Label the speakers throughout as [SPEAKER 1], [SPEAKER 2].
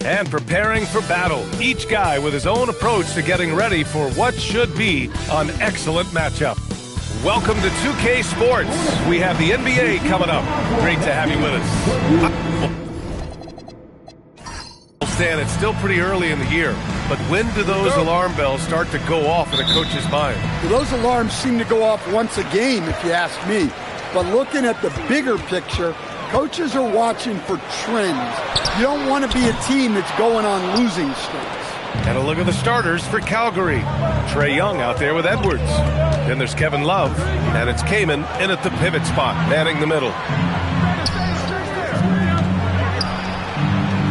[SPEAKER 1] and preparing for battle. Each guy with his own approach to getting ready for what should be an excellent matchup. Welcome to 2K Sports. We have the NBA coming up. Great to have you with us. Stan, it's still pretty early in the year, but when do those alarm bells start to go off in a coach's mind?
[SPEAKER 2] Well, those alarms seem to go off once a game, if you ask me. But looking at the bigger picture, coaches are watching for trends. You don't want to be a team that's going on losing streaks.
[SPEAKER 1] And a look at the starters for Calgary. Trae Young out there with Edwards. Then there's Kevin Love, and it's Kaman in at the pivot spot, manning the middle.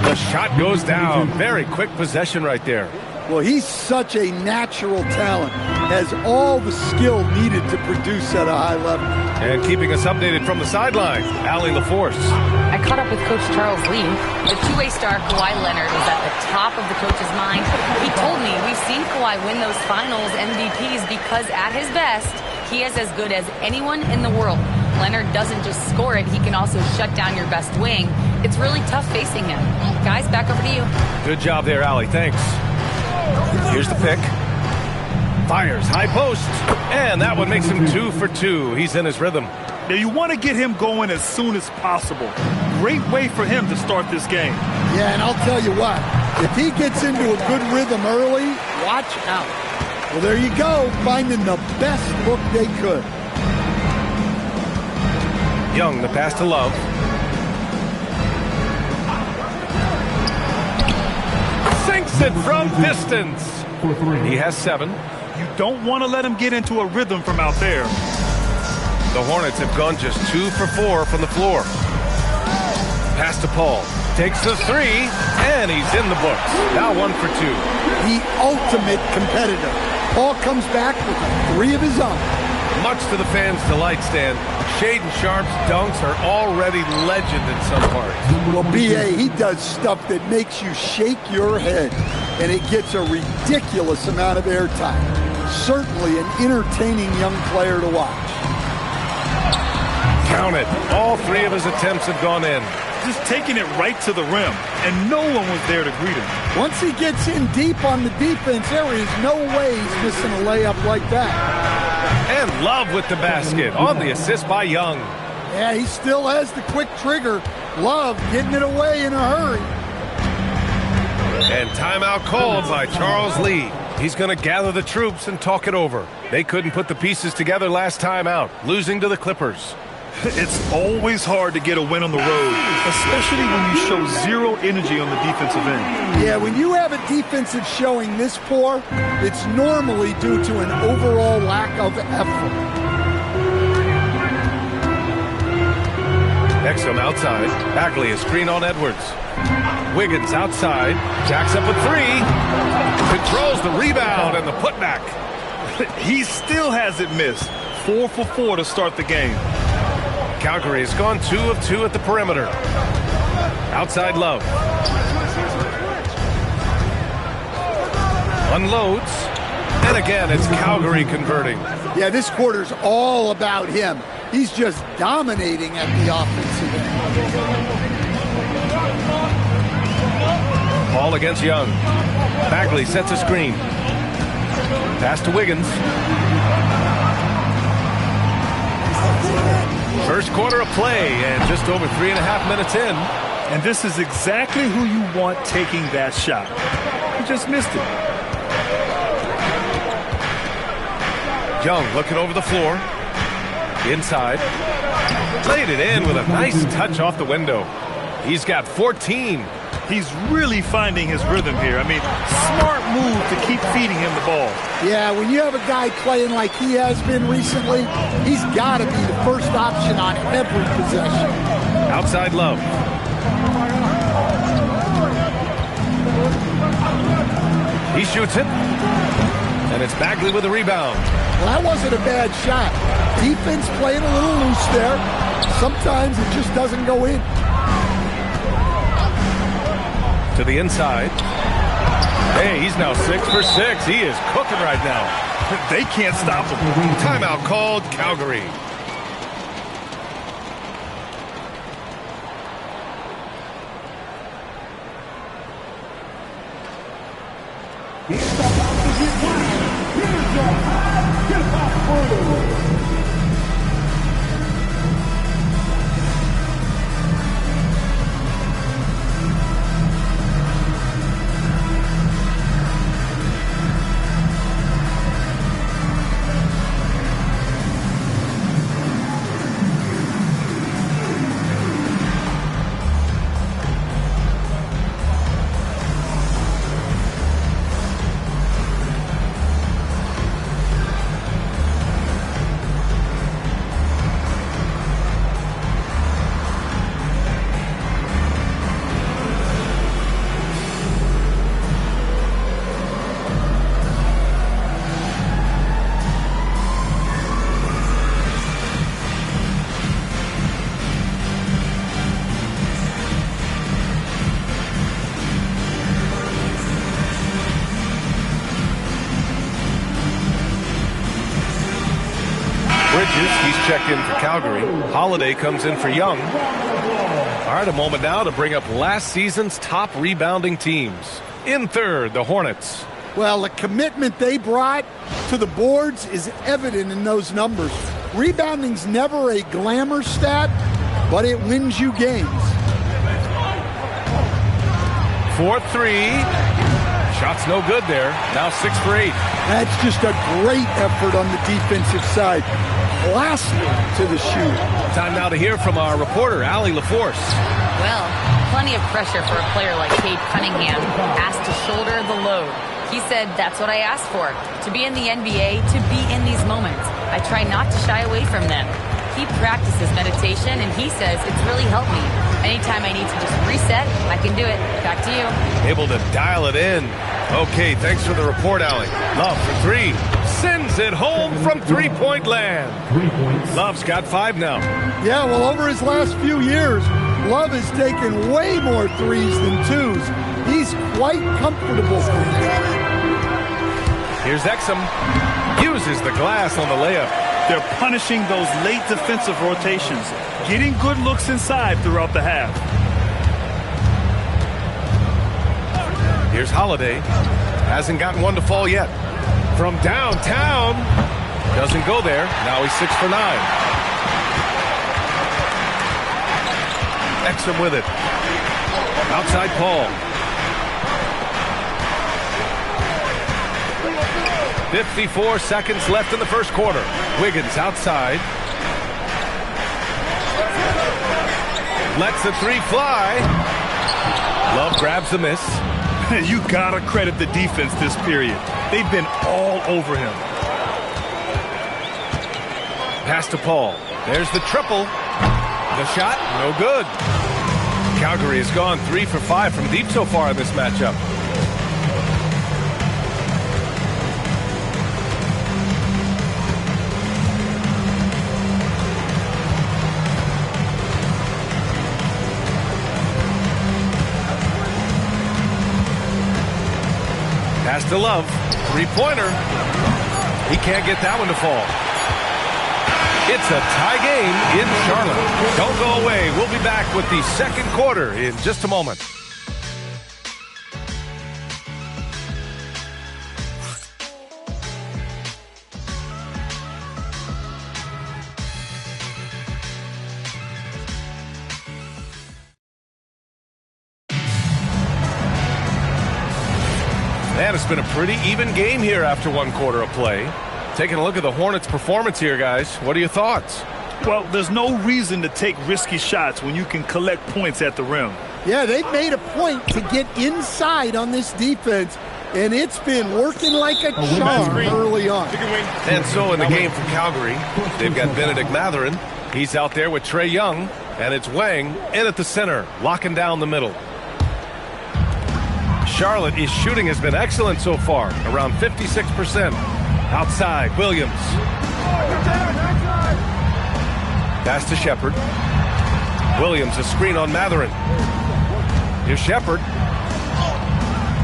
[SPEAKER 1] The shot goes down. Very quick possession right there.
[SPEAKER 2] Well, he's such a natural talent, has all the skill needed to produce at a high level.
[SPEAKER 1] And keeping us updated from the sideline, Allie LaForce.
[SPEAKER 3] I caught up with Coach Charles Lee. The two-way star Kawhi Leonard was at the top of the coach's mind. He told me we've seen Kawhi win those finals MVPs because at his best, he is as good as anyone in the world. Leonard doesn't just score it, he can also shut down your best wing. It's really tough facing him. Guys, back over to you.
[SPEAKER 1] Good job there, Allie. Thanks. Here's the pick. Fires, high post. And that one makes him 2 for 2. He's in his rhythm.
[SPEAKER 4] Now you want to get him going as soon as possible. Great way for him to start this game.
[SPEAKER 2] Yeah, and I'll tell you what, if he gets into a good rhythm early, watch out. Well, there you go, finding the best look they could.
[SPEAKER 1] Young, the pass to Love. Sinks it from distance. He has 7.
[SPEAKER 4] You don't want to let him get into a rhythm from out there.
[SPEAKER 1] The Hornets have gone just 2 for 4 from the floor. Pass to Paul. Takes the 3, and he's in the books. Now 1 for 2.
[SPEAKER 2] The ultimate competitor. Paul comes back with 3 of his own.
[SPEAKER 1] Much to the fans' delight, Stan, Shaedon Sharpe's dunks are already legend in some parts.
[SPEAKER 2] Well, B.A., he does stuff that makes you shake your head, and it gets a ridiculous amount of airtime. Certainly an entertaining young player to watch.
[SPEAKER 1] Count it. All 3 of his attempts have gone in.
[SPEAKER 4] Just taking it right to the rim, and no one was there to greet him.
[SPEAKER 2] Once he gets in deep on the defense, there is no way he's missing a layup like that.
[SPEAKER 1] And Love with the basket on the assist by Young.
[SPEAKER 2] Yeah, he still has the quick trigger. Love getting it away in a hurry.
[SPEAKER 1] And timeout called by Charles Lee. He's going to gather the troops and talk it over. They couldn't put the pieces together last time out, losing to the Clippers.
[SPEAKER 4] It's always hard to get a win on the road, especially when you show zero energy on the defensive end.
[SPEAKER 2] Yeah, when you have a defensive showing this poor, it's normally due to an overall lack of effort.
[SPEAKER 1] Exum outside. Bagley is screen on Edwards. Wiggins outside. Jacks up a 3. Controls the rebound and the putback.
[SPEAKER 4] He still hasn't missed. 4 for 4 to start the game.
[SPEAKER 1] Calgary has gone 2 of 2 at the perimeter. Outside Love. Unloads. And again, it's Calgary converting.
[SPEAKER 2] Yeah, this quarter's all about him. He's just dominating at the offensive end.
[SPEAKER 1] Ball against Young. Bagley sets a screen. Pass to Wiggins. First quarter of play, and just over 3.5 minutes in.
[SPEAKER 4] And this is exactly who you want taking that shot. He just missed it.
[SPEAKER 1] Young looking over the floor. Inside. Laid it in with a nice touch off the window. He's got 14.
[SPEAKER 4] He's really finding his rhythm here. I mean, smart move to keep feeding him the ball.
[SPEAKER 2] Yeah, when you have a guy playing like he has been recently, he's got to be the first option on every possession.
[SPEAKER 1] Outside Love. He shoots it. And it's Bagley with a rebound.
[SPEAKER 2] Well, that wasn't a bad shot. Defense playing a little loose there. Sometimes it just doesn't go in.
[SPEAKER 1] To the inside. Hey, he's now 6 for 6. He is cooking right now.
[SPEAKER 4] They can't stop him.
[SPEAKER 1] Timeout called, Calgary.
[SPEAKER 5] He's about to get wild. Here's your high hip-hop.
[SPEAKER 1] He's checked in for Calgary. Holiday comes in for Young. All right, a moment now to bring up last season's top rebounding teams. In third, the Hornets.
[SPEAKER 2] Well, the commitment they brought to the boards is evident in those numbers. Rebounding's never a glamour stat, but it wins you games.
[SPEAKER 1] 4-3. Shot's no good there. Now 6 for 8.
[SPEAKER 2] That's just a great effort on the defensive side. Blasting to the shoot.
[SPEAKER 1] Time now to hear from our reporter, Allie LaForce.
[SPEAKER 3] Well, plenty of pressure for a player like Cade Cunningham, asked to shoulder the load. He said, that's what I asked for, to be in the NBA, to be in these moments. I try not to shy away from them. He practices meditation, and he says it's really helped me. Anytime I need to just reset, I can do it. Back to you.
[SPEAKER 1] Able to dial it in. Okay, thanks for the report, Allie. Love for 3. Sends it home from three-point land. Love's got 5 now.
[SPEAKER 2] Yeah, well, over his last few years, Love has taken way more threes than twos. He's quite comfortable.
[SPEAKER 1] Here's Exum. Uses the glass on the layup.
[SPEAKER 4] They're punishing those late defensive rotations, getting good looks inside throughout the half.
[SPEAKER 1] Here's Holiday. Hasn't gotten one to fall yet. From downtown. Doesn't go there. Now he's 6 for 9. Exum with it. Outside Paul. 54 seconds left in the first quarter. Wiggins outside. Lets the 3 fly. Love grabs the miss.
[SPEAKER 4] You gotta credit the defense this period. They've been all over him.
[SPEAKER 1] Pass to Paul. There's the triple. The shot, no good. Calgary has gone 3 for 5 from deep so far in this matchup. Pass to Love. 3-pointer. He can't get that one to fall. It's a tie game in Charlotte. Don't go away. We'll be back with the second quarter in just a moment. And it's been a pretty even game here after one quarter of play. Taking a look at the Hornets' performance here, guys. What are your thoughts?
[SPEAKER 4] Well, there's no reason to take risky shots when you can collect points at the rim.
[SPEAKER 2] Yeah, they've made a point to get inside on this defense, and it's been working like a charm early on.
[SPEAKER 1] And so in the game for Calgary, they've got Benedict Mathurin. He's out there with Trae Young, and it's Wang in at the center, locking down the middle. Charlotte's shooting has been excellent so far, around 56%. Outside, Williams. Pass to Shepherd. Williams, a screen on Mathurin. Here's Shepherd.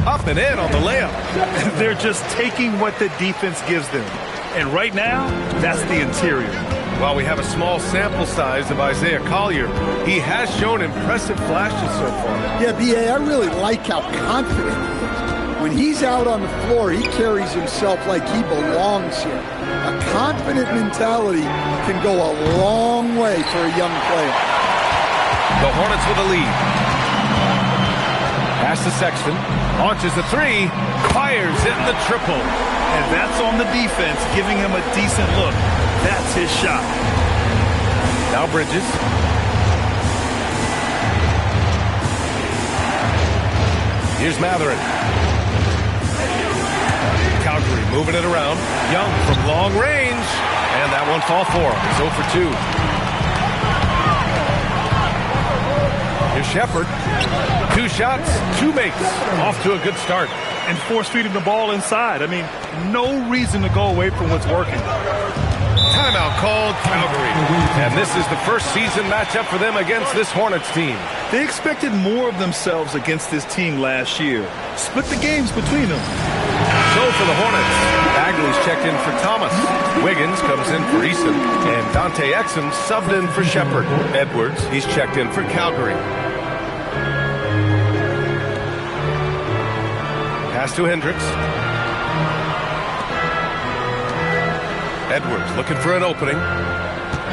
[SPEAKER 1] Up and in on the layup.
[SPEAKER 4] They're just taking what the defense gives them. And right now, that's the interior.
[SPEAKER 1] While we have a small sample size of Isaiah Collier, he has shown impressive flashes so far.
[SPEAKER 2] Yeah, B.A., I really like how confident he is. When he's out on the floor, he carries himself like he belongs here. A confident mentality can go a long way for a young player.
[SPEAKER 1] The Hornets with a lead. Pass to Sexton. Launches the three. Fires in the triple.
[SPEAKER 4] And that's on the defense, giving him a decent look. That's his shot.
[SPEAKER 1] Now Bridges. Here's Mathurin. Calgary moving it around. Young from long range. And that one fall for him. He's 0 for 2. Here's Shepherd. 2 shots, 2 makes. Off to a good start.
[SPEAKER 4] And force-feeding the ball inside. I mean, no reason to go away from what's working.
[SPEAKER 1] Timeout called, Calgary. And this is the first season matchup for them against this Hornets team.
[SPEAKER 4] They expected more of themselves against this team last year. Split the games between them.
[SPEAKER 1] So for the Hornets, Bagley's checked in for Thomas. Wiggins comes in for Eason. And Dante Exum subbed in for Shepherd. Edwards, he's checked in for Calgary. Pass to Hendricks. Edwards looking for an opening.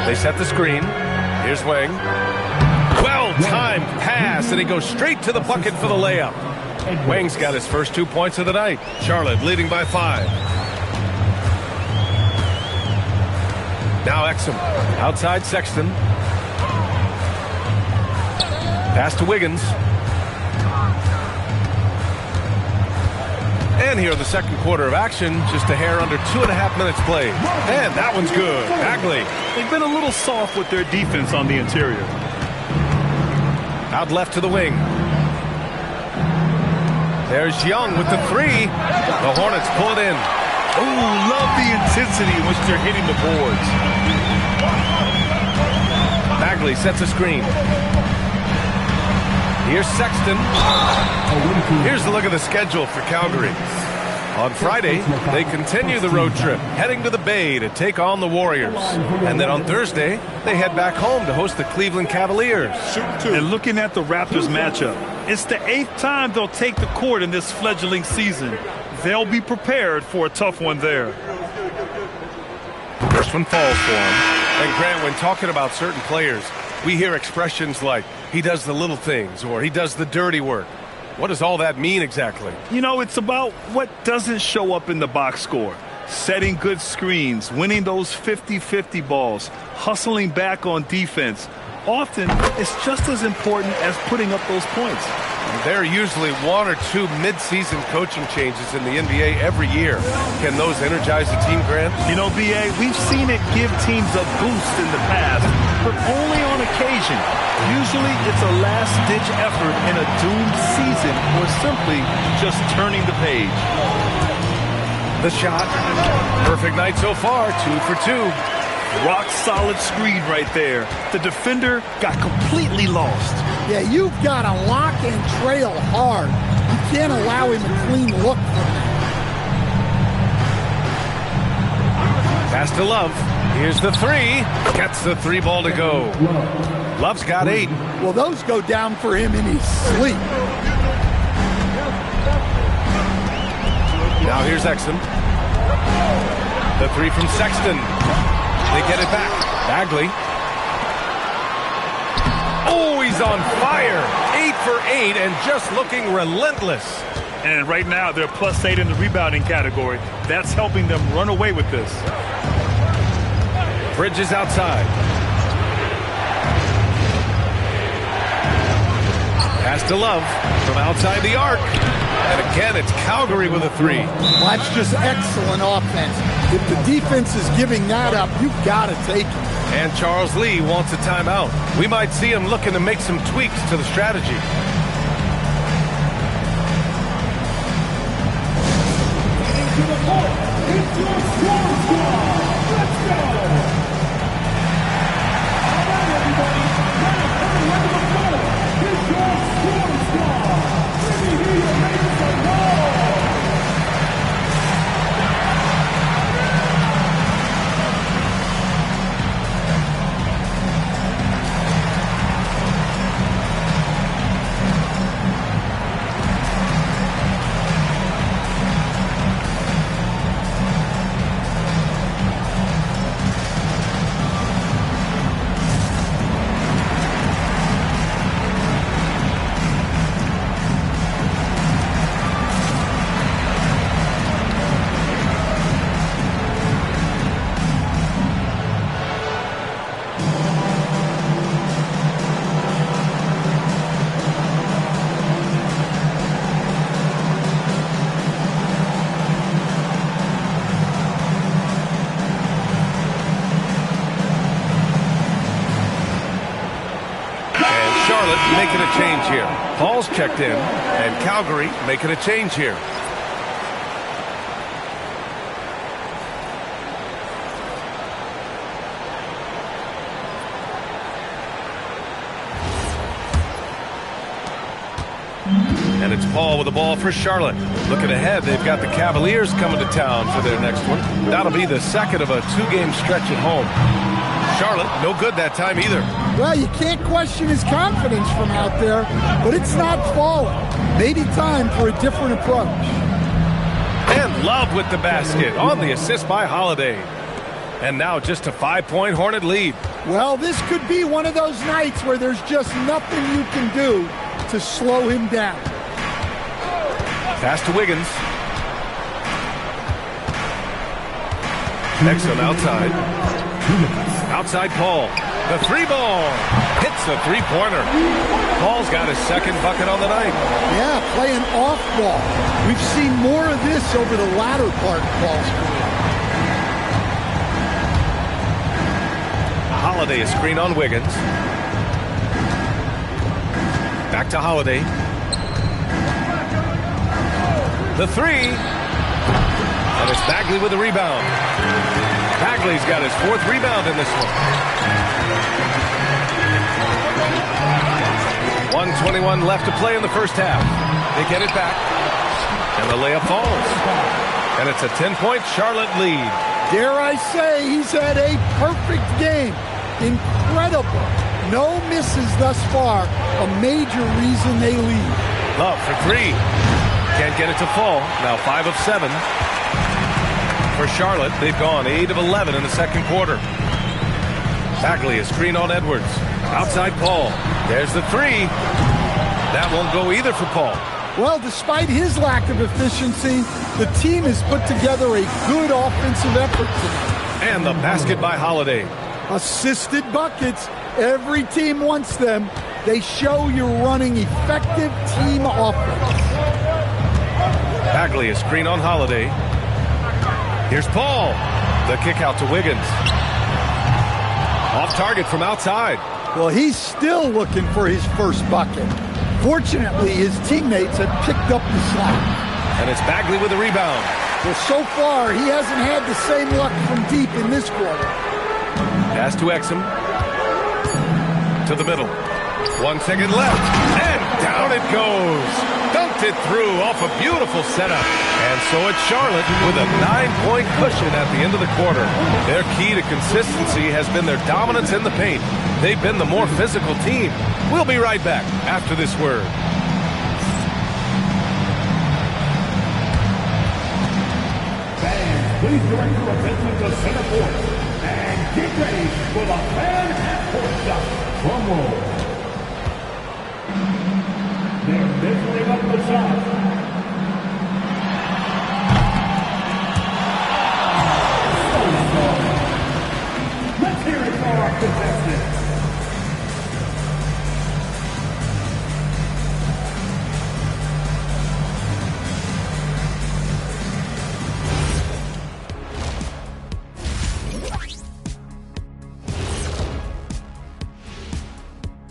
[SPEAKER 1] They set the screen. Here's Wang. Well-timed pass, and he goes straight to the bucket for the layup. Wang's got his first 2 points of the night. Charlotte leading by 5. Now Exum. Outside Sexton. Pass to Wiggins. And here in the second quarter of action, just a hair under 2.5 minutes played. And that one's good. Bagley.
[SPEAKER 4] They've been a little soft with their defense on the interior.
[SPEAKER 1] Out left to the wing. There's Young with the 3. The Hornets pull it in.
[SPEAKER 4] Oh, love the intensity in which they're hitting the boards.
[SPEAKER 1] Bagley sets a screen. Here's Sexton. Here's the look of the schedule for Calgary. On Friday, they continue the road trip, heading to the Bay to take on the Warriors. And then on Thursday, they head back home to host the Cleveland Cavaliers.
[SPEAKER 4] And looking at the Raptors matchup, it's the 8th time they'll take the court in this fledgling season. They'll be prepared for a tough one there.
[SPEAKER 1] First one falls for him. And Grant, when talking about certain players, we hear expressions like, he does the little things, or he does the dirty work. What does all that mean exactly?
[SPEAKER 4] You know, it's about what doesn't show up in the box score. Setting good screens, winning those 50-50 balls, hustling back on defense. Often, it's just as important as putting up those points.
[SPEAKER 1] There are usually 1 or 2 mid-season coaching changes in the NBA every year. Can those energize the team, Grant?
[SPEAKER 4] You know, B.A., we've seen it give teams a boost in the past, but only on occasion. Usually, it's a last-ditch effort in a doomed season or simply just turning the page.
[SPEAKER 1] The shot. Perfect night so far, 2 for 2.
[SPEAKER 4] Rock-solid screen right there. The defender got completely lost.
[SPEAKER 2] Yeah, you've got to lock and trail hard. You can't allow him a clean look from that.
[SPEAKER 1] Pass to Love. Here's the 3. Gets the 3 ball to go. Love's got 8.
[SPEAKER 2] Well, those go down for him in his sleep.
[SPEAKER 1] Now here's Exum. The 3 from Sexton. They get it back. Bagley. Oh, he's on fire. 8 for 8 and just looking relentless.
[SPEAKER 4] And right now, they're +8 in the rebounding category. That's helping them run away with this.
[SPEAKER 1] Bridges outside. Pass to Love from outside the arc. And again, it's Calgary with a 3.
[SPEAKER 2] Well, that's just excellent offense. If the defense is giving that up, you've got to take it.
[SPEAKER 1] And Charles Lee wants a timeout. We might see him looking to make some tweaks to the strategy. Charlotte making a change here. Paul's checked in, and Calgary making a change here. And it's Paul with the ball for Charlotte. Looking ahead, they've got the Cavaliers coming to town for their next one. That'll be the second of a two-game stretch at home. Charlotte, no good that time either.
[SPEAKER 2] Well, you can't question his confidence from out there, but it's not falling. Maybe time for a different approach.
[SPEAKER 1] And Love with the basket on the assist by Holiday. And now just a 5-point Hornet lead.
[SPEAKER 2] Well, this could be one of those nights where there's just nothing you can do to slow him down.
[SPEAKER 1] Pass to Wiggins. Exum outside. Outside Paul. The three ball. Hits the three-pointer. Paul's got his second bucket on the night.
[SPEAKER 2] Yeah, playing off ball. We've seen more of this over the latter part of Paul's career.
[SPEAKER 1] Holiday, a screen on Wiggins. Back to Holiday. The three. And it's Bagley with the rebound. Bagley's got his fourth rebound in this one. 1:21 left to play in the first half. They get it back. And the layup falls. And it's a 10-point Charlotte lead.
[SPEAKER 2] Dare I say he's had a perfect game. Incredible. No misses thus far. A major reason they lead.
[SPEAKER 1] Love for three. Can't get it to fall. Now 5 of 7. For Charlotte, they've gone 8 of 11 in the second quarter. Bagley, a screen on Edwards. Outside Paul. There's the three. That won't go either for Paul.
[SPEAKER 2] Well, despite his lack of efficiency, the team has put together a good offensive effort tonight.
[SPEAKER 1] And the basket by Holiday.
[SPEAKER 2] Assisted buckets. Every team wants them. They show you're running effective team offense.
[SPEAKER 1] Bagley, a screen on Holiday. Here's Paul. The kick out to Wiggins. Off target from outside.
[SPEAKER 2] Well, he's still looking for his first bucket. Fortunately, his teammates have picked up the slack.
[SPEAKER 1] And it's Bagley with the rebound.
[SPEAKER 2] Well, so far, he hasn't had the same luck from deep in this quarter.
[SPEAKER 1] Pass to Exum. To the middle. 1 second left. And down it goes. Dunked it through off a beautiful setup. And so it's Charlotte with a 9-point cushion at the end of the quarter. Their key to consistency has been their dominance in the paint. They've been the more physical team. We'll be right back after this word.
[SPEAKER 5] Fans, please direct your attention to center court and get ready for the fan half-court shot. Drum roll. They're measuring up the shot. Let's hear it for our contestants.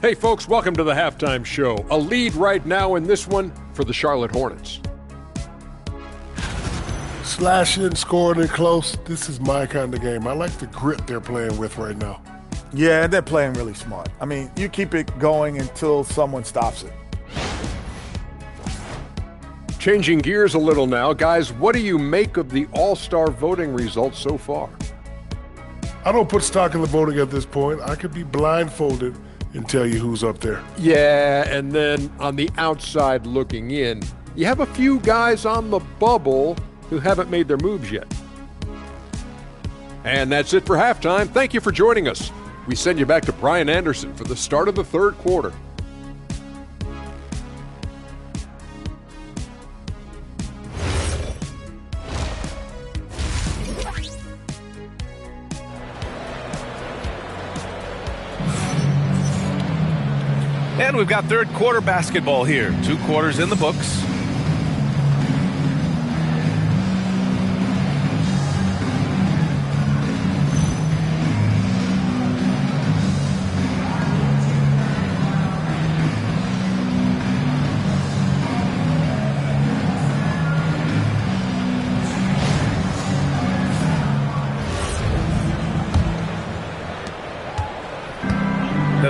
[SPEAKER 6] Hey folks, welcome to the halftime show. A lead right now in this one for the Charlotte Hornets.
[SPEAKER 7] Slashing, scoring it close. This is my kind of game. I like the grit they're playing with right now.
[SPEAKER 8] Yeah, they're playing really smart. I mean, you keep it going until someone stops it.
[SPEAKER 6] Changing gears a little now. Guys, what do you make of the All-Star voting results so far?
[SPEAKER 7] I don't put stock in the voting at this point. I could be blindfolded and tell you who's up there.
[SPEAKER 6] Yeah, and then on the outside looking in, you have a few guys on the bubble who haven't made their moves yet. And that's it for halftime. Thank you for joining us. We send you back to Brian Anderson for the start of the third quarter.
[SPEAKER 1] And we've got third quarter basketball here. 2 quarters in the books.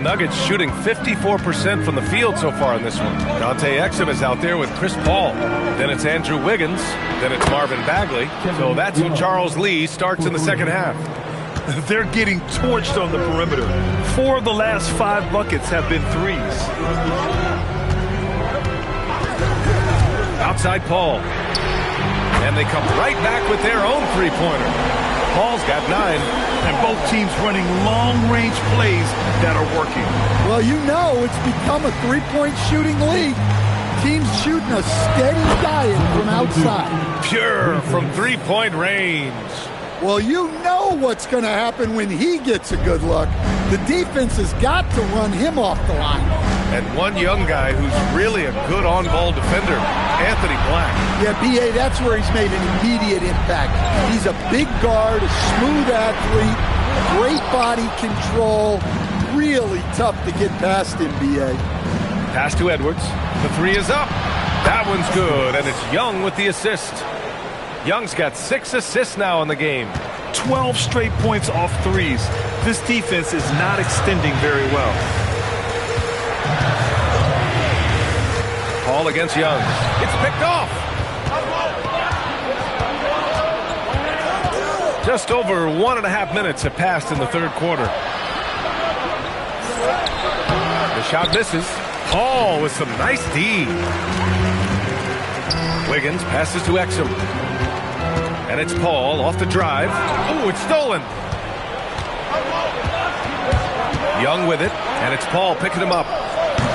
[SPEAKER 1] Nuggets shooting 54% from the field so far in this one. Dante Exum is out there with Chris Paul. Then it's Andrew Wiggins. Then it's Marvin Bagley. So that's who Charles Lee starts in the second half.
[SPEAKER 4] They're getting torched on the perimeter. 4 of the last 5 buckets have been threes.
[SPEAKER 1] Outside Paul. And they come right back with their own three-pointer. Paul's got 9.
[SPEAKER 4] And both teams running long-range plays that are working.
[SPEAKER 2] Well, you know it's become a three-point shooting league. Teams shooting a steady diet from outside.
[SPEAKER 1] Pure from three-point range.
[SPEAKER 2] Well, you know what's going to happen when he gets a good look. The defense has got to run him off the line.
[SPEAKER 1] And one young guy who's really a good on-ball defender, Anthony Black.
[SPEAKER 2] Yeah, B.A., that's where he's made an immediate impact. He's a big guard, a smooth athlete, great body control, really tough to get past him, B.A.
[SPEAKER 1] Pass to Edwards. The three is up. That one's good, and it's Young with the assist. Young's got 6 assists now in the game.
[SPEAKER 4] 12 straight points off threes. This defense is not extending very well.
[SPEAKER 1] Paul against Young. It's picked off. Just over 1.5 minutes have passed in the third quarter. The shot misses. Paul with some nice D. Wiggins passes to Exum. And it's Paul off the drive. Oh, it's stolen. Young with it, and it's Paul picking him up.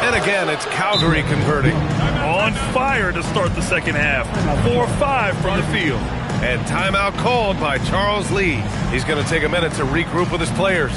[SPEAKER 1] And again, it's Calgary converting.
[SPEAKER 4] On fire to start the second half. 4-5 from the field.
[SPEAKER 1] And timeout called by Charles Lee. He's going to take a minute to regroup with his players.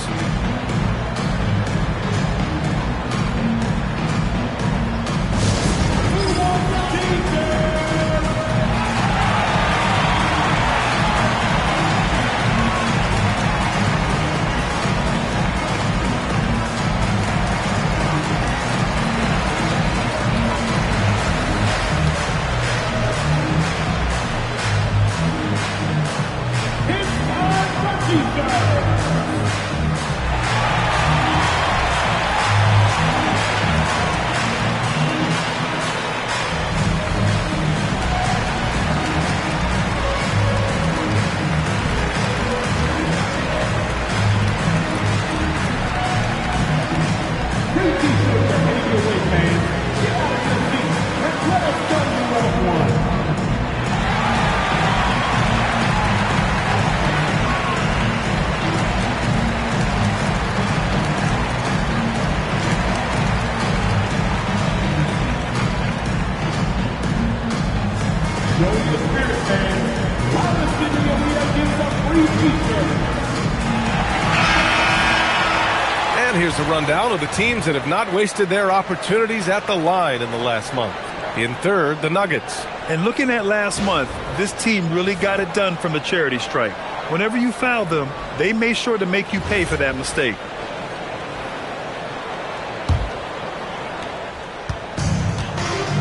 [SPEAKER 1] And here's a rundown of the teams that have not wasted their opportunities at the line in the last month. In third, the Nuggets.
[SPEAKER 4] And looking at last month, this team really got it done from the charity stripe. Whenever you foul them, they made sure to make you pay for that mistake.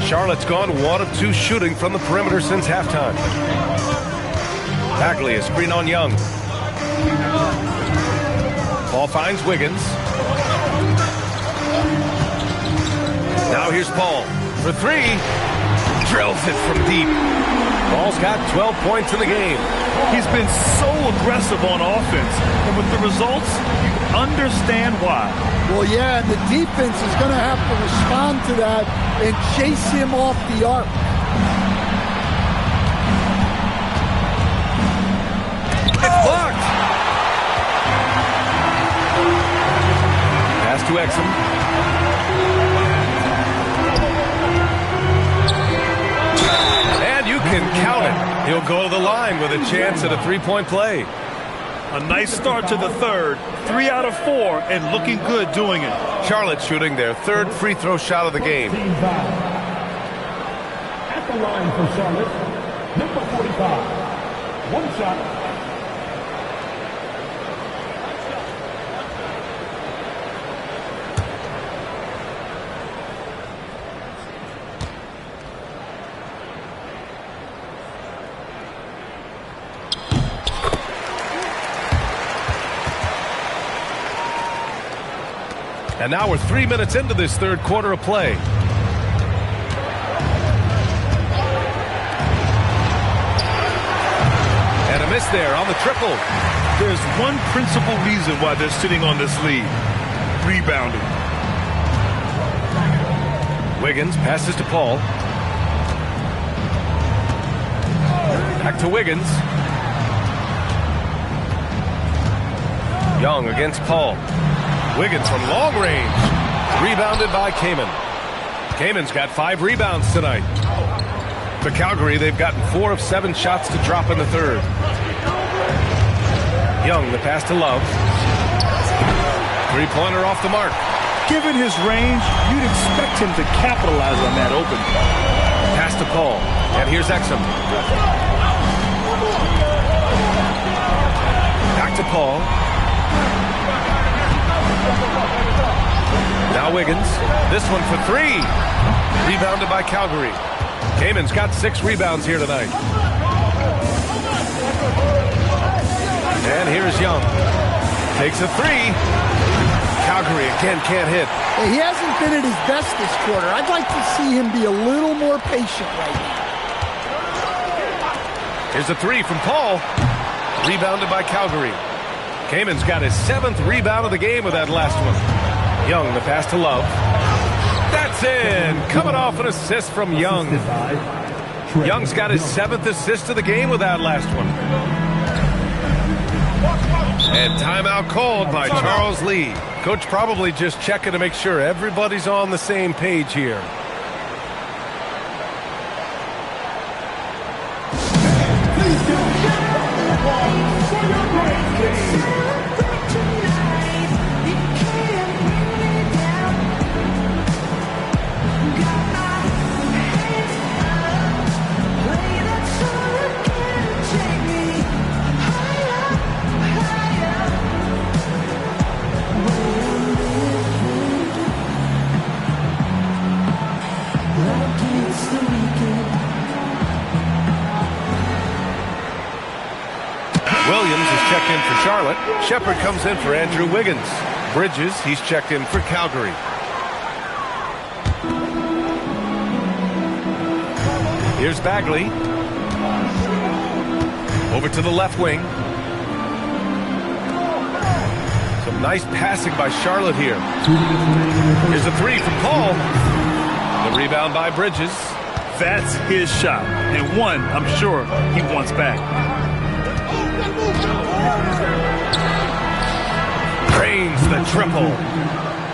[SPEAKER 1] Charlotte's gone 1 of 2 shooting from the perimeter since halftime. Bagley, a screen on Young. Ball finds Wiggins. Now here's Paul for 3. Drills it from deep. Paul's got 12 points in the game.
[SPEAKER 4] He's been so aggressive on offense, and with the results, you understand why.
[SPEAKER 2] Well, yeah, and the defense is going to have to respond to that and chase him off the arc.
[SPEAKER 1] It's blocked. Pass to Exum. And you can count it. He'll go to the line with a chance at a three-point play.
[SPEAKER 4] A nice start to the third. 3 out of 4 and looking good doing it.
[SPEAKER 1] Charlotte shooting their 3rd free throw shot of the game.
[SPEAKER 5] At the line for Charlotte, number 45. 1 shot.
[SPEAKER 1] And now we're 3 minutes into this third quarter of play. And a miss there on the triple.
[SPEAKER 4] There's one principal reason why they're sitting on this lead. Rebounding.
[SPEAKER 1] Wiggins passes to Paul. Back to Wiggins. Young against Paul. Wiggins from long range. Rebounded by Kaman. Kaman's got 5 rebounds tonight. For Calgary, they've gotten 4 of 7 shots to drop in the third. Young, the pass to Love. Three-pointer off the mark.
[SPEAKER 4] Given his range, you'd expect him to capitalize on that open.
[SPEAKER 1] Pass to Paul. And here's Exum. Back to Paul. Now Wiggins. This one for 3. Rebounded by Calgary. Kaman's got 6 rebounds here tonight. And here's Young. Takes a 3. Calgary again can't hit.
[SPEAKER 2] He hasn't been at his best this quarter. I'd like to see him be a little more patient right now.
[SPEAKER 1] Here's a 3 from Paul. Rebounded by Calgary. Kaman's got his 7th rebound of the game with that last one. Young, the pass to Love. That's in. Coming off an assist from Young. Young's got his 7th assist of the game with that last one. And timeout called by Charles Lee. Coach probably just checking to make sure everybody's on the same page here. Williams is checked in for Charlotte. Shepard comes in for Andrew Wiggins. Bridges, he's checked in for Calgary. Here's Bagley. Over to the left wing. Some nice passing by Charlotte here. Here's a 3 from Paul. The rebound by Bridges.
[SPEAKER 4] That's his shot, and one I'm sure he wants back.
[SPEAKER 1] Drains the triple.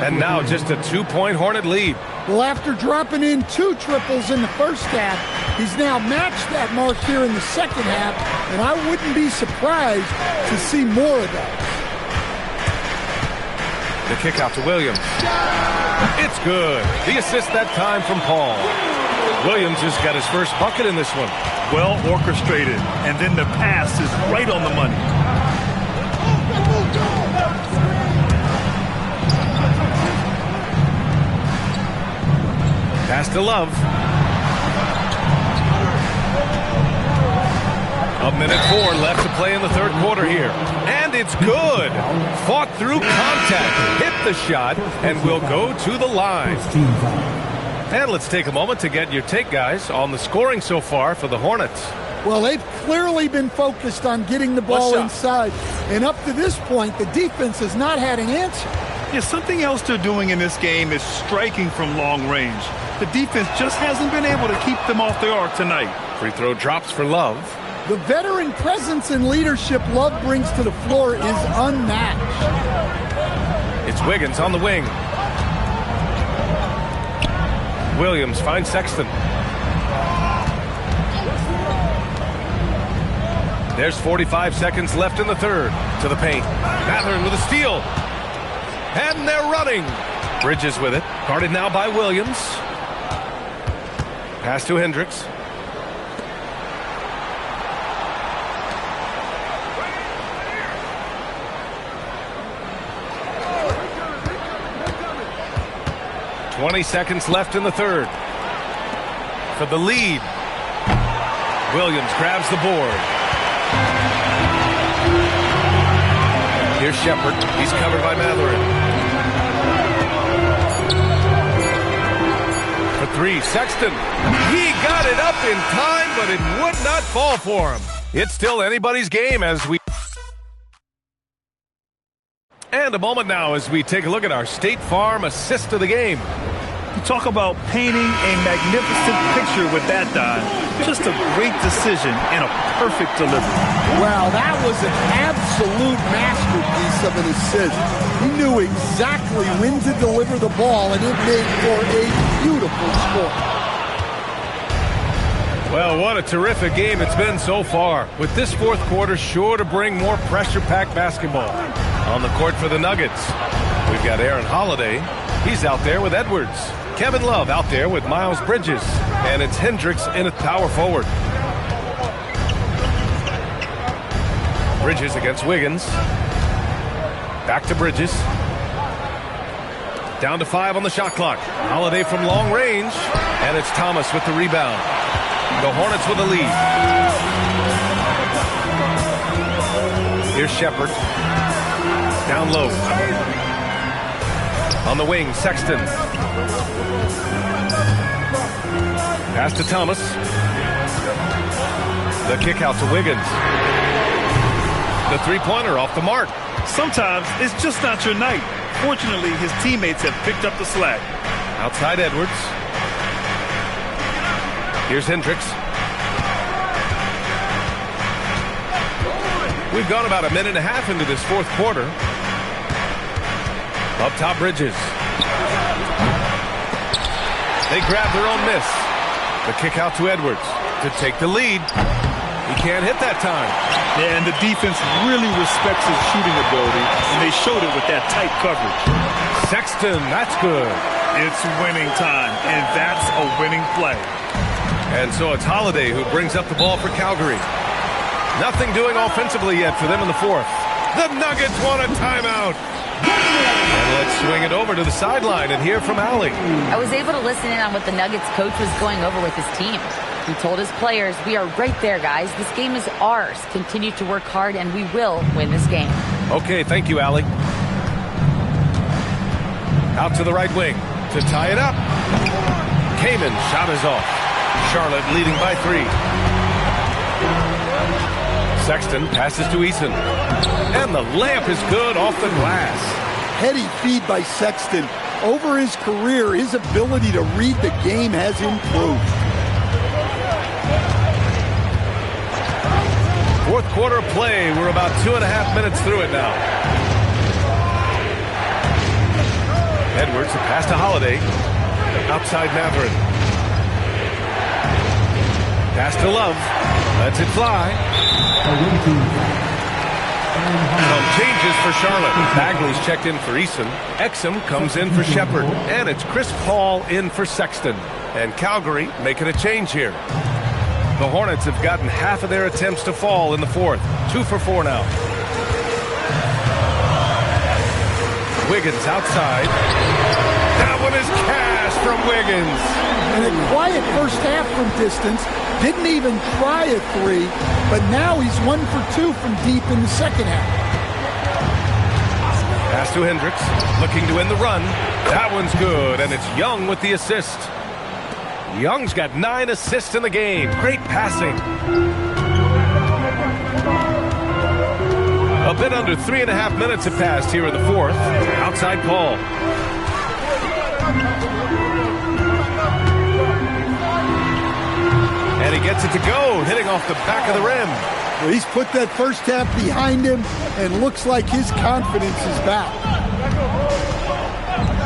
[SPEAKER 1] And now just a 2-point Hornet lead.
[SPEAKER 2] Well, after dropping in 2 triples in the first half, he's now matched that mark here in the second half, and I wouldn't be surprised to see more of that.
[SPEAKER 1] The kick out to Williams. It's good. The assist that time from Paul. Williams has got his first bucket in this one.
[SPEAKER 4] Well orchestrated, and then the pass is right on the money.
[SPEAKER 1] Pass to Love. 1:04 left to play in the third quarter here. And it's good. Fought through contact, hit the shot, and will go to the line. And let's take a moment to get your take, guys, on the scoring so far for the Hornets.
[SPEAKER 2] Well, they've clearly been focused on getting the ball inside. And up to this point, the defense has not had an answer.
[SPEAKER 4] Yeah, something else they're doing in this game is striking from long range. The defense just hasn't been able to keep them off the arc tonight.
[SPEAKER 1] Free throw drops for Love.
[SPEAKER 2] The veteran presence and leadership Love brings to the floor is unmatched.
[SPEAKER 1] It's Wiggins on the wing. Williams finds Sexton. There's 45 seconds left in the third. To the paint. Mathurin with a steal. And they're running. Bridges with it. Guarded now by Williams. Pass to Hendricks. .20 seconds left in the third. For the lead. Williams grabs the board. Here's Shepard. He's covered by Mathurin. For three, Sexton. He got it up in time, but it would not fall for him. It's still anybody's game as we... And a moment now as we take a look at our State Farm assist of the game.
[SPEAKER 4] You talk about painting a magnificent picture with that, Don. Just a great decision and a perfect delivery.
[SPEAKER 2] Wow, that was an absolute masterpiece of an assist. He knew exactly when to deliver the ball, and it made for a beautiful score.
[SPEAKER 1] Well, what a terrific game it's been so far, with this fourth quarter sure to bring more pressure-packed basketball. On the court for the Nuggets, we've got Aaron Holiday. He's out there with Edwards. Kevin Love out there with Miles Bridges. And it's Hendricks in at power forward. Bridges against Wiggins. Back to Bridges. Down to 5 on the shot clock. Holiday from long range. And it's Thomas with the rebound. The Hornets with the lead. Here's Shepherd. Down low. On the wing, Sexton. Pass to Thomas. The kick out to Wiggins. The three-pointer off the mark.
[SPEAKER 4] Sometimes it's just not your night. Fortunately, his teammates have picked up the slack.
[SPEAKER 1] Outside Edwards. Here's Hendricks. We've gone about a minute and a half into this fourth quarter. Up top, Bridges. They grab their own miss. The kick out to Edwards to take the lead. He can't hit that time.
[SPEAKER 4] Yeah, and the defense really respects his shooting ability, and they showed it with that tight coverage.
[SPEAKER 1] Sexton, that's good.
[SPEAKER 4] It's winning time, and that's a winning play.
[SPEAKER 1] And so it's Holiday who brings up the ball for Calgary. Nothing doing offensively yet for them in the fourth. The Nuggets want a timeout. And let's swing it over to the sideline and hear from Allie.
[SPEAKER 3] I was able to listen in on what the Nuggets coach was going over with his team. He told his players, we are right there, guys. This game is ours. Continue to work hard, and we will win this game.
[SPEAKER 1] Okay, thank you, Allie. Out to the right wing to tie it up. Kaman shot is off. Charlotte leading by 3. Sexton passes to Eason. And the layup is good off the glass.
[SPEAKER 2] Heady feed by Sexton. Over his career, his ability to read the game has improved.
[SPEAKER 1] Fourth quarter play. We're about 2.5 minutes through it now. Edwards, a pass to Holiday. Outside Matherin. Pass to Love. Lets it fly. Some changes for Charlotte. Bagley's checked in for Eason. Exum comes in for Shepherd. And it's Chris Paul in for Sexton. And Calgary making a change here. The Hornets have gotten half of their attempts to fall in the fourth. 2 for 4 now. Wiggins outside. That one is cash from Wiggins.
[SPEAKER 2] And a quiet first half from distance. Didn't even try a 3, but now he's 1 for 2 from deep in the second half.
[SPEAKER 1] Pass to Hendricks, looking to end the run. That one's good, and it's Young with the assist. Young's got 9 assists in the game. Great passing. A bit under 3.5 minutes have passed here in the fourth. Outside Paul. And he gets it to go, hitting off the back of the rim.
[SPEAKER 2] Well, he's put that first half behind him, and looks like his confidence is back.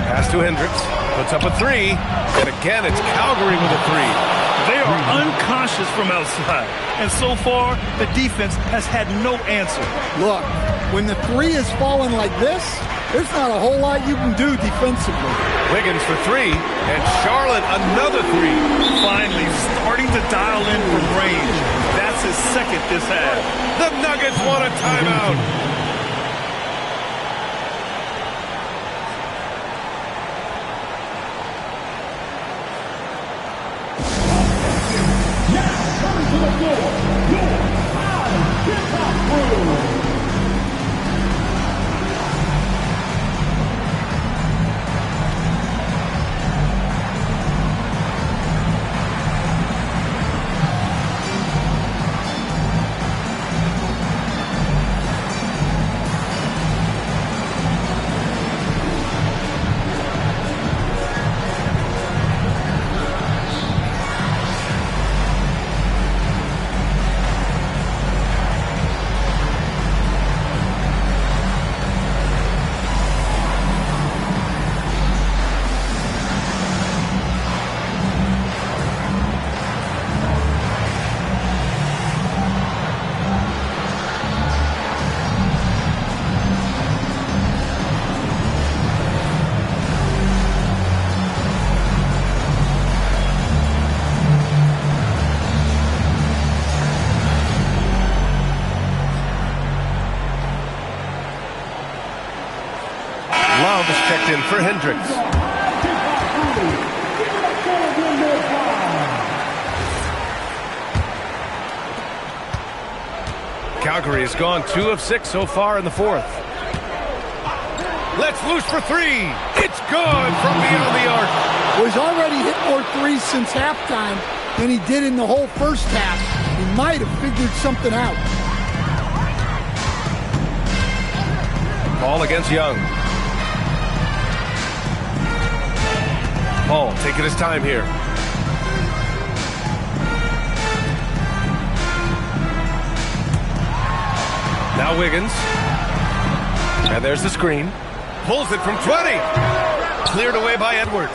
[SPEAKER 1] Pass to Hendricks, puts up a 3, and again it's Calgary with a 3.
[SPEAKER 4] They are unconscious from outside, and so far the defense has had no answer.
[SPEAKER 2] Look, when the 3 is falling like this, there's not a whole lot you can do defensively.
[SPEAKER 1] Wiggins for 3, and Charlotte another 3.
[SPEAKER 4] Finally starting to dial in from range. That's his second this half.
[SPEAKER 1] The Nuggets want a timeout. for Hendricks. Calgary has gone 2 of 6 so far in the fourth. Let's loose for 3. It's good from beyond the arc.
[SPEAKER 2] Well, he's already hit more threes since halftime than he did in the whole first half. He might have figured something out.
[SPEAKER 1] Ball against Young. Paul taking his time here. Now Wiggins. And there's the screen. Pulls it from 20. Cleared away by Edwards.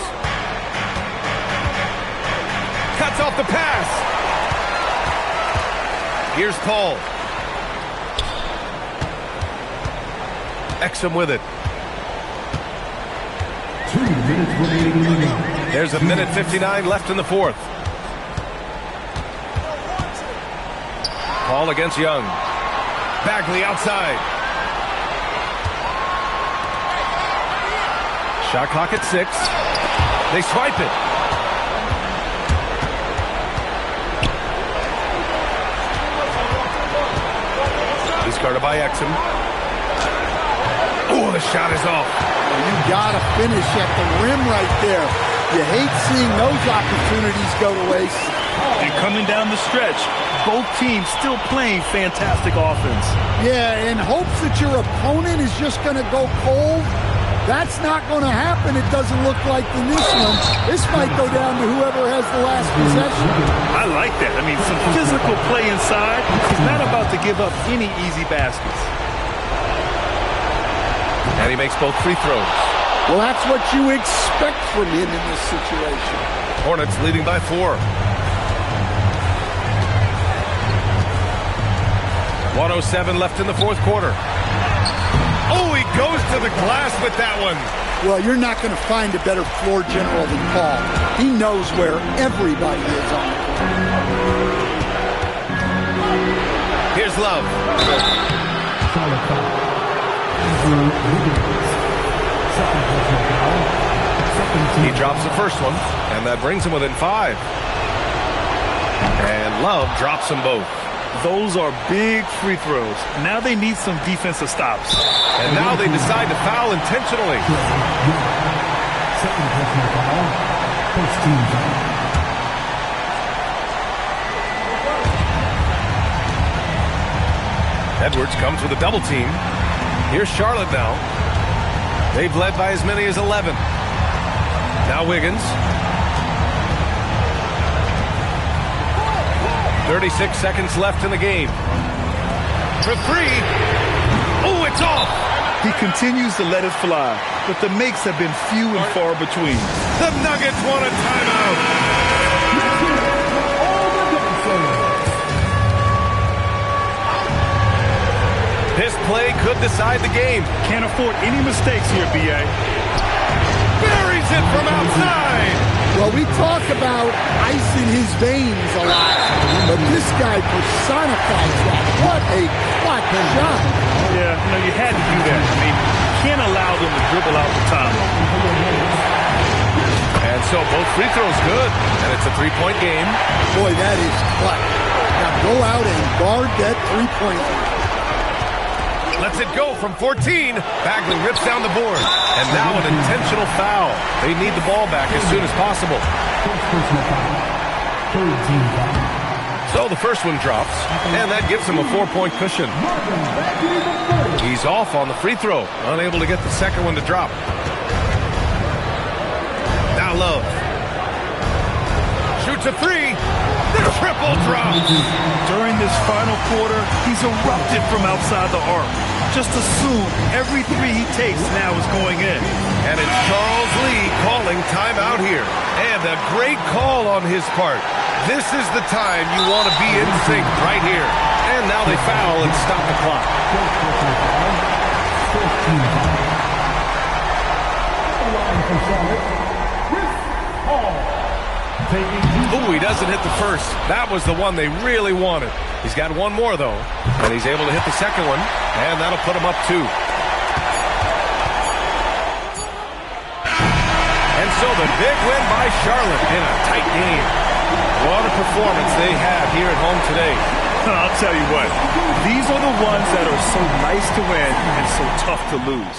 [SPEAKER 1] Cuts off the pass. Here's Paul. Exum with it.
[SPEAKER 5] 2 minutes remaining.
[SPEAKER 1] There's a minute 59 left in the fourth. Paul against Young. Bagley outside. Shot clock at 6. They swipe it. He's guarded by Exum. Oh, the shot is off.
[SPEAKER 2] You gotta finish at the rim right there. You hate seeing those opportunities go to waste.
[SPEAKER 4] And coming down the stretch, both teams still playing fantastic offense.
[SPEAKER 2] Yeah, in hopes that your opponent is just going to go cold. That's not going to happen. It doesn't look like in this one. This might go down to whoever has the last possession.
[SPEAKER 4] I like that. I mean, some physical play inside. He's not about to give up any easy baskets.
[SPEAKER 1] And he makes both free throws.
[SPEAKER 2] Well, that's what you expect from him in this situation.
[SPEAKER 1] Hornets leading by 4. 1:07 left in the fourth quarter. Oh, he goes to the glass with that one.
[SPEAKER 2] Well, you're not going to find a better floor general than Paul. He knows where everybody is on the court.
[SPEAKER 1] Here's Love. He drops the first one, and that brings him within 5. And Love drops them both.
[SPEAKER 4] Those are big free throws. Now they need some defensive stops.
[SPEAKER 1] And now they decide to foul intentionally.
[SPEAKER 5] Second personal foul. First team foul.
[SPEAKER 1] Edwards comes with a double team. Here's Charlotte now. They've led by as many as 11. Now Wiggins. 36 seconds left in the game. For 3. Oh, it's off.
[SPEAKER 4] He continues to let it fly, but the makes have been few and far between.
[SPEAKER 1] The Nuggets want a timeout. This play could decide the game.
[SPEAKER 4] Can't afford any mistakes here, B.A.
[SPEAKER 1] Buries it from outside.
[SPEAKER 2] Well, we talk about ice in his veins a lot, but this guy personifies that. What a clutch shot.
[SPEAKER 4] Yeah, you had to do that. I mean, you can't allow them to dribble out the top.
[SPEAKER 1] And so both free throws good, and it's a 3-point game.
[SPEAKER 2] Boy, that is clutch. Now go out and guard that three-point.
[SPEAKER 1] Lets it go from 14. Bagley rips down the board. And now an intentional foul. They need the ball back as soon as possible.
[SPEAKER 5] First personal foul. Third team foul.
[SPEAKER 1] So the first one drops, and that gives him a 4-point cushion. He's off on the free throw, unable to get the second one to drop. Now Love. Shoots a 3. The triple drop.
[SPEAKER 4] During this final quarter, he's erupted from outside the arc. Just assume every 3 he takes now is going in.
[SPEAKER 1] And it's Charles Lee calling timeout here. And a great call on his part. This is the time you want to be in sync right here. And now they foul and stop the clock. Oh, he doesn't hit the first. That was the one they really wanted. He's got one more, though. And he's able to hit the second one. And that'll put him up 2. So the big win by Charlotte in a tight game. What a performance they had here at home today.
[SPEAKER 4] I'll tell you what, these are the ones that are so nice to win and so tough to lose.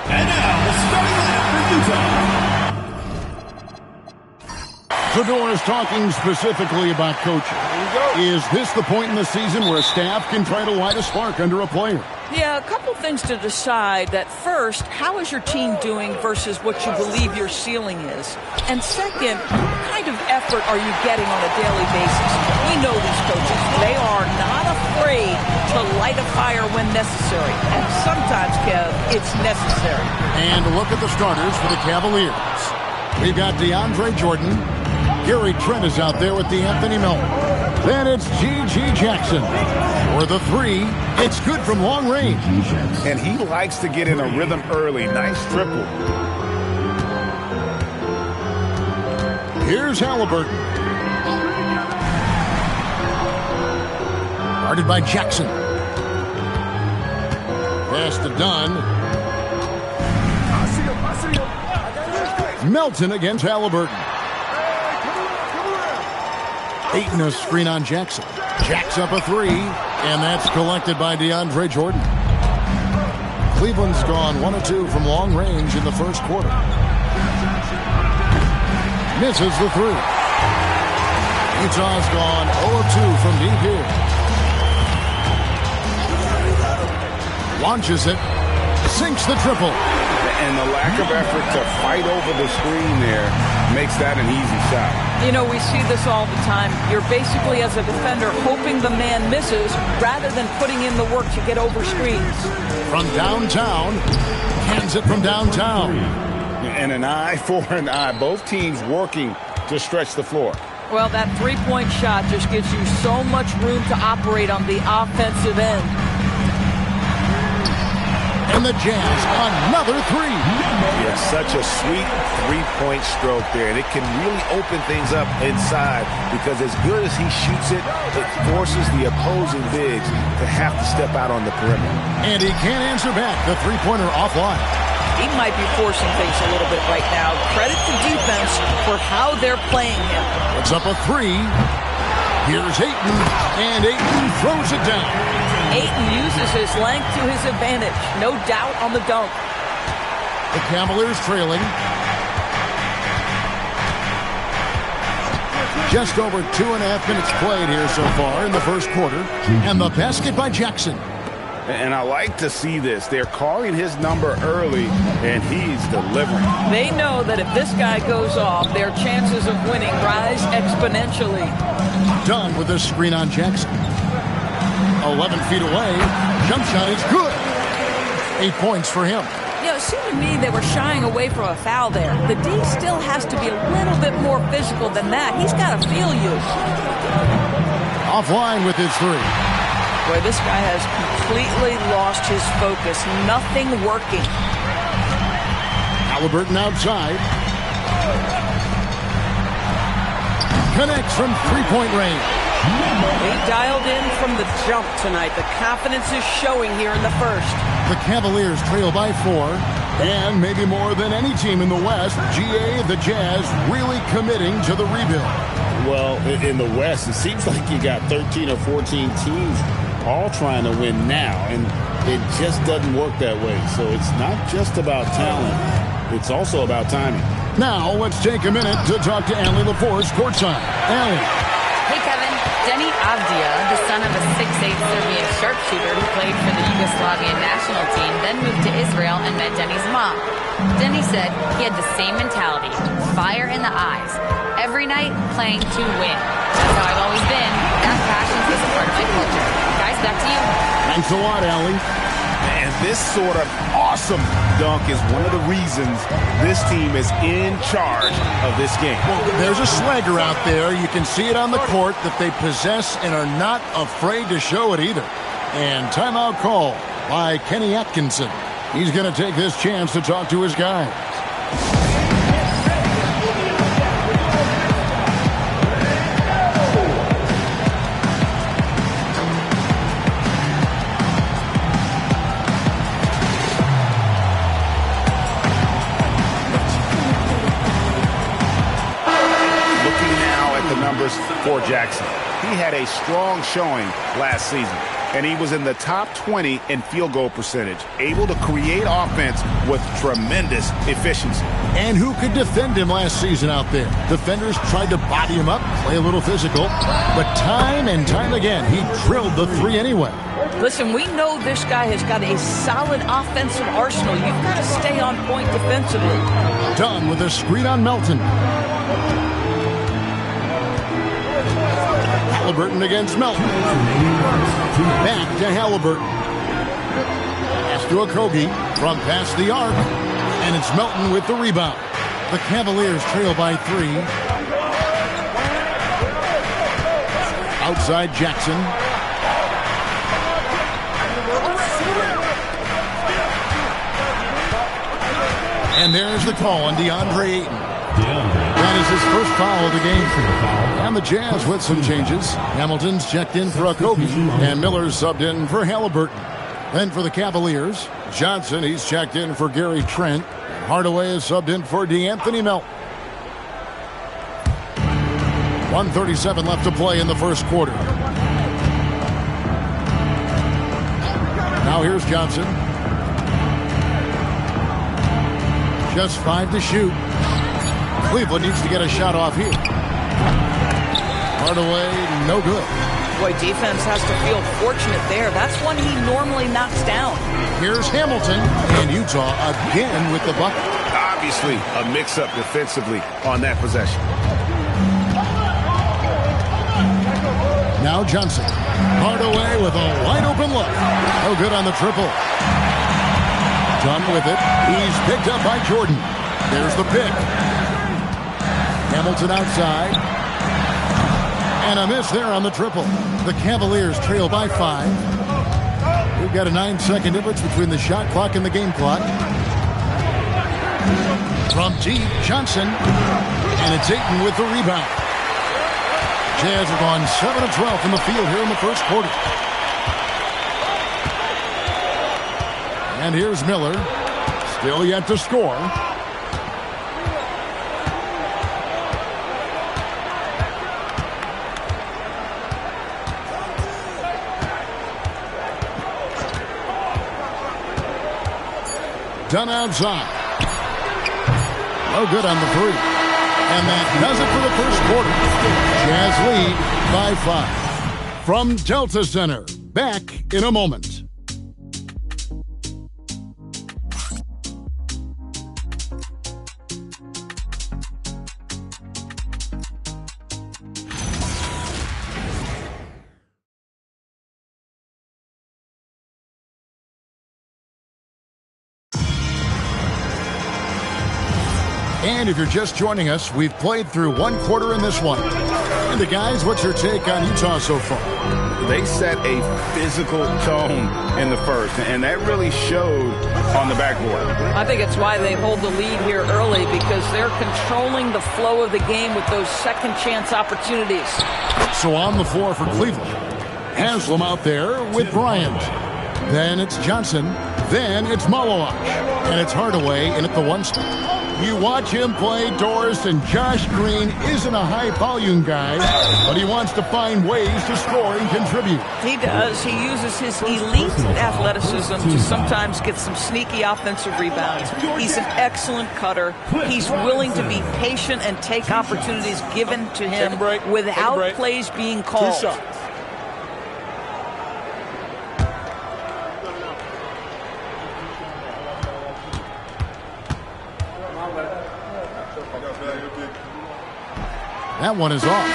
[SPEAKER 5] And now, the starting lineup for Utah.
[SPEAKER 9] Fedor is talking specifically about coaching. Is this the point in the season where a staff can try to light a spark under a player?
[SPEAKER 10] Yeah, a couple things to decide. That first, how is your team doing versus what you believe your ceiling is? And second, what kind of effort are you getting on a daily basis? We know these coaches. They are not afraid to light a fire when necessary. And sometimes, Kev, it's necessary.
[SPEAKER 9] And look at the starters for the Cavaliers. We've got DeAndre Jordan. Gary Trent is out there with DeAnthony Melton. Then it's G.G. Jackson. For the three, it's good from long range.
[SPEAKER 11] And he likes to get in a rhythm early. Nice triple.
[SPEAKER 9] Here's Halliburton. Guarded by Jackson. Pass to Dunn. Melton against Halliburton. Ayton a screen on Jackson. Jacks up a three, and that's collected by DeAndre Jordan. Cleveland's gone 1 of 2 from long range in the first quarter. Misses the three. Utah's gone 0 of 2 from deep here. Launches it. Sinks the triple.
[SPEAKER 11] And the lack of effort to fight over the screen there makes that an easy shot.
[SPEAKER 10] You know, we see this all the time. You're basically, as a defender, hoping the man misses rather than putting in the work to get over screens.
[SPEAKER 9] From downtown, hands it from downtown.
[SPEAKER 11] And an eye for an eye. Both teams working to stretch the floor.
[SPEAKER 10] Well, that three-point shot just gives you so much room to operate on the offensive end.
[SPEAKER 9] And the Jazz, another three.
[SPEAKER 11] Yeah, such a sweet three-point stroke there. And it can really open things up inside because as good as he shoots it, it forces the opposing bigs to have to step out on the perimeter.
[SPEAKER 9] And he can't answer back. The three-pointer offline.
[SPEAKER 10] He might be forcing things a little bit right now. Credit to defense for how they're playing him.
[SPEAKER 9] It's up a three. Here's Ayton, and Ayton throws it down.
[SPEAKER 10] Ayton uses his length to his advantage. No doubt on the dunk.
[SPEAKER 9] The Cavaliers trailing. Just over 2.5 minutes played here so far in the first quarter. And the basket by Jackson.
[SPEAKER 11] And I like to see this. They're calling his number early, and he's delivering.
[SPEAKER 10] They know that if this guy goes off, their chances of winning rise exponentially.
[SPEAKER 9] Dunn with a screen on Jackson. 11 feet away. Jump shot is good. 8 points for him.
[SPEAKER 10] You know, it seemed to me they were shying away from a foul there. The D still has to be a little bit more physical than that. He's got to feel you.
[SPEAKER 9] Offline with his three.
[SPEAKER 10] Boy, this guy has completely lost his focus. Nothing working.
[SPEAKER 9] Halliburton outside. Connects from three-point range.
[SPEAKER 10] He dialed in from the jump tonight. The confidence is showing here in the first.
[SPEAKER 9] The Cavaliers trail by 4. And maybe more than any team in the West, GA, the Jazz, really committing to the rebuild.
[SPEAKER 11] Well, in the West, it seems like you got 13 or 14 teams all trying to win now, and it just doesn't work that way. So it's not just about talent. It's also about timing.
[SPEAKER 9] Now, let's take a minute to talk to Allie LaForce courtside. Allie.
[SPEAKER 3] Hey, Kevin. Denny Avdia, the son of a 6'8" Serbian sharpshooter who played for the Yugoslavian national team, then moved to Israel and met Denny's mom. Denny said he had the same mentality, fire in the eyes. Every night, playing to win. That's how I've always been. That passion is a part of my culture. Guys, back to you.
[SPEAKER 9] Thanks a lot, Allie.
[SPEAKER 11] this sort of awesome dunk is one of the reasons this team is in charge of this game.
[SPEAKER 9] Well, there's a swagger out there. You can see it on the court that they possess and are not afraid to show it either. And timeout call by Kenny Atkinson. He's going to take this chance to talk to his guys.
[SPEAKER 11] For Jackson. He had a strong showing last season, and he was in the top 20 in field goal percentage, able to create offense with tremendous efficiency.
[SPEAKER 9] And who could defend him last season out there? Defenders tried to body him up, play a little physical, but time and time again, he drilled the three anyway.
[SPEAKER 10] Listen, we know this guy has got a solid offensive arsenal. You've got to stay on point defensively.
[SPEAKER 9] Dunn with a screen on Melton. Halliburton against Melton. Back to Halliburton. Pass to Okogie from past the arc. And it's Melton with the rebound. The Cavaliers trail by 3. Outside Jackson. And there's the call on DeAndre Ayton. That is his first foul of the game. And the Jazz with some changes. Hamilton's checked in for Okogie, and Miller's subbed in for Halliburton. Then for the Cavaliers, Johnson, he's checked in for Gary Trent. Hardaway is subbed in for DeAnthony Melton. 1:37 left to play in the first quarter. Now here's Johnson. Just 5 to shoot. Cleveland needs to get a shot off here. Hardaway, no good.
[SPEAKER 10] Boy, defense has to feel fortunate there. That's one he normally knocks down.
[SPEAKER 9] Here's Hamilton, and Utah again with the bucket.
[SPEAKER 11] Obviously, a mix-up defensively on that possession.
[SPEAKER 9] Now Johnson. Hardaway with a wide-open look. No good on the triple. Done with it. He's picked up by Jordan. There's the pick. Hamilton outside. And a miss there on the triple. The Cavaliers trail by 5. We've got a 9-second difference between the shot clock and the game clock. From deep, Johnson. And it's Ayton with the rebound. Jazz have gone 7 of 12 from the field here in the first quarter. And here's Miller. Still yet to score. Done outside. No good on the 3. And that does it for the first quarter. Jazz lead by 5. From Delta Center, back in a moment. And if you're just joining us, we've played through one quarter in this one. And the guys, what's your take on Utah so far?
[SPEAKER 11] They set a physical tone in the first, and that really showed on the backboard.
[SPEAKER 10] I think it's why they hold the lead here early, because they're controlling the flow of the game with those second chance opportunities.
[SPEAKER 9] So on the floor for Cleveland, Haslam out there with Bryant. Then it's Johnson. Then it's Malawach. And it's Hardaway in at the 1 spot. You watch him play, Doris, and Josh Green isn't a high-volume guy, but he wants to find ways to score and contribute.
[SPEAKER 10] He does. He uses his elite athleticism to sometimes get some sneaky offensive rebounds. He's an excellent cutter. He's willing to be patient and take opportunities given to him without plays being called.
[SPEAKER 6] 2 shots.
[SPEAKER 9] That one is off.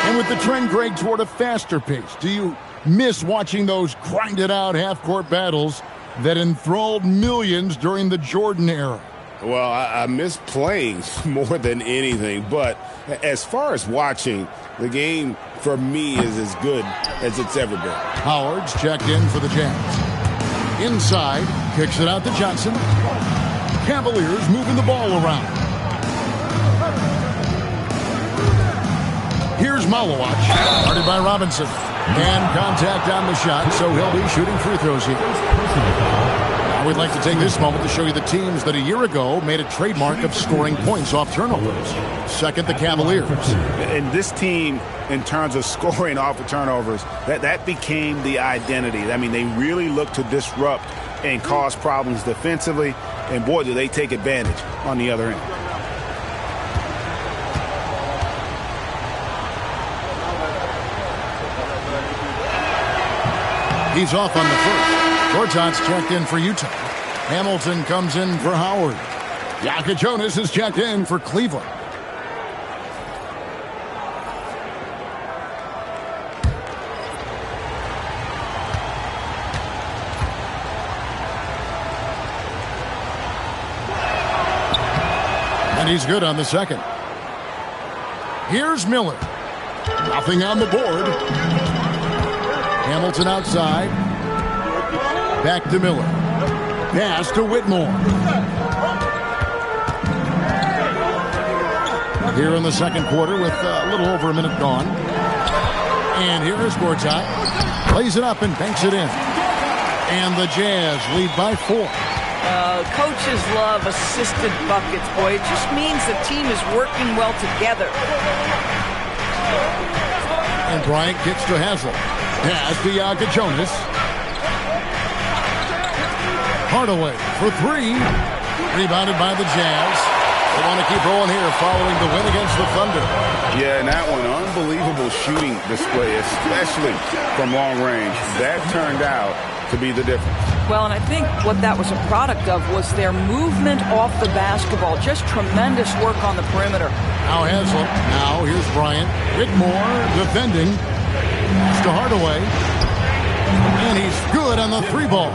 [SPEAKER 9] And with the trend, Greg, toward a faster pace, do you miss watching those grinded-out half-court battles that enthralled millions during the Jordan era?
[SPEAKER 11] Well, I miss playing more than anything, but as far as watching, the game for me is as good as it's ever been.
[SPEAKER 9] Howard's checked in for the Jazz. Inside, kicks it out to Johnson. Cavaliers moving the ball around. Here's Malawach, guarded by Robinson. And contact on the shot, so he'll be shooting free throws here. Now we'd like to take this moment to show you the teams that a year ago made a trademark of scoring points off turnovers. Second, the Cavaliers.
[SPEAKER 11] And this team, in terms of scoring off of turnovers, that became the identity. I mean, they really look to disrupt and cause problems defensively, and boy, do they take advantage on the other end.
[SPEAKER 9] He's off on the first. Gortat's checked in for Utah. Hamilton comes in for Howard. Jonas is checked in for Cleveland. And he's good on the second. Here's Miller. Nothing on the board. Hamilton outside. Back to Miller. Pass to Whitmore. Here in the second quarter with a little over a minute gone. And here is Gortat. Plays it up and banks it in. And the Jazz lead by 4.
[SPEAKER 10] Coaches love assisted buckets, boy. It just means the team is working well together.
[SPEAKER 9] And Bryant kicks to Haslem. Pass to Jonas. Hardaway for 3. Rebounded by the Jazz. They want to keep rolling here following the win against the Thunder.
[SPEAKER 11] Yeah, and that one, unbelievable shooting display, especially from long range. That turned out to be the difference.
[SPEAKER 10] Well, and I think what that was a product of was their movement off the basketball. Just tremendous work on the perimeter.
[SPEAKER 9] Now Haslem. Now here's Bryant. Whitmore defending. Pass to Hardaway. And he's good on the 3 ball.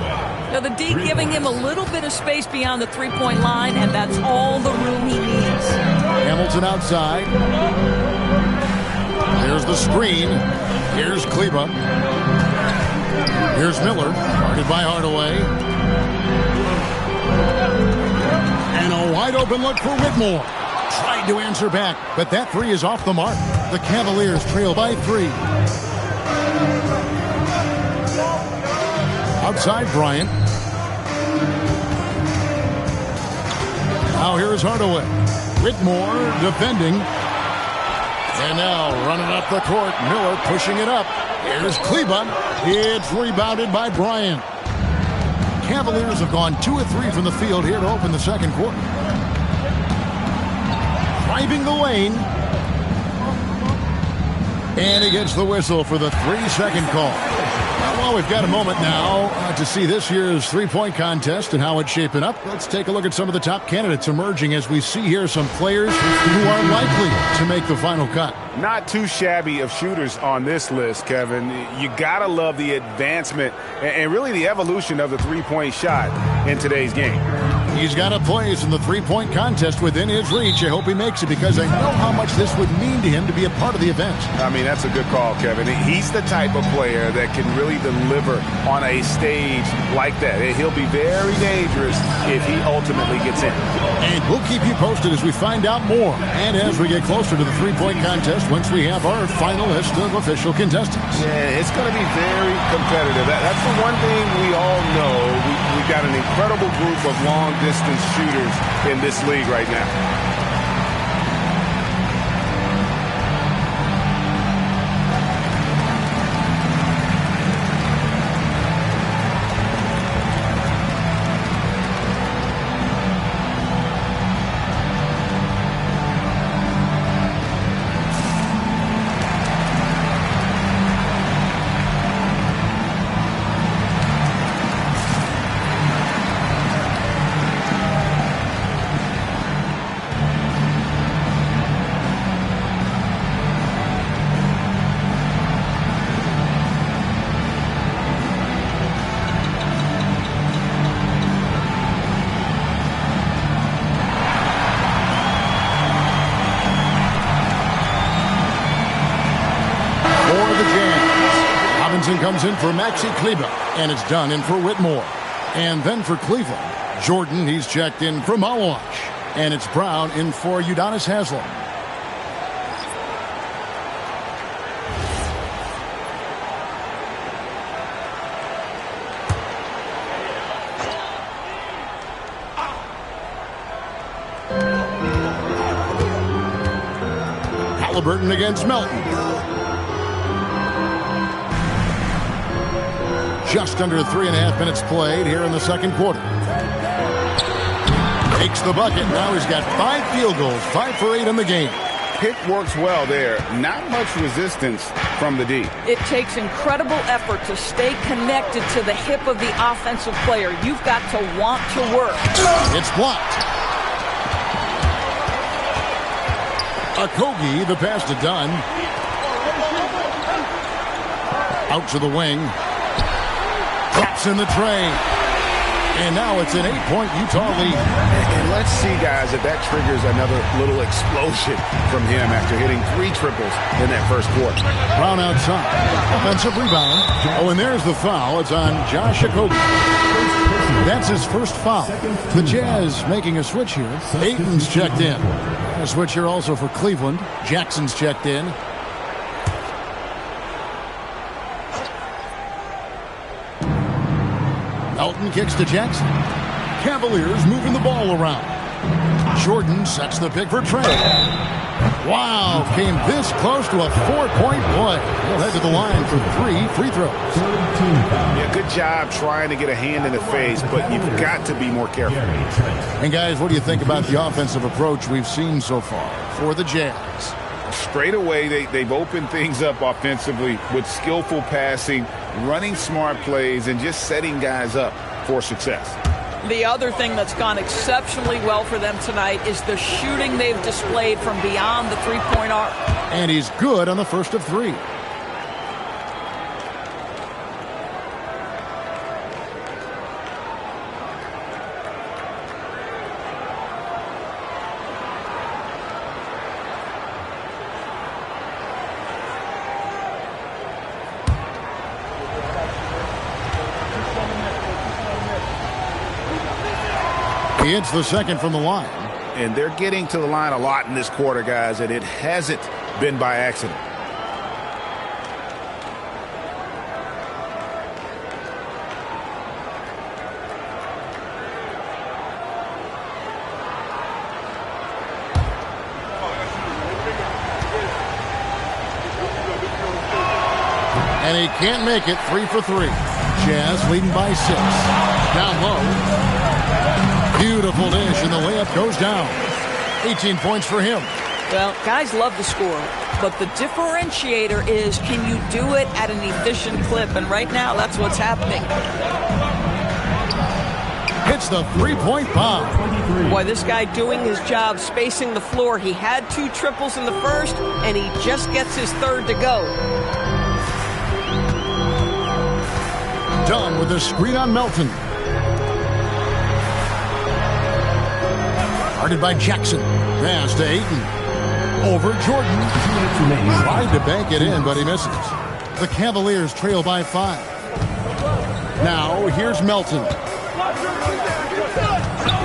[SPEAKER 10] Now the D giving him a little bit of space beyond the 3-point line, and that's all the room he needs.
[SPEAKER 9] Hamilton outside. There's the screen. Here's Kleba. Here's Miller, guarded by Hardaway. And a wide open look for Whitmore. Tried to answer back, but that 3 is off the mark. The Cavaliers trail by 3. Outside Bryant. Now here is Hardaway. Whitmore defending. And now running up the court. Miller pushing it up. Here's Kleba. It's rebounded by Bryant. Cavaliers have gone 2 of 3 from the field here to open the second quarter. Driving the lane. And he gets the whistle for the 3-second call. Well, we've got a moment now to see this year's three-point contest and how it's shaping up. Let's take a look at some of the top candidates emerging as we see here some players who are likely to make the final cut.
[SPEAKER 11] Not too shabby of shooters on this list, Kevin. You got to love the advancement and really the evolution of the three-point shot in today's game.
[SPEAKER 9] He's got a place in the three-point contest within his reach. I hope he makes it because I know how much this would mean to him to be a part of the event.
[SPEAKER 11] I mean, that's a good call, Kevin. He's the type of player that can really deliver on a stage like that. He'll be very dangerous if he ultimately gets in.
[SPEAKER 9] And we'll keep you posted as we find out more and as we get closer to the three-point contest once we have our final list of official contestants.
[SPEAKER 11] Yeah, it's going to be very competitive. That's the one thing we all know. We've got an incredible group of long-distance shooters in this league right now.
[SPEAKER 9] Atkinson comes in for Maxi Kleber, and it's Dunn in for Whitmore. And then for Cleveland, Jordan, he's checked in for Malawash. And it's Brown in for Udonis Haslem. Halliburton against Melton. Just under 3.5 minutes played here in the second quarter. Takes the bucket. Now he's got 5 field goals, 5 for 8 in the game.
[SPEAKER 11] Pick works well there. Not much resistance from the D.
[SPEAKER 10] It takes incredible effort to stay connected to the hip of the offensive player. You've got to want to work.
[SPEAKER 9] It's blocked. Okogie, the pass to Dunn. Out to the wing. Drops in the tray. And now it's an 8-point Utah lead.
[SPEAKER 11] And let's see, guys, if that triggers another little explosion from him after hitting 3 triples in that first quarter.
[SPEAKER 9] Brown outside. Offensive rebound. Oh, and there's the foul. It's on Josh Okogie. That's his first foul. The Jazz making a switch here. Ayton's checked in. A switch here also for Cleveland. Jackson's checked in. Melton kicks to Jackson. Cavaliers moving the ball around. Jordan sets the pick for Trey. Wow, came this close to a 4-point play. He'll head to the line for 3 free throws.
[SPEAKER 11] Yeah, good job trying to get a hand in the face, but you've got to be more careful.
[SPEAKER 9] And guys, what do you think about the offensive approach we've seen so far for the Jazz?
[SPEAKER 11] Straight away, they've opened things up offensively with skillful passing, running smart plays, and just setting guys up for success.
[SPEAKER 10] The other thing that's gone exceptionally well for them tonight is the shooting they've displayed from beyond the three-point arc.
[SPEAKER 9] And he's good on the first of 3. He hits the second from the line.
[SPEAKER 11] And they're getting to the line a lot in this quarter, guys, and it hasn't been by accident.
[SPEAKER 9] And he can't make it. 3 for 3. Jazz leading by 6. Down low. Beautiful dish, and the layup goes down. 18 points for him.
[SPEAKER 10] Well, guys love to score, but the differentiator is, can you do it at an efficient clip? And right now, that's what's happening.
[SPEAKER 9] Hits the 3-point bomb.
[SPEAKER 10] Boy, this guy doing his job, spacing the floor. He had 2 triples in the first, and he just gets his third to go.
[SPEAKER 9] Dunn with a screen on Melton. Guarded by Jackson. Pass to Ayton. Over Jordan. Tried to bank it in, but he misses. The Cavaliers trail by 5. Now, here's Melton.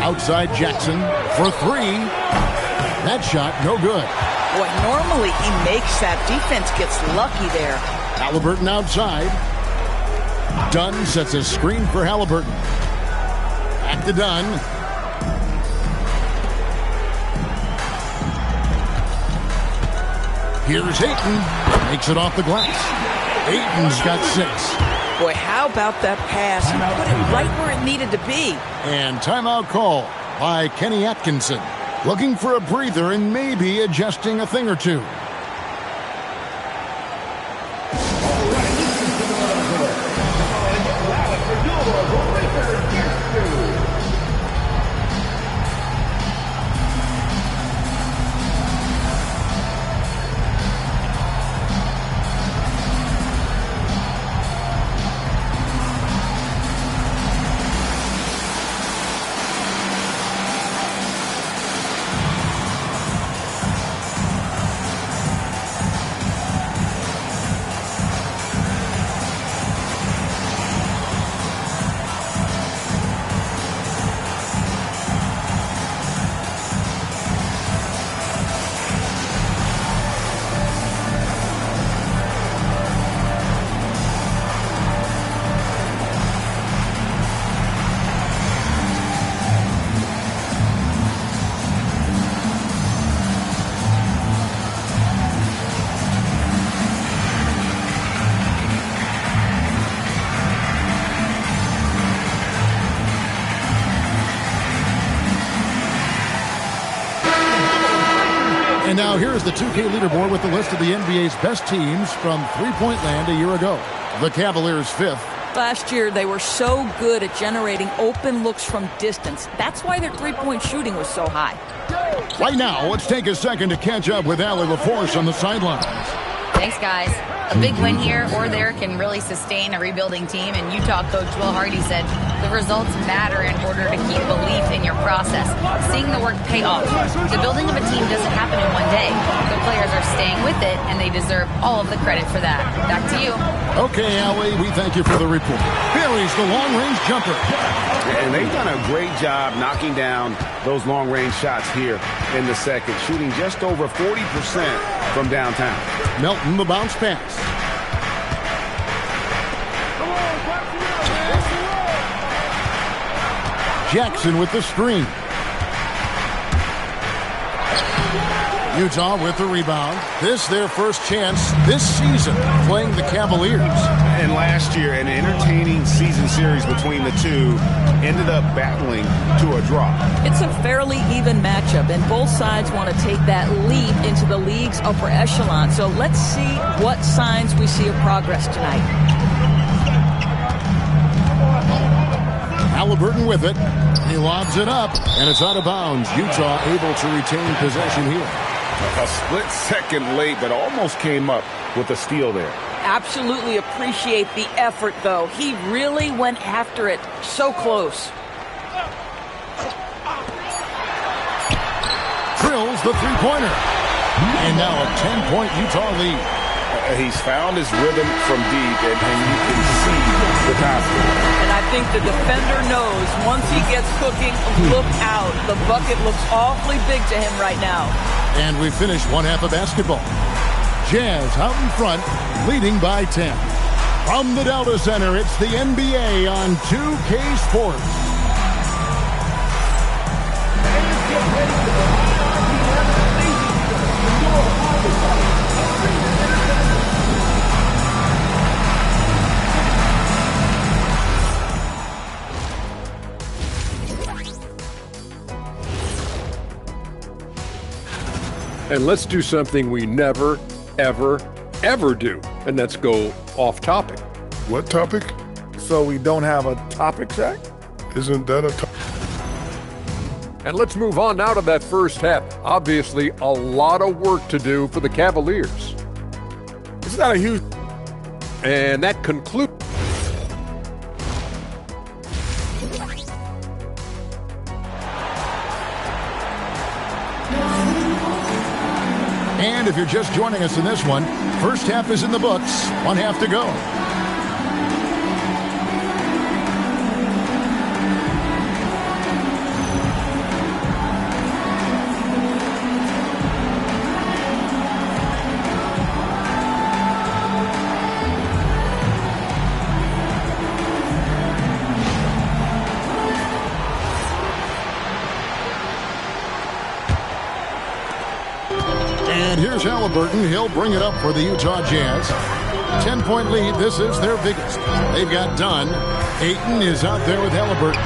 [SPEAKER 9] Outside Jackson for 3. That shot, no good.
[SPEAKER 10] Boy, normally he makes that. Defense gets lucky there.
[SPEAKER 9] Halliburton outside. Dunn sets a screen for Halliburton. Back to Dunn. Here's Ayton. Makes it off the glass. Ayton's got 6.
[SPEAKER 10] Boy, how about that pass? He put it right where it needed to be.
[SPEAKER 9] And timeout call by Kenny Atkinson. Looking for a breather and maybe adjusting a thing or two. And now here's the 2K leaderboard with the list of the NBA's best teams from three-point land a year ago. The Cavaliers 5th.
[SPEAKER 10] Last year, they were so good at generating open looks from distance. That's why their three-point shooting was so high.
[SPEAKER 9] Right now, let's take a second to catch up with Allie LaForce on the sidelines.
[SPEAKER 3] Thanks, guys. A big win here or there can really sustain a rebuilding team, and Utah coach Will Hardy said the results matter in order to keep belief in your process. Seeing the work pay off. The building of a team doesn't happen in one day. The players are staying with it, and they deserve all of the credit for that. Back to you.
[SPEAKER 9] Okay, Allie, we thank you for the report. Buries the long-range jumper.
[SPEAKER 12] And they've done a great job knocking down those long-range shots here in the second, shooting just over 40% from downtown.
[SPEAKER 9] Melton, the bounce pass. Jackson with the screen. Utah with the rebound. This their first chance this season playing the Cavaliers.
[SPEAKER 12] And last year, an entertaining season series between the two ended up battling to a draw.
[SPEAKER 10] It's a fairly even matchup, and both sides want to take that leap into the league's upper echelon. So let's see what signs we see of progress tonight.
[SPEAKER 9] Halliburton with it. He lobs it up, and it's out of bounds. Utah able to retain possession here.
[SPEAKER 12] A split second late, but almost came up with a steal there.
[SPEAKER 10] Absolutely appreciate the effort, though. He really went after it. So close.
[SPEAKER 9] Drills the three-pointer. And now a 10-point Utah lead.
[SPEAKER 12] He's found his rhythm from deep, and you can see the confidence.
[SPEAKER 10] And I think the defender knows once he gets cooking, look out. The bucket looks awfully big to him right now.
[SPEAKER 9] And we finish one half of basketball. Jazz out in front, leading by 10. From the Delta Center, it's the NBA on 2K Sports.
[SPEAKER 6] And let's do something we never, ever, ever do, and that's go off topic.
[SPEAKER 7] What topic?
[SPEAKER 8] So we don't have a topic, Zach?
[SPEAKER 7] Isn't that a topic?
[SPEAKER 6] And let's move on now to that first half. Obviously, a lot of work to do for the Cavaliers.
[SPEAKER 8] It's not a huge...
[SPEAKER 6] And that concludes...
[SPEAKER 9] And if you're just joining us in this one, first half is in the books. One half to go. And here's Halliburton. He'll bring it up for the Utah Jazz. 10-point lead. This is their biggest. They've got Dunn. Ayton is out there with Halliburton.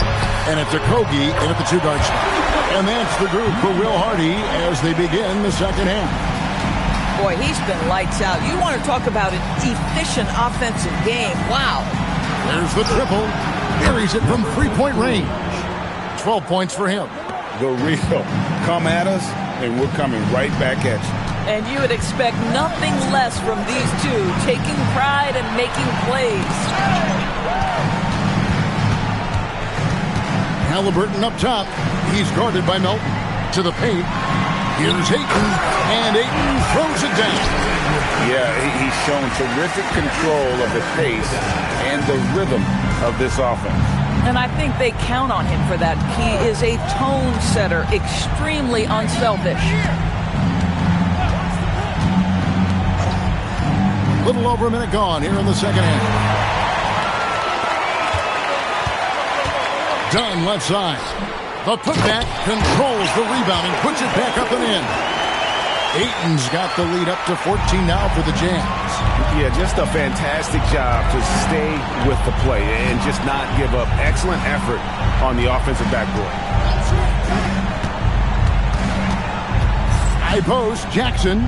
[SPEAKER 9] And it's Okogie in at the two-guard spot. And that's the group for Will Hardy as they begin the second half.
[SPEAKER 10] Boy, he's been lights out. You want to talk about an efficient offensive game. Wow.
[SPEAKER 9] There's the triple. Buries it from three-point range. 12 points for him.
[SPEAKER 12] The real. Come at us, and we're coming right back at you.
[SPEAKER 10] And you would expect nothing less from these two, taking pride and making plays.
[SPEAKER 9] Halliburton up top. He's guarded by Melton. To the paint. Here's Ayton. And Ayton throws it down.
[SPEAKER 12] Yeah, he's shown terrific control of the pace and the rhythm of this offense.
[SPEAKER 10] And I think they count on him for that. He is a tone setter, extremely unselfish.
[SPEAKER 9] Little over a minute gone here in the second half. Dunn left side. The putback controls the rebound and puts it back up and in. Ayton's got the lead up to 14 now for the Jazz.
[SPEAKER 12] Yeah, just a fantastic job to stay with the play and just not give up. Excellent effort on the offensive backboard.
[SPEAKER 9] High post, Jackson.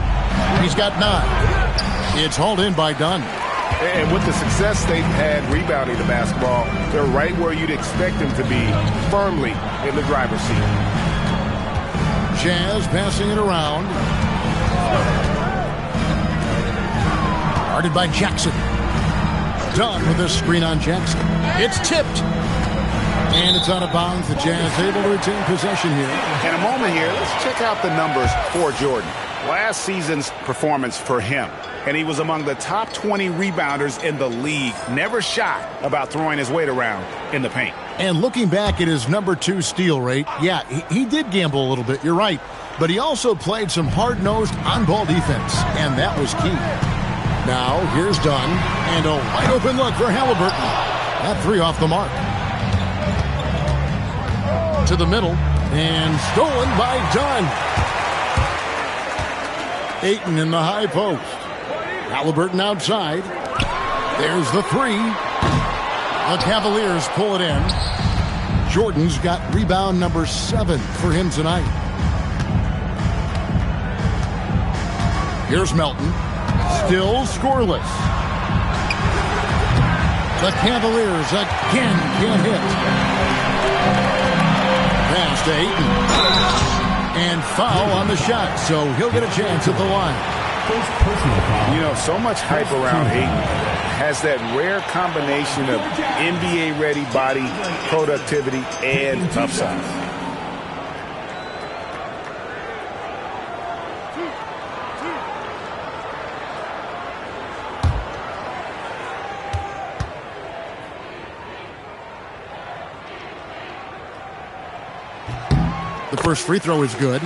[SPEAKER 9] He's got 9. It's hauled in by Dunn.
[SPEAKER 12] And with the success they've had rebounding the basketball, they're right where you'd expect them to be, firmly in the driver's seat.
[SPEAKER 9] Jazz passing it around. Guarded by Jackson. Dunn with a screen on Jackson. It's tipped. And it's out of bounds. The Jazz able to retain possession here.
[SPEAKER 12] In a moment here, let's check out the numbers for Jordan. Last season's performance for him. And he was among the top 20 rebounders in the league. Never shy about throwing his weight around in the paint.
[SPEAKER 9] And looking back at his number 2 steal rate, yeah, he did gamble a little bit, you're right. But he also played some hard-nosed on-ball defense, and that was key. Now, here's Dunn, and a wide-open look for Halliburton. That 3 off the mark. To the middle, and stolen by Dunn. Ayton in the high post. Halliburton outside. There's the 3. The Cavaliers pull it in. Jordan's got rebound number 7 for him tonight. Here's Melton. Still scoreless. The Cavaliers again can't hit. Pass to Ayton. And foul on the shot, so he'll get a chance at the line.
[SPEAKER 12] You know, so much hype around Ayton. Has that rare combination of NBA-ready body, productivity, and upside.
[SPEAKER 9] The first free throw is good.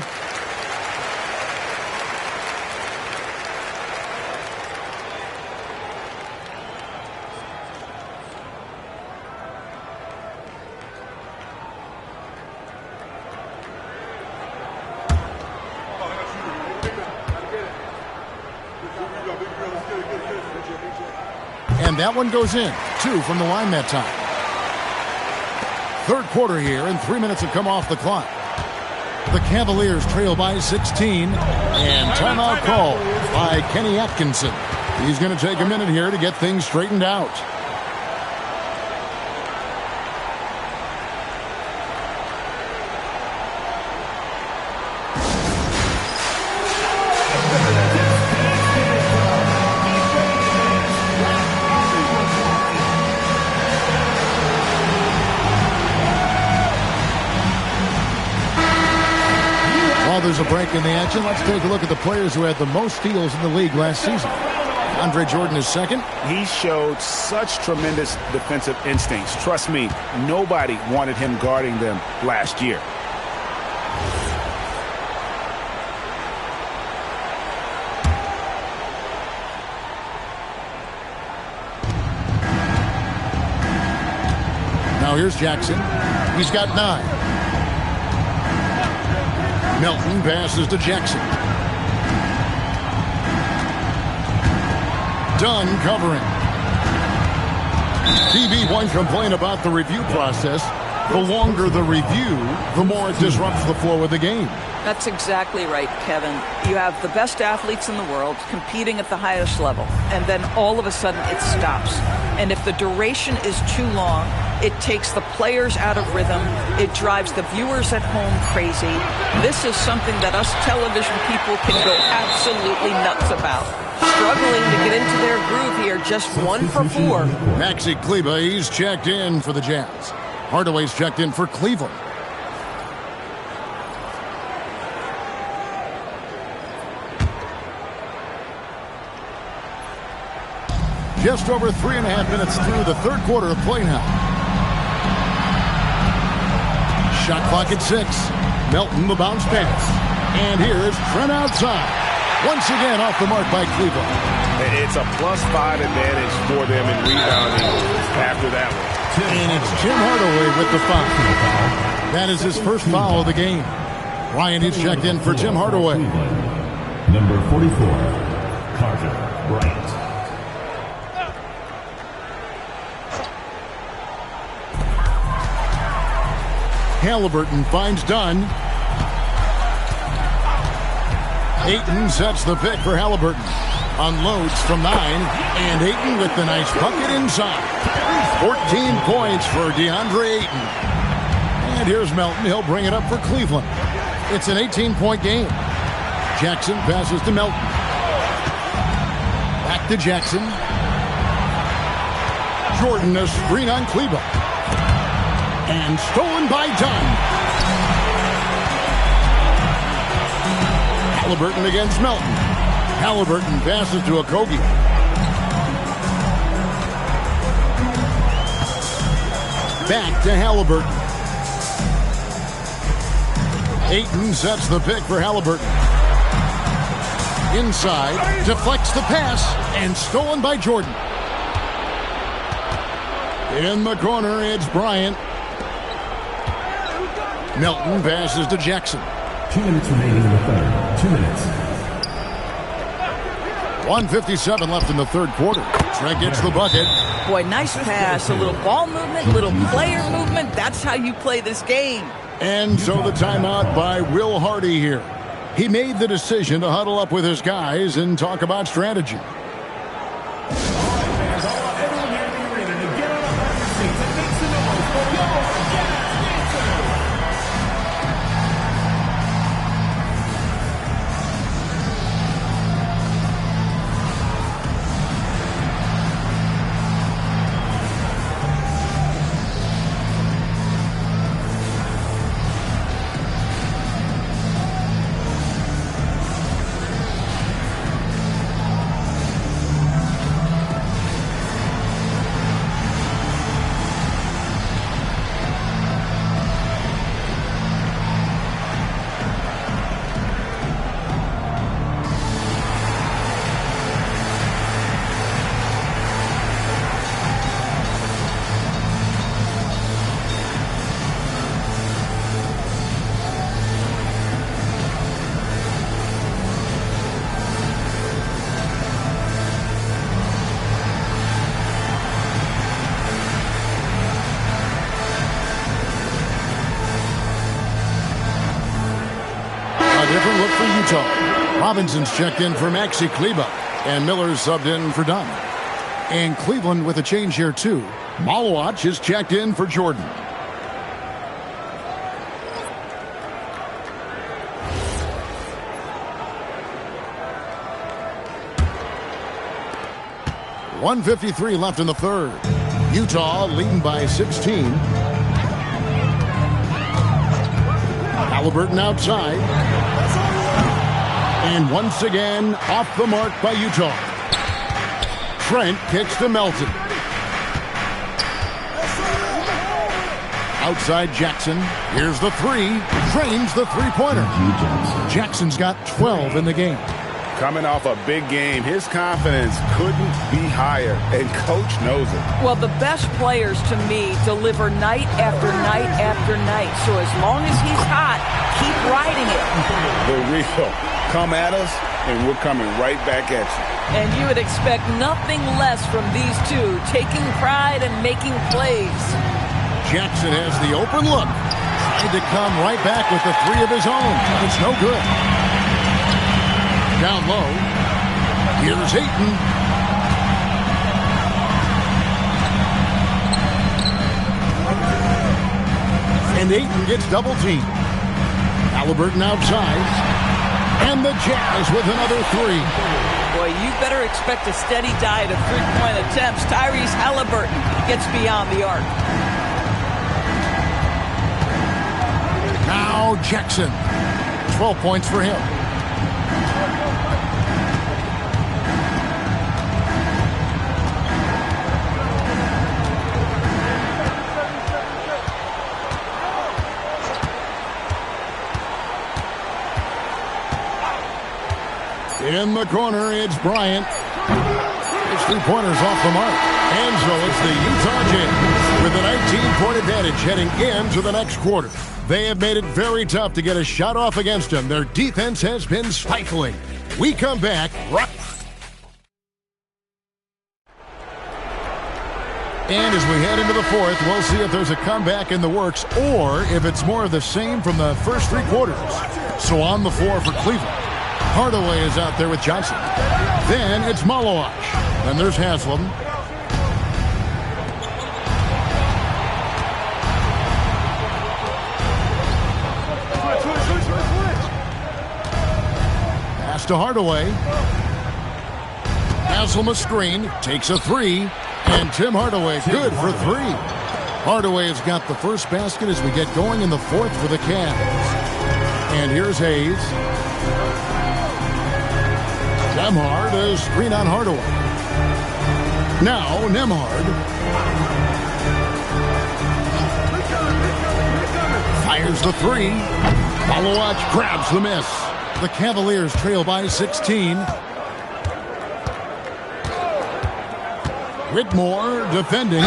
[SPEAKER 9] And that one goes in. 2 from the line that time. Third quarter here, and 3 minutes have come off the clock. The Cavaliers trail by 16, and timeout call by Kenny Atkinson. He's going to take a minute here to get things straightened out. There's a break in the action. Let's take a look at the players who had the most steals in the league last season. Andre Jordan is second.
[SPEAKER 12] He showed such tremendous defensive instincts. Trust me, nobody wanted him guarding them last year.
[SPEAKER 9] Now here's Jackson. He's got 9. Melton passes to Jackson. Dunn covering. TB won't complain about the review process. The longer the review, the more it disrupts the flow of the game.
[SPEAKER 10] That's exactly right, Kevin. You have the best athletes in the world competing at the highest level, and then all of a sudden it stops. And if the duration is too long, it takes the players out of rhythm. It drives the viewers at home crazy. This is something that us television people can go absolutely nuts about. Struggling to get into their groove here, just 1 for 4.
[SPEAKER 9] Maxi Kleber, he's checked in for the Jazz. Hardaway's checked in for Cleveland. Just over 3.5 minutes through the third quarter of play now. Shot clock at 6. Melton, the bounce pass. And here's Trent outside. Once again off the mark by Cleveland.
[SPEAKER 12] It's a +5 advantage for them in rebounding after that one.
[SPEAKER 9] And it's Jim Hardaway with the foul. That is his first foul of the game. Ryan is checked in for Jim Hardaway.
[SPEAKER 5] Number 44, Carter Bryant. Halliburton
[SPEAKER 9] finds Dunn. Ayton sets the pick for Halliburton. Unloads from 9, and Ayton with the nice bucket inside. 14 points for DeAndre Ayton. And here's Melton. He'll bring it up for Cleveland. It's an 18-point game. Jackson passes to Melton. Back to Jackson. Jordan, a screen on Kleber. And stolen by Dunn. Halliburton against Melton. Halliburton passes to Okogie. Back to Halliburton. Ayton sets the pick for Halliburton. Inside, deflects the pass, and stolen by Jordan. In the corner, it's Bryant. Melton passes to Jackson.
[SPEAKER 5] 2 minutes remaining in the third. 2 minutes.
[SPEAKER 9] 1:57 left in the third quarter. Trent gets the bucket.
[SPEAKER 10] Boy, nice pass. A little ball movement, a little player movement. That's how you play this game.
[SPEAKER 9] And so the timeout by Will Hardy here. He made the decision to huddle up with his guys and talk about strategy. Different look for Utah. Robinson's checked in for Maxi Kleber, and Miller's subbed in for Dunn. And Cleveland with a change here too. Malwatch is checked in for Jordan. .153 left in the third. Utah leading by 16. Halliburton outside. And once again, off the mark by Utah. Trent kicks to Melton. Outside Jackson. Here's the three. Drains the three-pointer. Jackson's got 12 in the game.
[SPEAKER 12] Coming off a big game, his confidence couldn't be higher, and Coach knows it.
[SPEAKER 10] Well, the best players, to me, deliver night after night after night. So as long as he's hot, keep riding it.
[SPEAKER 12] The real. Come at us, and we're coming right back at you.
[SPEAKER 10] And you would expect nothing less from these two, taking pride and making plays.
[SPEAKER 9] Jackson has the open look. Tried to come right back with the three of his own. It's no good. Down low. Here's Ayton. And Ayton gets double teamed. Halliburton outside. And the Jazz with another three.
[SPEAKER 10] Boy, you better expect a steady diet of three-point attempts. Tyrese Halliburton gets beyond the arc.
[SPEAKER 9] Now Jackson. 12 points for him. In the corner, it's Bryant. His three-pointers off the mark. And so it's the Utah Jazz with a 19-point advantage heading into the next quarter. They have made it very tough to get a shot off against them. Their defense has been stifling. We come back. And as we head into the fourth, we'll see if there's a comeback in the works or if it's more of the same from the first three quarters. So on the floor for Cleveland, Hardaway is out there with Johnson. Then it's Malawach. Then there's Haslam. Pass to Hardaway. Haslam a screen. Takes a three. And Tim Hardaway good for three. Hardaway has got the first basket as we get going in the fourth for the Cavs. And here's Hayes. Nembhard, a screen on Hardaway. Now Nembhard. Fires the three. Malawach grabs the miss. The Cavaliers trail by 16. Whitmore defending.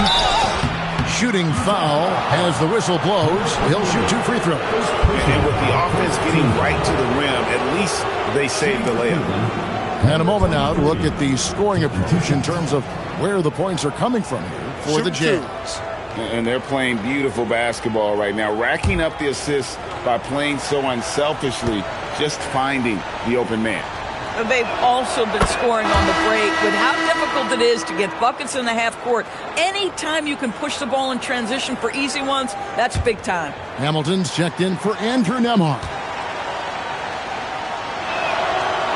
[SPEAKER 9] Shooting foul as the whistle blows. He'll shoot 2 free throws.
[SPEAKER 12] And with the offense getting right to the rim, at least they saved the layup.
[SPEAKER 9] And a moment now to look at the scoring approach in terms of where the points are coming from here for the Jazz.
[SPEAKER 11] And they're playing beautiful basketball right now, racking up the assists by playing so unselfishly, just finding the open man.
[SPEAKER 10] They've also been scoring on the break with how difficult it is to get buckets in the half court. Anytime you can push the ball in transition for easy ones, that's big time.
[SPEAKER 9] Hamilton's checked in for Andrew Nembhard.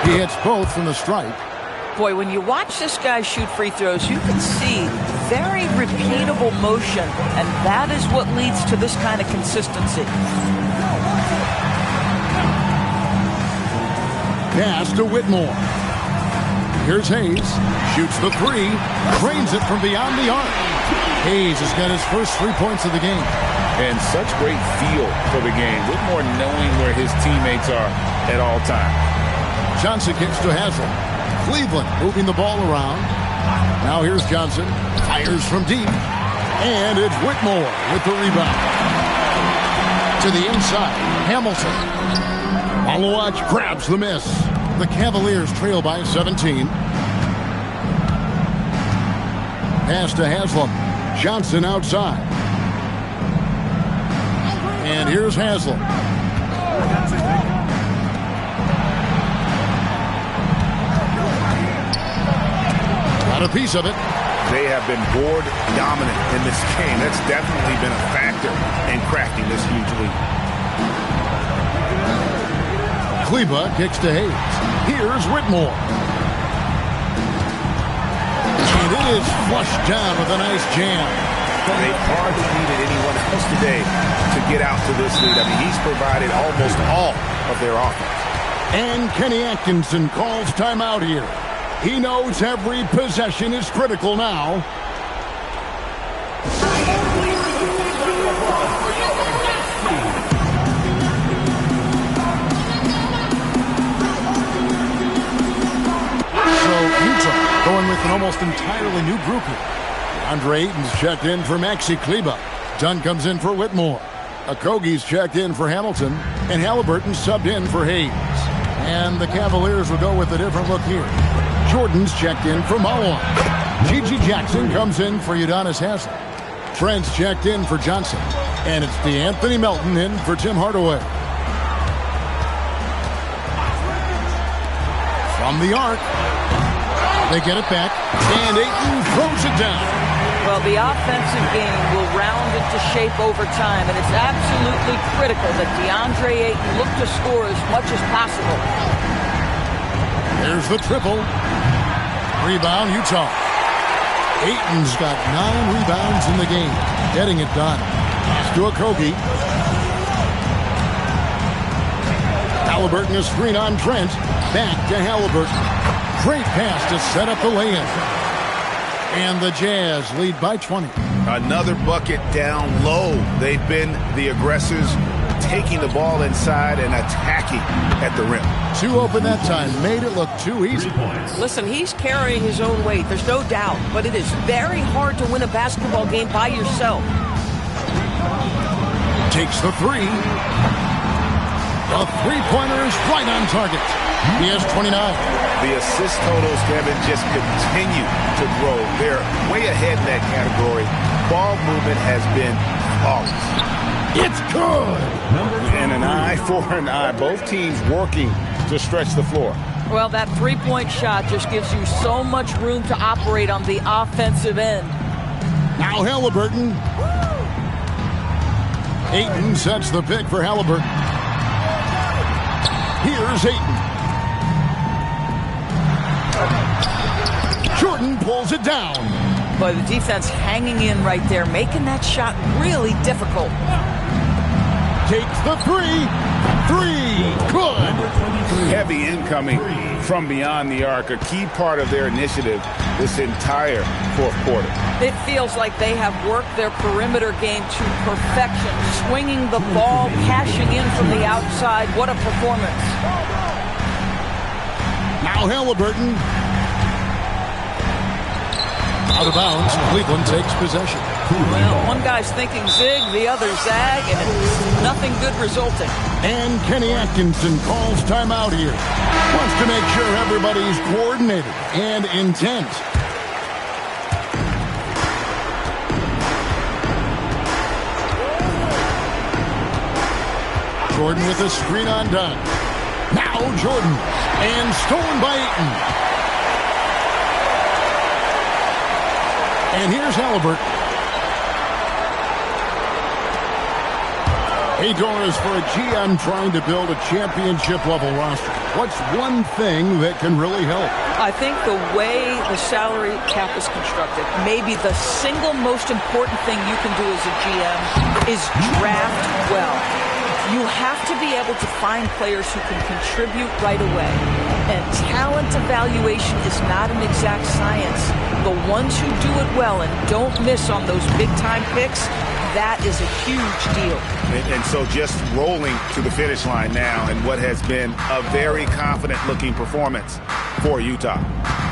[SPEAKER 9] He hits both from the stripe.
[SPEAKER 10] Boy, when you watch this guy shoot free throws, you can see very repeatable motion, and that is what leads to this kind of consistency.
[SPEAKER 9] Pass to Whitmore. Here's Hayes. Shoots the three. Cranes it from beyond the arc. Hayes has got his first 3 points of the game.
[SPEAKER 11] And such great feel for the game. Whitmore knowing where his teammates are at all times.
[SPEAKER 9] Johnson kicks to Haslam. Cleveland moving the ball around. Now here's Johnson. Fires from deep. And it's Whitmore with the rebound. To the inside. Hamilton. Malawach grabs the miss. The Cavaliers trail by 17. Pass to Haslam. Johnson outside. And here's Haslam. Got a piece of it.
[SPEAKER 12] They have been board dominant in this game. That's definitely been a factor in cracking this huge lead.
[SPEAKER 9] Kleba kicks to Hayes. Here's Whitmore. And it is flushed down with a nice jam.
[SPEAKER 12] They've hardly needed anyone else today to get out to this lead. I mean, he's provided almost all of their offense.
[SPEAKER 9] And Kenny Atkinson calls timeout here. He knows every possession is critical now. Utah going with an almost entirely new group here. Andre Ayton's checked in for Maxi Kleba. Dunn comes in for Whitmore. Okogie's checked in for Hamilton. And Halliburton subbed in for Hayes. And the Cavaliers will go with a different look here. Jordan's checked in for Malawach. G.G. Jackson comes in for Udonis Haslam. Trent's checked in for Johnson. And it's DeAnthony Melton in for Tim Hardaway. From the arc. They get it back, and Ayton throws it down.
[SPEAKER 10] Well, the offensive game will round into shape over time, and it's absolutely critical that DeAndre Ayton look to score as much as possible.
[SPEAKER 9] There's the triple. Rebound, Utah. Ayton's got 9 rebounds in the game, getting it done. Pass to Okogie. Halliburton, a screen on Trent. Back to Halliburton. Great pass to set up the lay-in. And the Jazz lead by 20.
[SPEAKER 12] Another bucket down low. They've been the aggressors, taking the ball inside and attacking at the rim.
[SPEAKER 9] Too open that time. Made it look too easy.
[SPEAKER 10] Listen, he's carrying his own weight. There's no doubt. But it is very hard to win a basketball game by yourself.
[SPEAKER 9] Takes the three. The three-pointer is right on target. He has 29.
[SPEAKER 12] The assist totals, Kevin, just continue to grow. They're way ahead in that category. Ball movement has been flawless.
[SPEAKER 9] It's good.
[SPEAKER 12] And an eye for an eye. Both teams working to stretch the floor.
[SPEAKER 10] Well, that three-point shot just gives you so much room to operate on the offensive end.
[SPEAKER 9] Now Halliburton. Ayton sets the pick for Halliburton. Here's Ayton. Jordan pulls it down.
[SPEAKER 10] Boy, the defense hanging in right there, making that shot really difficult.
[SPEAKER 9] Takes the three. Good.
[SPEAKER 12] Heavy incoming from beyond the arc, a key part of their initiative this entire fourth quarter.
[SPEAKER 10] It feels like they have worked their perimeter game to perfection, swinging the ball, cashing in from the outside. What a performance.
[SPEAKER 9] Now Halliburton. Out of bounds, Cleveland takes possession.
[SPEAKER 10] Well, one guy's thinking zig, the other zag, and it's nothing good resulting.
[SPEAKER 9] And Kenny Atkinson calls timeout here. Wants to make sure everybody's coordinated and intent. Jordan with a screen on Dunn. Now Jordan. And stolen by Ayton. And here's Halliburton. $8 for a GM trying to build a championship-level roster. What's one thing that can really help?
[SPEAKER 10] I think the way the salary cap is constructed, maybe the single most important thing you can do as a GM is draft well. You have to be able to find players who can contribute right away. And talent evaluation is not an exact science. The ones who do it well and don't miss on those big-time picks, that is a huge deal.
[SPEAKER 12] And so just rolling to the finish line now in what has been a very confident-looking performance for Utah.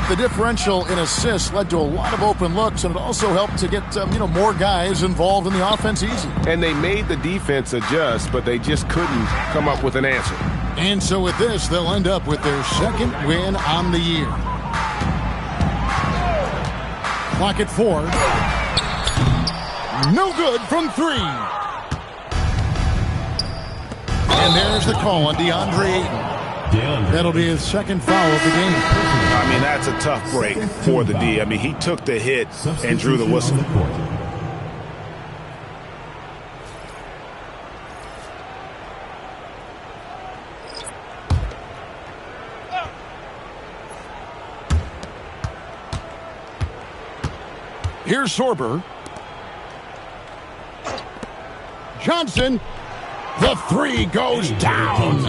[SPEAKER 9] The differential in assists led to a lot of open looks, and it also helped to get more guys involved in the offense easy.
[SPEAKER 13] And they made the defense adjust, but they just couldn't come up with an answer.
[SPEAKER 9] And so with this, they'll end up with their second win on the year. Clock at 4. No good from 3. And there's the call on DeAndre Ayton. That'll be his second foul of the game.
[SPEAKER 12] I mean, that's a tough break for the D. I mean, he took the hit and drew the whistle.
[SPEAKER 9] Here's Sorber. Johnson. The 3 goes down.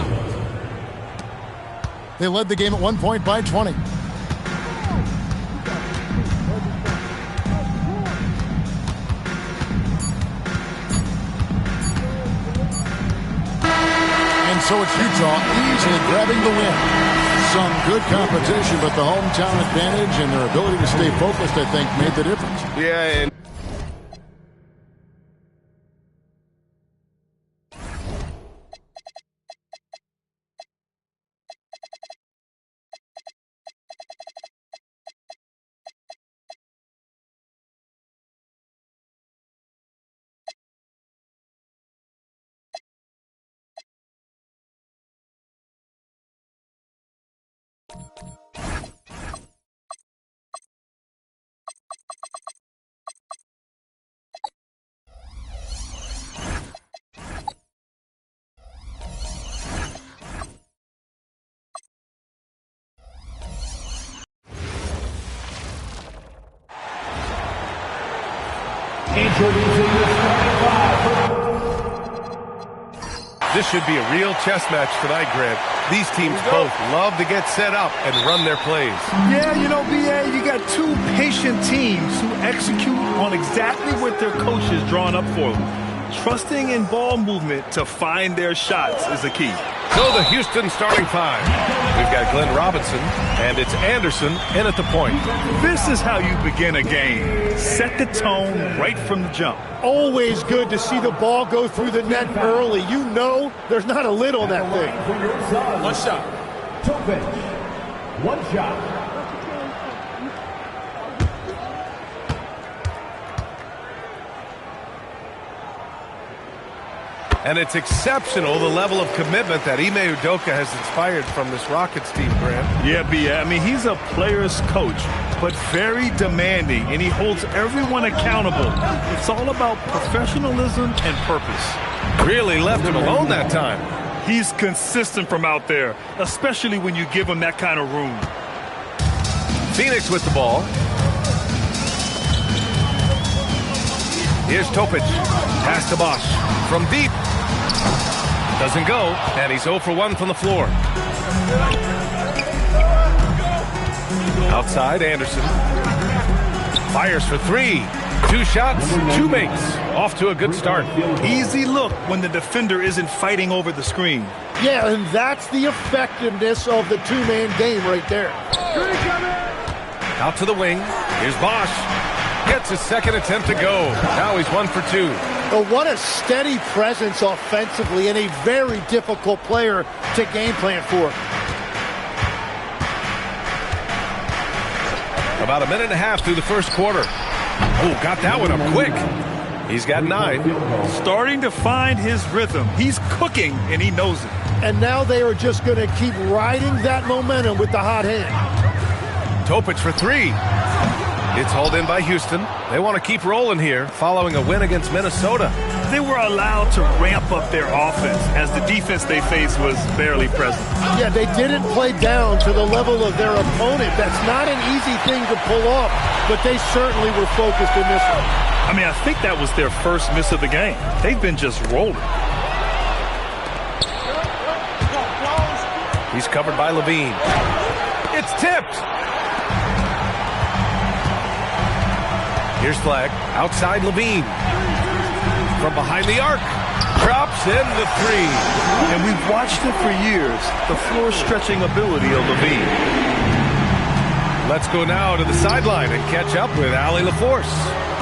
[SPEAKER 9] They led the game at one point by 20. And so it's Utah easily grabbing the win. Some good competition, but the hometown advantage and their ability to stay focused, I think, made the difference.
[SPEAKER 13] Yeah, and
[SPEAKER 1] This should be a real chess match tonight, Grant. These teams both love to get set up and run their plays.
[SPEAKER 4] Yeah, you know, B.A., you got two patient teams who execute on exactly what their coach is drawing up for them. Trusting in ball movement to find their shots is the key.
[SPEAKER 1] So the Houston starting 5. We've got Glenn Robinson, and it's Anderson in at the point.
[SPEAKER 4] This is how you begin a game. Set the tone right from the jump.
[SPEAKER 14] Always good to see the ball go through the net early. You know there's not a lid on that thing.
[SPEAKER 5] One shot. Topic. One shot.
[SPEAKER 1] And it's exceptional, the level of commitment that Ime Udoka has inspired from this Rockets team, Grant.
[SPEAKER 4] Yeah, B. I mean, he's a player's coach, but very demanding, and he holds everyone accountable. It's all about professionalism and purpose.
[SPEAKER 1] Really left him alone that time.
[SPEAKER 4] He's consistent from out there, especially when you give him that kind of room.
[SPEAKER 1] Phoenix with the ball. Here's Topic. Pass to Bosch. From deep. Doesn't go, and he's 0 for 1 from the floor. Outside, Anderson. Fires for 3. 2 shots, 2 makes. Off to a good start.
[SPEAKER 4] Easy look when the defender isn't fighting over the screen.
[SPEAKER 14] Yeah, and that's the effectiveness of the two-man game right there.
[SPEAKER 1] Out to the wing. Here's Bosch. Gets his second attempt to go. Now he's 1 for 2.
[SPEAKER 14] Oh, what a steady presence offensively and a very difficult player to game plan for.
[SPEAKER 1] About a minute and a half through the first quarter. Oh, got that one up quick. He's got 9.
[SPEAKER 4] Starting to find his rhythm. He's cooking, and he knows it.
[SPEAKER 14] And now they are just going to keep riding that momentum with the hot hand.
[SPEAKER 1] Topic for 3. It's hauled in by Houston. They want to keep rolling here following a win against Minnesota.
[SPEAKER 4] They were allowed to ramp up their offense as the defense they faced was barely present.
[SPEAKER 14] Yeah, they didn't play down to the level of their opponent. That's not an easy thing to pull off, but they certainly were focused in this one.
[SPEAKER 4] I mean, I think that was their first miss of the game. They've been just rolling.
[SPEAKER 1] He's covered by Levine. It's tipped. Here's Flag. Outside Levine. From behind the arc. Drops in the 3.
[SPEAKER 4] And we've watched it for years. The floor stretching ability of Levine.
[SPEAKER 1] Let's go now to the sideline and catch up with Allie LaForce.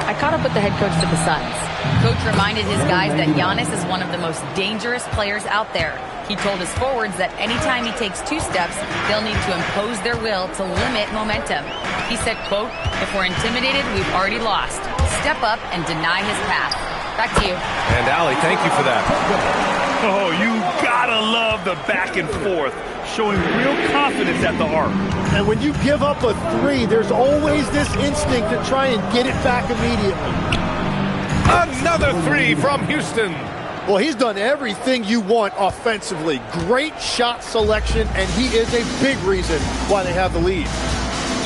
[SPEAKER 3] I caught up with the head coach for the Suns. Coach reminded his guys that Giannis is one of the most dangerous players out there. He told his forwards that anytime he takes 2 steps, they'll need to impose their will to limit momentum. He said, quote, "If we're intimidated, we've already lost. Step up and deny his path." Back to you.
[SPEAKER 1] And Allie, thank you for that.
[SPEAKER 4] Oh, you gotta love the back and forth, showing real confidence at the arc.
[SPEAKER 14] And when you give up a 3, there's always this instinct to try and get it back immediately.
[SPEAKER 1] Another 3 from Houston.
[SPEAKER 14] Well, he's done everything you want offensively. Great shot selection, and he is a big reason why they have the lead.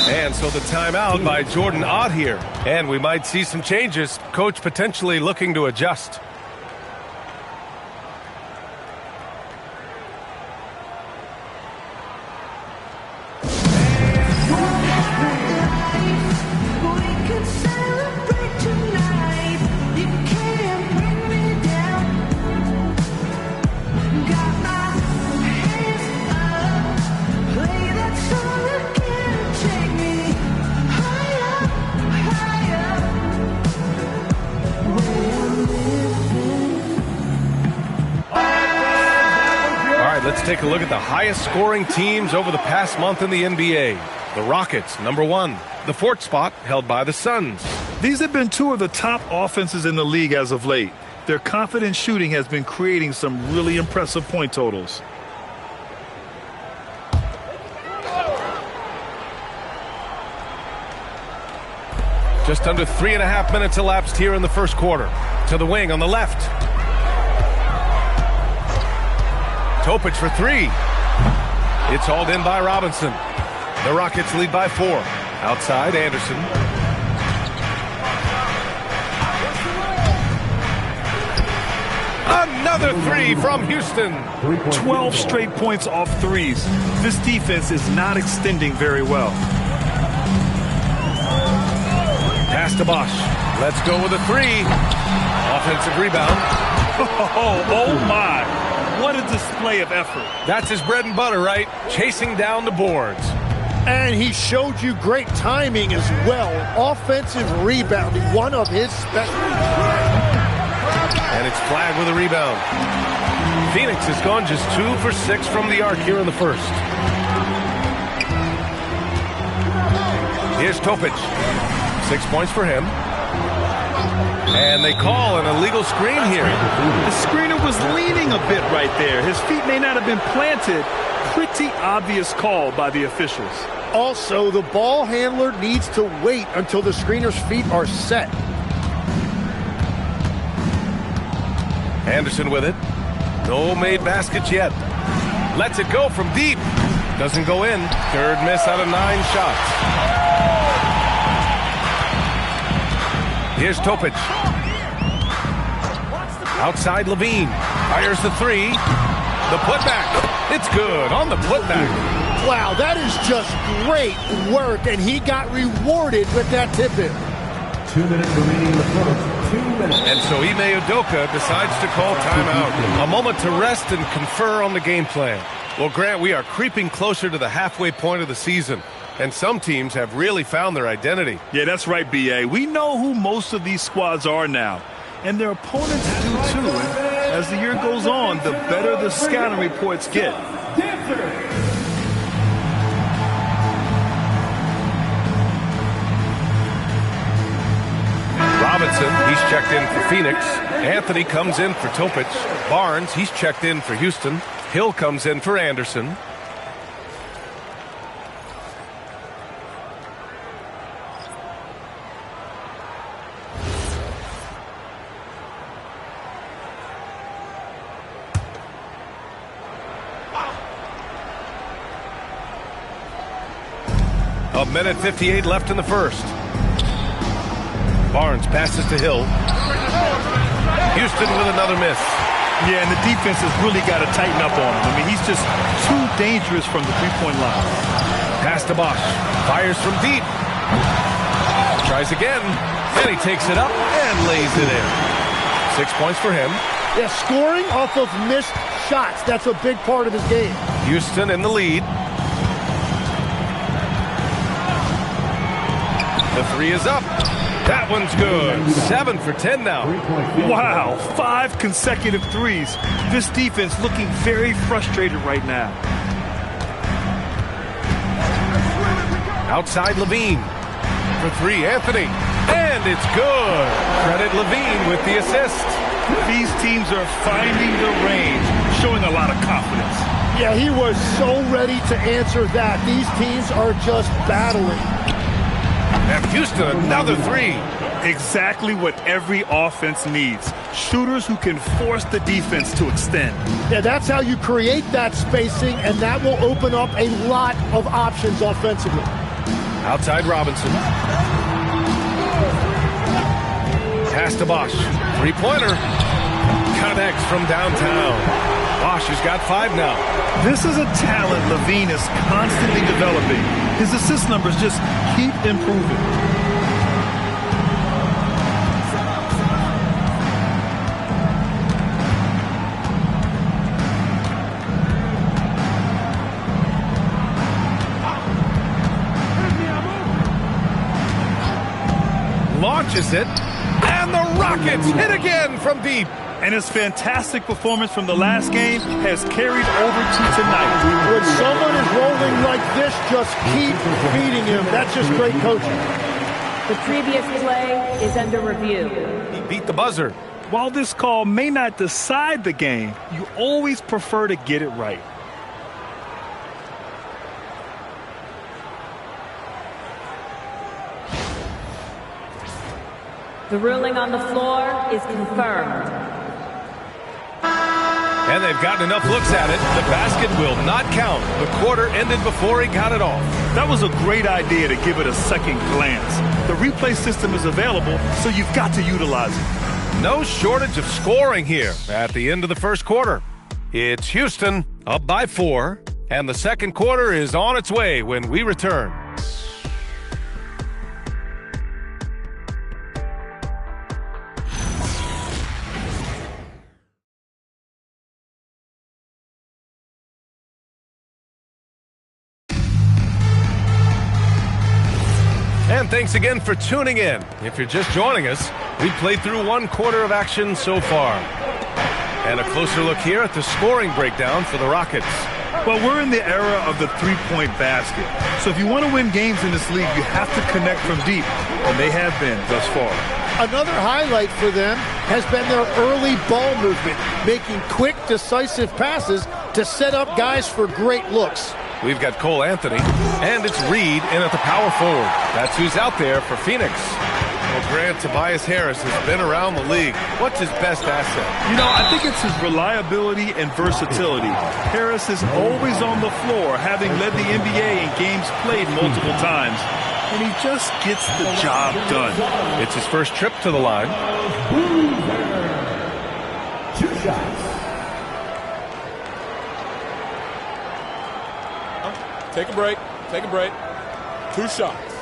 [SPEAKER 1] And so the timeout by Jordan Ott here. And we might see some changes. Coach potentially looking to adjust. Let's take a look at the highest scoring teams over the past month in the NBA. The Rockets, number 1. The 4th spot held by the Suns.
[SPEAKER 4] These have been 2 of the top offenses in the league as of late. Their confident shooting has been creating some really impressive point totals.
[SPEAKER 1] Just under 3.5 minutes elapsed here in the first quarter. To the wing on the left. Topic for 3. It's hauled in by Robinson. The Rockets lead by 4. Outside, Anderson. Another 3 from Houston.
[SPEAKER 4] 12 straight points off 3s. This defense is not extending very well.
[SPEAKER 1] Pass to Bosch. Let's go with a 3. Offensive rebound.
[SPEAKER 4] Oh my. What a display of effort.
[SPEAKER 1] That's his bread and butter, right? Chasing down the boards.
[SPEAKER 14] And he showed you great timing as well. Offensive rebounding, one of his special.
[SPEAKER 1] And it's Flagg with a rebound. Phoenix has gone just 2 for 6 from the arc here in the first. Here's Topic. 6 points for him. And they call an illegal screen here.
[SPEAKER 4] The screener was leaning a bit right there. His feet may not have been planted. Pretty obvious call by the officials.
[SPEAKER 14] Also, the ball handler needs to wait until the screener's feet are set.
[SPEAKER 1] Anderson with it. No made baskets yet. Lets it go from deep. Doesn't go in. Third miss out of 9 shots. Here's Topic. Outside Levine. Fires the 3. The putback. It's good on the putback.
[SPEAKER 14] Wow, that is just great work, and he got rewarded with that tip-in.
[SPEAKER 5] 2 minutes remaining in the first. 2 minutes.
[SPEAKER 1] And so Ime Udoka decides to call timeout. A moment to rest and confer on the game plan. Well, Grant, we are creeping closer to the halfway point of the season, and some teams have really found their identity.
[SPEAKER 4] Yeah, that's right, B.A. We know who most of these squads are now, and their opponents do too. And as the year goes on, the better the scouting reports get.
[SPEAKER 1] Robinson, he's checked in for Phoenix. Anthony comes in for Topic. Barnes, he's checked in for Houston. Hill comes in for Anderson. A minute 58 left in the first. Barnes passes to Hill. Houston with another miss.
[SPEAKER 4] Yeah, and the defense has really got to tighten up on him. I mean, he's just too dangerous from the three-point line.
[SPEAKER 1] Pass to Bosch. Fires from deep. Tries again. And he takes it up and lays it in. 6 points for him.
[SPEAKER 14] Yeah, scoring off of missed shots. That's a big part of his game.
[SPEAKER 1] Houston in the lead. The 3 is up. That one's good. 7 for 10 now.
[SPEAKER 4] Wow, 5 consecutive threes. This defense looking very frustrated right now.
[SPEAKER 1] Outside Levine. For 3, Anthony. And it's good. Credit Levine with the assist.
[SPEAKER 4] These teams are finding their range, showing a lot of confidence.
[SPEAKER 14] Yeah, he was so ready to answer that. These teams are just battling.
[SPEAKER 1] And Houston, another 3.
[SPEAKER 4] Exactly what every offense needs. Shooters who can force the defense to extend.
[SPEAKER 14] Yeah, that's how you create that spacing, and that will open up a lot of options offensively.
[SPEAKER 1] Outside Robinson. Pass to Bosch. 3-pointer. Connects from downtown. Bosch has got 5 now.
[SPEAKER 4] This is a talent Levine is constantly developing. His assist numbers just keep improving.
[SPEAKER 1] Launches it, and the Rockets hit again from deep.
[SPEAKER 4] And his fantastic performance from the last game has carried over to tonight.
[SPEAKER 14] When someone is rolling like this, just keep feeding him. That's just great coaching.
[SPEAKER 15] The previous play is under review.
[SPEAKER 1] He beat the buzzer.
[SPEAKER 4] While this call may not decide the game, you always prefer to get it right.
[SPEAKER 15] The ruling on the floor is confirmed.
[SPEAKER 1] And they've gotten enough looks at it. The basket will not count. The quarter ended before he got it off.
[SPEAKER 4] That was a great idea to give it a second glance. The replay system is available, so you've got to utilize it.
[SPEAKER 1] No shortage of scoring here at the end of the first quarter. It's Houston up by 4, and the second quarter is on its way when we return. And thanks again for tuning in. If you're just joining us, we've played through 1 quarter of action so far. And a closer look here at the scoring breakdown for the Rockets.
[SPEAKER 4] Well, we're in the era of the three-point basket. So if you want to win games in this league, you have to connect from deep. And they have been thus far.
[SPEAKER 14] Another highlight for them has been their early ball movement, making quick, decisive passes to set up guys for great looks.
[SPEAKER 1] We've got Cole Anthony, and it's Reed in at the power forward. That's who's out there for Phoenix. Well, Grant, Tobias Harris has been around the league. What's his best asset?
[SPEAKER 4] You know, I think it's his reliability and versatility. Harris is always on the floor, having led the NBA in games played multiple times. And he just gets the job done.
[SPEAKER 1] It's his first trip to the line.
[SPEAKER 5] 2 shots.
[SPEAKER 6] Take a break. Take a break. 2 shots.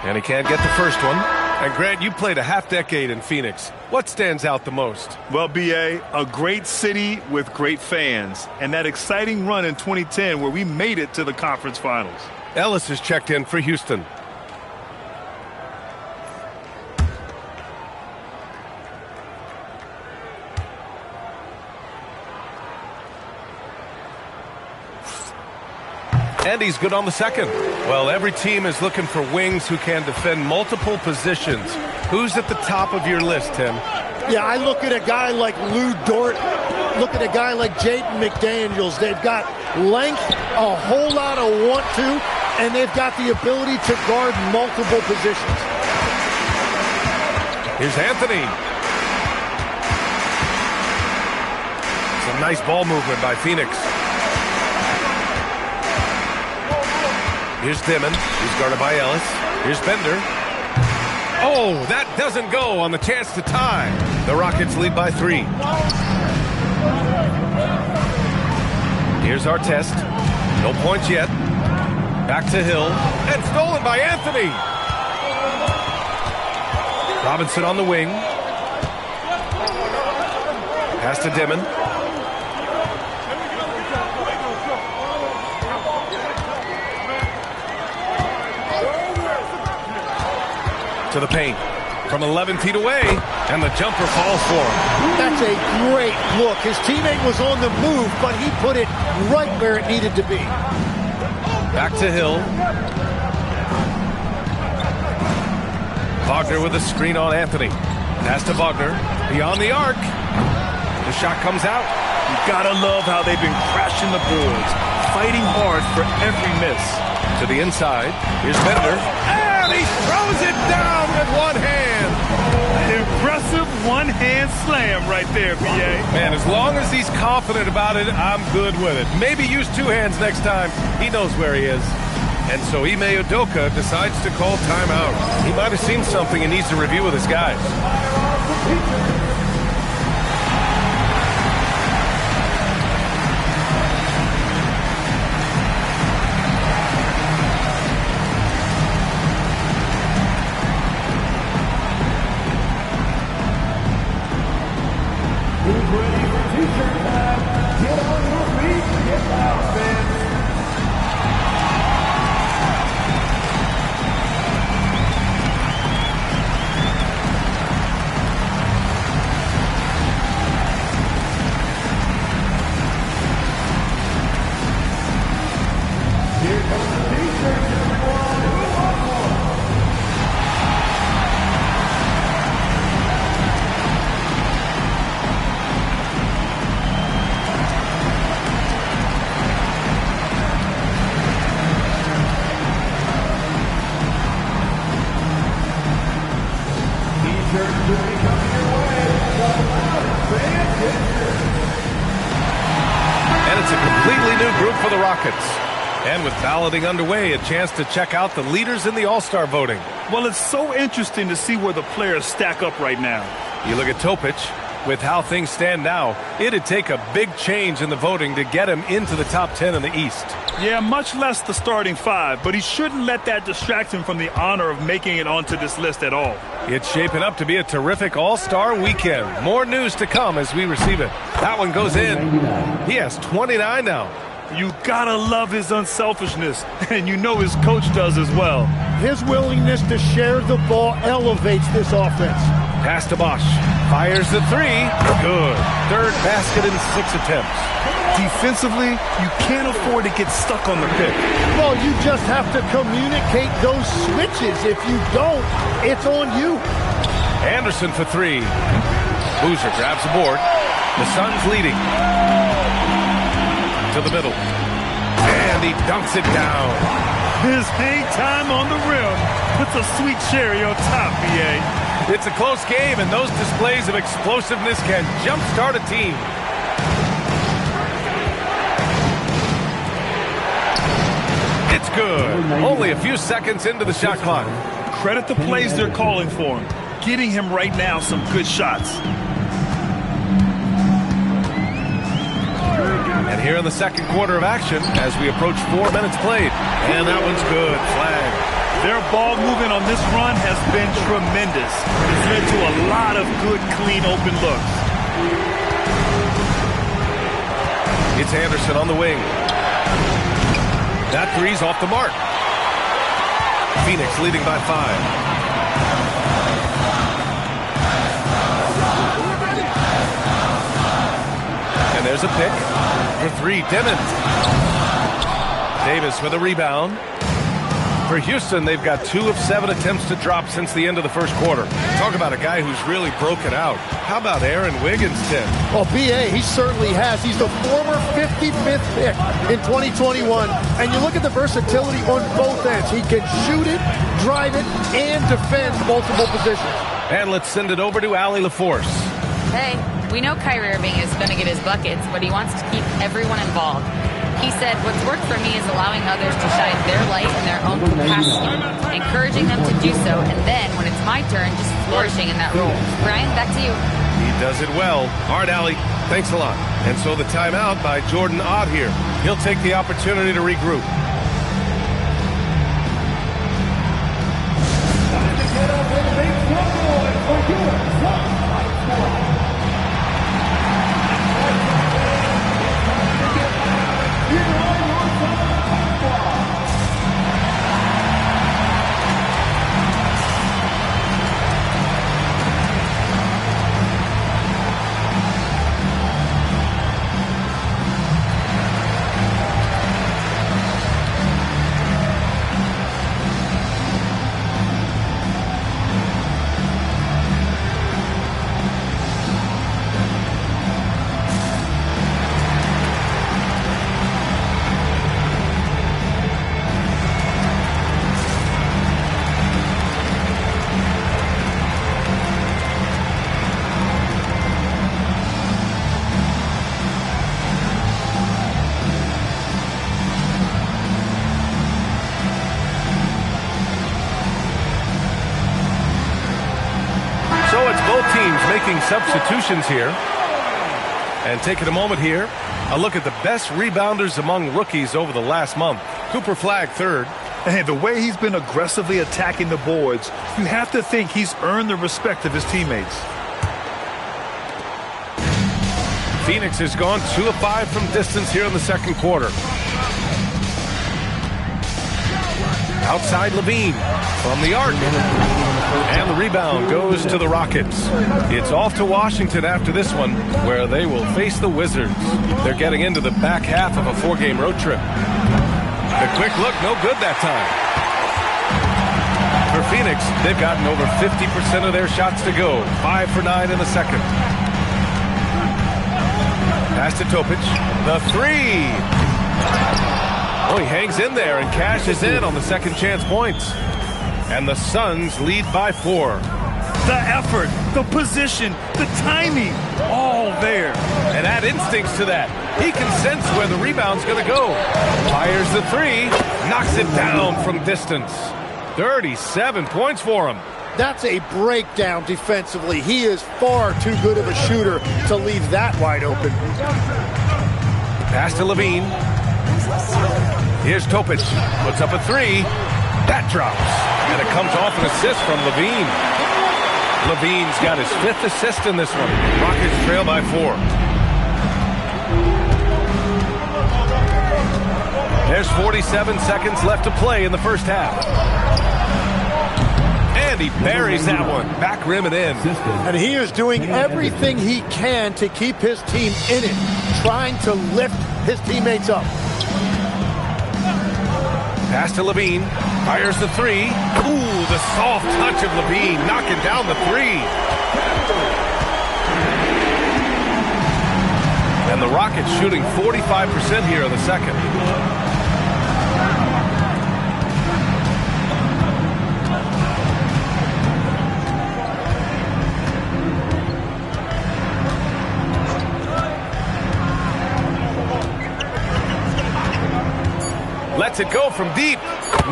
[SPEAKER 1] And he can't get the first one. And Grant, you played a half-decade in Phoenix. What stands out the most?
[SPEAKER 4] Well, B.A., a great city with great fans. And that exciting run in 2010 where we made it to the conference finals.
[SPEAKER 1] Ellis has checked in for Houston. And he's good on the second. Well, every team is looking for wings who can defend multiple positions. Who's at the top of your list, Tim?
[SPEAKER 14] Yeah, I look at a guy like Lou Dort, look at a guy like Jaden McDaniels. They've got length, a whole lot of want-to, and they've got the ability to guard multiple positions.
[SPEAKER 1] Here's Anthony. Some nice ball movement by Phoenix. Here's Dimon. He's guarded by Ellis. Here's Bender. Oh, that doesn't go on the chance to tie. The Rockets lead by 3. Here's Artest. No points yet. Back to Hill. And stolen by Anthony. Robinson on the wing. Pass to Dimon. To the paint from 11 feet away, and the jumper falls for him.
[SPEAKER 14] That's a great look. His teammate was on the move, but he put it right where it needed to be.
[SPEAKER 1] Back to Hill. Wagner with a screen on Anthony. Pass to Wagner. Beyond the arc. The shot comes out.
[SPEAKER 4] You gotta love how they've been crashing the boards, fighting hard for every miss.
[SPEAKER 1] To the inside. Here's Bender. And he throws it down with one hand.
[SPEAKER 4] An impressive one-hand slam right there, B.A.
[SPEAKER 1] Man, as long as he's confident about it, I'm good with it. Maybe use 2 hands next time. He knows where he is. And so Ime Udoka decides to call timeout. He might have seen something and needs to review with his guys. And it's a completely new group for the Rockets. And with balloting underway, a chance to check out the leaders in the All-Star voting.
[SPEAKER 4] Well, it's so interesting to see where the players stack up right now.
[SPEAKER 1] You look at Topic. With how things stand now, it'd take a big change in the voting to get him into the top 10 in the East.
[SPEAKER 4] Yeah, much less the starting 5, but he shouldn't let that distract him from the honor of making it onto this list at all.
[SPEAKER 1] It's shaping up to be a terrific all-star weekend. More news to come as we receive it. That one goes in. He has 29 now.
[SPEAKER 4] You gotta love his unselfishness, and you know his coach does as well.
[SPEAKER 14] His willingness to share the ball elevates this offense.
[SPEAKER 1] Pass to Bosch. Fires the 3. Good. Third basket in 6 attempts.
[SPEAKER 4] Defensively, you can't afford to get stuck on the pick.
[SPEAKER 14] Well, you just have to communicate those switches. If you don't, it's on you.
[SPEAKER 1] Anderson for 3. Boozer grabs the board. The Suns leading. To the middle. And he dunks it down.
[SPEAKER 4] His hang time on the rim puts a sweet cherry on top, BA.
[SPEAKER 1] It's a close game, and those displays of explosiveness can jumpstart a team. It's good. Only a few seconds into the shot clock.
[SPEAKER 4] Credit the plays they're calling for him. Getting him right now some good shots.
[SPEAKER 1] And here in the second quarter of action as we approach 4 minutes played. And that one's good. Flag.
[SPEAKER 4] Their ball movement on this run has been tremendous. It's led to a lot of good, clean, open looks.
[SPEAKER 1] It's Anderson on the wing. That 3's off the mark. Phoenix leading by 5. And there's a pick for 3. Dimond. Davis with a rebound. For Houston, they've got 2 of 7 attempts to drop since the end of the first quarter. Talk about a guy who's really broken out. How about Aaron Wiggins, Tim?
[SPEAKER 14] Well, B.A., he certainly has. He's the former 55th pick in 2021. And you look at the versatility on both ends. He can shoot it, drive it, and defend multiple positions.
[SPEAKER 1] And let's send it over to Allie LaForce.
[SPEAKER 3] Hey, we know Kyrie Irving is going to get his buckets, but he wants to keep everyone involved. He said, what's worked for me is allowing others to shine their light in their own capacity, encouraging them to do so, and then, when it's my turn, just flourishing in that role. Brian, back to you.
[SPEAKER 1] He does it well. All right, Allie, thanks a lot. And so the timeout by Jordan Ott here. He'll take the opportunity to regroup. Making substitutions here. And taking a moment here, a look at the best rebounders among rookies over the last month. Cooper Flagg, 3rd.
[SPEAKER 4] And the way he's been aggressively attacking the boards, you have to think he's earned the respect of his teammates.
[SPEAKER 1] Phoenix has gone 2 of 5 from distance here in the second quarter. Outside Levine from the arc. And the rebound goes to the Rockets. It's off to Washington after this one, where they will face the Wizards. They're getting into the back half of a 4-game road trip. The quick look, no good that time. For Phoenix, they've gotten over 50% of their shots to go. 5 for 9 in the second. Pass to Topic. The 3. Oh, he hangs in there and cashes in on the second chance points. And the Suns lead by 4.
[SPEAKER 4] The effort, the position, the timing, all there.
[SPEAKER 1] And add instincts to that. He can sense where the rebound's going to go. Fires the 3, knocks it down from distance. 37 points for him.
[SPEAKER 14] That's a breakdown defensively. He is far too good of a shooter to leave that wide open.
[SPEAKER 1] Pass to Levine. Here's Topic. Puts up a three. That drops. And it comes off an assist from Levine. Levine's got his 5th assist in this one. Rockets trail by 4. There's 47 seconds left to play in the first half. And he buries that one. Back rim and in.
[SPEAKER 14] And he is doing everything he can to keep his team in it, trying to lift his teammates up.
[SPEAKER 1] Pass to Levine. Fires the 3. Ooh, the soft touch of Levine knocking down the 3. And the Rockets shooting 45% here in the second. Lets it go from deep.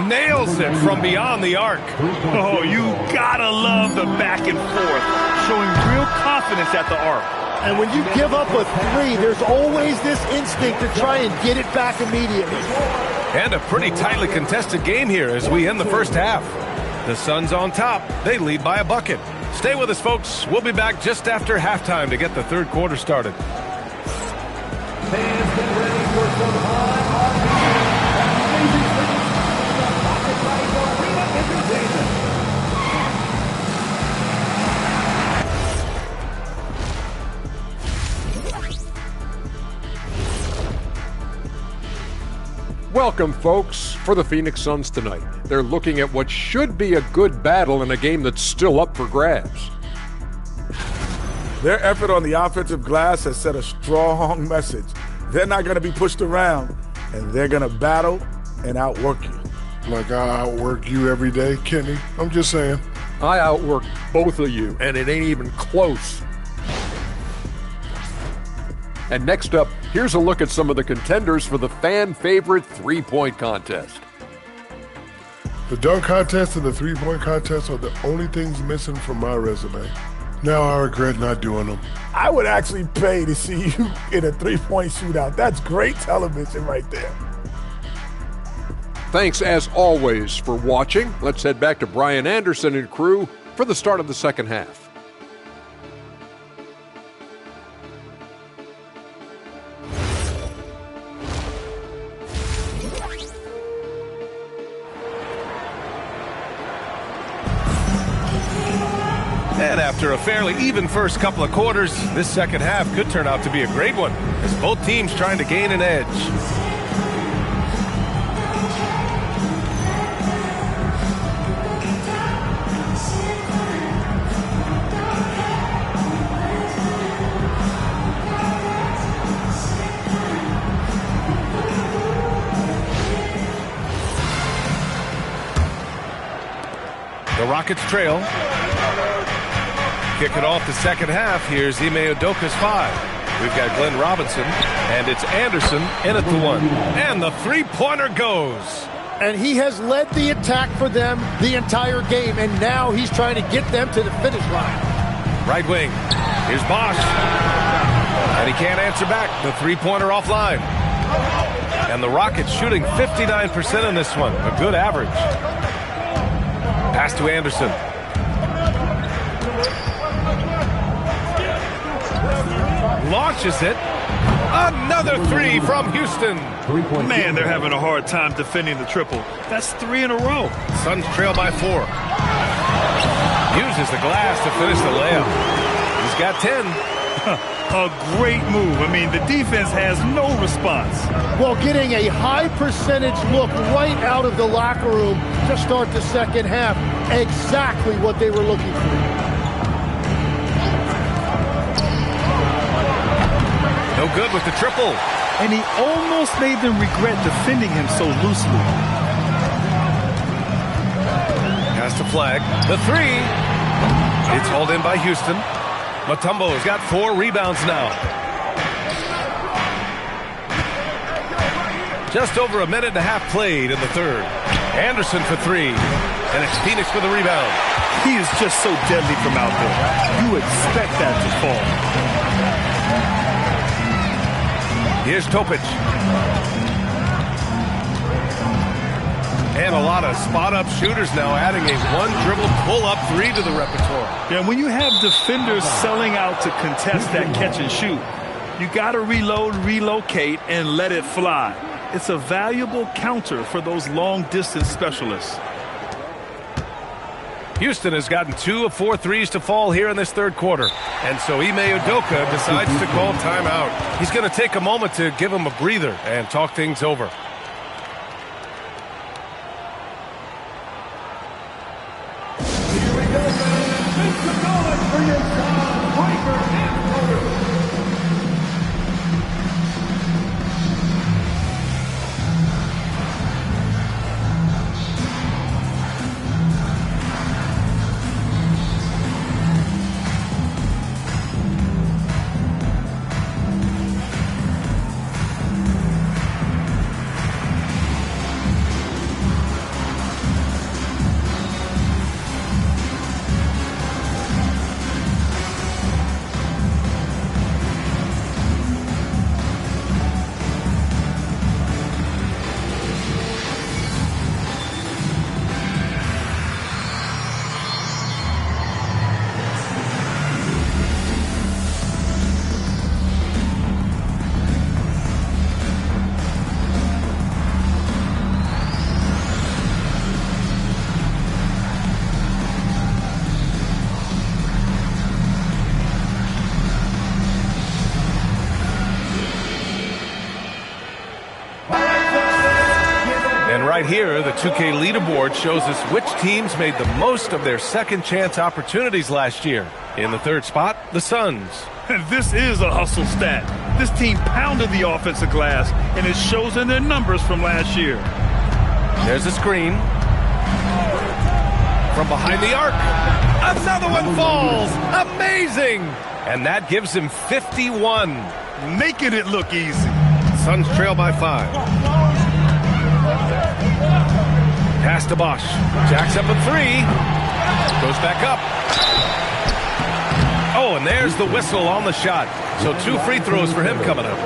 [SPEAKER 1] Nails it from beyond the arc.
[SPEAKER 4] Oh, you gotta love the back and forth. Showing real confidence at the arc.
[SPEAKER 14] And when you give up a 3, there's always this instinct to try and get it back immediately.
[SPEAKER 1] And a pretty tightly contested game here as we end the first half. The Suns on top. They lead by a bucket. Stay with us, folks. We'll be back just after halftime to get the third quarter started.
[SPEAKER 5] Fans, get ready for some high
[SPEAKER 6] Welcome, folks, for the Phoenix Suns tonight. They're looking at what should be a good battle in a game that's still up for grabs.
[SPEAKER 8] Their effort on the offensive glass has set a strong message. They're not going to be pushed around, and they're going to battle and outwork you.
[SPEAKER 7] Like I outwork you every day, Kenny. I'm just saying.
[SPEAKER 6] I outwork both of you, and it ain't even close. And next up, here's a look at some of the contenders for the fan-favorite three-point contest.
[SPEAKER 7] The dunk contest and the three-point contest are the only things missing from my resume. Now I regret not doing them.
[SPEAKER 8] I would actually pay to see you in a three-point shootout. That's great television right there.
[SPEAKER 6] Thanks, as always, for watching. Let's head back to Brian Anderson and crew for the start of the second half.
[SPEAKER 1] And after a fairly even first couple of quarters, this second half could turn out to be a great one, as both teams trying to gain an edge. The Rockets trail. Kicking off the second half, here's Ime Udoka's 5. We've got Glenn Robinson, and it's Anderson in at the 1. And the three-pointer goes.
[SPEAKER 14] And he has led the attack for them the entire game, and now he's trying to get them to the finish line.
[SPEAKER 1] Right wing. Here's Bosch. And he can't answer back. The three-pointer offline. And the Rockets shooting 59% in this one. A good average. Pass to Anderson. Launches it. Another 3 from Houston.
[SPEAKER 4] Man, they're having a hard time defending the triple. That's 3 in a row.
[SPEAKER 1] Suns trail by 4. Uses the glass to finish the layup. He's got 10.
[SPEAKER 4] A great move. I mean, the defense has no response.
[SPEAKER 14] Well, getting a high percentage look right out of the locker room to start the second half. Exactly what they were looking for.
[SPEAKER 1] No good with the triple.
[SPEAKER 4] And he almost made them regret defending him so loosely.
[SPEAKER 1] Has to flag. The 3. It's hauled in by Houston. Mutombo's got 4 rebounds now. Just over a minute and a half played in the third. Anderson for three. And it's Phoenix with the rebound.
[SPEAKER 4] He is just so deadly from out there. You expect that to fall.
[SPEAKER 1] Here's Topic. And a lot of spot-up shooters now, adding a one-dribble pull-up three to the repertoire.
[SPEAKER 4] Yeah, when you have defenders selling out to contest that catch and shoot, you got to reload, relocate, and let it fly. It's a valuable counter for those long-distance specialists.
[SPEAKER 1] Houston has gotten 2 of 4 threes to fall here in this third quarter. And so Ime Udoka decides to call timeout. He's going to take a moment to give him a breather and talk things over. Right here, the 2K leaderboard shows us which teams made the most of their second chance opportunities last year. In the third spot, the Suns.
[SPEAKER 4] And this is a hustle stat. This team pounded the offensive glass, and it shows in their numbers from last year.
[SPEAKER 1] There's a screen. From behind the arc. Another one falls. Amazing. And that gives him 51.
[SPEAKER 4] Making it look easy.
[SPEAKER 1] Suns trail by 5. Pass to Bosch. Jacks up a three. Goes back up. Oh, and there's the whistle on the shot. So 2 free throws for him coming up.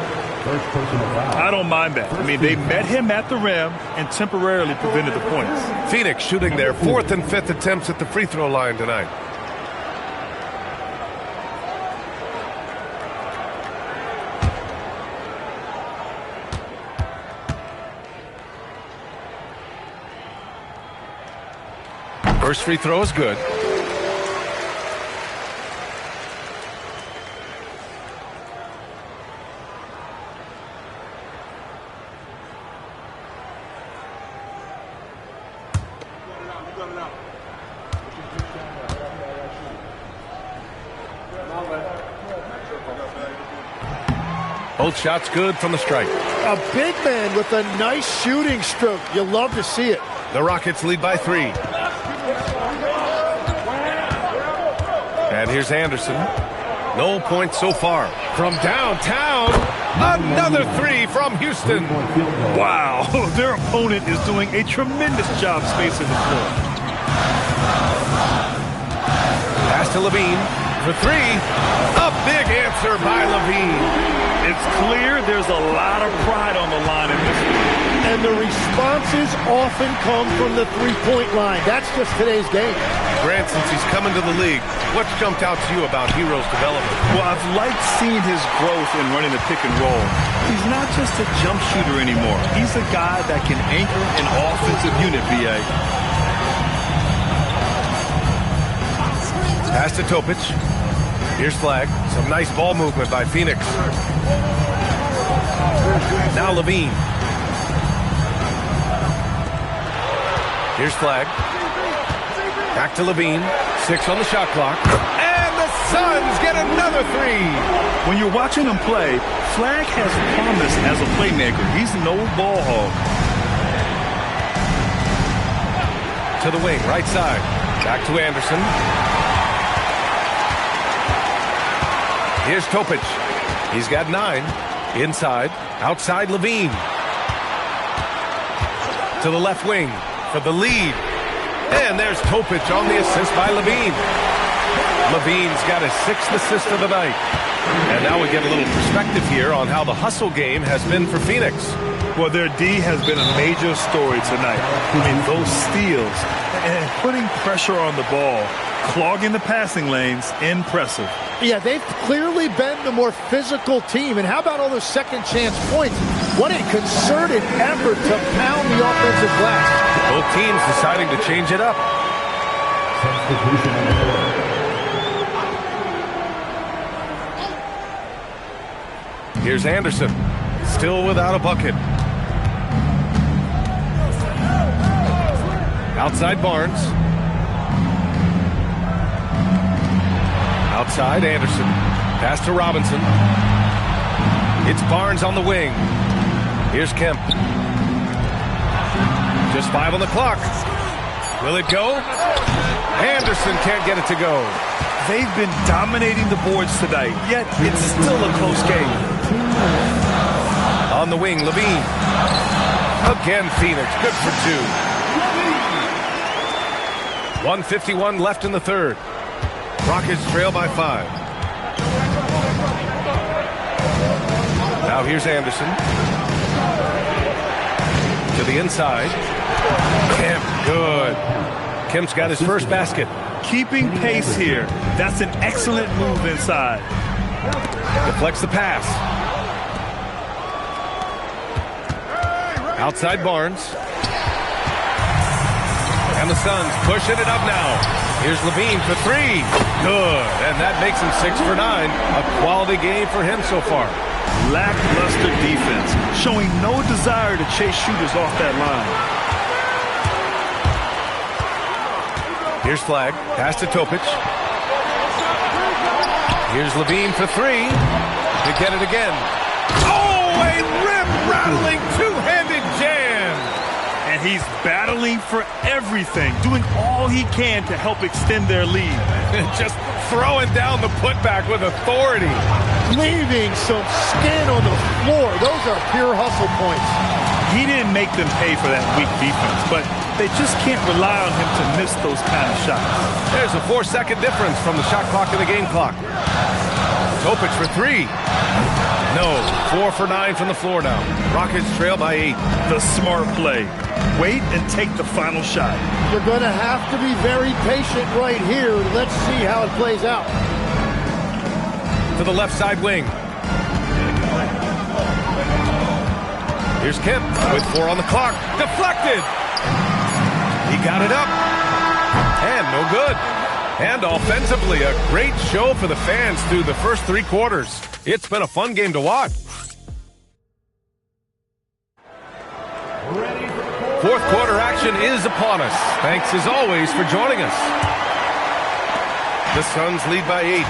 [SPEAKER 4] I don't mind that. I mean, they met him at the rim and temporarily prevented the points.
[SPEAKER 1] Phoenix shooting their 4th and 5th attempts at the free throw line tonight. First free throw is good. Both shots good from the stripe.
[SPEAKER 14] A big man with a nice shooting stroke. You love to see it.
[SPEAKER 1] The Rockets lead by 3. And here's Anderson. No points so far. From downtown, another 3 from Houston.
[SPEAKER 4] Wow, their opponent is doing a tremendous job spacing the floor.
[SPEAKER 1] Pass to Levine for 3. A big answer by Levine.
[SPEAKER 4] It's clear there's a lot of pride on the line in this one.
[SPEAKER 14] And the responses often come from the three-point line. That's just today's game.
[SPEAKER 1] Grant, since he's come into the league, what's jumped out to you about Hero's development?
[SPEAKER 4] Well, I've liked seeing his growth in running the pick and roll. He's not just a jump shooter anymore. He's a guy that can anchor an offensive unit, B.A.
[SPEAKER 1] Pass to Topic. Here's Flag. Some nice ball movement by Phoenix. Now Levine. Here's Flag. Back to Levine. 6 on the shot clock. And the Suns get another 3.
[SPEAKER 4] When you're watching him play, Flag has promise as a playmaker. He's no ball hog.
[SPEAKER 1] To the wing, right side. Back to Anderson. Here's Topic. He's got 9. Inside. Outside Levine. To the left wing. for the lead. And there's Topic on the assist by Levine. Levine's got his 6th assist of the night. And now we get a little perspective here on how the hustle game has been for Phoenix.
[SPEAKER 4] Well, their D has been a major story tonight. I mean, those steals and putting pressure on the ball, clogging the passing lanes, impressive.
[SPEAKER 14] Yeah, they've clearly been the more physical team. And how about all those second chance points? What a concerted effort to pound the offensive glass.
[SPEAKER 1] Both teams deciding to change it up. Here's Anderson, still without a bucket. Outside Barnes. Outside Anderson. Pass to Robinson. It's Barnes on the wing. Here's Kemp. Just 5 on the clock. Will it go? Anderson can't get it to go.
[SPEAKER 4] They've been dominating the boards tonight, yet it's still a close game.
[SPEAKER 1] On the wing, Levine. Again, Phoenix. Good for 2. 1:51 left in the third. Rockets trail by 5. Now here's Anderson. To the inside. Kemp, good. Kemp's got his first basket.
[SPEAKER 4] Keeping pace here. That's an excellent move inside.
[SPEAKER 1] Deflects the pass. Outside Barnes. And the Suns pushing it up now. Here's Levine for 3. Good. And that makes him 6 for 9. A quality game for him so far.
[SPEAKER 4] Lackluster defense, showing no desire to chase shooters off that line.
[SPEAKER 1] Here's Flagg. Pass to Topic. Here's Levine for 3. To get it again. Oh, a rip-rattling two-handed jam.
[SPEAKER 4] And he's battling for everything, doing all he can to help extend their lead.
[SPEAKER 1] Just throwing down the putback with authority.
[SPEAKER 14] Leaving some skin on the floor. Those are pure hustle points.
[SPEAKER 4] He didn't make them pay for that weak defense, but they just can't rely on him to miss those kind of shots.
[SPEAKER 1] There's a 4-second difference from the shot clock to the game clock. Topic for 3. No, 4 for 9 from the floor now. Rockets trail by 8.
[SPEAKER 4] The smart play. Wait and take the final shot.
[SPEAKER 14] You're going to have to be very patient right here. Let's see how it plays out.
[SPEAKER 1] To the left side wing. Here's Kemp with 4 on the clock. Deflected. He got it up. And no good. And offensively, a great show for the fans through the first 3 quarters. It's been a fun game to watch. Fourth quarter action is upon us. Thanks as always for joining us. The Suns lead by 8.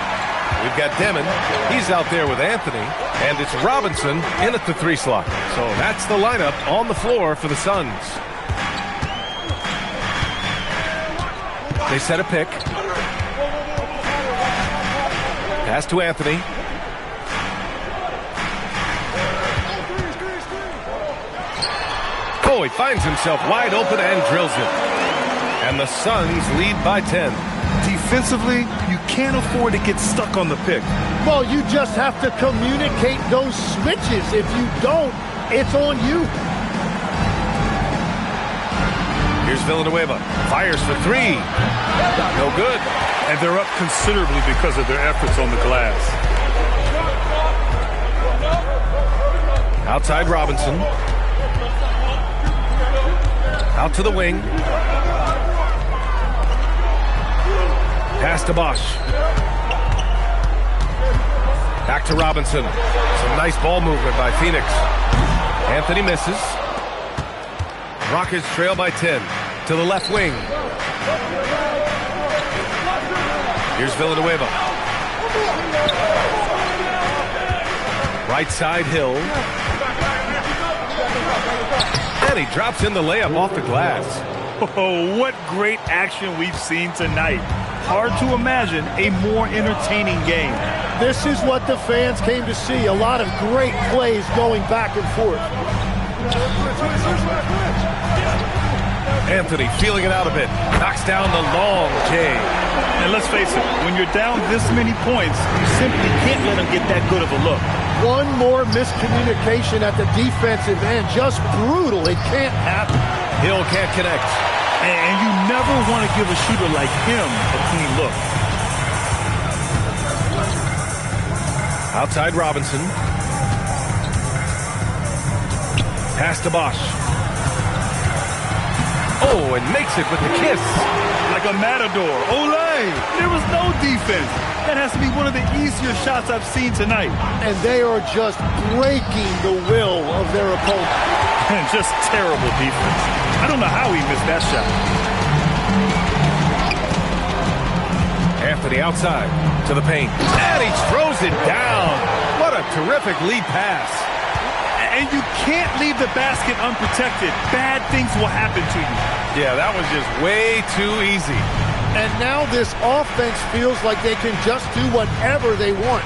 [SPEAKER 1] We've got Demon. He's out there with Anthony. And it's Robinson in at the 3 slot. So that's the lineup on the floor for the Suns. They set a pick. Pass to Anthony. Oh, he finds himself wide open and drills it. And the Suns lead by 10.
[SPEAKER 4] Defensively, you can't afford to get stuck on the pick.
[SPEAKER 14] Well, you just have to communicate those switches. If you don't, it's on you.
[SPEAKER 1] Here's Villanueva. Fires for 3. No good.
[SPEAKER 4] And they're up considerably because of their efforts on the glass.
[SPEAKER 1] Outside Robinson. Out to the wing. Pass to Bosch. Back to Robinson. Some nice ball movement by Phoenix. Anthony misses. Rockets trail by 10. To the left wing. Here's Villanueva. Right side Hill. And he drops in the layup off the glass.
[SPEAKER 4] Oh, what great action we've seen tonight. Hard to imagine a more entertaining game.
[SPEAKER 14] This is what the fans came to see. A lot of great plays going back and forth.
[SPEAKER 1] Anthony feeling it out a bit. Knocks down the long J.
[SPEAKER 4] And let's face it, when you're down this many points, you simply can't let them get that good of a look.
[SPEAKER 14] One more miscommunication at the defensive end. Just brutal. It can't happen.
[SPEAKER 1] Hill can't connect.
[SPEAKER 4] And you never want to give a shooter like him a clean look.
[SPEAKER 1] Outside Robinson. Pass to Bosch. Oh, and makes it with the kiss.
[SPEAKER 4] Like a matador. Olay! There was no defense. That has to be one of the easier shots I've seen tonight.
[SPEAKER 14] And they are just breaking the will of their opponent.
[SPEAKER 4] And just terrible defense. I don't know how he missed that shot.
[SPEAKER 1] Anthony outside to the paint. And he throws it down. What a terrific lead pass.
[SPEAKER 4] And you can't leave the basket unprotected. Bad things will happen to you.
[SPEAKER 1] Yeah, that was just way too easy.
[SPEAKER 14] And now this offense feels like they can just do whatever they want.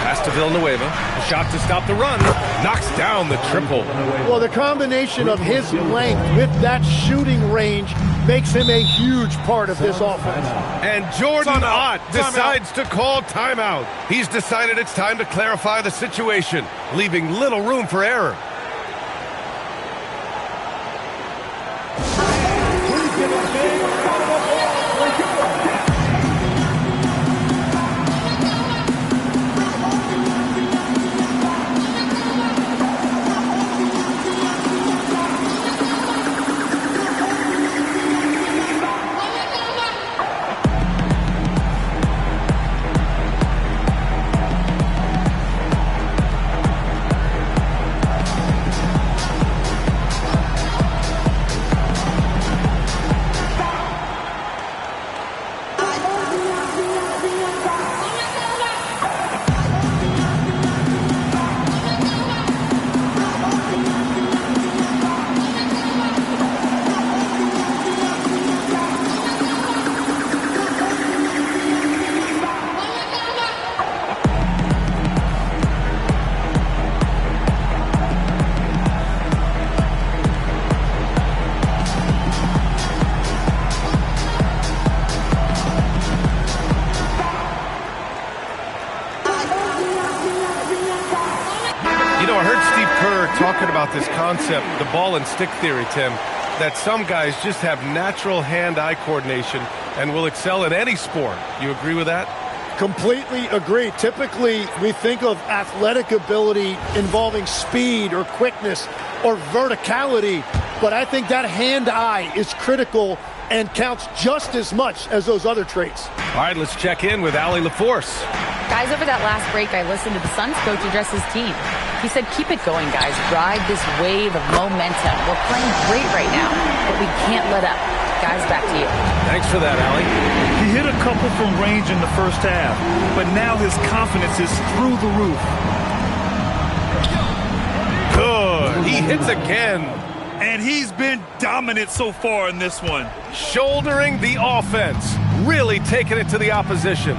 [SPEAKER 1] Pass to Villanueva. A shot to stop the run. Knocks down the triple.
[SPEAKER 14] Well, the combination of his length with that shooting range makes him a huge part of this offense.
[SPEAKER 1] And Jordan Ott decides to call timeout. He's decided it's time to clarify the situation, leaving little room for error. Talking about this concept, the ball and stick theory, Tim, that some guys just have natural hand-eye coordination and will excel in any sport. You agree with that?
[SPEAKER 14] Completely agree. Typically, we think of athletic ability involving speed or quickness or verticality, but I think that hand-eye is critical and counts just as much as those other traits.
[SPEAKER 1] All right, let's check in with Allie LaForce.
[SPEAKER 3] Guys, over that last break, I listened to the Suns coach address his team. He said, keep it going, guys. Ride this wave of momentum. We're playing great right now, but we can't let up. Guys, back to you.
[SPEAKER 1] Thanks for that, Allie.
[SPEAKER 4] He hit a couple from range in the first half, but now his confidence is through the roof.
[SPEAKER 1] Good. He hits again.
[SPEAKER 4] And he's been dominant so far in this one.
[SPEAKER 1] Shouldering the offense. Really taking it to the opposition.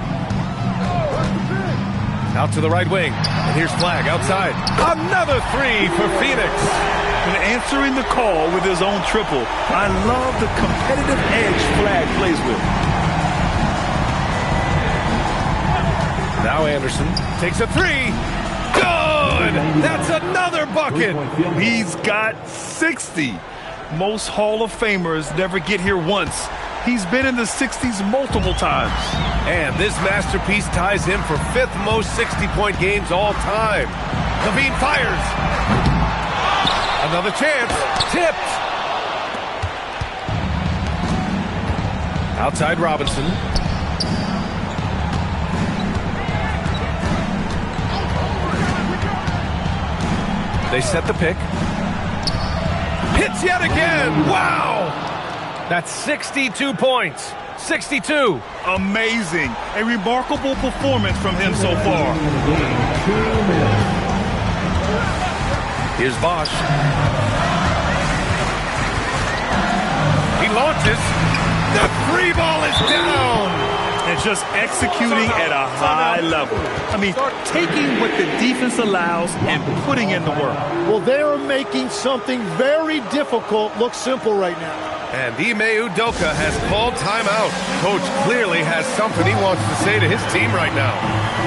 [SPEAKER 1] Out to the right wing. And here's Flag outside. Another three for Phoenix.
[SPEAKER 4] And answering the call with his own triple. I love the competitive edge Flag plays with.
[SPEAKER 1] Now Anderson takes a three. Good! That's another bucket.
[SPEAKER 4] He's got 60. Most Hall of Famers never get here once. He's been in the 60s multiple times.
[SPEAKER 1] And this masterpiece ties him for 5th most 60-point games all time. Levine fires. Another chance. Tipped. Outside Robinson. They set the pick. Hits yet again. Wow. That's 62 points. 62.
[SPEAKER 4] Amazing. A remarkable performance from him so far.
[SPEAKER 1] Here's Bosch. He launches. The three ball is down.
[SPEAKER 4] And They're just executing at a high level. I mean, taking what the defense allows and putting in the work.
[SPEAKER 14] Well, they are making something very difficult look simple right now.
[SPEAKER 1] And Ime Udoka has called timeout. Coach clearly has something he wants to say to his team right now.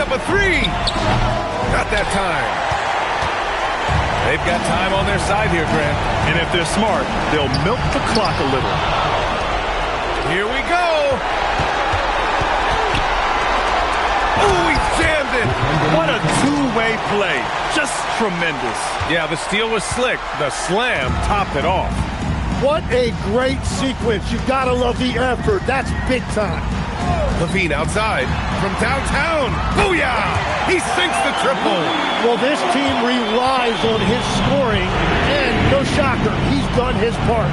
[SPEAKER 1] A three. Not that time. They've got time on their side here, Grant.
[SPEAKER 4] And if they're smart, they'll milk the clock a little.
[SPEAKER 1] Here we go. Oh, he jammed it.
[SPEAKER 4] What a two-way play. Just tremendous.
[SPEAKER 1] Yeah, the steal was slick. The slam topped it off.
[SPEAKER 14] What a great sequence. You've got to love the effort. That's big time.
[SPEAKER 1] LaVine outside from downtown. Booyah! He sinks the triple.
[SPEAKER 14] Well, this team relies on his scoring, and no shocker, he's done his part.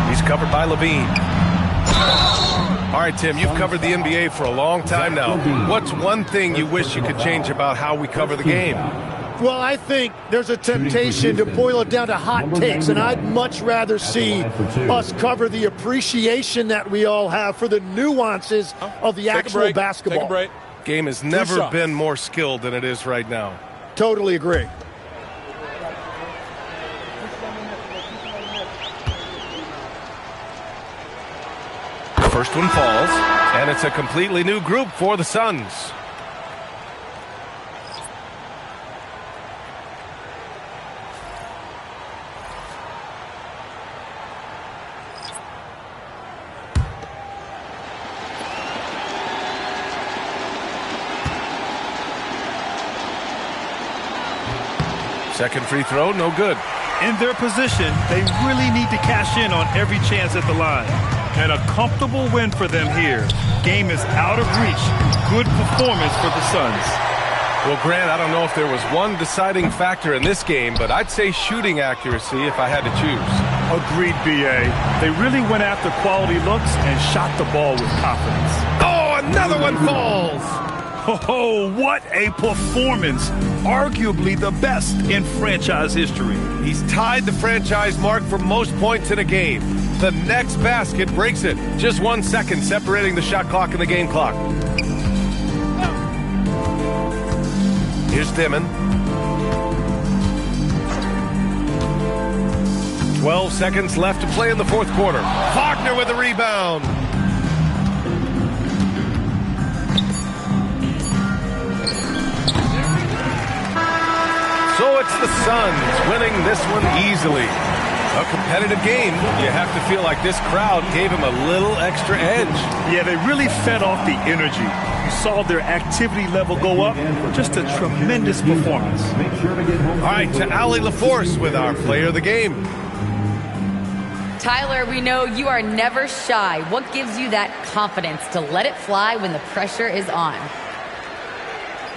[SPEAKER 1] He's covered by LaVine. All right, Tim, you've covered the NBA for a long time now. What's one thing you wish you could change about how we cover the game?
[SPEAKER 14] Well, I think there's a temptation to boil it down to hot takes, and I'd much rather see us cover the appreciation that we all have for the nuances of the actual basketball.
[SPEAKER 6] Take a break.
[SPEAKER 1] Game has never been more skilled than it is right now.
[SPEAKER 14] Totally agree.
[SPEAKER 1] First one falls, and it's a completely new group for the Suns. Second free throw, no good.
[SPEAKER 4] In their position, they really need to cash in on every chance at the line. And a comfortable win for them here. Game is out of reach. Good performance for the Suns.
[SPEAKER 1] Well, Grant, I don't know if there was one deciding factor in this game, but I'd say shooting accuracy if I had to choose.
[SPEAKER 4] Agreed, B.A. They really went after quality looks and shot the ball with confidence.
[SPEAKER 1] Oh, another one falls!
[SPEAKER 4] Oh, what a performance. Arguably the best in franchise history.
[SPEAKER 1] He's tied the franchise mark for most points in a game. The next basket breaks it. Just 1 second separating the shot clock and the game clock. Here's Dimon. 12 seconds left to play in the fourth quarter. Wagner with the rebound. So it's the Suns winning this one easily. A competitive game. You have to feel like this crowd gave him a little extra edge.
[SPEAKER 4] Yeah, they really fed off the energy. You saw their activity level go up. Just a tremendous performance.
[SPEAKER 1] All right, to Allie LaForce with our player of the game.
[SPEAKER 3] Tyler, we know you are never shy. What gives you that confidence to let it fly when the pressure is on?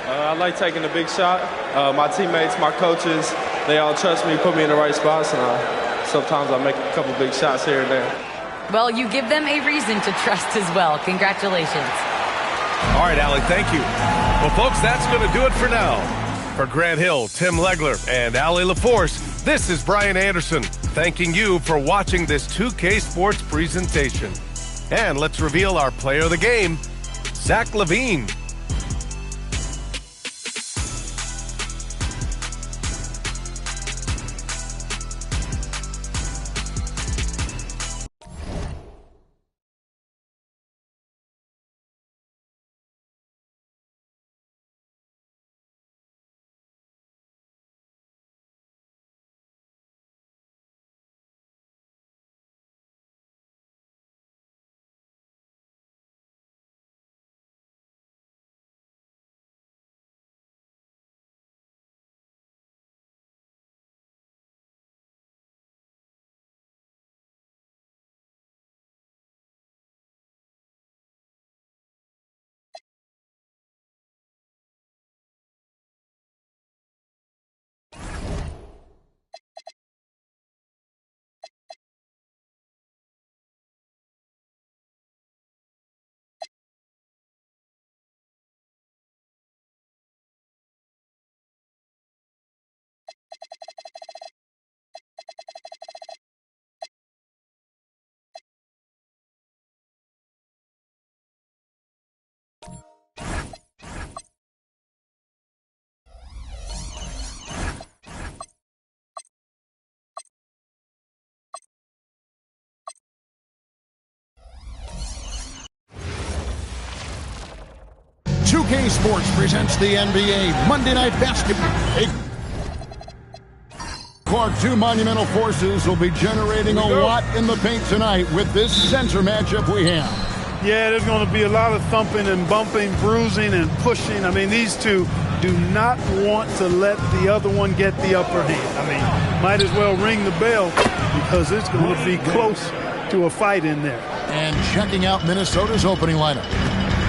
[SPEAKER 16] I like taking a big shot. My teammates, my coaches, they all trust me, put me in the right spots, and sometimes I make a couple big shots here and there.
[SPEAKER 3] Well, you give them a reason to trust as well. Congratulations.
[SPEAKER 1] All right, Allie, thank you. Well, folks, that's going to do it for now. For Grant Hill, Tim Legler, and Allie LaForce, this is Brian Anderson, thanking you for watching this 2K Sports presentation. And let's reveal our player of the game, Zach LaVine.
[SPEAKER 9] K Sports presents the NBA Monday Night Basketball. Clark, two monumental forces will be generating a lot in the paint tonight with this center matchup we have.
[SPEAKER 17] Yeah, there's going to be a lot of thumping and bumping, bruising and pushing. I mean, these two do not want to let the other one get the upper hand. I mean, might as well ring the bell because it's going to be close to a fight in there.
[SPEAKER 9] And checking out Minnesota's opening lineup,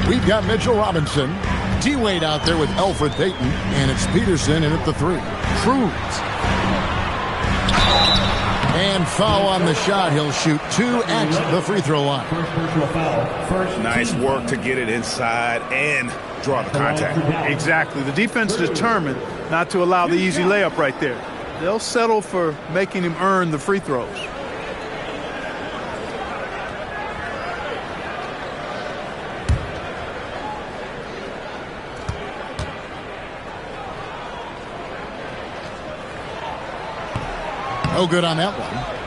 [SPEAKER 9] we've got Mitchell Robinson, D-Wade out there with Elfrid Payton, and it's Peterson in at the 3. Cruz. And foul on the shot. He'll shoot 2 at the free throw line.
[SPEAKER 12] Nice work to get it inside and draw the contact.
[SPEAKER 17] Exactly. The defense determined not to allow the easy layup right there. They'll settle for making him earn the free throws.
[SPEAKER 9] No good on that one.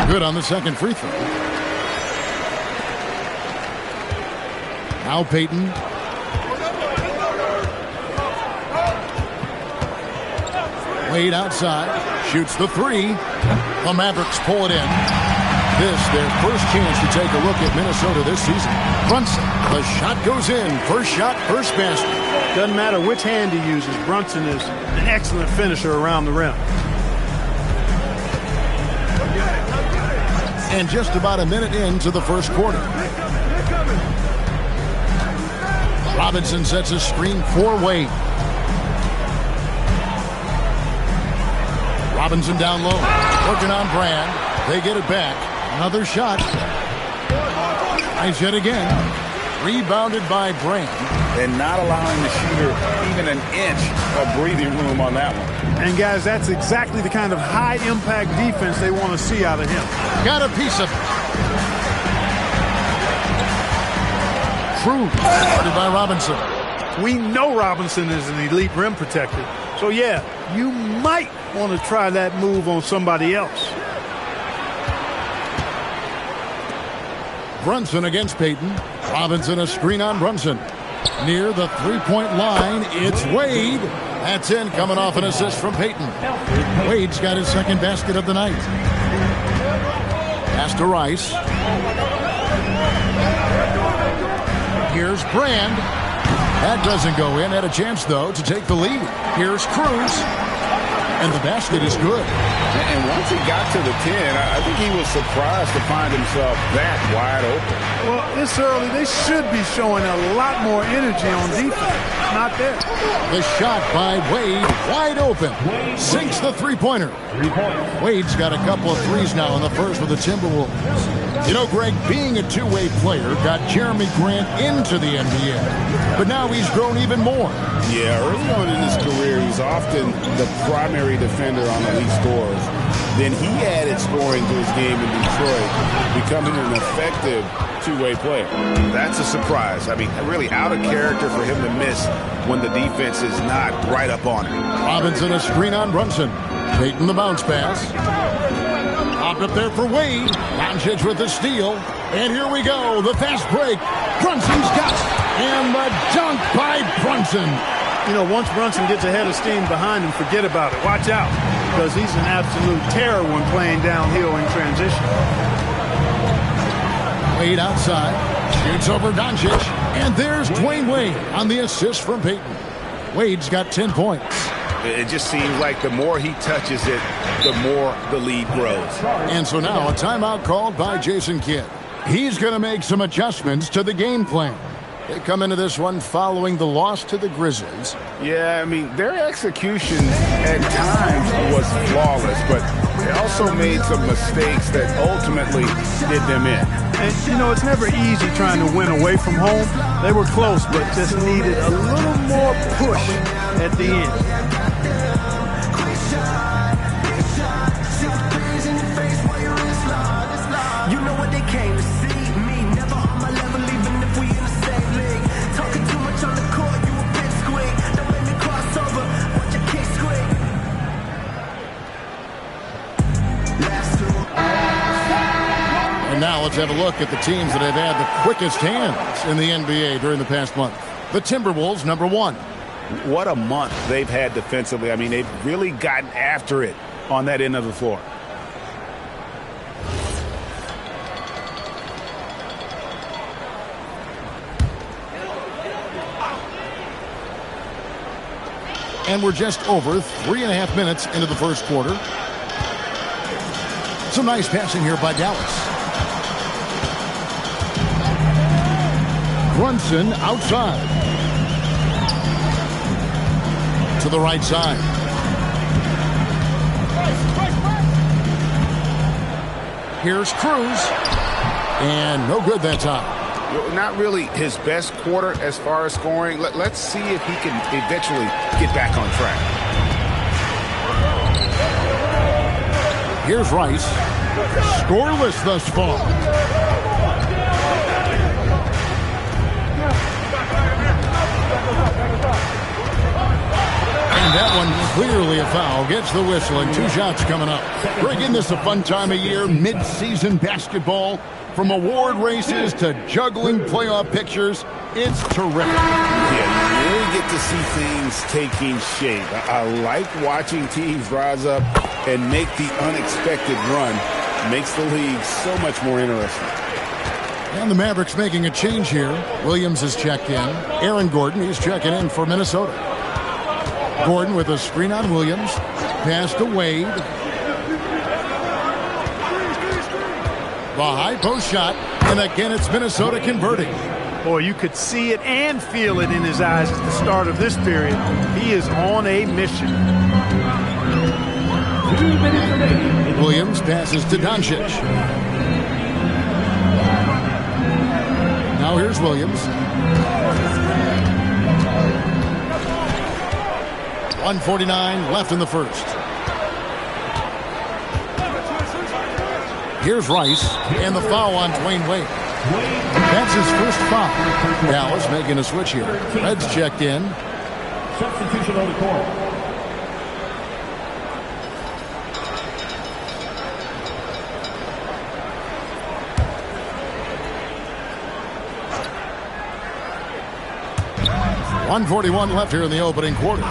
[SPEAKER 9] Good on the second free throw. Now Payton. Wade outside, shoots the 3. The Mavericks pull it in. This, their first chance to take a look at Minnesota this season. Brunson, the shot goes in. First shot, first basket.
[SPEAKER 17] Doesn't matter which hand he uses. Brunson is an excellent finisher around the rim.
[SPEAKER 9] And just about a minute into the first quarter. Robinson sets a screen for Wade. Robinson down low, working on Brand. They get it back. Another shot. Nice hit again. Rebounded by Brand.
[SPEAKER 12] And not allowing the shooter even an inch of breathing room on that one.
[SPEAKER 17] And guys, that's exactly the kind of high-impact defense they want to see out of him.
[SPEAKER 9] Got a piece of it. Cruz, guarded by Robinson.
[SPEAKER 17] We know Robinson is an elite rim protector. So, yeah, you might want to try that move on somebody else.
[SPEAKER 9] Brunson against Payton. Robinson a screen on Brunson. Near the three-point line, it's Wade. That's in, coming off an assist from Payton. Wade's got his second basket of the night. Pass to Rice. Here's Brand. That doesn't go in. Had a chance, though, to take the lead. Here's Cruz. And the basket is good.
[SPEAKER 12] And once he got to the 10, I think he was surprised to find himself that wide open.
[SPEAKER 17] Well, it's early. They should be showing a lot more energy on defense. Not there.
[SPEAKER 9] The shot by Wade, wide open. Sinks the three-pointer. Wade's got a couple of threes now in the first with the Timberwolves. You know, Greg, being a two-way player got Jeremy Grant into the NBA. But now he's grown even more.
[SPEAKER 12] Yeah, early on in his career, he was often the primary defender on the league scores. Then he added scoring to his game in Detroit, becoming an effective two-way player. That's a surprise. I mean, really out of character for him to miss when the defense is not right up on him.
[SPEAKER 9] Robinson a screen on Brunson. Payton the bounce pass. Popped up there for Wade. Doncic with the steal. And here we go. The fast break. Brunson's got it. And the dunk by Brunson.
[SPEAKER 17] You know, once Brunson gets ahead of steam behind him, forget about it. Watch out, because he's an absolute terror when playing downhill in transition.
[SPEAKER 9] Wade outside. Shoots over Doncic. And there's Dwayne Wade on the assist from Payton. Wade's got 10 points.
[SPEAKER 12] It just seems like the more he touches it, the more the lead grows.
[SPEAKER 9] And so now a timeout called by Jason Kidd. He's going to make some adjustments to the game plan. They come into this one following the loss to the Grizzlies.
[SPEAKER 12] Yeah, I mean, their execution at times was flawless, but they also made some mistakes that ultimately did them in.
[SPEAKER 17] And, you know, it's never easy trying to win away from home. They were close, but just needed a little more push at the end.
[SPEAKER 9] Now let's have a look at the teams that have had the quickest hands in the NBA during the past month. The Timberwolves, number 1.
[SPEAKER 12] What a month they've had defensively. I mean, they've really gotten after it on that end of the floor.
[SPEAKER 9] And we're just over 3.5 minutes into the first quarter. Some nice passing here by Dallas. Brunson outside. To the right side. Here's Cruz. And no good that time.
[SPEAKER 12] Not really his best quarter as far as scoring. Let's see if he can eventually get back on track.
[SPEAKER 9] Here's Rice. Scoreless thus far. And that one clearly a foul. Gets the whistle and 2 shots coming up. Breaking this a fun time of year. Mid-season basketball. From award races to juggling playoff pictures. It's terrific.
[SPEAKER 12] Yeah, you really get to see things taking shape. I like watching teams rise up and make the unexpected run. Makes the league so much more interesting.
[SPEAKER 9] And the Mavericks making a change here. Williams has checked in. Aaron Gordon, he's checking in for Minnesota. Gordon with a screen on Williams. Pass to Wade. The high post shot. And again, it's Minnesota converting.
[SPEAKER 17] Boy, you could see it and feel it in his eyes at the start of this period. He is on a mission.
[SPEAKER 5] 2 minutes remaining.
[SPEAKER 9] Williams passes to Doncic. Now here's Williams. 1:49 left in the first. Here's Rice, and the foul on Dwayne Wade. That's his first foul. Dallas making a switch here. Reds checked in.
[SPEAKER 5] Substitution on the court.
[SPEAKER 9] .141 left here in the opening quarter.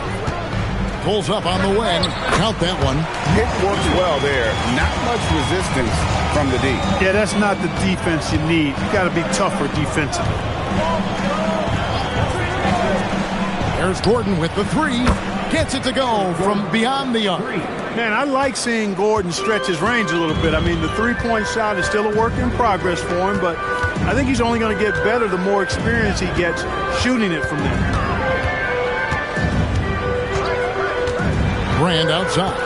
[SPEAKER 9] Pulls up on the wing. Count that one.
[SPEAKER 12] It works well there. Not much resistance from the D.
[SPEAKER 17] Yeah, that's not the defense you need. You got to be tougher defensively.
[SPEAKER 9] There's Gordon with the 3. gets it to go from beyond the arc.
[SPEAKER 17] Man, I like seeing Gordon stretch his range a little bit. I mean, the three-point shot is still a work in progress for him, but I think he's only going to get better the more experience he gets shooting it from there.
[SPEAKER 9] Brand outside.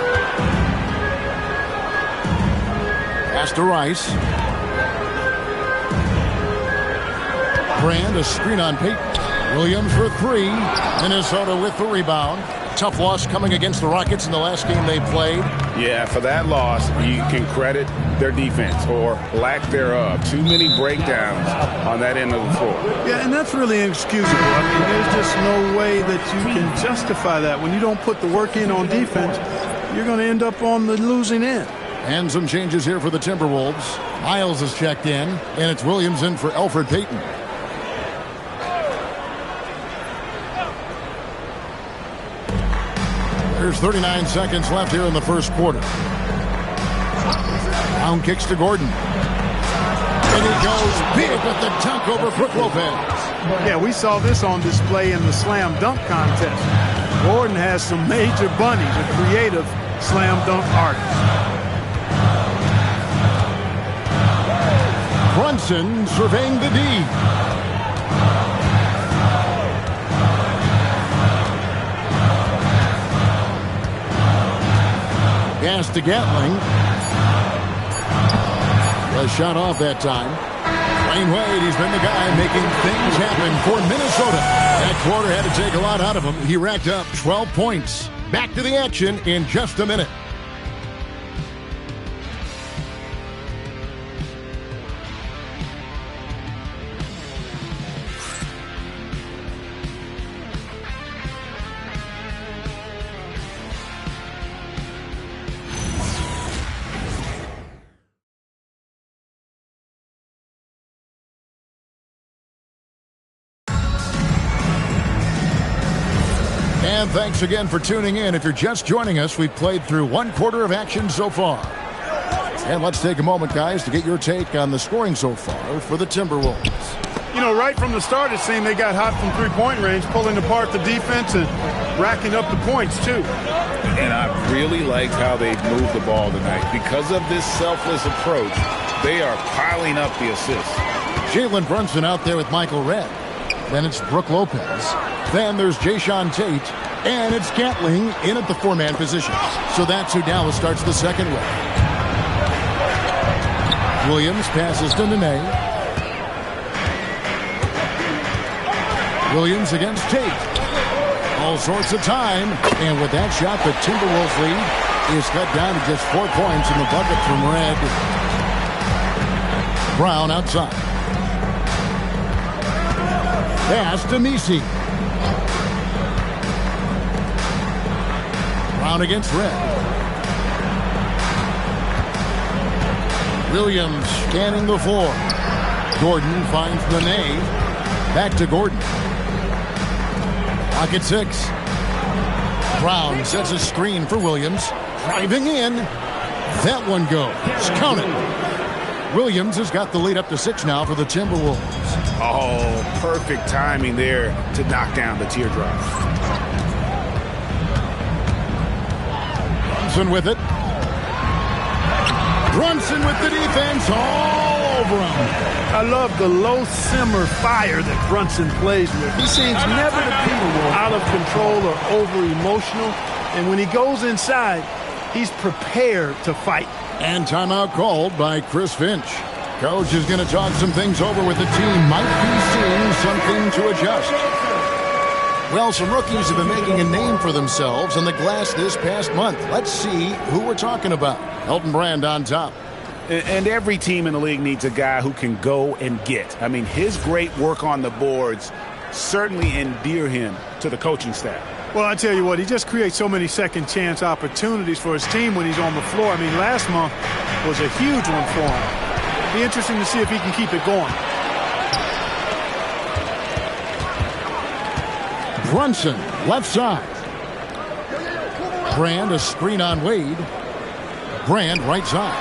[SPEAKER 9] Pass to Rice. Brand, a screen on Payton. Williams for three. Minnesota with the rebound. Tough loss coming against the Rockets in the last game they played.
[SPEAKER 12] Yeah, for that loss, you can credit their defense or lack thereof. Too many breakdowns on that end of the floor.
[SPEAKER 17] Yeah, and that's really inexcusable. I mean, there's just no way that you can justify that. When you don't put the work in on defense, you're going to end up on the losing end.
[SPEAKER 9] And some changes here for the Timberwolves. Miles is checked in, and it's Williams in for Elfrid Payton. There's 39 seconds left here in the first quarter. Brown kicks to Gordon. And he goes big with the dunk over Brook Lopez.
[SPEAKER 17] Yeah, we saw this on display in the slam dunk contest. Gordon has some major bunnies, a creative slam dunk artist.
[SPEAKER 9] Brunson surveying the D. Pass to Gatling. A shot off that time. Dwayne Wade, he's been the guy making things happen for Minnesota. That quarter had to take a lot out of him. He racked up 12 points. Back to the action in just a minute. And thanks again for tuning in. If you're just joining us, we've played through one quarter of action so far. And let's take a moment, guys, to get your take on the scoring so far for the Timberwolves.
[SPEAKER 17] You know, right from the start, it seemed they got hot from three-point range, pulling apart the defense and racking up the points, too.
[SPEAKER 12] And I really liked how they've moved the ball tonight. Because of this selfless approach, they are piling up the assists.
[SPEAKER 9] Jalen Brunson out there with Michael Redd. Then it's Brook Lopez. Then there's Jae'Sean Tate. And it's Gatling in at the four-man position. So that's who Dallas starts the second with. Williams passes to Nene. Williams against Tate. All sorts of time. And with that shot, the Timberwolves lead is cut down to just 4 points in the bucket from Redd. Brown outside. Pass to Nisi. Brown against Redd. Williams scanning the floor. Gordon finds Nene. Back to Gordon. Pocket 6. Brown sets a screen for Williams. Driving in. That one goes. Count it. Williams has got the lead up to 6 now for the Timberwolves.
[SPEAKER 12] Oh, perfect timing there to knock down the teardrop.
[SPEAKER 9] Brunson with it. Brunson with the defense all over him.
[SPEAKER 17] I love the low simmer fire that Brunson plays with. He seems never to be out of control or over emotional. And when he goes inside, he's prepared to fight.
[SPEAKER 9] And timeout called by Chris Finch. Coach is going to talk some things over with the team. Might be seeing something to adjust. Well, some rookies have been making a name for themselves on the glass this past month. Let's see who we're talking about. Elton Brand on top.
[SPEAKER 12] And every team in the league needs a guy who can go and get. I mean, his great work on the boards certainly endear him to the coaching staff.
[SPEAKER 17] Well, I tell you what, he just creates so many second chance opportunities for his team when he's on the floor. I mean, last month was a huge one for him. Be interesting to see if he can keep it going.
[SPEAKER 9] Brunson, left side. Brand, a screen on Wade. Brand, right side.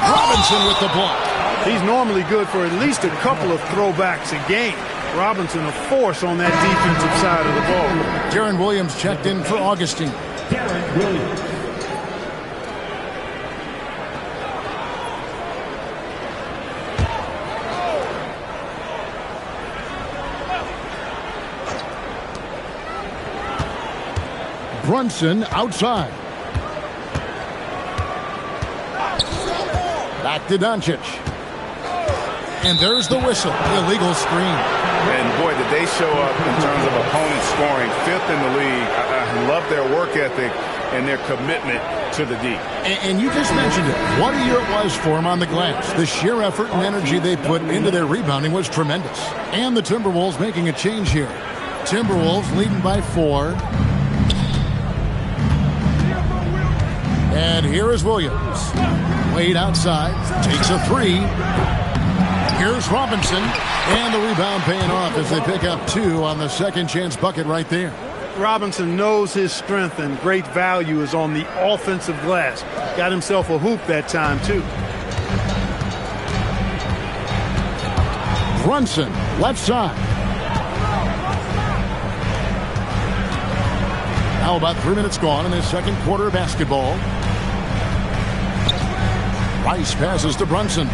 [SPEAKER 9] Robinson with the block.
[SPEAKER 17] He's normally good for at least a couple of throwbacks a game. Robinson a force on that defensive side of the ball.
[SPEAKER 9] Darren Williams checked in for Augustine.
[SPEAKER 5] Darren Williams.
[SPEAKER 9] Brunson outside. Back to Doncic. And there's the whistle. Illegal screen.
[SPEAKER 12] And boy, did they show up in terms of opponent scoring. 5th in the league. I love their work ethic and their commitment to the D.
[SPEAKER 9] And you just mentioned it. What a year it was for them on the glass. The sheer effort and energy they put into their rebounding was tremendous. And the Timberwolves making a change here. Timberwolves leading by 4. And here is Williams. Wade outside. Takes a 3. Here's Robinson, and the rebound paying off as they pick up 2 on the second chance bucket right there.
[SPEAKER 17] Robinson knows his strength and great value is on the offensive glass. Got himself a hoop that time, too.
[SPEAKER 9] Brunson, left side. Now about 3 minutes gone in the second quarter of basketball. Rice passes to Brunson.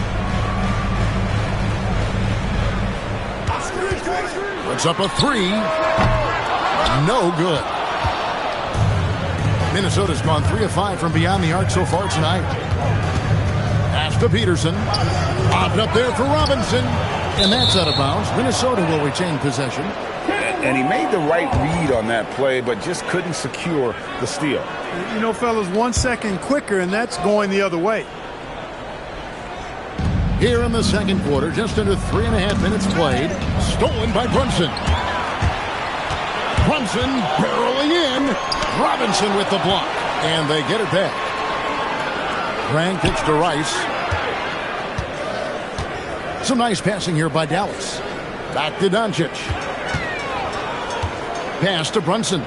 [SPEAKER 9] Puts up a 3. No good. Minnesota's gone 3 of 5 from beyond the arc so far tonight. Pass to Peterson. Popped up there for Robinson. And that's out of bounds. Minnesota will retain possession.
[SPEAKER 12] And he made the right read on that play, but just couldn't secure the steal.
[SPEAKER 17] You know, fellas, 1 second quicker, and that's going the other way.
[SPEAKER 9] Here in the second quarter, just under 3.5 minutes played. Stolen by Brunson. Brunson barreling in. Robinson with the block. And they get it back. Grant kicks to Rice. Some nice passing here by Dallas. Back to Doncic. Pass to Brunson.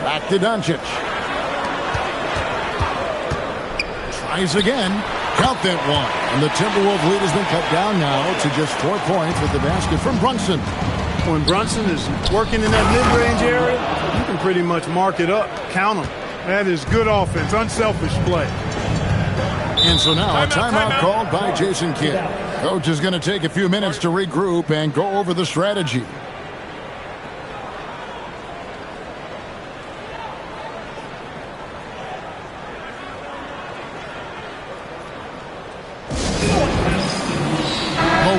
[SPEAKER 9] Back to Doncic. Tries again. Count that one. And the Timberwolves lead has been cut down now to just 4 points with the basket from Brunson.
[SPEAKER 17] When Brunson is working in that mid-range area, you can pretty much mark it up. Count him. That is good offense. Unselfish play.
[SPEAKER 9] And so now a timeout called by Jason Kidd. Coach is going to take a few minutes to regroup and go over the strategy.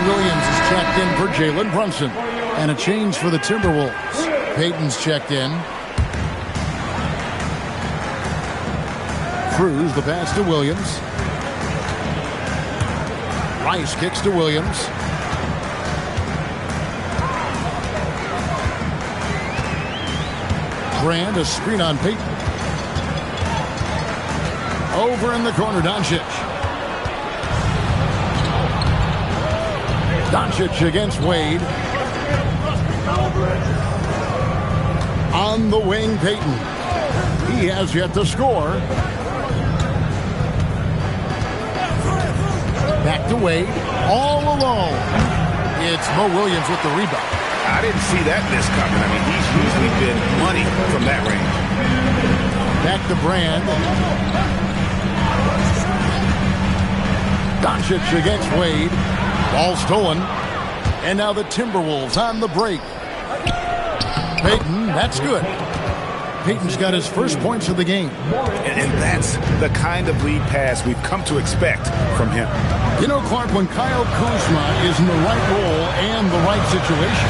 [SPEAKER 9] Williams is checked in for Jalen Brunson. And a change for the Timberwolves. Payton's checked in. Cruz, the pass to Williams. Rice kicks to Williams. Grant, a screen on Payton. Over in the corner, Doncic. Doncic against Wade. On the wing, Payton. He has yet to score. Back to Wade. All alone. It's Mo Williams with the rebound.
[SPEAKER 12] I didn't see that miss coming. I mean, he's usually been money from that range.
[SPEAKER 9] Back to Brand. Doncic against Wade. Ball stolen. And now the Timberwolves on the break. Payton, that's good. Payton's got his first points of the game.
[SPEAKER 12] And that's the kind of lead pass we've come to expect from him.
[SPEAKER 9] You know, Clark, when Kyle Kuzma is in the right role and the right situation,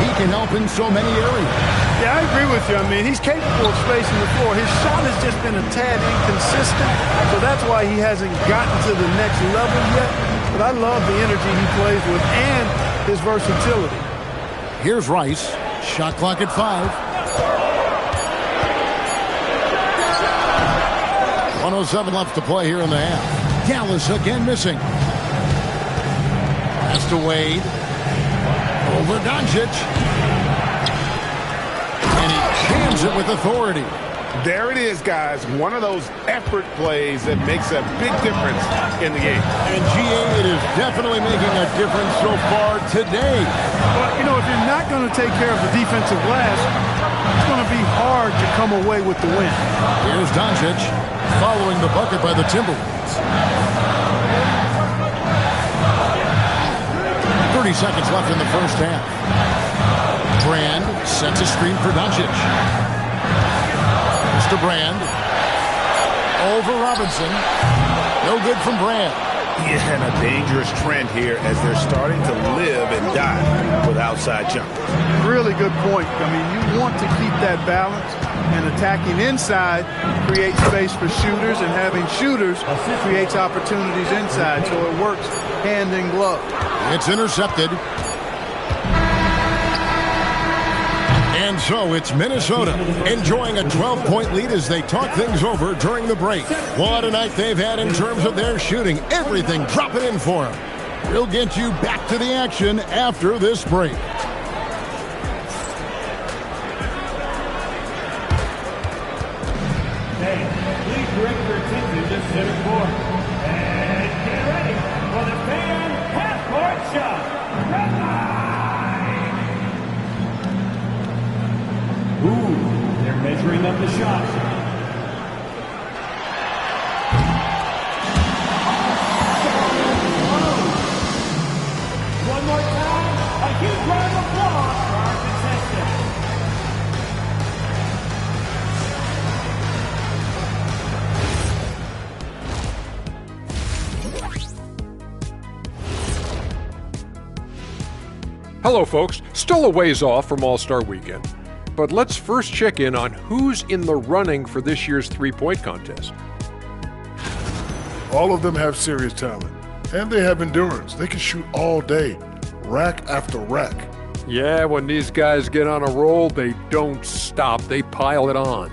[SPEAKER 9] he can help in so many areas.
[SPEAKER 17] Yeah, I agree with you. I mean, he's capable of spacing the floor. His shot has just been a tad inconsistent, so that's why he hasn't gotten to the next level yet. But I love the energy he plays with and his versatility.
[SPEAKER 9] Here's Rice. Shot clock at 5. 1:07 left to play here in the half. Dallas again missing. Pass to Wade. Over Doncic. And he jams it with authority.
[SPEAKER 13] There it is, guys. One of those effort plays that makes a big difference in the game.
[SPEAKER 9] And GA, it is definitely making a difference so far today.
[SPEAKER 17] But, you know, if you're not going to take care of the defensive glass, it's going to be hard to come away with the win.
[SPEAKER 9] Here's Doncic following the bucket by the Timberwolves. 30 seconds left in the first half. Brand sets a screen for Doncic. Mr. Brand over Robinson. No good from Brand.
[SPEAKER 12] Yeah, and a dangerous trend here as they're starting to live and die with outside jumpers.
[SPEAKER 17] Really good point. I mean, you want to keep that balance, and attacking inside creates space for shooters, and having shooters creates opportunities inside, so it works hand in glove.
[SPEAKER 9] It's intercepted. And so it's Minnesota enjoying a 12-point lead as they talk things over during the break. What a night they've had in terms of their shooting. Everything dropping in for them. We'll get you back to the action after this break.
[SPEAKER 5] Hey, please direct your attention to center court. And get ready for the fan half-court shot. Ooh, they're measuring up the shots. One more time, a huge round of applause for our contestants.
[SPEAKER 6] Hello, folks. Still a ways off from All-Star Weekend. But let's first check in on who's in the running for this year's three-point contest.
[SPEAKER 7] All of them have serious talent, and they have endurance. They can shoot all day, rack after rack.
[SPEAKER 6] Yeah, when these guys get on a roll, they don't stop. They pile it on.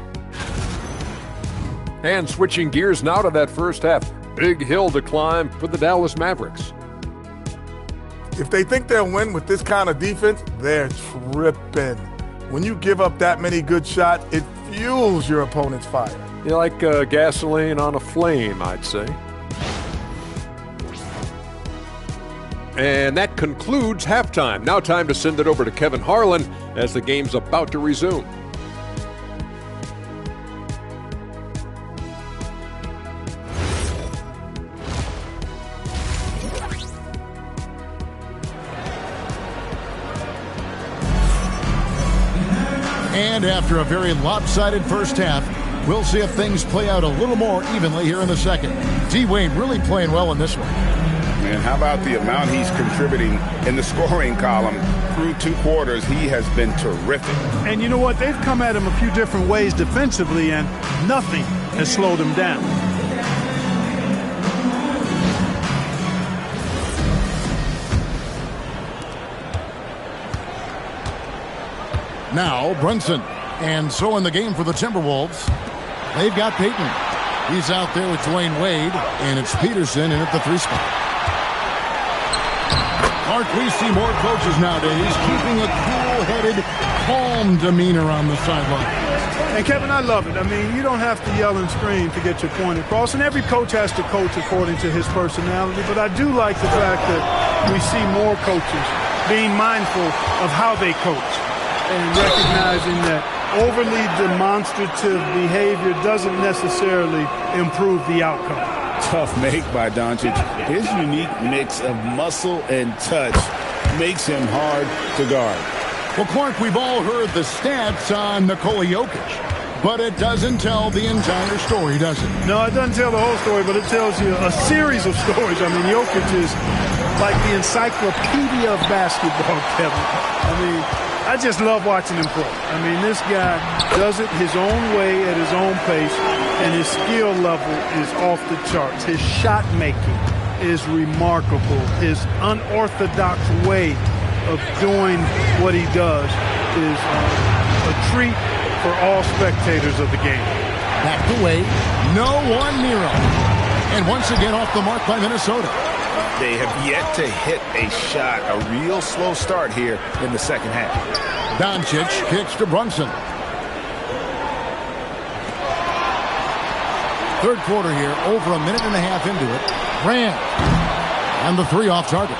[SPEAKER 6] And switching gears now to that first half. Big hill to climb for the Dallas Mavericks.
[SPEAKER 8] If they think they'll win with this kind of defense, they're tripping. When you give up that many good shots, it fuels your opponent's fire.
[SPEAKER 6] You're like gasoline on a flame, I'd say. And that concludes halftime. Now time to send it over to Kevin Harlan as the game's about to resume.
[SPEAKER 9] And after a very lopsided first half, we'll see if things play out a little more evenly here in the second. D-Wade really playing well in this one.
[SPEAKER 12] Man, how about the amount he's contributing in the scoring column through 2 quarters? He has been terrific.
[SPEAKER 17] And you know what? They've come at him a few different ways defensively, and nothing has slowed him down.
[SPEAKER 9] Now Brunson. And so in the game for the Timberwolves, they've got Payton. He's out there with Dwayne Wade, and it's Peterson in at the 3 spot. Mark, we see more coaches nowadays keeping a cool-headed, calm demeanor on the sideline.
[SPEAKER 17] And Kevin, I love it. I mean, you don't have to yell and scream to get your point across, and every coach has to coach according to his personality, but I do like the fact that we see more coaches being mindful of how they coach and recognizing that overly demonstrative behavior doesn't necessarily improve the outcome.
[SPEAKER 12] Tough make by Doncic. His unique mix of muscle and touch makes him hard to guard.
[SPEAKER 9] Well, Clark, we've all heard the stats on Nikola Jokic, but it doesn't tell the entire story, does it?
[SPEAKER 17] No, it doesn't tell the whole story, but it tells you a series of stories. I mean, Jokic is like the encyclopedia of basketball, Kevin. I mean, I just love watching him play. I mean, this guy does it his own way at his own pace, and his skill level is off the charts. His shot making is remarkable. His unorthodox way of doing what he does is a treat for all spectators of the game.
[SPEAKER 9] Back to Wade. No one near him. And once again off the mark by Minnesota.
[SPEAKER 12] They have yet to hit a shot, a real slow start here in the second half.
[SPEAKER 9] Doncic kicks to Brunson. Third quarter here, over a minute and a half into it. Brand. And the three off target.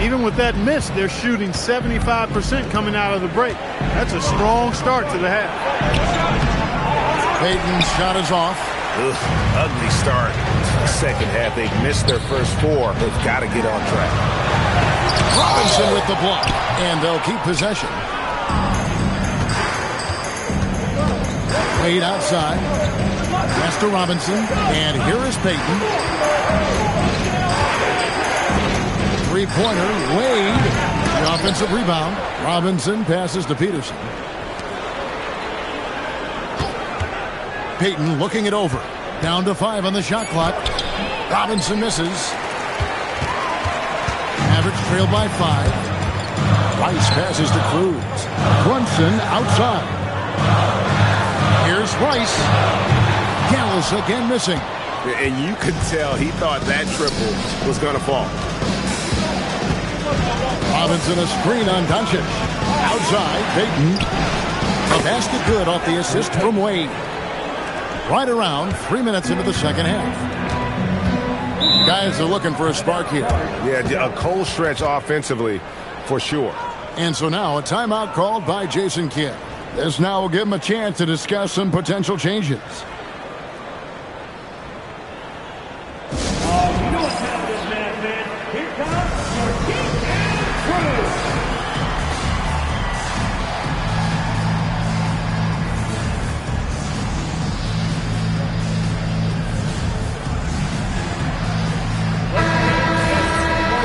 [SPEAKER 17] Even with that miss, they're shooting 75% coming out of the break. That's a strong start to the half.
[SPEAKER 9] Payton's shot is off.
[SPEAKER 12] Ugly start. Second half, they've missed their first four. They've got to get on track.
[SPEAKER 9] Robinson with the block, and they'll keep possession. Wade outside. Pass to Robinson, and here is Payton. Three-pointer, Wade. The offensive rebound. Robinson passes to Peterson. Payton looking it over. Down to 5 on the shot clock. Robinson misses. Mavericks trailed by 5. Rice passes to Cruz. Brunson outside. Here's Rice. Gallus again missing.
[SPEAKER 12] And you could tell he thought that triple was going to fall.
[SPEAKER 9] Robinson a screen on Doncic. Outside, Payton. The basket good off the assist from Wade. Right around 3 minutes into the second half. Guys are looking for a spark here.
[SPEAKER 13] Yeah, a cold stretch offensively for sure.
[SPEAKER 9] And so now a timeout called by Jason Kidd. This now will give him a chance to discuss some potential changes.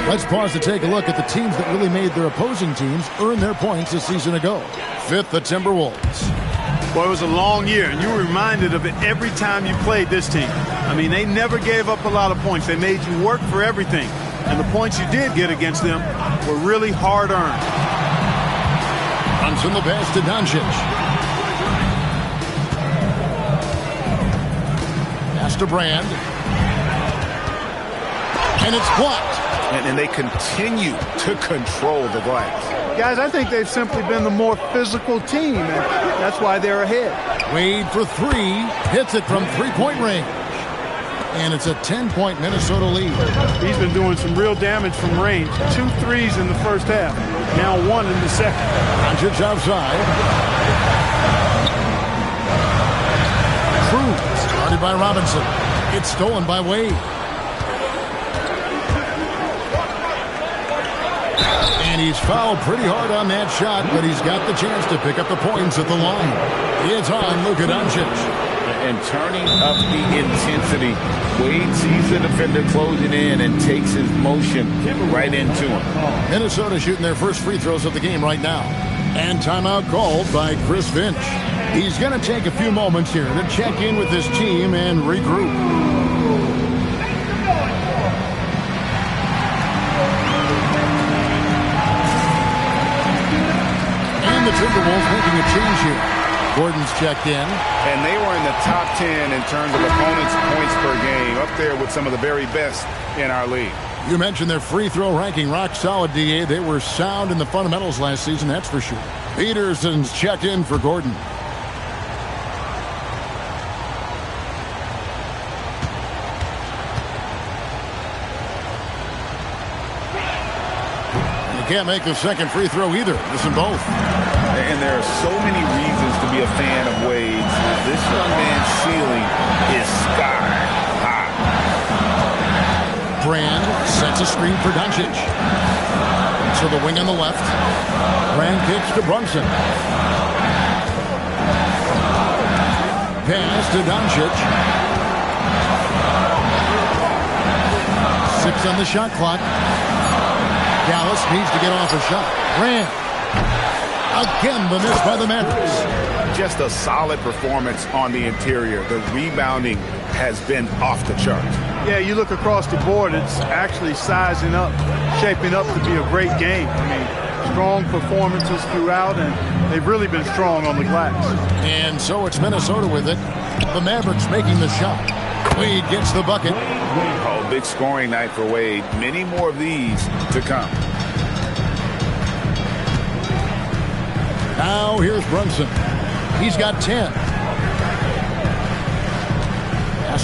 [SPEAKER 9] Let's pause to take a look at the teams that really made their opposing teams earn their points a season ago. Fifth, the Timberwolves.
[SPEAKER 17] Boy, it was a long year, and you were reminded of it every time you played this team. I mean, they never gave up a lot of points. They made you work for everything. And the points you did get against them were really hard-earned.
[SPEAKER 9] Brunson the pass to Doncic. Pass to Brand. And it's blocked.
[SPEAKER 12] And they continue to control the glass.
[SPEAKER 17] Guys, I think they've simply been the more physical team, and that's why they're ahead.
[SPEAKER 9] Wade for 3, hits it from three-point range. And it's a 10-point Minnesota lead.
[SPEAKER 17] He's been doing some real damage from range. 2 threes in the first half, now 1 in the second.
[SPEAKER 9] Doncic outside. Cruz, started by Robinson. It's stolen by Wade. And he's fouled pretty hard on that shot, but he's got the chance to pick up the points at the line. It's on Luka Doncic.
[SPEAKER 12] And turning up the intensity, Wade sees the defender closing in and takes his motion right into him.
[SPEAKER 9] Minnesota shooting their first free throws of the game right now. And timeout called by Chris Finch. He's going to take a few moments here to check in with his team and regroup. The Timberwolves making a change here. Gordon's checked in.
[SPEAKER 12] And they were in the top 10 in terms of opponents' points per game, up there with some of the very best in our league.
[SPEAKER 9] You mentioned their free throw ranking, rock solid, DA. They were sound in the fundamentals last season, that's for sure. Peterson's checked in for Gordon. You can't make the second free throw either. Missing both.
[SPEAKER 12] And there are so many reasons to be a fan of Wade's. This young man's ceiling is sky high.
[SPEAKER 9] Brand sets a screen for Doncic. To the wing on the left. Brand kicks to Brunson. Pass to Doncic. 6 on the shot clock. Dallas needs to get off a shot. Brand. Again, the miss by the Mavericks.
[SPEAKER 12] Just a solid performance on the interior. The rebounding has been off the charts.
[SPEAKER 17] Yeah, you look across the board, it's actually sizing up, shaping up to be a great game. I mean, strong performances throughout, and they've really been strong on the glass.
[SPEAKER 9] And so it's Minnesota with it. The Mavericks making the shot. Wade gets the bucket.
[SPEAKER 12] Oh, big scoring night for Wade. Many more of these to come.
[SPEAKER 9] Now here's Brunson. He's got 10.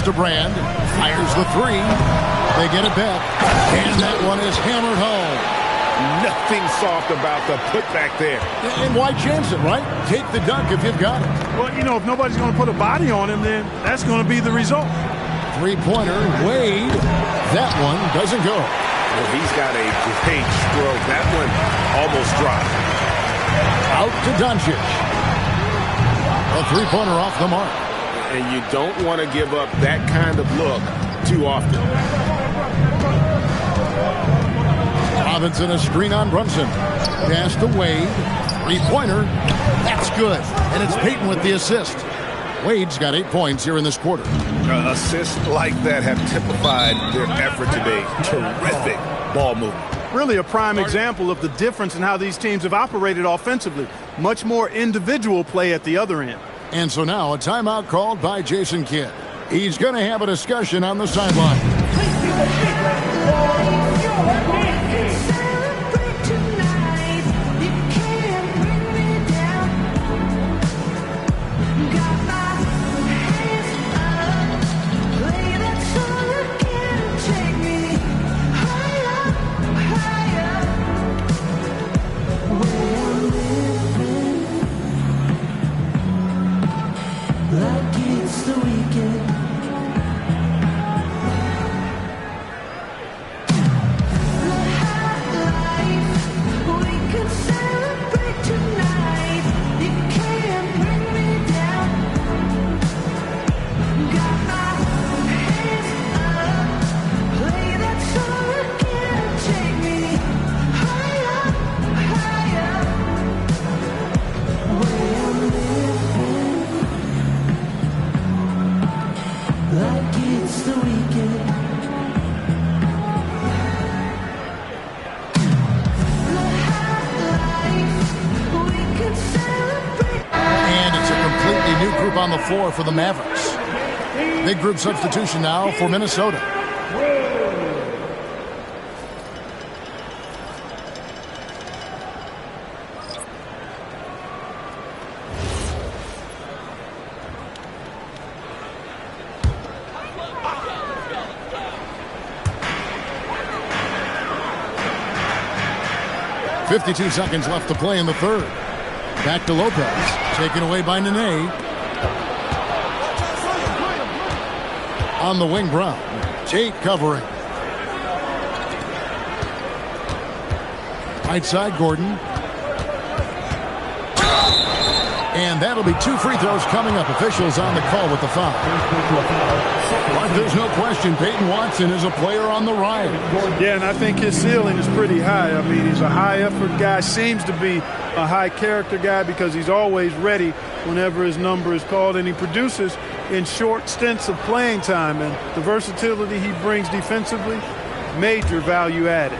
[SPEAKER 9] to Brand. Fires the three. They get it back. And that one is hammered home.
[SPEAKER 12] Nothing soft about the putback there.
[SPEAKER 9] And why chance it, right? Take the dunk if you've got it.
[SPEAKER 17] Well, you know, if nobody's going to put a body on him, then that's going to be the result.
[SPEAKER 9] Three-pointer, Wade. That one doesn't go.
[SPEAKER 12] Well, he's got a great stroke. That one almost dropped.
[SPEAKER 9] Out to Doncic. A three-pointer off the mark.
[SPEAKER 12] And you don't want to give up that kind of look too often.
[SPEAKER 9] Robinson a screen on Brunson. Pass to Wade. Three-pointer. That's good. And it's Payton with the assist. Wade's got 8 points here in this quarter.
[SPEAKER 12] Assists like that have typified their effort today. Terrific ball movement.
[SPEAKER 17] Really a prime example of the difference in how these teams have operated offensively. Much more individual play at the other end.
[SPEAKER 9] And so now a timeout called by Jason Kidd. He's going to have a discussion on the sideline. On the floor for the Mavericks. Big group substitution now for Minnesota. .52 seconds left to play in the third. Back to Lopez. Taken away by Nene. On the wing, Brown. Tate covering. Right side, Gordon. And that'll be 2 free throws coming up. Officials on the call with the foul. But there's no question Peyton Watson is a player on the rise.
[SPEAKER 17] Yeah, and I think his ceiling is pretty high. I mean, he's a high-effort guy. Seems to be a high-character guy because he's always ready whenever his number is called. And he produces in short stints of playing time. And the versatility he brings defensively, major value added.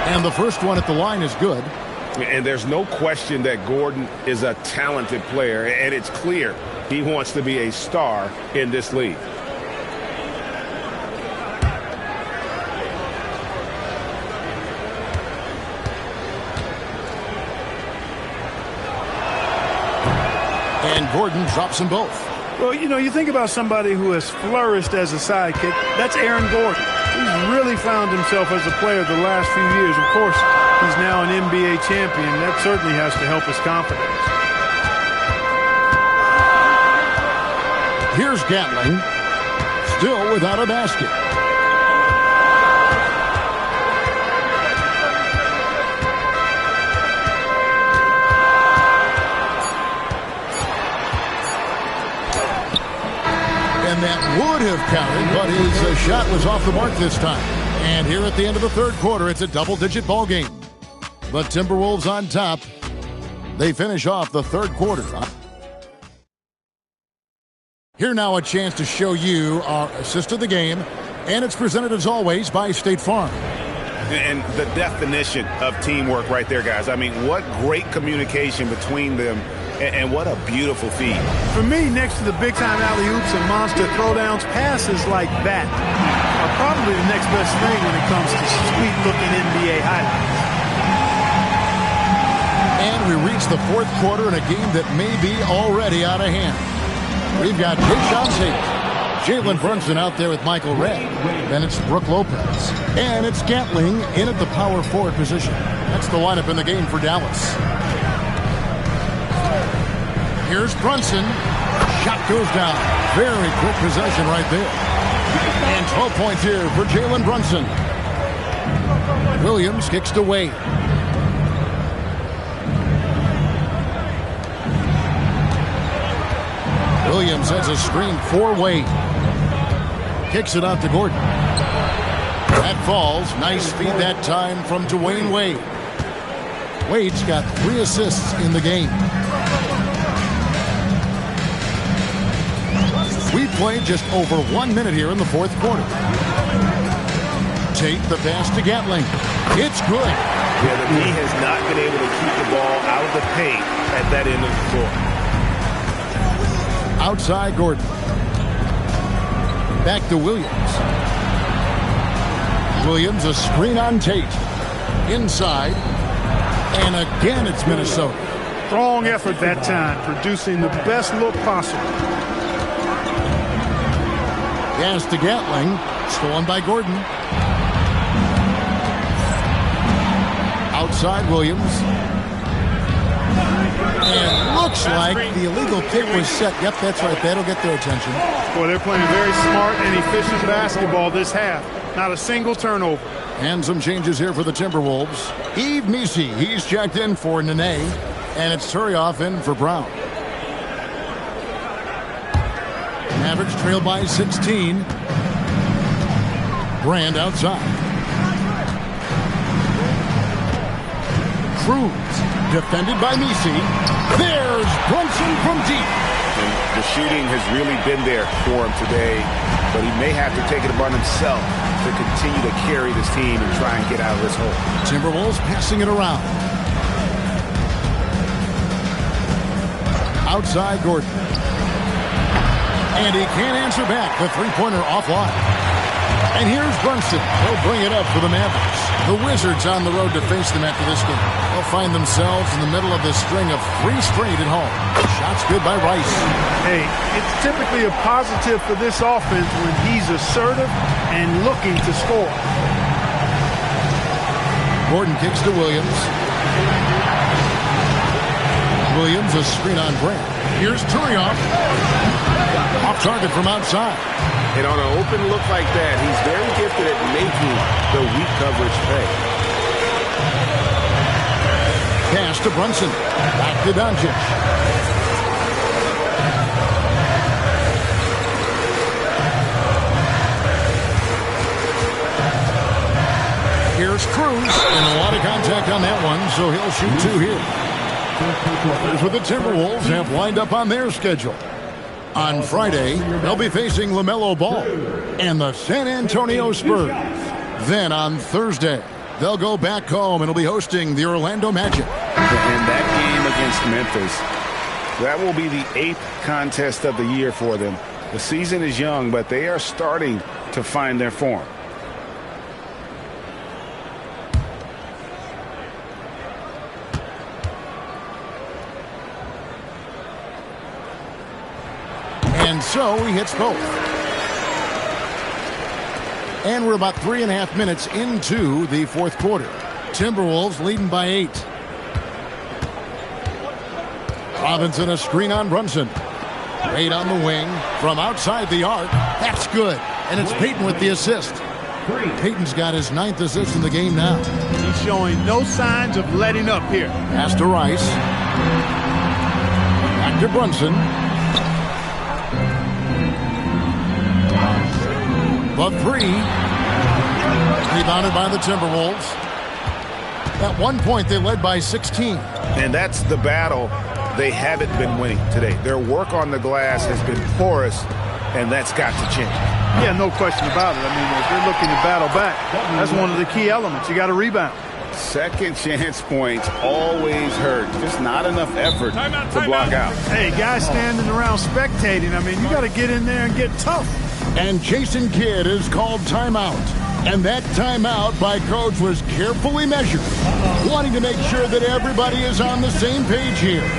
[SPEAKER 9] And the first one at the line is good.
[SPEAKER 12] And there's no question that Gordon is a talented player, and it's clear he wants to be a star in this league.
[SPEAKER 9] And Gordon drops them both.
[SPEAKER 17] Well, you know, you think about somebody who has flourished as a sidekick. That's Aaron Gordon. He's really found himself as a player the last few years. Of course, he's now an NBA champion. That certainly has to help his confidence.
[SPEAKER 9] Here's Gatling, still without a basket. And that would have counted, but his shot was off the mark this time. And here at the end of the third quarter, it's a double-digit ball game. The Timberwolves on top. They finish off the third quarter. Here now a chance to show you our assist of the game. And it's presented as always by State Farm.
[SPEAKER 12] And the definition of teamwork right there, guys. I mean, what great communication between them. And what a beautiful feed.
[SPEAKER 17] For me, next to the big-time alley-oops and monster throwdowns, passes like that are probably the next best thing when it comes to sweet-looking NBA highlights.
[SPEAKER 9] And we reach the fourth quarter in a game that may be already out of hand. We've got Keyshawn Tate, Jalen Brunson out there with Michael Redd. Then it's Brooke Lopez. And it's Gatling in at the power forward position. That's the lineup in the game for Dallas. Here's Brunson. Shot goes down. Very quick possession right there. And 12 points here for Jalen Brunson. Williams kicks to Wade. Williams has a screen for Wade. Kicks it out to Gordon. That falls. Nice feed that time from Dwayne Wade. Wade's got 3 assists in the game. We played just over 1 minute here in the fourth quarter. Tate the pass to Gatling. It's good.
[SPEAKER 12] Yeah, the D has not been able to keep the ball out of the paint at that end of the floor.
[SPEAKER 9] Outside Gordon. Back to Williams. Williams a screen on Tate. Inside. And again it's Minnesota.
[SPEAKER 17] Strong effort that time, producing the best look possible.
[SPEAKER 9] Pass to Gatling. Stolen by Gordon. Outside Williams. And looks like the illegal kick was set. Yep, that's right. That'll get their attention.
[SPEAKER 17] Well, they're playing very smart and efficient basketball this half. Not a single turnover.
[SPEAKER 9] And some changes here for the Timberwolves. Yves Missi, he's checked in for Nene. And it's Turioff in for Brown. Mavericks trail by 16. Brand outside. Cruz, defended by Missi. There's Brunson from deep.
[SPEAKER 12] And the shooting has really been there for him today, but he may have to take it upon himself to continue to carry this team and try and get out of this hole.
[SPEAKER 9] Timberwolves passing it around. Outside Gordon. And he can't answer back. The three-pointer offline. And here's Brunson. He'll bring it up for the Mavericks. The Wizards on the road to face them after this game. They'll find themselves in the middle of this string of 3 straight at home. Shots good by Rice.
[SPEAKER 17] Hey, it's typically a positive for this offense when he's assertive and looking to score.
[SPEAKER 9] Gordon kicks to Williams. Williams a screen on Brand. Here's Turioff. Off target from outside.
[SPEAKER 12] And on an open look like that, he's very gifted at making the weak coverage pay.
[SPEAKER 9] Pass to Brunson. Back to Doncic. Here's Cruz. And a lot of contact on that one, so he'll shoot 2 here. Here's what the Timberwolves have lined up on their schedule. On Friday, they'll be facing LaMelo Ball and the San Antonio Spurs. Then on Thursday, they'll go back home and will be hosting the Orlando Magic.
[SPEAKER 12] And that game against Memphis, that will be the 8th contest of the year for them. The season is young, but they are starting to find their form.
[SPEAKER 9] And so he hits both. And we're about 3.5 minutes into the fourth quarter. Timberwolves leading by 8. Robinson a screen on Brunson. Wade on the wing from outside the arc. That's good. And it's Payton with the assist. Payton's got his 9th assist in the game now.
[SPEAKER 17] He's showing no signs of letting up here.
[SPEAKER 9] Pass to Rice. Back to Brunson. The 3. Rebounded by the Timberwolves. At one point, they led by 16.
[SPEAKER 12] And that's the battle they haven't been winning today. Their work on the glass has been porous, and that's got to change.
[SPEAKER 17] Yeah, no question about it. I mean, if they're looking to battle back, that's one of the key elements. You got to rebound.
[SPEAKER 12] Second chance points always hurt. Just not enough effort to block out.
[SPEAKER 17] Hey, guys standing around spectating. I mean, you got to get in there and get tough.
[SPEAKER 9] And Jason Kidd is called timeout. And that timeout by Coach was carefully measured, wanting to make sure that everybody is on the same page here.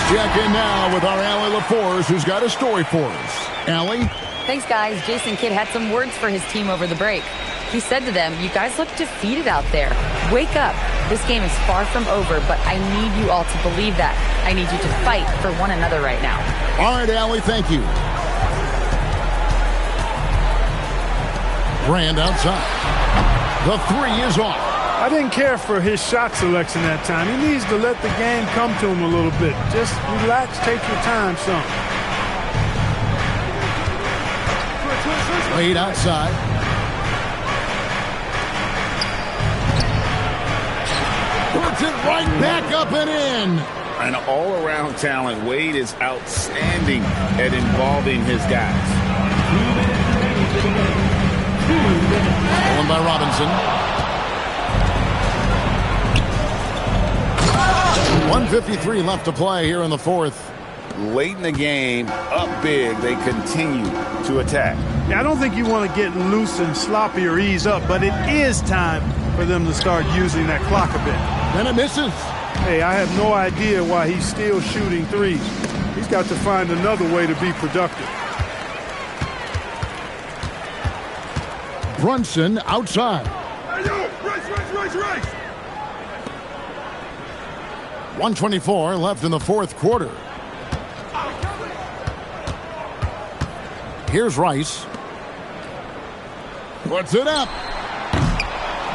[SPEAKER 9] Check in now with our Allie LaForce, who's got a story for us. Allie?
[SPEAKER 3] Thanks, guys. Jason Kidd had some words for his team over the break. He said to them, "You guys look defeated out there. Wake up. This game is far from over, but I need you all to believe that. I need you to fight for one another right now."
[SPEAKER 9] All right, Allie, thank you. Brand outside. The three is off.
[SPEAKER 17] I didn't care for his shot selection that time. He needs to let the game come to him a little bit. Just relax, take your time some.
[SPEAKER 9] Wade outside. Puts it right back up and in.
[SPEAKER 12] An all-around talent. Wade is outstanding at involving his guys.
[SPEAKER 9] Stolen by Robinson. 1:53 left to play here in the fourth.
[SPEAKER 12] Late in the game, up big, they continue to attack.
[SPEAKER 17] Yeah, I don't think you want to get loose and sloppy or ease up, but it is time for them to start using that clock a bit.
[SPEAKER 9] And it misses.
[SPEAKER 17] Hey, I have no idea why he's still shooting threes. He's got to find another way to be productive.
[SPEAKER 9] Brunson outside.
[SPEAKER 5] Hey, yo, race.
[SPEAKER 9] 1:24 left in the fourth quarter. Here's Rice. Puts it up.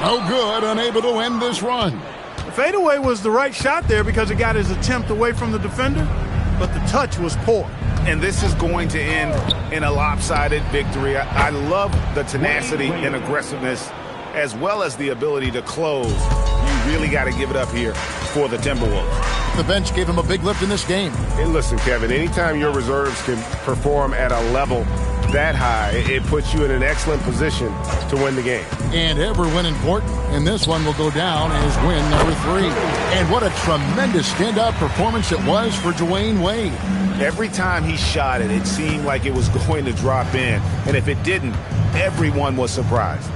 [SPEAKER 9] No good, unable to end this run.
[SPEAKER 17] The fadeaway was the right shot there because it got his attempt away from the defender, but the touch was poor.
[SPEAKER 12] And this is going to end in a lopsided victory. I love the tenacity and aggressiveness as well as the ability to close. You really got to give it up here for the Timberwolves.
[SPEAKER 9] The bench gave him a big lift in this game.
[SPEAKER 13] And listen, Kevin, anytime your reserves can perform at a level that high, it puts you in an excellent position to win the game.
[SPEAKER 9] And every win important, and this one will go down as win number 3. And what a tremendous standout performance it was for Dwayne Wade.
[SPEAKER 12] Every time he shot it, it seemed like it was going to drop in. And if it didn't, everyone was surprised.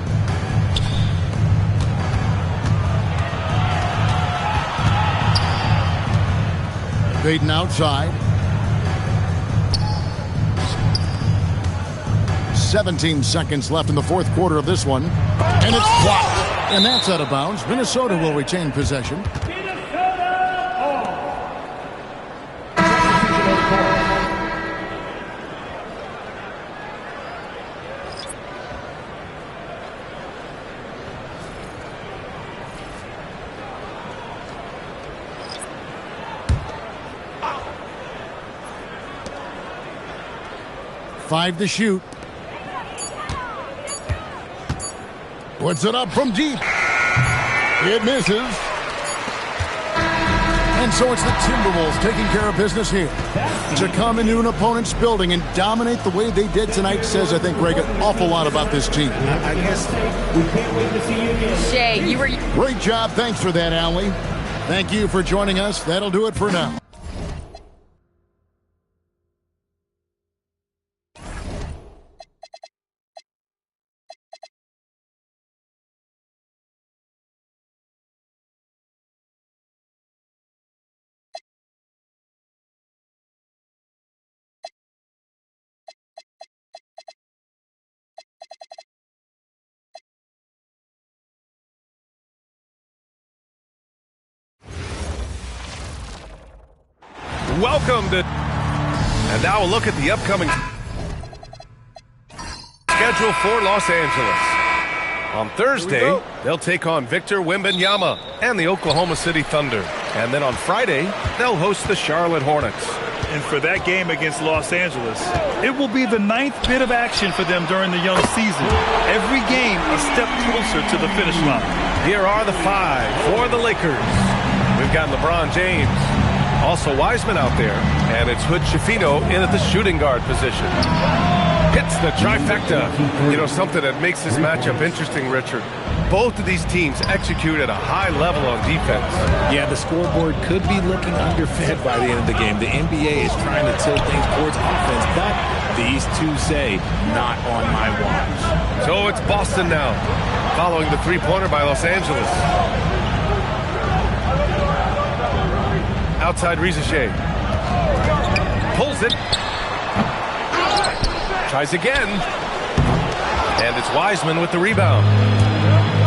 [SPEAKER 9] Baden outside. 17 seconds left in the fourth quarter of this one. And it's blocked. And that's out of bounds. Minnesota will retain possession. Five to shoot. Puts it up from deep. It misses. And so it's the Timberwolves taking care of business here. To come into an opponent's building and dominate the way they did tonight says, I think, Greg, an awful lot about this team.
[SPEAKER 12] I guess we can't wait to see you again.
[SPEAKER 3] Shay, you were...
[SPEAKER 9] Great job. Thanks for that, Allie. Thank you for joining us. That'll do it for now.
[SPEAKER 1] Welcome to... And now a look at the upcoming schedule for Los Angeles. On Thursday, they'll take on Victor Wembanyama and the Oklahoma City Thunder. And then on Friday, they'll host the Charlotte Hornets.
[SPEAKER 4] And for that game against Los Angeles, it will be the 9th bit of action for them during the young season. Every game a step closer to the finish line.
[SPEAKER 1] Here are the 5 for the Lakers. We've got LeBron James, Also Wiseman out there, and it's Hood-Schifino in at the shooting guard position. Hits the trifecta. You know, something that makes this matchup interesting, Richard. Both of these teams execute at a high level on defense.
[SPEAKER 18] Yeah, the scoreboard could be looking underfed by the end of the game. The NBA is trying to tilt things towards offense, but these two say, not on my watch.
[SPEAKER 1] So it's Boston now, following the three-pointer by Los Angeles. Outside Reza Shea. Pulls it. Tries again. And it's Wiseman with the rebound.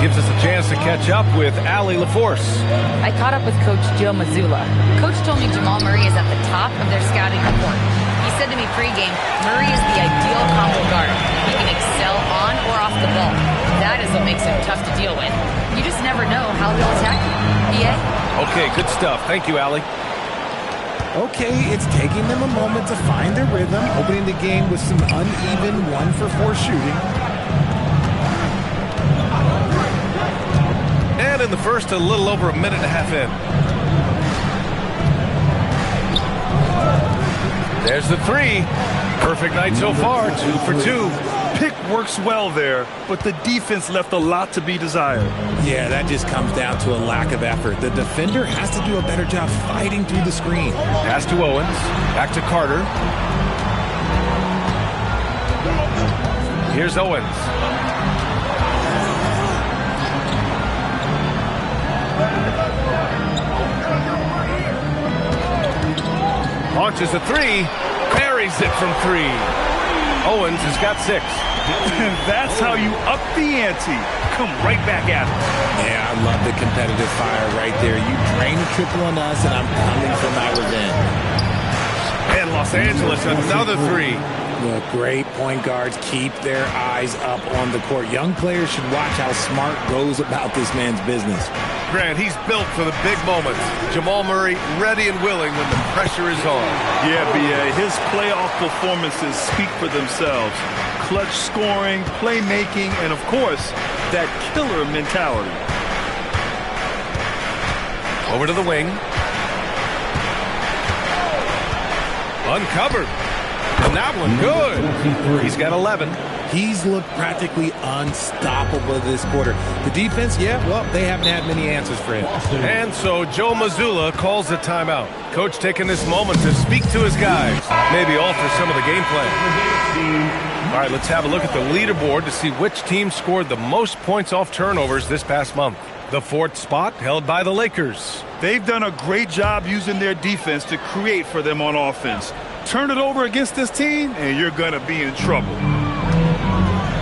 [SPEAKER 1] Gives us a chance to catch up with Allie LaForce.
[SPEAKER 3] I caught up with Coach Joe Mazzulla. Coach told me Jamal Murray is at the top of their scouting report. He said to me pregame, Murray is the ideal combo guard. He can excel on or off the ball. That is what makes him tough to deal with. You just never know how he'll attack you. BA?
[SPEAKER 1] Okay, good stuff. Thank you, Allie.
[SPEAKER 18] Okay, it's taking them a moment to find their rhythm, opening the game with some uneven 1-for-4 shooting.
[SPEAKER 1] And in the first, a little over a minute and a half in. There's the three. Perfect night so far, 2 for 2.
[SPEAKER 4] Pick works well there, but the defense left a lot to be desired.
[SPEAKER 18] Yeah, that just comes down to a lack of effort. The defender has to do a better job fighting through the screen.
[SPEAKER 1] Pass to Owens. Back to Carter. Here's Owens. Launches a three. Buries it from 3. Owens has got 6.
[SPEAKER 4] That's how you up the ante. Come right back at it.
[SPEAKER 18] Yeah, I love the competitive fire right there. You drain a triple on us, and I'm coming for my revenge.
[SPEAKER 1] And Los Angeles, another 3.
[SPEAKER 18] Look, great point guards keep their eyes up on the court. Young players should watch how Smart goes about this man's business.
[SPEAKER 1] Grant, he's built for the big moments. Jamal Murray ready and willing when the pressure is on.
[SPEAKER 4] Yeah, B.A., his playoff performances speak for themselves. Clutch scoring, playmaking, and of course, that killer mentality.
[SPEAKER 1] Over to the wing. Uncovered. And that one good. He's got 11.
[SPEAKER 18] He's looked practically unstoppable this quarter. The defense, yeah, well, they haven't had many answers for him.
[SPEAKER 1] And so Joe Mazzulla calls a timeout. Coach taking this moment to speak to his guys. Maybe alter some of the game plan. All right, let's have a look at the leaderboard to see which team scored the most points off turnovers this past month. The 4th spot held by the Lakers.
[SPEAKER 4] They've done a great job using their defense to create for them on offense. Turn it over against this team, and you're going to be in trouble.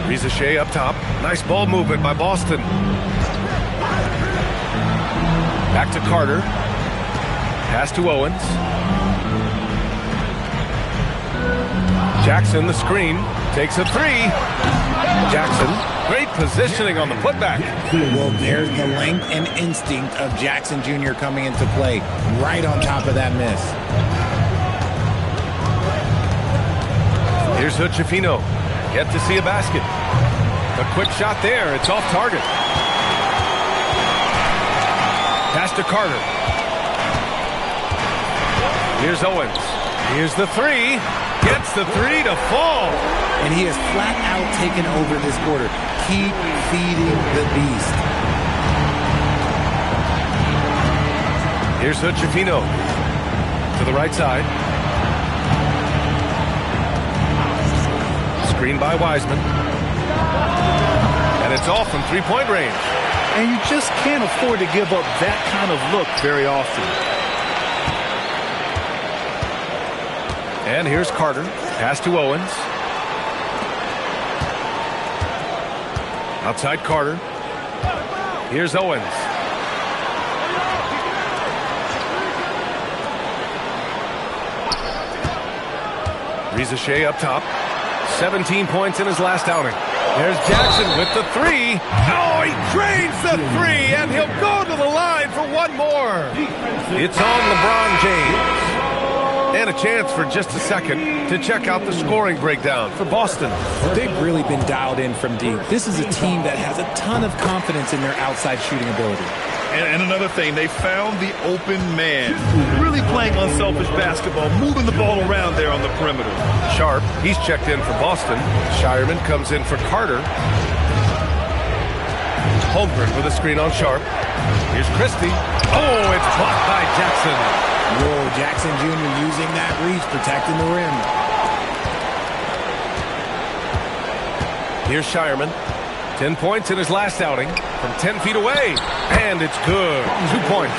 [SPEAKER 1] Reza Shea up top. Nice ball movement by Boston. Back to Carter. Pass to Owens. Jackson, the screen. Takes a 3. Jackson, great positioning on the putback.
[SPEAKER 18] Well, there's the length and instinct of Jackson Jr. coming into play. Right on top of that miss.
[SPEAKER 1] Here's Hood-Schifino. Yet to see a basket. A quick shot there. It's off target. Pass to Carter. Here's Owens. Here's the 3. Gets the 3 to fall.
[SPEAKER 18] And he has flat out taken over this quarter. Keep feeding the beast.
[SPEAKER 1] Here's Hood-Schifino. To the right side. Screen by Wiseman. And it's off from 3-point range.
[SPEAKER 4] And you just can't afford to give up that kind of look very often.
[SPEAKER 1] And here's Carter. Pass to Owens. Outside Carter. Here's Owens. Reza Shea up top. 17 points in his last outing. There's Jackson with the 3. Oh, he drains the 3, and he'll go to the line for one more. It's on LeBron James. And a chance for just a second to check out the scoring breakdown for Boston.
[SPEAKER 18] They've really been dialed in from deep. This is a team that has a ton of confidence in their outside shooting ability.
[SPEAKER 4] And another thing, they found the open man. Really playing unselfish basketball, moving the ball around there on the perimeter.
[SPEAKER 1] Sharp, he's checked in for Boston. Shireman comes in for Carter. Holmgren with a screen on Sharp. Here's Christie. Oh, it's blocked by Jackson.
[SPEAKER 18] Whoa, Jackson Jr. using that reach, protecting the rim.
[SPEAKER 1] Here's Shireman. 10 points in his last outing from 10 feet away. And it's good. 2 points.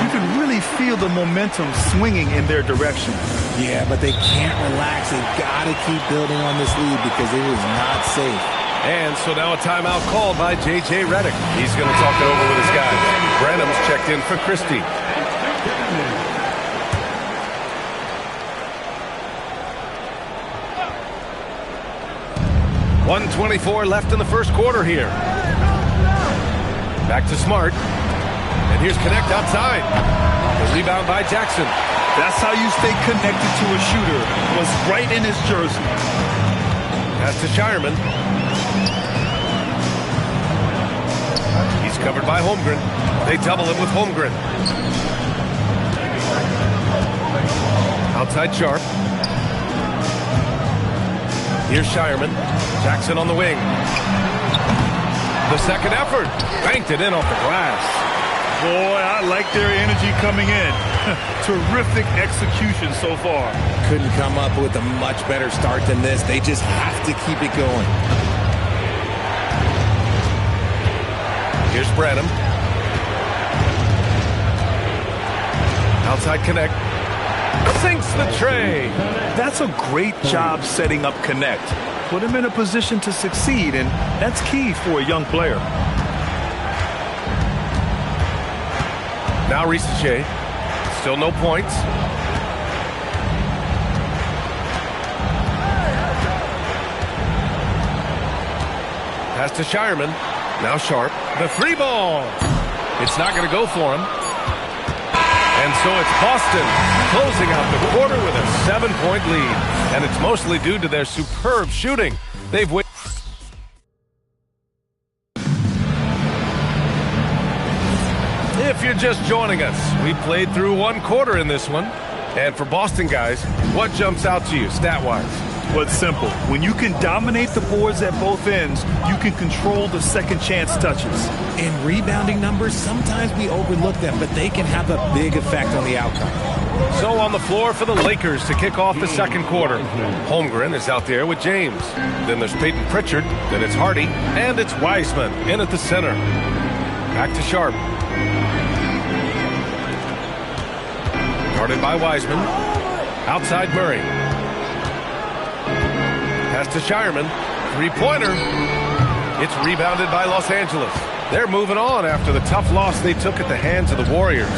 [SPEAKER 4] You can really feel the momentum swinging in their direction.
[SPEAKER 18] Yeah, but they can't relax. They've got to keep building on this lead because it is not safe.
[SPEAKER 1] And so now a timeout called by J.J. Redick. He's going to talk it over with his guys. Branham's checked in for Christie. .124 left in the first quarter here. Back to Smart. And here's Connect outside. The rebound by Jackson.
[SPEAKER 4] That's how you stay connected to a shooter. Was right in his jersey.
[SPEAKER 1] Pass to Shireman. He's covered by Holmgren. They double him with Holmgren. Outside Sharp. Here's Shireman. Jackson on the wing. The second effort. Banked it in off the glass.
[SPEAKER 4] Boy, I like their energy coming in. Terrific execution so far.
[SPEAKER 18] Couldn't come up with a much better start than this. They just have to keep it going.
[SPEAKER 1] Here's Branham. Outside Connect. Sinks the tray.
[SPEAKER 4] That's a great job setting up Connect. Put him in a position to succeed, and that's key for a young player.
[SPEAKER 1] Now Risacher. Still no points. Pass to Shireman. Now Sharp. The free ball. It's not going to go for him. And so it's Boston closing out the quarter with a 7-point lead. And it's mostly due to their superb shooting. They've won. If you're just joining us, we played through one quarter in this one. And for Boston guys, what jumps out to you stat-wise?
[SPEAKER 4] Well, it's simple. When you can dominate the boards at both ends, you can control the second chance touches.
[SPEAKER 18] In rebounding numbers, sometimes we overlook them, but they can have a big effect on the outcome.
[SPEAKER 1] So on the floor for the Lakers to kick off the second quarter. Holmgren is out there with James. Then there's Peyton Pritchard. Then it's Hardy. And it's Wiseman in at the center. Back to Sharp. Guarded by Wiseman. Outside Murray. Pass to Shireman. Three-pointer. It's rebounded by Los Angeles. They're moving on after the tough loss they took at the hands of the Warriors.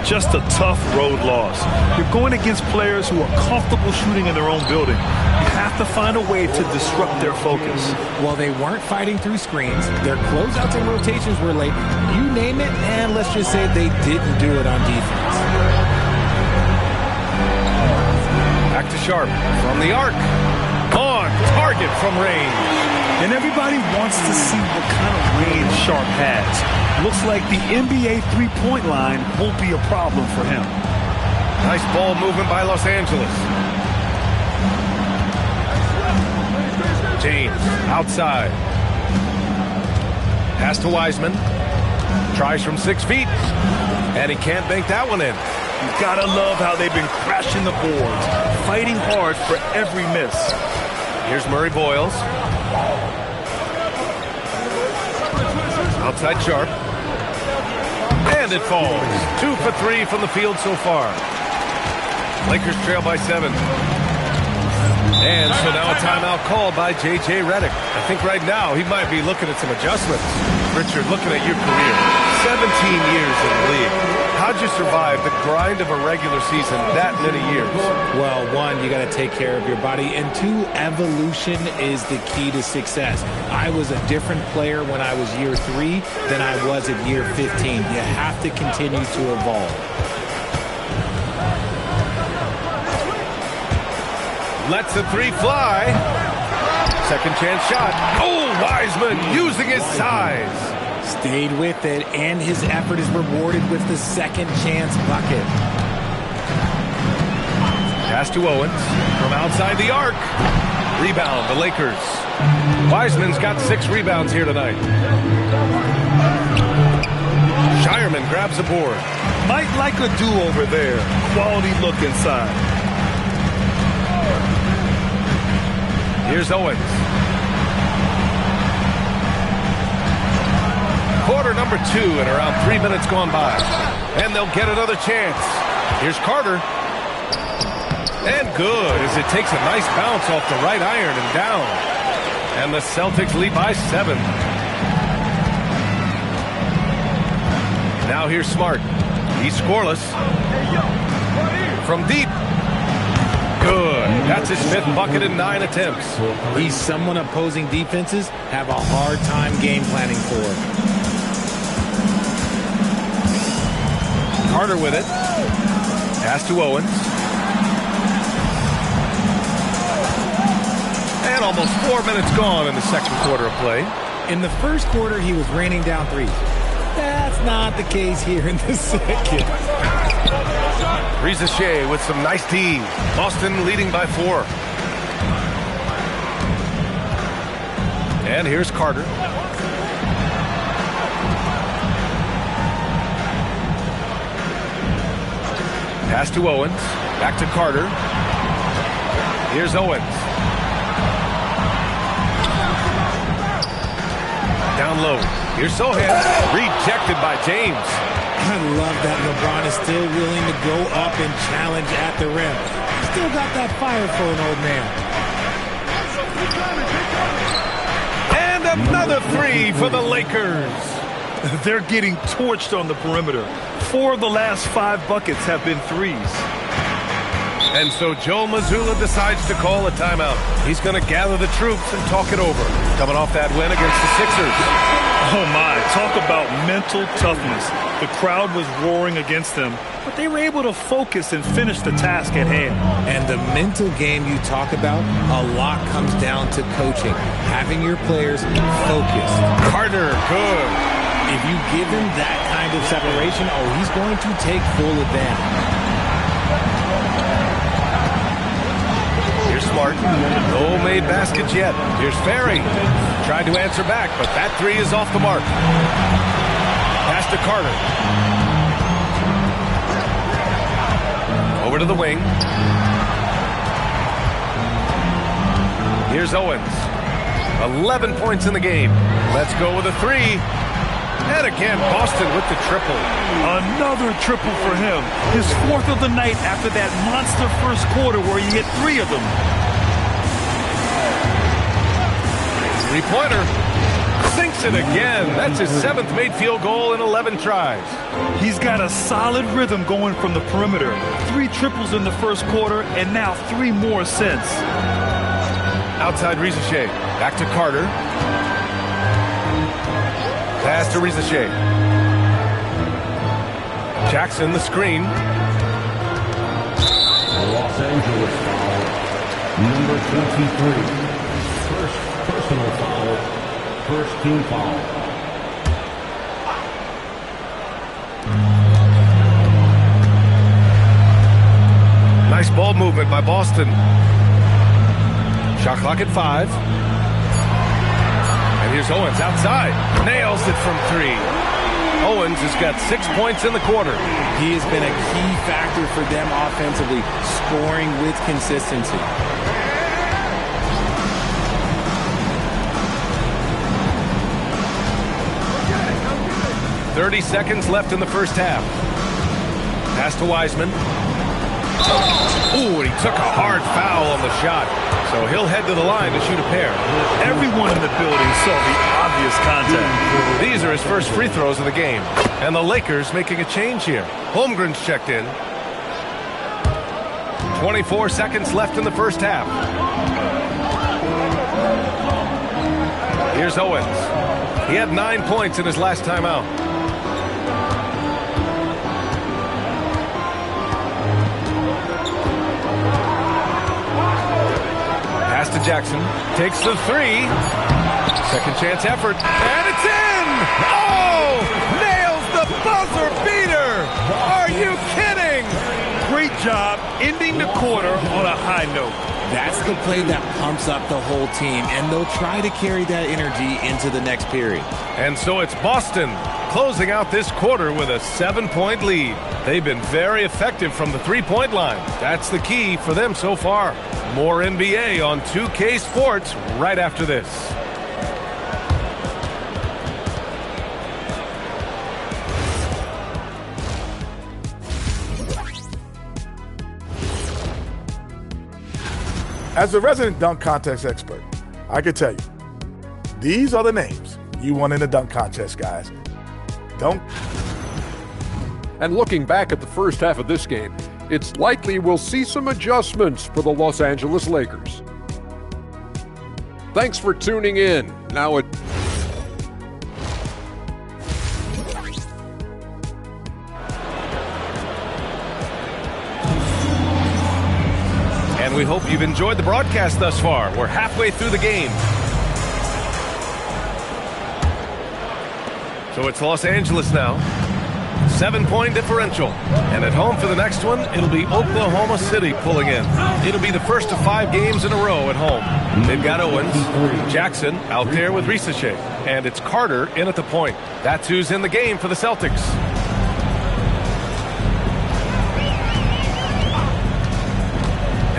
[SPEAKER 4] Just a tough road loss. You're going against players who are comfortable shooting in their own building. You have to find a way to disrupt their focus.
[SPEAKER 18] Well, they weren't fighting through screens. Their closeouts and rotations were late. You name it, and let's just say they didn't do it on defense.
[SPEAKER 1] Back to Sharp from the arc. On target from range.
[SPEAKER 4] And everybody wants to see what kind of range Sharp has. Looks like the NBA three-point line won't be a problem for him.
[SPEAKER 1] Nice ball movement by Los Angeles. James outside. Pass to Wiseman. Tries from 6 feet. And he can't bank that one in.
[SPEAKER 4] You gotta love how they've been crashing the boards, fighting hard for every miss.
[SPEAKER 1] Here's Murray Boyles. Outside Sharp. And it falls. 2 for 3 from the field so far. Lakers trail by 7. And so now a timeout called by J.J. Redick. I think right now he might be looking at some adjustments. Richard, looking at your career, 17 years in the league. How'd you survive the grind of a regular season that many years?
[SPEAKER 18] Well, one, you got to take care of your body, and two, evolution is the key to success. I was a different player when I was year 3 than I was at year 15. You have to continue to evolve.
[SPEAKER 1] Lets the three fly. Second chance shot. Oh, Wiseman using his size.
[SPEAKER 18] Stayed with it, and his effort is rewarded with the second chance bucket.
[SPEAKER 1] Pass to Owens from outside the arc. Rebound, the Lakers. Wiseman's got 6 rebounds here tonight. Shireman grabs a board.
[SPEAKER 4] Might like a do-over there. Quality look inside.
[SPEAKER 1] Here's Owens. Quarter number 2 and around 3 minutes gone by. And they'll get another chance. Here's Carter. And good as it takes a nice bounce off the right iron and down. And the Celtics lead by 7. Now here's Smart. He's scoreless. From deep. Good. That's his 5th bucket in 9 attempts.
[SPEAKER 18] He's someone opposing defenses have a hard time game planning for.
[SPEAKER 1] Carter with it. Pass to Owens. And almost 4 minutes gone in the second quarter of play.
[SPEAKER 18] In the first quarter, he was raining down threes. That's not the case here in the second.
[SPEAKER 1] Reza Shea with some nice D. Boston leading by 4. And here's Carter. Pass to Owens. Back to Carter. Here's Owens. Down low. Here's Sohan. Rejected by James.
[SPEAKER 18] I love that LeBron is still willing to go up and challenge at the rim. Still got that fire for an old man.
[SPEAKER 1] And another 3 for the Lakers.
[SPEAKER 4] They're getting torched on the perimeter. 4 of the last 5 buckets have been threes.
[SPEAKER 1] And so Joe Mazzulla decides to call a timeout. He's going to gather the troops and talk it over. Coming off that win against the Sixers.
[SPEAKER 4] Oh my, talk about mental toughness. The crowd was roaring against them, but they were able to focus and finish the task at hand.
[SPEAKER 18] And the mental game you talk about, a lot comes down to coaching. Having your players focused.
[SPEAKER 1] Carter, good.
[SPEAKER 18] If you give him that kind of separation, he's going to take full advantage.
[SPEAKER 1] Here's Smart. No made baskets yet. Here's Ferry. Tried to answer back, but that 3 is off the mark. Pass to Carter. Over to the wing. Here's Owens. 11 points in the game. Let's go with a 3. And again, Boston with the triple.
[SPEAKER 4] Another triple for him. His 4th of the night after that monster first quarter where he hit 3 of them.
[SPEAKER 1] 3-pointer. Sinks it again. That's his 7th made field goal in 11 tries.
[SPEAKER 4] He's got a solid rhythm going from the perimeter. 3 triples in the first quarter and now 3 more since.
[SPEAKER 1] Outside Reza Shea. Back to Carter. Pass to Reza Shea. Jackson, the screen.
[SPEAKER 5] Los Angeles foul. Number 23. First personal foul. First team foul.
[SPEAKER 1] Nice ball movement by Boston. Shot clock at 5. And here's Owens outside. Nails it from 3. Owens has got 6 points in the quarter.
[SPEAKER 18] He has been a key factor for them offensively, scoring with consistency.
[SPEAKER 1] .30 seconds left in the first half. Pass to Wiseman. Ooh, and he took a hard foul on the shot. So he'll head to the line to shoot a pair.
[SPEAKER 4] Everyone in the building saw the obvious contact.
[SPEAKER 1] These are his first free throws of the game. And the Lakers making a change here. Holmgren's checked in. 24 seconds left in the first half. Here's Owens. He had 9 points in his last time out. Pass to Jackson. Takes the 3. Second chance effort. And it's in! Oh! buzzer beater! Are you kidding?
[SPEAKER 4] Great job ending the quarter on a high note.
[SPEAKER 18] That's the play that pumps up the whole team, and they'll try to carry that energy into the next period.
[SPEAKER 1] And so it's Boston closing out this quarter with a 7-point lead. They've been very effective from the three-point line. That's the key for them so far. More NBA on 2K Sports right after this.
[SPEAKER 8] As a resident dunk contest expert, I can tell you, these are the names you want in a dunk contest, guys. Don't.
[SPEAKER 6] And looking back at the first half of this game, it's likely we'll see some adjustments for the Los Angeles Lakers. Thanks for tuning in. Now it.
[SPEAKER 1] And we hope you've enjoyed the broadcast thus far. We're halfway through the game. So it's Los Angeles now. 7-point differential. And at home for the next one, it'll be Oklahoma City pulling in. It'll be the first of 5 games in a row at home. They've got Owens, Jackson out there with Risache, and it's Carter in at the point. That's who's in the game for the Celtics.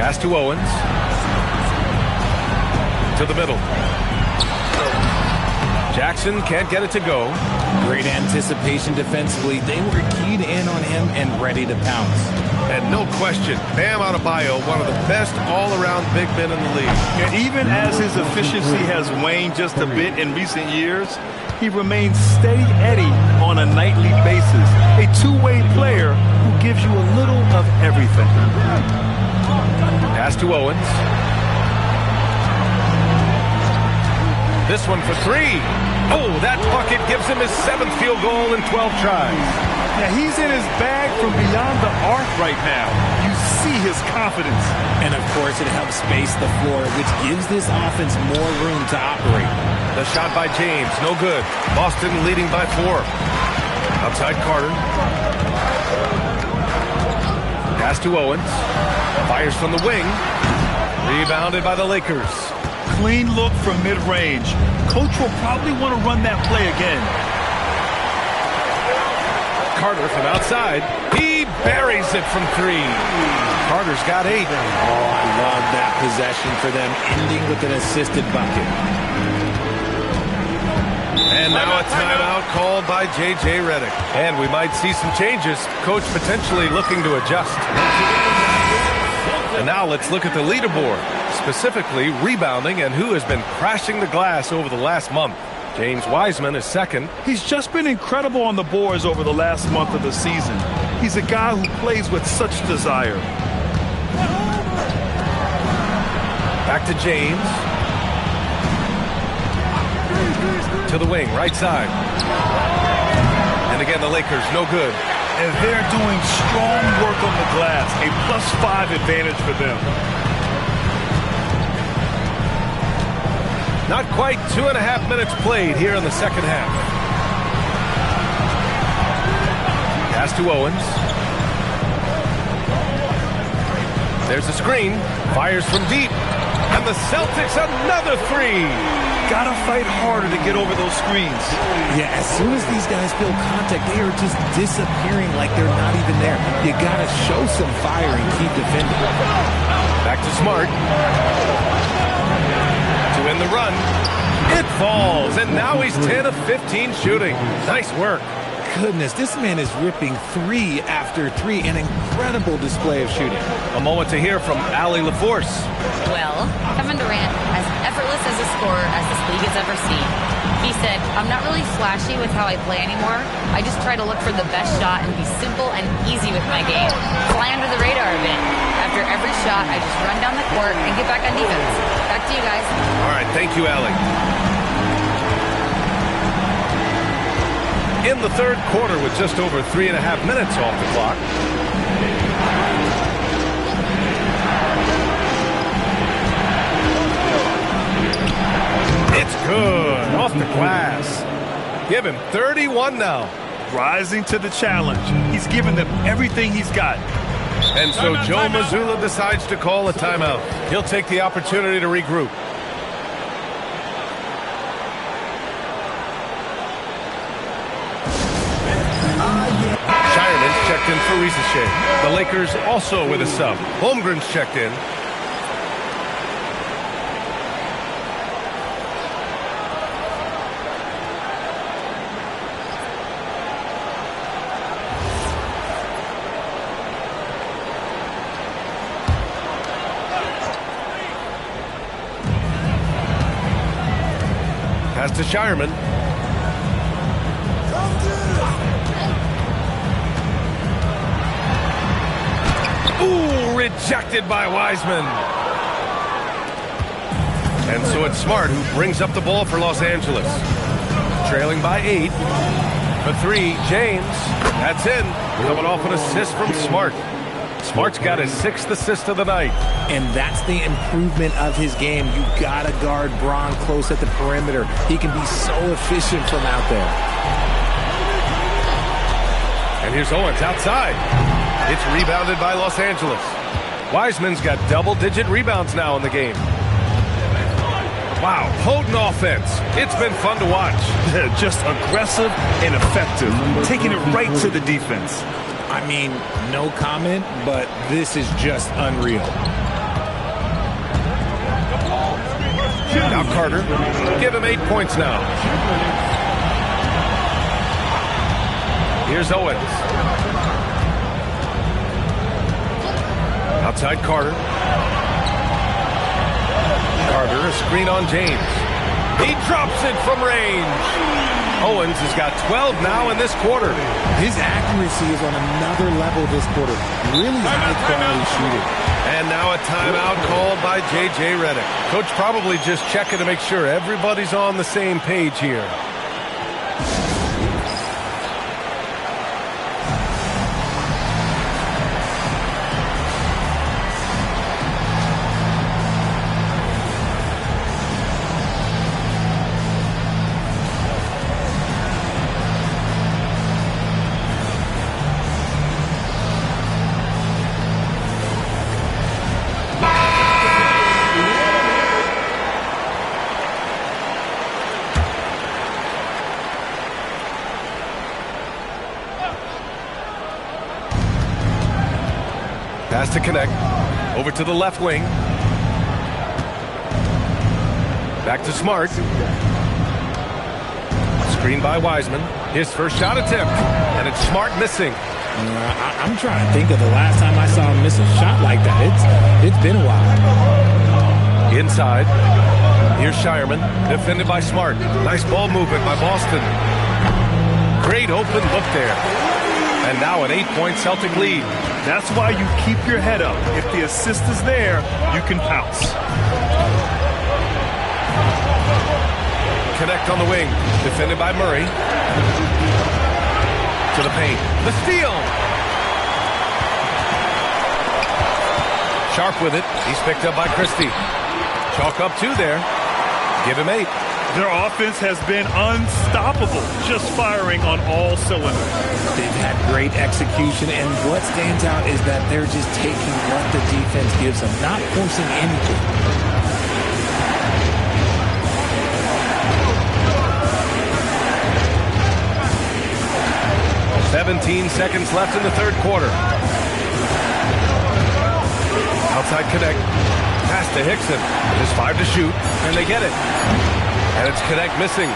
[SPEAKER 1] Pass to Owens. To the middle. Jackson can't get it to go.
[SPEAKER 18] Great anticipation defensively. They were keyed in on him and ready to pounce.
[SPEAKER 1] And no question, Bam Adebayo, one of the best all-around big men in the league.
[SPEAKER 4] And even as his efficiency has waned just a bit in recent years, he remains steady Eddie on a nightly basis. A two-way player who gives you a little of everything.
[SPEAKER 1] Pass to Owens. This one for 3. Oh, that bucket gives him his 7th field goal in 12 tries.
[SPEAKER 4] Yeah, he's in his bag from beyond the arc right now. You see his confidence.
[SPEAKER 18] And, of course, it helps space the floor, which gives this offense more room to operate.
[SPEAKER 1] The shot by James, no good. Boston leading by 4. Outside Carter. Pass to Owens. Fires from the wing. Rebounded by the Lakers.
[SPEAKER 4] Clean look from mid-range. Coach will probably want to run that play again.
[SPEAKER 1] Carter from outside. He buries it from 3. Carter's got 8.
[SPEAKER 18] Oh, I love that possession for them, ending with an assisted bucket.
[SPEAKER 1] And now a timeout called by J.J. Redick. And we might see some changes. Coach potentially looking to adjust. And now let's look at the leaderboard, specifically rebounding and who has been crashing the glass over the last month. James Wiseman is second.
[SPEAKER 4] He's just been incredible on the boards over the last month of the season. He's a guy who plays with such desire.
[SPEAKER 1] Back to James. To the wing, right side. And again, the Lakers, no good.
[SPEAKER 4] And they're doing strong work on the glass. A +5 advantage for them.
[SPEAKER 1] Not quite 2.5 minutes played here in the second half. Pass to Owens. There's a screen. Fires from deep. And the Celtics another 3.
[SPEAKER 4] Gotta fight harder to get over those screens.
[SPEAKER 18] Yeah, as soon as these guys feel contact, they are just disappearing like they're not even there. You gotta show some fire and keep defending.
[SPEAKER 1] Back to Smart. To win the run. It falls, and now he's 10 of 15 shooting. Nice work.
[SPEAKER 18] Goodness, this man is ripping 3 after 3. An incredible display of shooting.
[SPEAKER 1] A moment to hear from Allie LaForce.
[SPEAKER 3] Well, Kevin Durant, as effortless as a scorer as this league has ever seen. He said, I'm not really flashy with how I play anymore. I just try to look for the best shot and be simple and easy with my game. Fly under the radar a bit. After every shot, I just run down the court and get back on defense. Back to you guys.
[SPEAKER 1] All right, thank you, Allie. In the third quarter with just over 3.5 minutes off the clock. It's good. Off the glass. Give him 31 now.
[SPEAKER 4] rising to the challenge. He's given them everything he's got.
[SPEAKER 1] And so Joe Mazzulla decides to call a timeout. He'll take the opportunity to regroup. Shireman's checked in for Risacher. The Lakers also with a sub. Holmgren's checked in. Pass to Shireman. Ooh, rejected by Wiseman. And so it's Smart who brings up the ball for Los Angeles. Trailing by 8. For 3, James. That's in. Coming off an assist from Smart. Smart's got his 6th assist of the night.
[SPEAKER 18] And that's the improvement of his game. You got to guard Braun close at the perimeter. He can be so efficient from out there.
[SPEAKER 1] And here's Owens outside. It's rebounded by Los Angeles. Wiseman's got double-digit rebounds now in the game. Wow, potent offense. It's been fun to watch.
[SPEAKER 4] Just aggressive and effective. Taking it right to the defense.
[SPEAKER 18] I mean, no comment, but this is just unreal.
[SPEAKER 1] Now Carter, give him 8 points now. Here's Owens. Outside Carter. Carter, a screen on James. He drops it from range. Owens has got 12 now in this quarter.
[SPEAKER 18] His accuracy is on another level this quarter. Really high-quality shooting.
[SPEAKER 1] And now a timeout called by J.J. Redick. Coach probably just checking to make sure everybody's on the same page here. Pass to connect. Over to the left wing. Back to Smart. Screen by Wiseman. His first shot attempt. And it's Smart missing.
[SPEAKER 18] I'm trying to think of the last time I saw him miss a shot like that. It's been a while.
[SPEAKER 1] Inside. Here's Shireman. Defended by Smart. Nice ball movement by Boston. Great open look there. And now an 8-point Celtic lead.
[SPEAKER 4] That's why you keep your head up. If the assist is there, you can pounce.
[SPEAKER 1] Connect on the wing. Defended by Murray. To the paint. The steal. Sharp with it. He's picked up by Christie. Chalk up 2 there. Give him 8.
[SPEAKER 4] Their offense has been unstoppable, just firing on all cylinders.
[SPEAKER 18] They've had great execution, and what stands out is that they're just taking what the defense gives them, not forcing anything.
[SPEAKER 1] 17 seconds left in the third quarter. Outside connect. Pass to Hickson. Just 5 to shoot, and they get it. And it's Connect missing.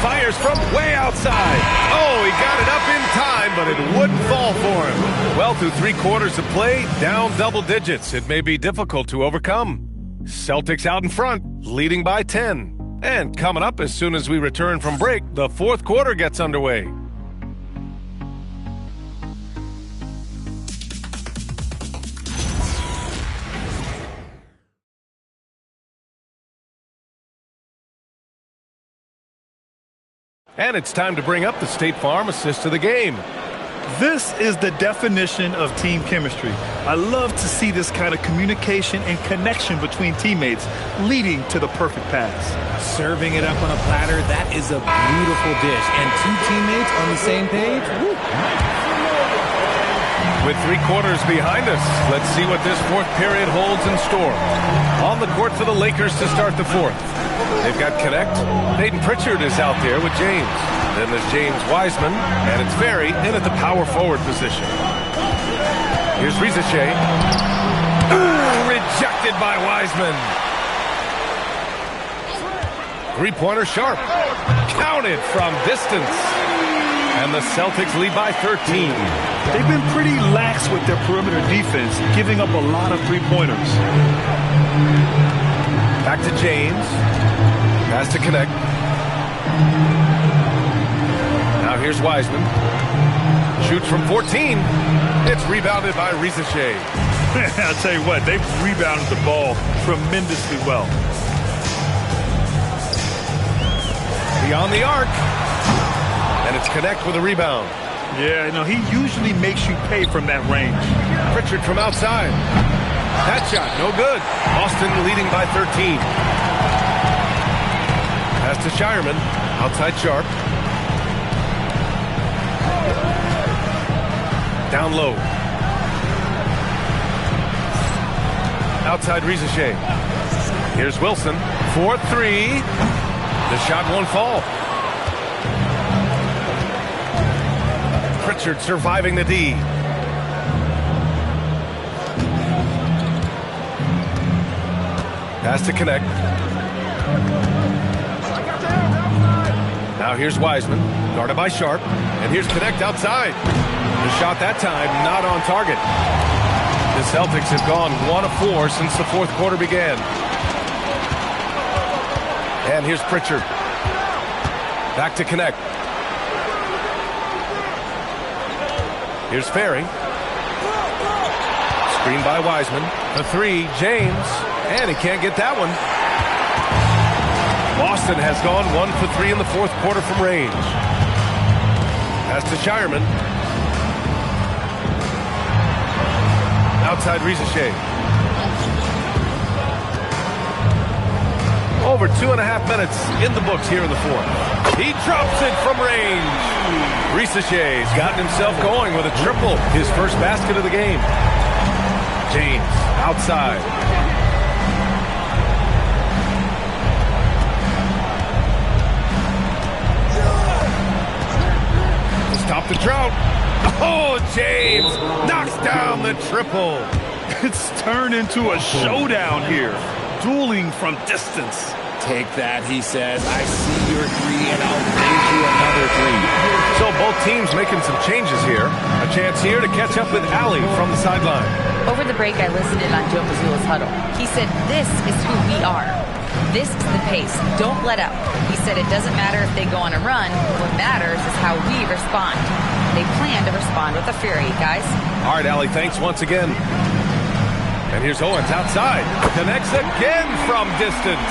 [SPEAKER 1] Fires from way outside. Oh, he got it up in time, but it wouldn't fall for him. Well, through 3 quarters of play, down double digits. It may be difficult to overcome. Celtics out in front, leading by 10. And coming up as soon as we return from break, the fourth quarter gets underway. And it's time to bring up the State Farm assist of the game.
[SPEAKER 4] This is the definition of team chemistry. I love to see this kind of communication and connection between teammates leading to the perfect pass.
[SPEAKER 18] Serving it up on a platter, that is a beautiful dish. And two teammates on the same page. Woo.
[SPEAKER 1] With 3 quarters behind us, let's see what this fourth period holds in store. On the court for the Lakers to start the fourth. They've got Connect. Peyton Pritchard is out there with James. Then there's James Wiseman, and it's Ferry in at the power forward position. Here's Risacher. Rejected by Wiseman. Three-pointer Sharp. Counted from distance. And the Celtics lead by 13.
[SPEAKER 4] They've been pretty lax with their perimeter defense, giving up a lot of three-pointers.
[SPEAKER 1] Back to James. Pass to Connect. Now here's Wiseman. Shoots from 14. It's rebounded by Risacher.
[SPEAKER 4] I'll tell you what, they've rebounded the ball tremendously well.
[SPEAKER 1] Beyond the arc. And it's Connect with a rebound.
[SPEAKER 4] Yeah, you know, he usually makes you pay from that range.
[SPEAKER 1] Pritchard from outside. That shot, no good. Boston leading by 13. Pass to Shireman. Outside Sharp. Down low. Outside Risacher. Here's Wilson. 4-3. The shot won't fall. Pritchard surviving the D. Pass to Connect. Now here's Wiseman, guarded by Sharp. And here's Connect outside. The shot that time not on target. The Celtics have gone 1 of 4 since the fourth quarter began. And here's Pritchard. Back to Connect. Here's Ferry. Screen by Wiseman. The 3, James. And he can't get that one. Boston has gone 1 for 3 in the fourth quarter from range. Pass to Shireman. Outside Risacher. Over 2.5 minutes in the books here in the fourth. He drops it from range. Risacher's gotten himself going with a triple, his first basket of the game. James outside. To stop the drought. Oh, James knocks down the triple.
[SPEAKER 4] It's turned into a showdown here. Dueling from distance.
[SPEAKER 18] Take that, he says. I see your 3, and I'll raise you another 3.
[SPEAKER 1] So both teams making some changes here. A chance here to catch up with Allie from the sideline.
[SPEAKER 3] Over the break, I listened in on Joe Mazzulla's huddle. He said, this is who we are. This is the pace. Don't let up. He said it doesn't matter if they go on a run. What matters is how we respond. They plan to respond with a fury, guys.
[SPEAKER 1] All right, Allie, thanks once again. And here's Owens outside. Connects again from distance.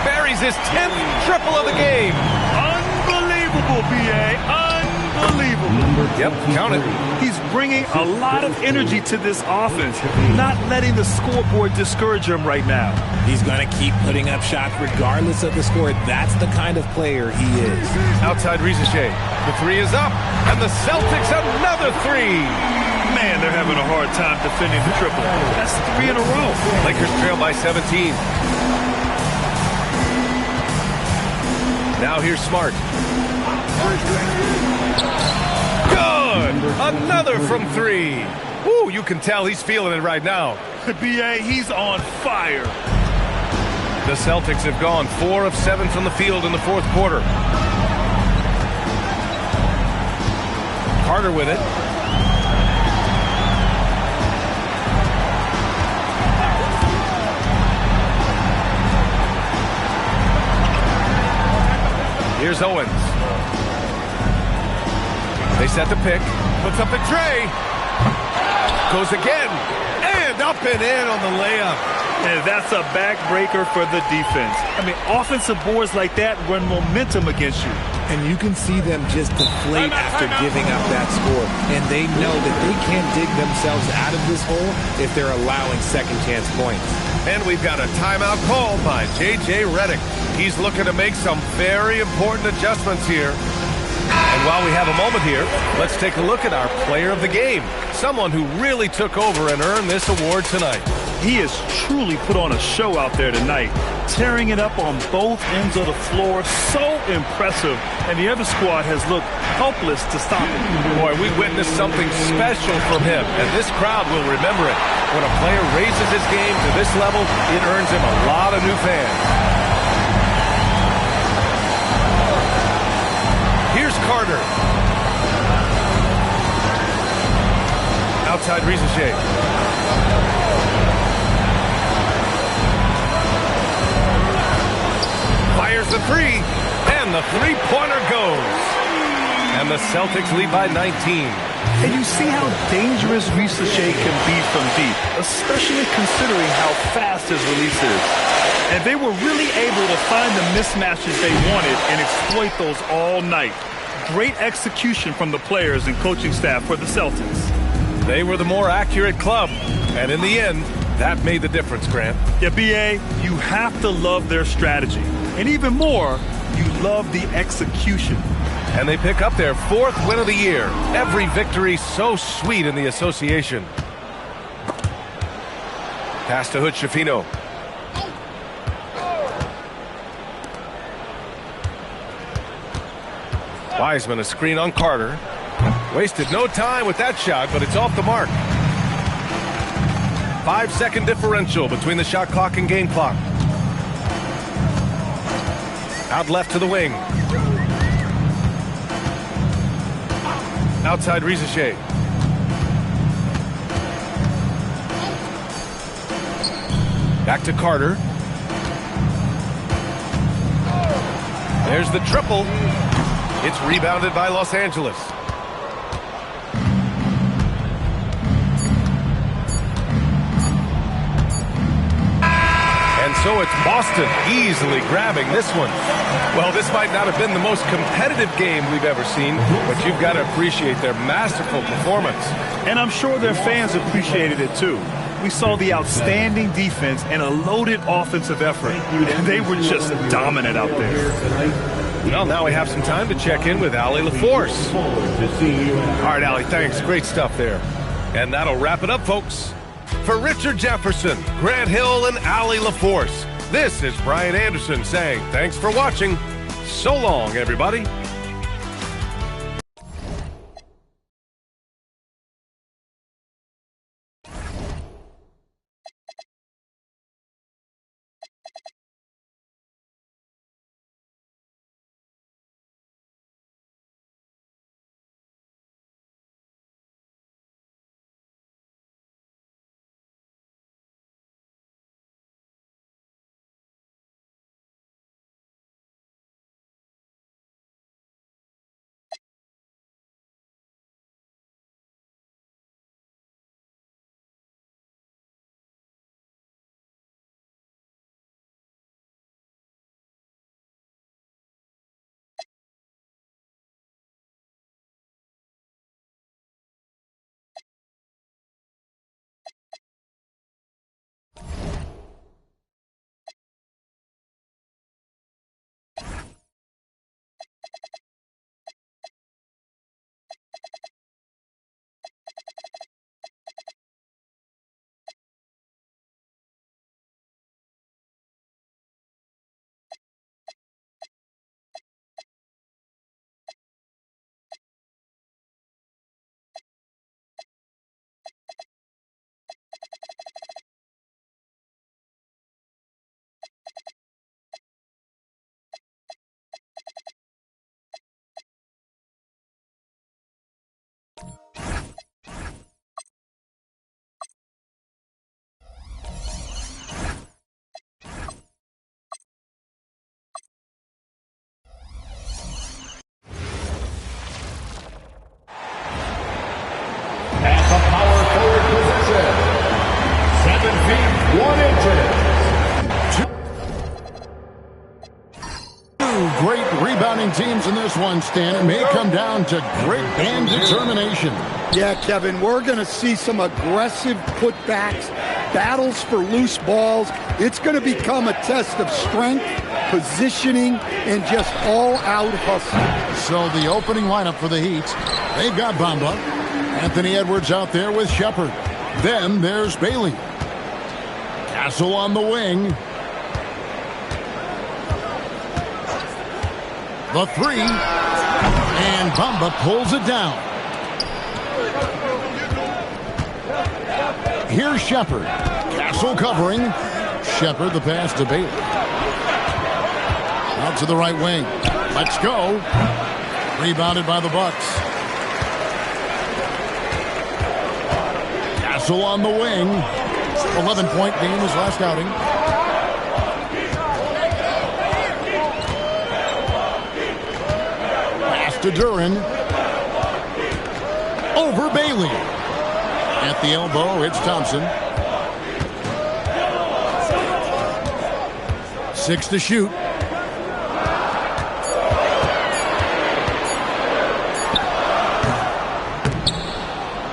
[SPEAKER 1] Buries his 10th triple of the game.
[SPEAKER 4] Unbelievable, B.A. Unbelievable.
[SPEAKER 1] Yep, count it.
[SPEAKER 4] He's bringing a lot of energy to this offense, not letting the scoreboard discourage him right now.
[SPEAKER 18] He's going to keep putting up shots regardless of the score. That's the kind of player he is.
[SPEAKER 1] Outside Risacher. The 3 is up. And the Celtics another 3.
[SPEAKER 4] Man, they're having a hard time defending the triple. That's 3 in a row.
[SPEAKER 1] Lakers trail by 17. Now here's Smart. Good! Another from 3. Woo, you can tell he's feeling it right now.
[SPEAKER 4] B.A., he's on fire.
[SPEAKER 1] The Celtics have gone 4 of 7 from the field in the fourth quarter. Carter with it. Here's Owens. They set the pick. Puts up the tray. Goes again. And up and in on the layup.
[SPEAKER 4] And that's a backbreaker for the defense. I mean, offensive boards like that run momentum against you.
[SPEAKER 18] And you can see them just deflate after giving up that score. And they know that they can't dig themselves out of this hole if they're allowing second chance points.
[SPEAKER 1] And we've got a timeout called by J.J. Redick. He's looking to make some very important adjustments here. And while we have a moment here, let's take a look at our player of the game. Someone who really took over and earned this award tonight.
[SPEAKER 4] He has truly put on a show out there tonight, tearing it up on both ends of the floor. So impressive. And the other squad has looked helpless to stop him.
[SPEAKER 1] Boy, we witnessed something special from him, and this crowd will remember it. When a player raises his game to this level, it earns him a lot of new fans. Here's Carter. Outside Rizachet. Fires the three, and the three-pointer goes. And the Celtics lead by 19.
[SPEAKER 4] And you see how dangerous Rizachet can be from deep, especially considering how fast his release is. And they were really able to find the mismatches they wanted and exploit those all night. Great execution from the players and coaching staff for the Celtics.
[SPEAKER 1] They were the more accurate club, and in the end, that made the difference, Grant.
[SPEAKER 4] Yeah, B.A., you have to love their strategy. And even more, you love the execution.
[SPEAKER 1] And they pick up their 4th win of the year. Every victory so sweet in the association. Pass to Hood-Schifino. Wiseman a screen on Carter. Wasted no time with that shot, but it's off the mark. 5-second differential between the shot clock and game clock. Out left to the wing. Outside Rizachet. Back to Carter. There's the triple. It's rebounded by Los Angeles. And so it's Boston easily grabbing this one. Well, this might not have been the most competitive game we've ever seen, but you've got to appreciate their masterful performance.
[SPEAKER 4] And I'm sure their fans appreciated it too. We saw the outstanding defense and a loaded offensive effort. And they were just dominant out there.
[SPEAKER 1] Well, now we have some time to check in with Allie LaForce. All right, Allie, thanks. Great stuff there. And that'll wrap it up, folks. For Richard Jefferson, Grant Hill, and Allie LaForce, this is Brian Anderson saying thanks for watching. So long, everybody.
[SPEAKER 9] Great rebounds. rebounding teams in this one, Stan. It may come down to grit and determination.
[SPEAKER 2] Yeah, Kevin, we're going to see some aggressive putbacks, battles for loose balls. It's going to become a test of strength, positioning, and just all-out hustle.
[SPEAKER 9] So the opening lineup for the Heat, they've got Bamba, Anthony Edwards out there with Shepard. Then there's Bailey. Castle on the wing. The three. And Bamba pulls it down. Here's Shepard. Castle covering. Shepard the pass to Bailey. Out to the right wing. Let's go. Rebounded by the Bucks. Castle on the wing. 11-point game his last outing. Pass to Duren. Over Bailey. At the elbow, it's Thompson. 6 to shoot.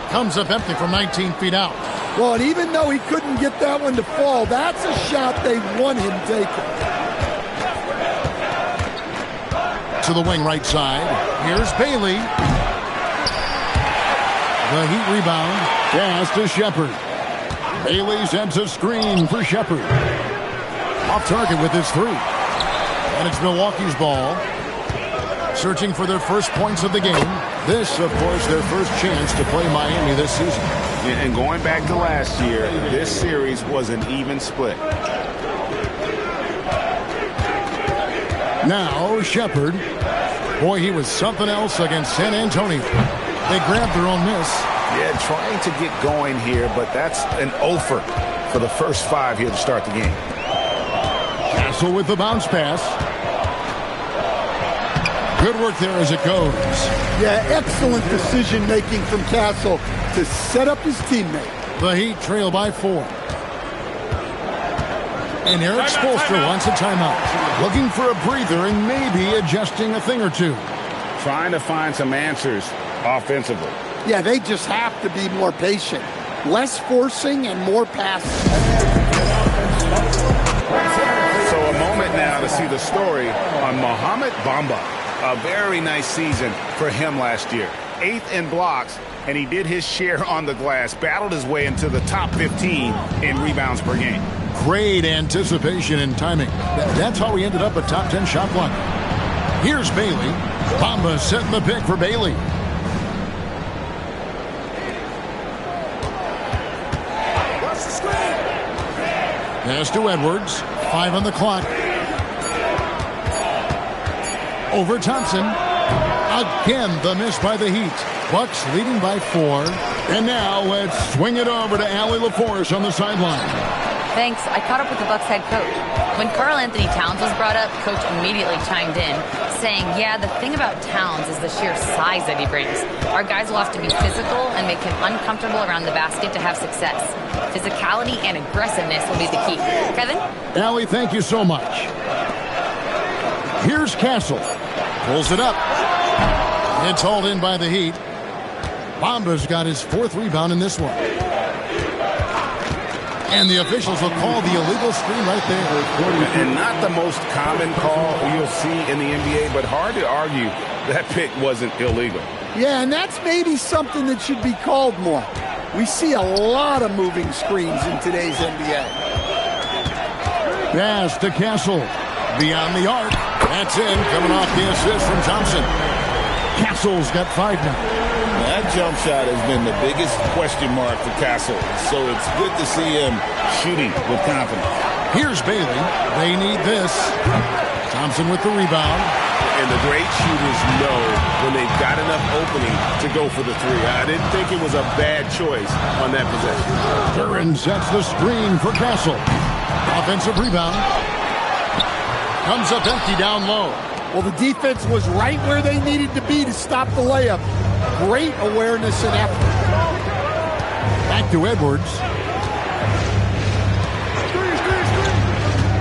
[SPEAKER 9] Comes up empty from 19 feet out.
[SPEAKER 2] Well, and even though he couldn't get that one to fall, that's a shot they want him taking.
[SPEAKER 9] To the wing right side. Here's Bailey. The Heat rebound. Pass to Shepard. Bailey sends a screen for Shepard. Off target with his three. And it's Milwaukee's ball. Searching for their first points of the game. This, of course, their first chance to play Miami this season.
[SPEAKER 12] And going back to last year, this series was an even split.
[SPEAKER 9] Now, Shepard. Boy, he was something else against San Antonio. They grabbed their own miss.
[SPEAKER 12] Yeah, trying to get going here, but that's an offer for the first 5 here to start the game.
[SPEAKER 9] Castle with the bounce pass. Good work there as it goes.
[SPEAKER 2] Yeah, excellent decision-making from Castle to set up his teammate.
[SPEAKER 9] The Heat trail by 4. And Eric Spoelstra wants a timeout. Looking for a breather and maybe adjusting a thing or two.
[SPEAKER 12] Trying to find some answers offensively.
[SPEAKER 2] Yeah, they just have to be more patient. Less forcing and more passing.
[SPEAKER 12] So a moment now to see the story on Mohamed Bamba. A very nice season for him last year. 8th in blocks, and he did his share on the glass. Battled his way into the top 15 in rebounds per game.
[SPEAKER 9] Great anticipation and timing. That's how he ended up a top 10 shot blocker. Here's Bailey. Bamba setting the pick for Bailey. Pass to Edwards. 5 on the clock. Over Thompson. Again, the miss by the Heat. Bucks leading by 4. And now let's swing it over to Allie LaForce on the sideline.
[SPEAKER 3] Thanks. I caught up with the Bucks head coach. When Karl Anthony Towns was brought up, coach immediately chimed in, saying, yeah, the thing about Towns is the sheer size that he brings. Our guys will have to be physical and make him uncomfortable around the basket to have success. Physicality and aggressiveness will be the key. Kevin?
[SPEAKER 9] Allie, thank you so much. Here's Castle. Pulls it up. It's hauled in by the Heat. Bamba's got his 4th rebound in this one. And the officials will call the illegal screen right there.
[SPEAKER 12] And not the most common call you'll see in the NBA, but hard to argue that pick wasn't illegal.
[SPEAKER 2] Yeah, and that's maybe something that should be called more. We see a lot of moving screens in today's NBA.
[SPEAKER 9] Pass to Castle. Beyond the arc. That's in. Coming off the assist from Thompson. Castle's got 5 now.
[SPEAKER 11] That jump shot has been the biggest question mark for Castle, so it's good to see him shooting with confidence.
[SPEAKER 9] Here's Bailey. They need this. Thompson with the rebound.
[SPEAKER 13] And the great shooters know when they've got enough opening to go for the 3. I didn't think it was a bad choice on that possession.
[SPEAKER 9] Duren sets the screen for Castle. Offensive rebound. Comes up empty down low.
[SPEAKER 2] Well, the defense was right where they needed to be to stop the layup. Great awareness and effort.
[SPEAKER 9] Back to Edwards.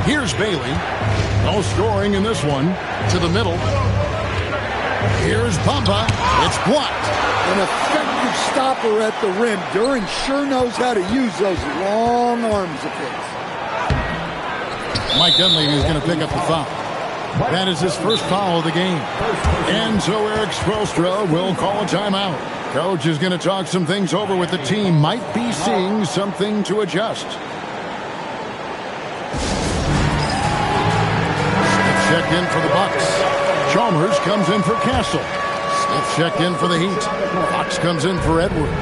[SPEAKER 9] Here's Bailey. No scoring in this one. To the middle. Here's Bamba. It's blocked.
[SPEAKER 2] An effective stopper at the rim. Duren sure knows how to use those long arms of his.
[SPEAKER 9] Mike Dunleavy is going to pick up the foul. That is his first foul of the game. And so Eric Spoelstra will call a timeout. Coach is going to talk some things over with the team. Might be seeing something to adjust. Smith checked in for the Bucks. Chalmers comes in for Castle. Smith checked in for the Heat. Fox comes in for Edwards.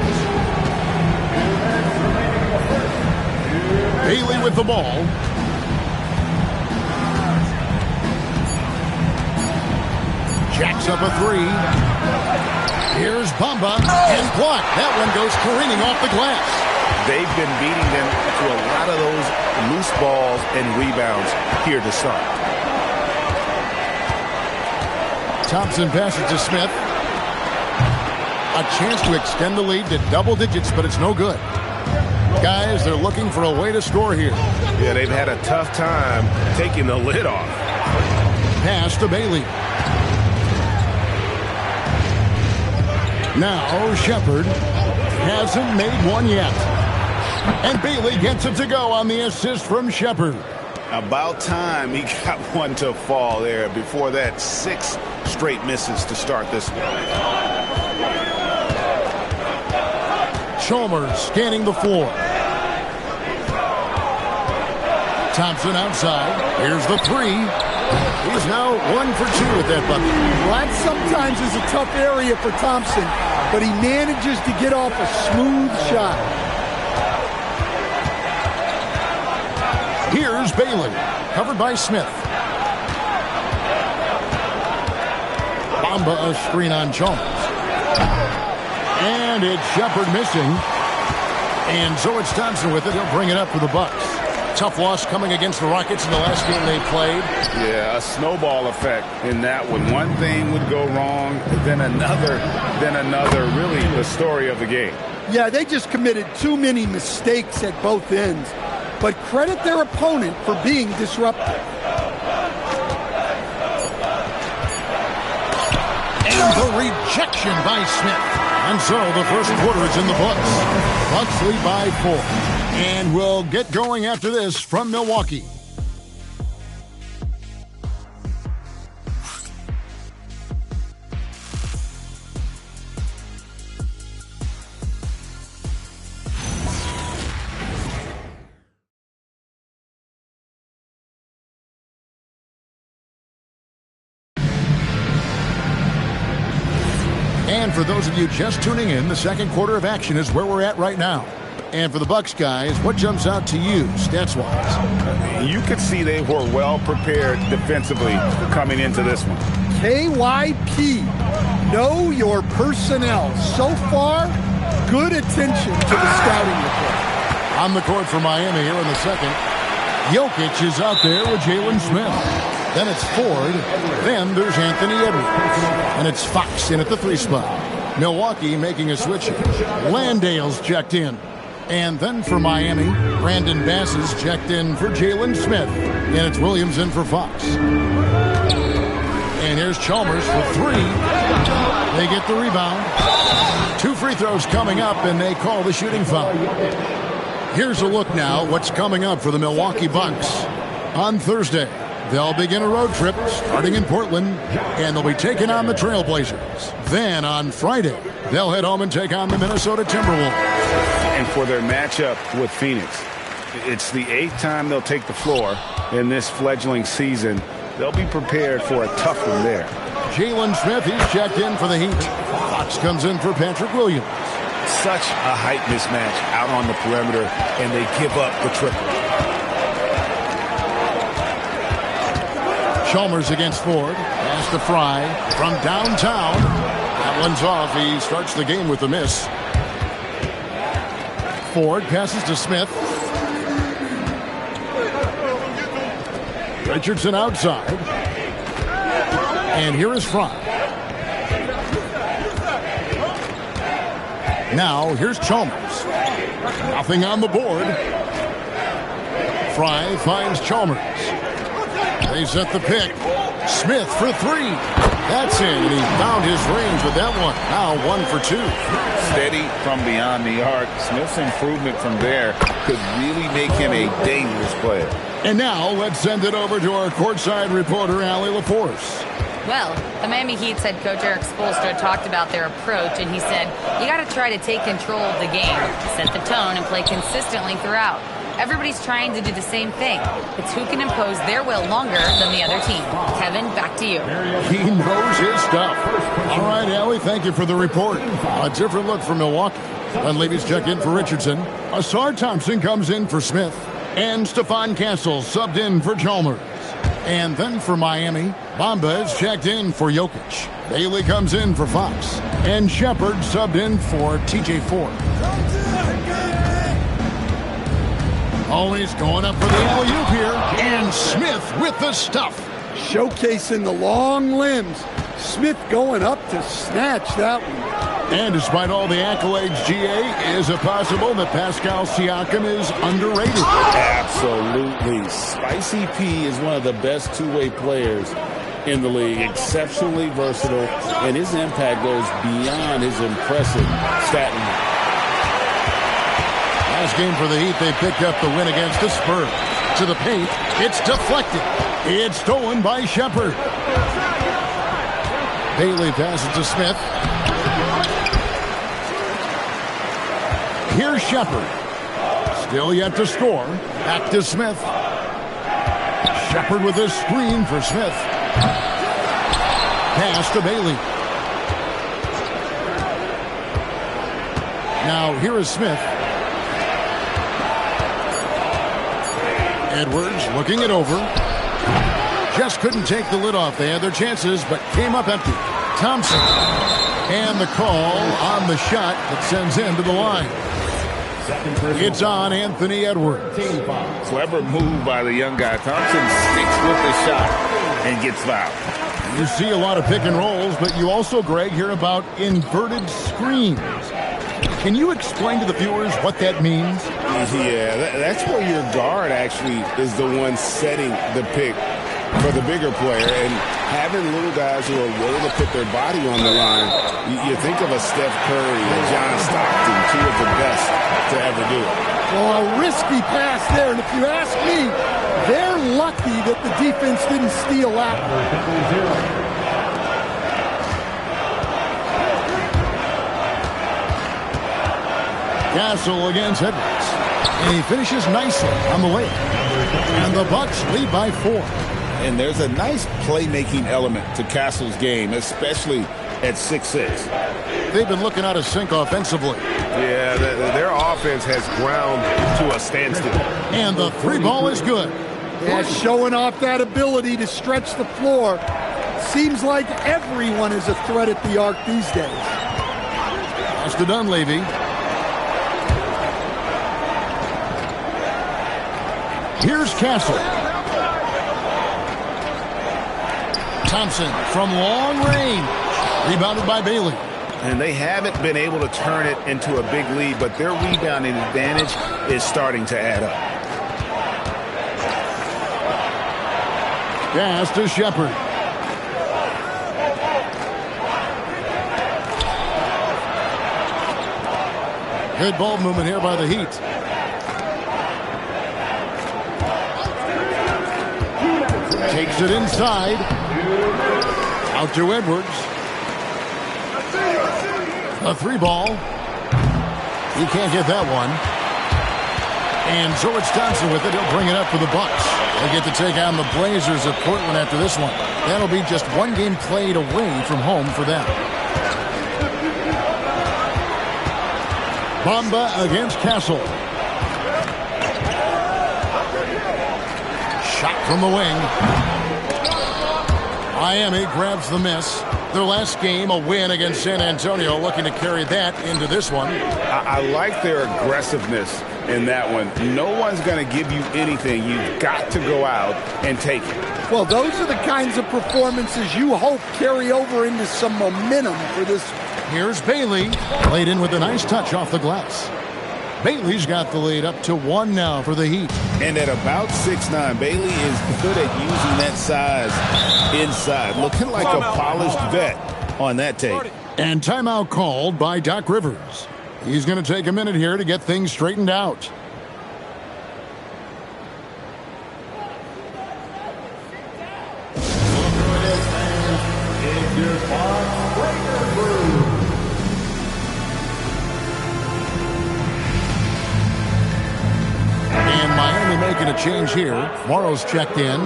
[SPEAKER 9] Bailey with the ball. Jacks up a three. Here's Bamba and blocked. That one goes careening off the glass.
[SPEAKER 12] They've been beating them to a lot of those loose balls and rebounds here to start.
[SPEAKER 9] Thompson passes to Smith. A chance to extend the lead to double digits, but it's no good. Guys, they're looking for a way to score here.
[SPEAKER 13] Yeah, they've had a tough time taking the lid off.
[SPEAKER 9] Pass to Bailey. Now Shepard hasn't made one yet. And Bailey gets it to go on the assist from Shepard.
[SPEAKER 12] About time he got one to fall there. Before that, 6 straight misses to start this one.
[SPEAKER 9] Chalmers scanning the floor. Thompson outside. Here's the three. He's now 1 for 2 with that bucket.
[SPEAKER 2] Well, that sometimes is a tough area for Thompson, but he manages to get off a smooth shot.
[SPEAKER 9] Here's Bailey, covered by Smith. Bamba a screen on Chalmers. And it's Shepard missing. And so it's Thompson with it. He'll bring it up for the Bucks. Tough loss coming against the Rockets in the last game they played.
[SPEAKER 12] Yeah, a snowball effect in that one. One thing would go wrong, then another, really the story of the game.
[SPEAKER 2] Yeah, they just committed too many mistakes at both ends. But credit their opponent for being disruptive.
[SPEAKER 9] And the rejection by Smith. And so the first quarter is in the books. Bucks lead by 4. And we'll get going after this from Milwaukee. And for those of you just tuning in, the second quarter of action is where we're at right now. And for the Bucks guys, what jumps out to you, stats-wise?
[SPEAKER 12] You could see they were well prepared defensively coming into this one.
[SPEAKER 2] KYP, know your personnel. So far, good attention to the scouting report.
[SPEAKER 9] On the court for Miami here in the second. Jokic is out there with Jalen Smith. Then it's Ford. Then there's Anthony Edwards. And it's Fox in at the 3 spot. Milwaukee making a switch. Landale's checked in. And then for Miami, Brandon Bass is checked in for Jalen Smith. And it's Williams in for Fox. And here's Chalmers for 3. They get the rebound. 2 free throws coming up, and they call the shooting foul. Here's a look now what's coming up for the Milwaukee Bucks. On Thursday, they'll begin a road trip starting in Portland, and they'll be taking on the Trailblazers. Then on Friday, they'll head home and take on the Minnesota Timberwolves.
[SPEAKER 12] And for their matchup with Phoenix, it's the 8th time they'll take the floor in this fledgling season. They'll be prepared for a tough one there.
[SPEAKER 9] Jalen Smith, he's checked in for the Heat. Fox comes in for Patrick Williams.
[SPEAKER 12] Such a height mismatch out on the perimeter, and they give up the triple.
[SPEAKER 9] Chalmers against Ford. Pass to Fry from downtown. That one's off. He starts the game with a miss. Ford passes to Smith. Richardson outside. And here is Fry. Now here's Chalmers. Nothing on the board. Fry finds Chalmers. They set the pick. Smith for three. That's in, and he found his range with that one. Now 1 for 2.
[SPEAKER 12] Steady from beyond the arc. Smith's improvement from there could really make him a dangerous player.
[SPEAKER 9] And now let's send it over to our courtside reporter, Allie LaForce.
[SPEAKER 3] Well, the Miami Heat's head coach Eric Spoelstra talked about their approach, and he said, you got to try to take control of the game, set the tone, and play consistently throughout. Everybody's trying to do the same thing. It's who can impose their will longer than the other team. Kevin, back to you.
[SPEAKER 9] He knows his stuff. All right, Allie, thank you for the report. A different look for Milwaukee. Dunleavy's checked in for Richardson. Asar Thompson comes in for Smith. And Stephon Castle subbed in for Chalmers. And then for Miami, Bamba is checked in for Jokic. Bailey comes in for Fox. And Shepard subbed in for TJ Ford. Always going up for the alley-oop here. And Smith with the stuff.
[SPEAKER 2] Showcasing the long limbs. Smith going up to snatch that one.
[SPEAKER 9] And despite all the accolades, GA, is it possible that Pascal Siakam is underrated?
[SPEAKER 11] Absolutely. Spicy P is one of the best two-way players in the league. Exceptionally versatile, and his impact goes beyond his impressive stat line.
[SPEAKER 9] Last game for the Heat, they picked up the win against the Spurs. To the paint, it's deflected. It's stolen by Shepard. Bailey passes to Smith. Here's Shepard. Still yet to score. Back to Smith. Shepard with a screen for Smith. Pass to Bailey. Now here is Smith. Edwards looking it over. Just couldn't take the lid off. They had their chances, but came up empty. Thompson. And the call on the shot that sends him to the line. It's on Anthony Edwards.
[SPEAKER 12] Clever move by the young guy. Thompson sticks with the shot and gets fouled.
[SPEAKER 9] You see a lot of pick and rolls, but you also, Greg, hear about inverted screens. Can you explain to the viewers what that means?
[SPEAKER 11] Yeah, that's where your guard actually is the one setting the pick for the bigger player, and having little guys who are willing to put their body on the line. You think of a Steph Curry and John Stockton, two of the best to ever do it.
[SPEAKER 2] Well, a risky pass there, and if you ask me, they're lucky that the defense didn't steal that one.
[SPEAKER 9] Castle against Edwards. And he finishes nicely on the layup. And the Bucks lead by 4.
[SPEAKER 11] And there's a nice playmaking element to Castle's game, especially at 6'6".
[SPEAKER 9] They've been looking out of sync offensively.
[SPEAKER 13] Yeah, their offense has ground to a standstill.
[SPEAKER 9] And the three ball is good.
[SPEAKER 2] Yeah, showing off that ability to stretch the floor. Seems like everyone is a threat at the arc these days.
[SPEAKER 9] Pass to Dunleavy. Here's Castle. Thompson from long range. Rebounded by Bailey.
[SPEAKER 12] And they haven't been able to turn it into a big lead, but their rebounding advantage is starting to add up.
[SPEAKER 9] Pass to Shepard. Good ball movement here by the Heat. Takes it inside. Out to Edwards. A three ball. He can't get that one. And so it's Thompson with it. He'll bring it up for the Bucks. They get to take on the Blazers at Portland after this one. That'll be just one game played away from home for them. Bamba against Castle. Shot from the wing. Miami grabs the miss. Their last game, a win against San Antonio, looking to carry that into this one.
[SPEAKER 12] I like their aggressiveness in that one. No one's going to give you anything. You've got to go out and take it.
[SPEAKER 2] Well, those are the kinds of performances you hope carry over into some momentum for this.
[SPEAKER 9] Here's Bailey. Laid in with a nice touch off the glass. Bailey's got the lead up to 1 now for the Heat.
[SPEAKER 11] And at about 6'9", Bailey is good at using that size inside. Looking like a polished vet on that tape.
[SPEAKER 9] And timeout called by Doc Rivers. He's going to take a minute here to get things straightened out. And Miami making a change here. Morrow's checked in.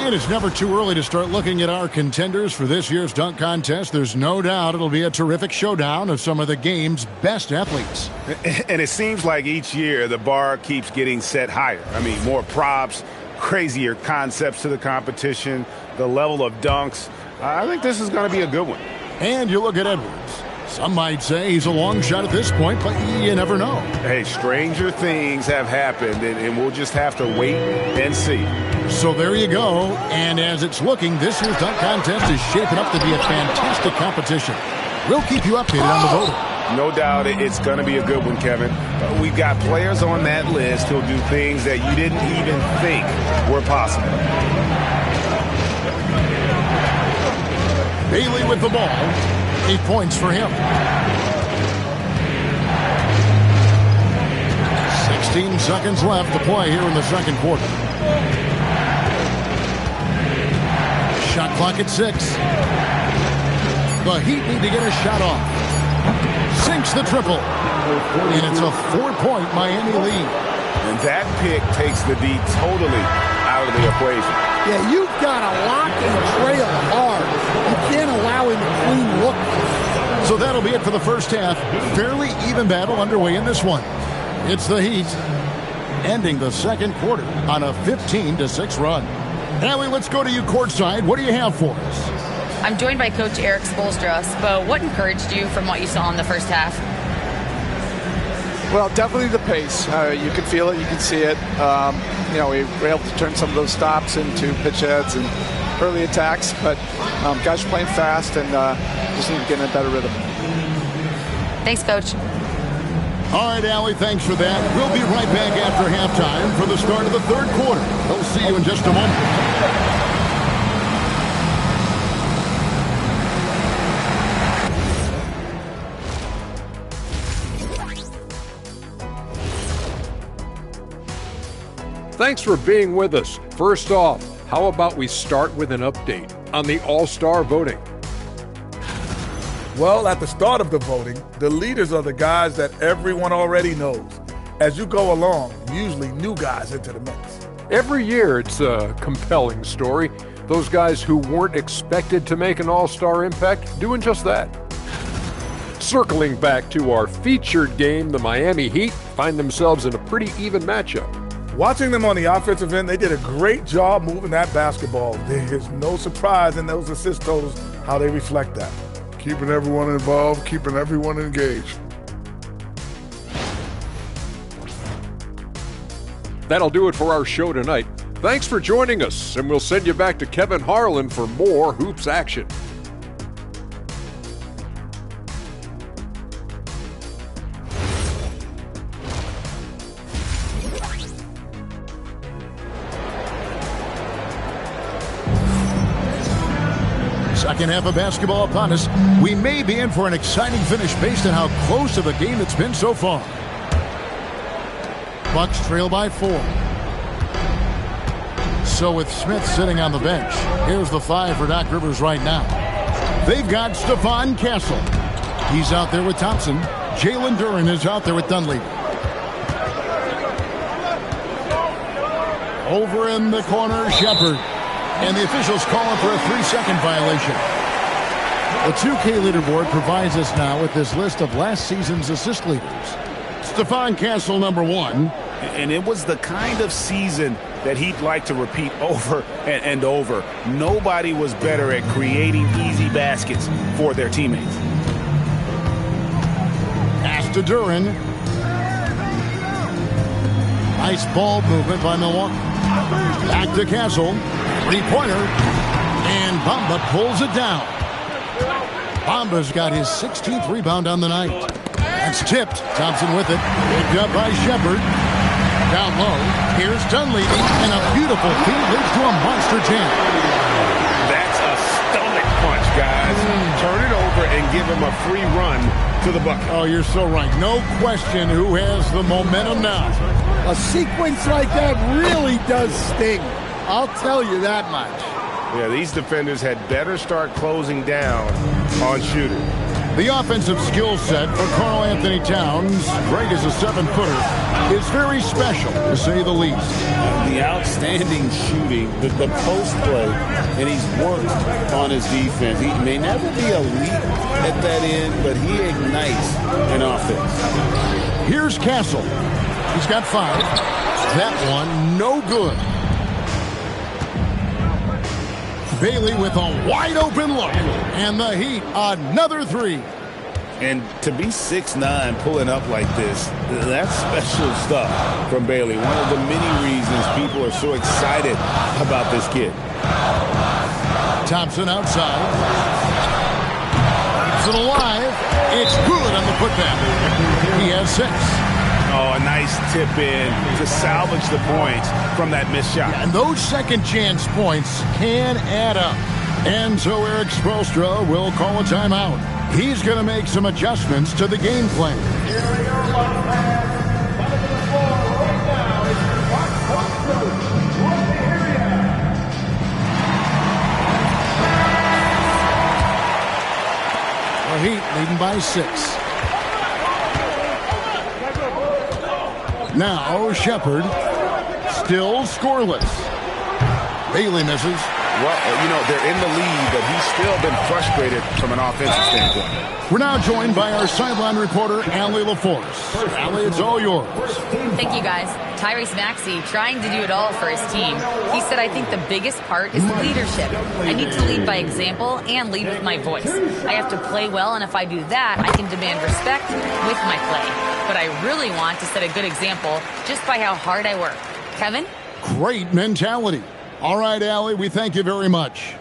[SPEAKER 9] And it's never too early to start looking at our contenders for this year's dunk contest. There's no doubt it'll be a terrific showdown of some of the game's best athletes.
[SPEAKER 12] And it seems like each year the bar keeps getting set higher. I mean, more props, crazier concepts to the competition, the level of dunks. I think this is going to be a good one.
[SPEAKER 9] And you look at Edwards. Some might say he's a long shot at this point, but you never know.
[SPEAKER 12] Hey, stranger things have happened, and we'll just have to wait and see.
[SPEAKER 9] So there you go. And as it's looking, this year's dunk contest is shaping up to be a fantastic competition. We'll keep you updated on the voting.
[SPEAKER 12] No doubt it's going to be a good one, Kevin. We've got players on that list who'll do things that you didn't even think were possible.
[SPEAKER 9] Bailey with the ball. 8 points for him. 16 seconds left to play here in the second quarter. Shot clock at 6. The Heat need to get a shot off. Sinks the triple. And it's a 4-point Miami lead.
[SPEAKER 12] And that pick takes the D totally out of the equation.
[SPEAKER 2] Yeah, you've got to lock and trail hard. You can't allow him to clean look.
[SPEAKER 9] So that'll be it for the first half. Fairly even battle underway in this one. It's the Heat ending the second quarter on a 15-6 run. Allie, let's go to you courtside. What do you have for us?
[SPEAKER 3] I'm joined by Coach Eric Spoelstra. But what encouraged you from what you saw in the first half?
[SPEAKER 19] Well, definitely the pace. You can feel it. You can see it. We were able to turn some of those stops into pitch heads and early attacks. But guys are playing fast and just need to get in a better rhythm.
[SPEAKER 3] Thanks, Coach.
[SPEAKER 9] All right, Allie, thanks for that. We'll be right back after halftime for the start of the third quarter. We'll see you in just a moment.
[SPEAKER 6] Thanks for being with us. First off, how about we start with an update on the All-Star voting?
[SPEAKER 8] Well, at the start of the voting, the leaders are the guys that everyone already knows. As you go along, usually new guys into the mix.
[SPEAKER 6] Every year it's a compelling story. Those guys who weren't expected to make an All-Star impact doing just that. Circling back to our featured game, the Miami Heat find themselves in a pretty even matchup.
[SPEAKER 8] Watching them on the offensive end, they did a great job moving that basketball. There's no surprise in those assist totals how they reflect that.
[SPEAKER 7] Keeping everyone involved, keeping everyone engaged.
[SPEAKER 6] That'll do it for our show tonight. Thanks for joining us, and we'll send you back to Kevin Harlan for more Hoops action.
[SPEAKER 9] Second half of basketball upon us. We may be in for an exciting finish based on how close of a game it's been so far. Bucks trail by 4. So with Smith sitting on the bench, here's the 5 for Doc Rivers right now. They've got Stephon Castle. He's out there with Thompson. Jalen Duren is out there with Dunleavy. Over in the corner, Shepard. And the officials calling for a 3-second violation. The 2K leaderboard provides us now with this list of last season's assist leaders. Stephon Castle, number 1.
[SPEAKER 12] And it was the kind of season that he'd like to repeat over and over. Nobody was better at creating easy baskets for their teammates.
[SPEAKER 9] Pass to Duren. Nice ball movement by Milwaukee. Back to Castle. 3-pointer. And Bamba pulls it down. Bamba's got his 16th rebound on the night. That's tipped. Thompson with it. Picked up by Shepard. Down low. Here's Dunleavy. And a beautiful feed leads to a monster jam.
[SPEAKER 13] That's a stomach punch, guys. Turn it over and give him a free run to the bucket.
[SPEAKER 9] Oh, you're so right. No question who has the momentum now.
[SPEAKER 2] A sequence like that really does sting. I'll tell you that much.
[SPEAKER 13] Yeah, these defenders had better start closing down on shooting.
[SPEAKER 9] The offensive skill set for Karl Anthony Towns, great as a 7-footer, is very special, to say the least.
[SPEAKER 11] The outstanding shooting, the post play, and he's worked on his defense. He may never be elite at that end, but he ignites an offense.
[SPEAKER 9] Here's Castle. He's got 5. That one, no good. Bailey with a wide-open look. And the Heat, another 3.
[SPEAKER 11] And to be 6'9", pulling up like this, that's special stuff from Bailey. One of the many reasons people are so excited about this kid.
[SPEAKER 9] Thompson outside. Keeps it alive. It's good on the putback. He has 6.
[SPEAKER 12] Oh, a nice tip in to salvage the points from that missed shot.
[SPEAKER 9] And those second chance points can add up. And so Eric Spoelstra will call a timeout. He's going to make some adjustments to the game plan. The Heat leading by 6. Now Shepard, still scoreless. Bailey misses.
[SPEAKER 12] Well, you know, they're in the lead, but he's still been frustrated from an offensive standpoint.
[SPEAKER 9] We're now joined by our sideline reporter, Allie LaForce. Allie, it's all yours.
[SPEAKER 3] Thank you, guys. Tyrese Maxey trying to do it all for his team. He said, I think the biggest part is leadership. I need to lead by example and lead with my voice. I have to play well, and if I do that, I can demand respect with my play. But I really want to set a good example just by how hard I work. Kevin?
[SPEAKER 9] Great mentality. All right, Allie, we thank you very much.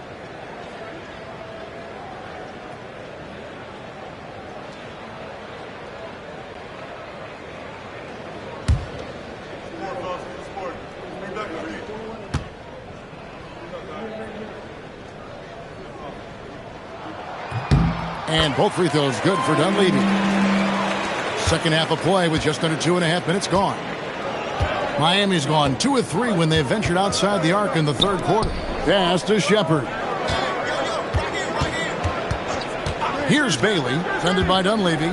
[SPEAKER 9] And both free throws good for Dunleavy. Second half of play with just under 2.5 minutes gone. Miami's gone 2 of 3 when they ventured outside the arc in the third quarter. Pass to Shepard. Here's Bailey, defended by Dunleavy.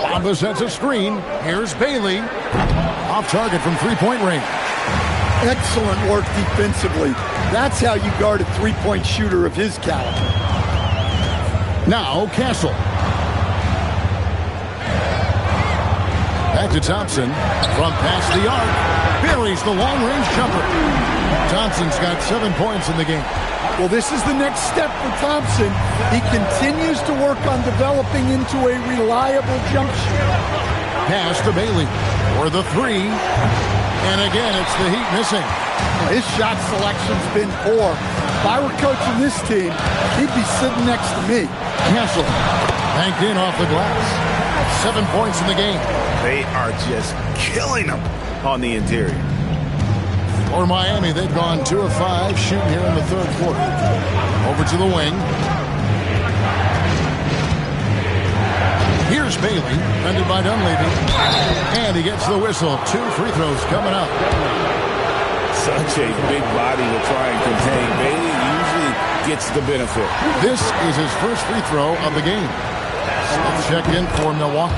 [SPEAKER 9] Bamba sets a screen. Here's Bailey. Off target from three-point range.
[SPEAKER 2] Excellent work defensively. That's how you guard a three-point shooter of his caliber.
[SPEAKER 9] Now Castle. Back to Thompson. From past the arc. Buries the long-range jumper. Thompson's got 7 points in the game.
[SPEAKER 2] Well, this is the next step for Thompson. He continues to work on developing into a reliable jump shooter.
[SPEAKER 9] Pass to Bailey for the 3. And again, it's the Heat missing.
[SPEAKER 2] His shot selection's been poor. If I were coaching this team, he'd be sitting next to me.
[SPEAKER 9] Castle banked in off the glass. 7 points in the game.
[SPEAKER 12] They are just killing them on the interior.
[SPEAKER 9] For Miami, they've gone 2 of 5 shooting here in the third quarter. Over to the wing. Here's Bailey, defended by Dunleavy. And he gets the whistle. 2 free throws coming up.
[SPEAKER 11] Such a big body to try and contain. Bailey usually gets the benefit.
[SPEAKER 9] This is his first free throw of the game. Let's check in for Milwaukee.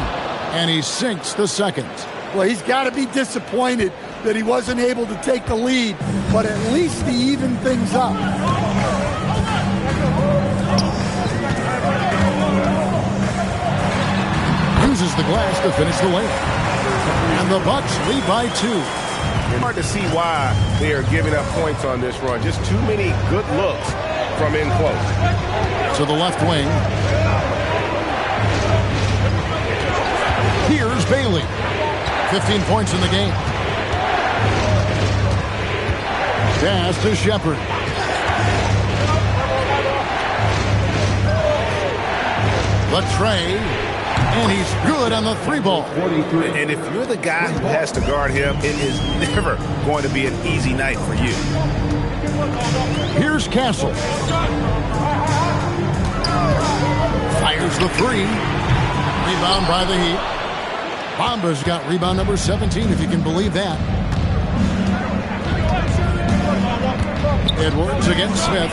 [SPEAKER 9] And he sinks the second.
[SPEAKER 2] Well, he's got to be disappointed that he wasn't able to take the lead, but at least he evened things up.
[SPEAKER 9] Uses the glass to finish the layup. And the Bucks lead by 2.
[SPEAKER 13] It's hard to see why they are giving up points on this run. Just too many good looks from in close.
[SPEAKER 9] To the left wing. Here's Bailey. 15 points in the game. Pass to Shepard. Latrey, and he's good on the 3-ball.
[SPEAKER 12] And if you're the guy who has to guard him, it is never going to be an easy night for you.
[SPEAKER 9] Here's Castle. Fires the 3. Rebound by the Heat. Bamba's got rebound number 17, if you can believe that. Edwards against Smith.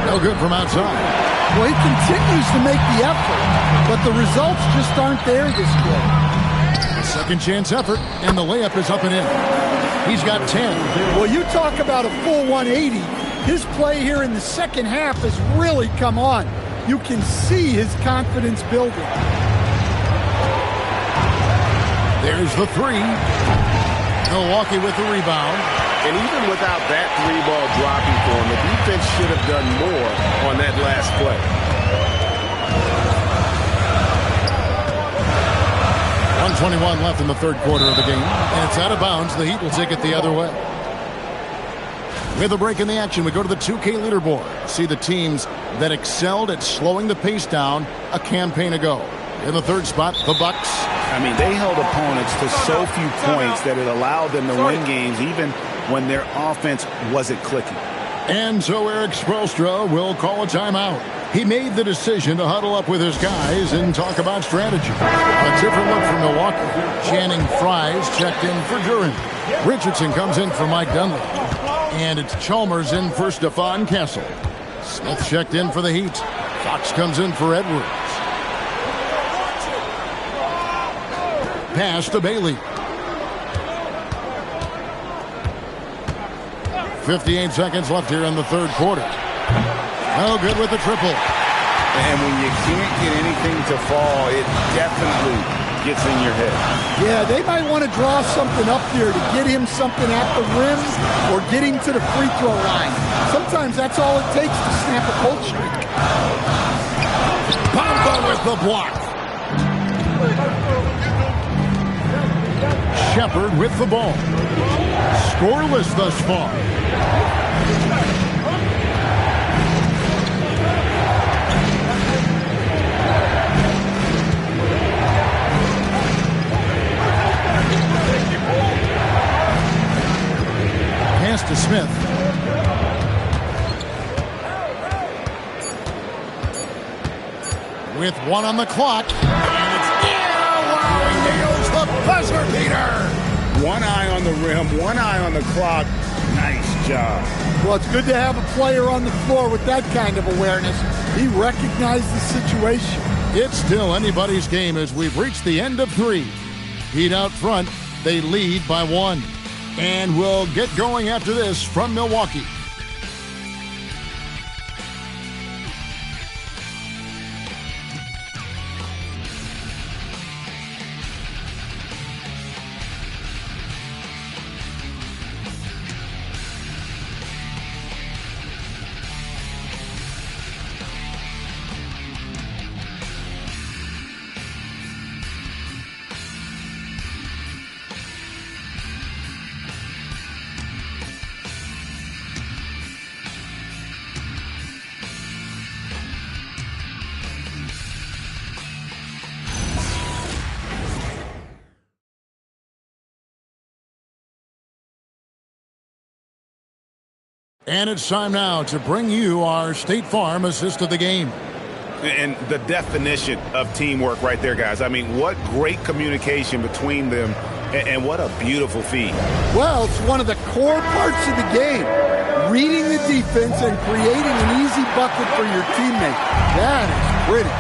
[SPEAKER 9] No good from outside.
[SPEAKER 2] Well, he continues to make the effort, but the results just aren't there this game.
[SPEAKER 9] A second chance effort, and the layup is up and in. He's got 10.
[SPEAKER 2] Well, you talk about a full 180. His play here in the second half has really come on. You can see his confidence building.
[SPEAKER 9] There's the 3. Milwaukee with the rebound.
[SPEAKER 13] And even without that 3-ball dropping for him, the defense should have done more on that last play.
[SPEAKER 9] 1:21 left in the third quarter of the game. And it's out of bounds. The Heat will take it the other way. With a break in the action, we go to the 2K leaderboard. See the teams that excelled at slowing the pace down a campaign ago. In the third spot, the Bucks.
[SPEAKER 12] I mean, they held opponents to so few points that it allowed them to win games even when their offense wasn't clicking.
[SPEAKER 9] And so Eric Spoelstra will call a timeout. He made the decision to huddle up with his guys and talk about strategy. A different look from Milwaukee. Channing Frye's checked in for Duren. Richardson comes in for Mike Dunleavy. And it's Chalmers in for Stephon Castle. Smith checked in for the Heat. Fox comes in for Edwards. Pass to Bailey. 58 seconds left here in the third quarter. No good with the triple.
[SPEAKER 12] And when you can't get anything to fall, it definitely gets in your head.
[SPEAKER 2] Yeah, they might want to draw something up here to get him something at the rim or get him to the free throw line. Sometimes that's all it takes to snap a cold streak.
[SPEAKER 9] Bamba with the block. Shepard with the ball. Scoreless thus far. Pass to Smith. With 1 on the clock. The buzzer beater.
[SPEAKER 12] One eye on the rim, one eye on the clock. Nice job.
[SPEAKER 2] Well, it's good to have a player on the floor with that kind of awareness. He recognized the situation.
[SPEAKER 9] It's still anybody's game as we've reached the end of 3. Heat out front. They lead by 1. And we'll get going after this from Milwaukee. And it's time now to bring you our State Farm assist of the game.
[SPEAKER 12] And the definition of teamwork right there, guys. I mean, what great communication between them, and what a beautiful feed.
[SPEAKER 2] Well, it's one of the core parts of the game. Reading the defense and creating an easy bucket for your teammate. That is pretty.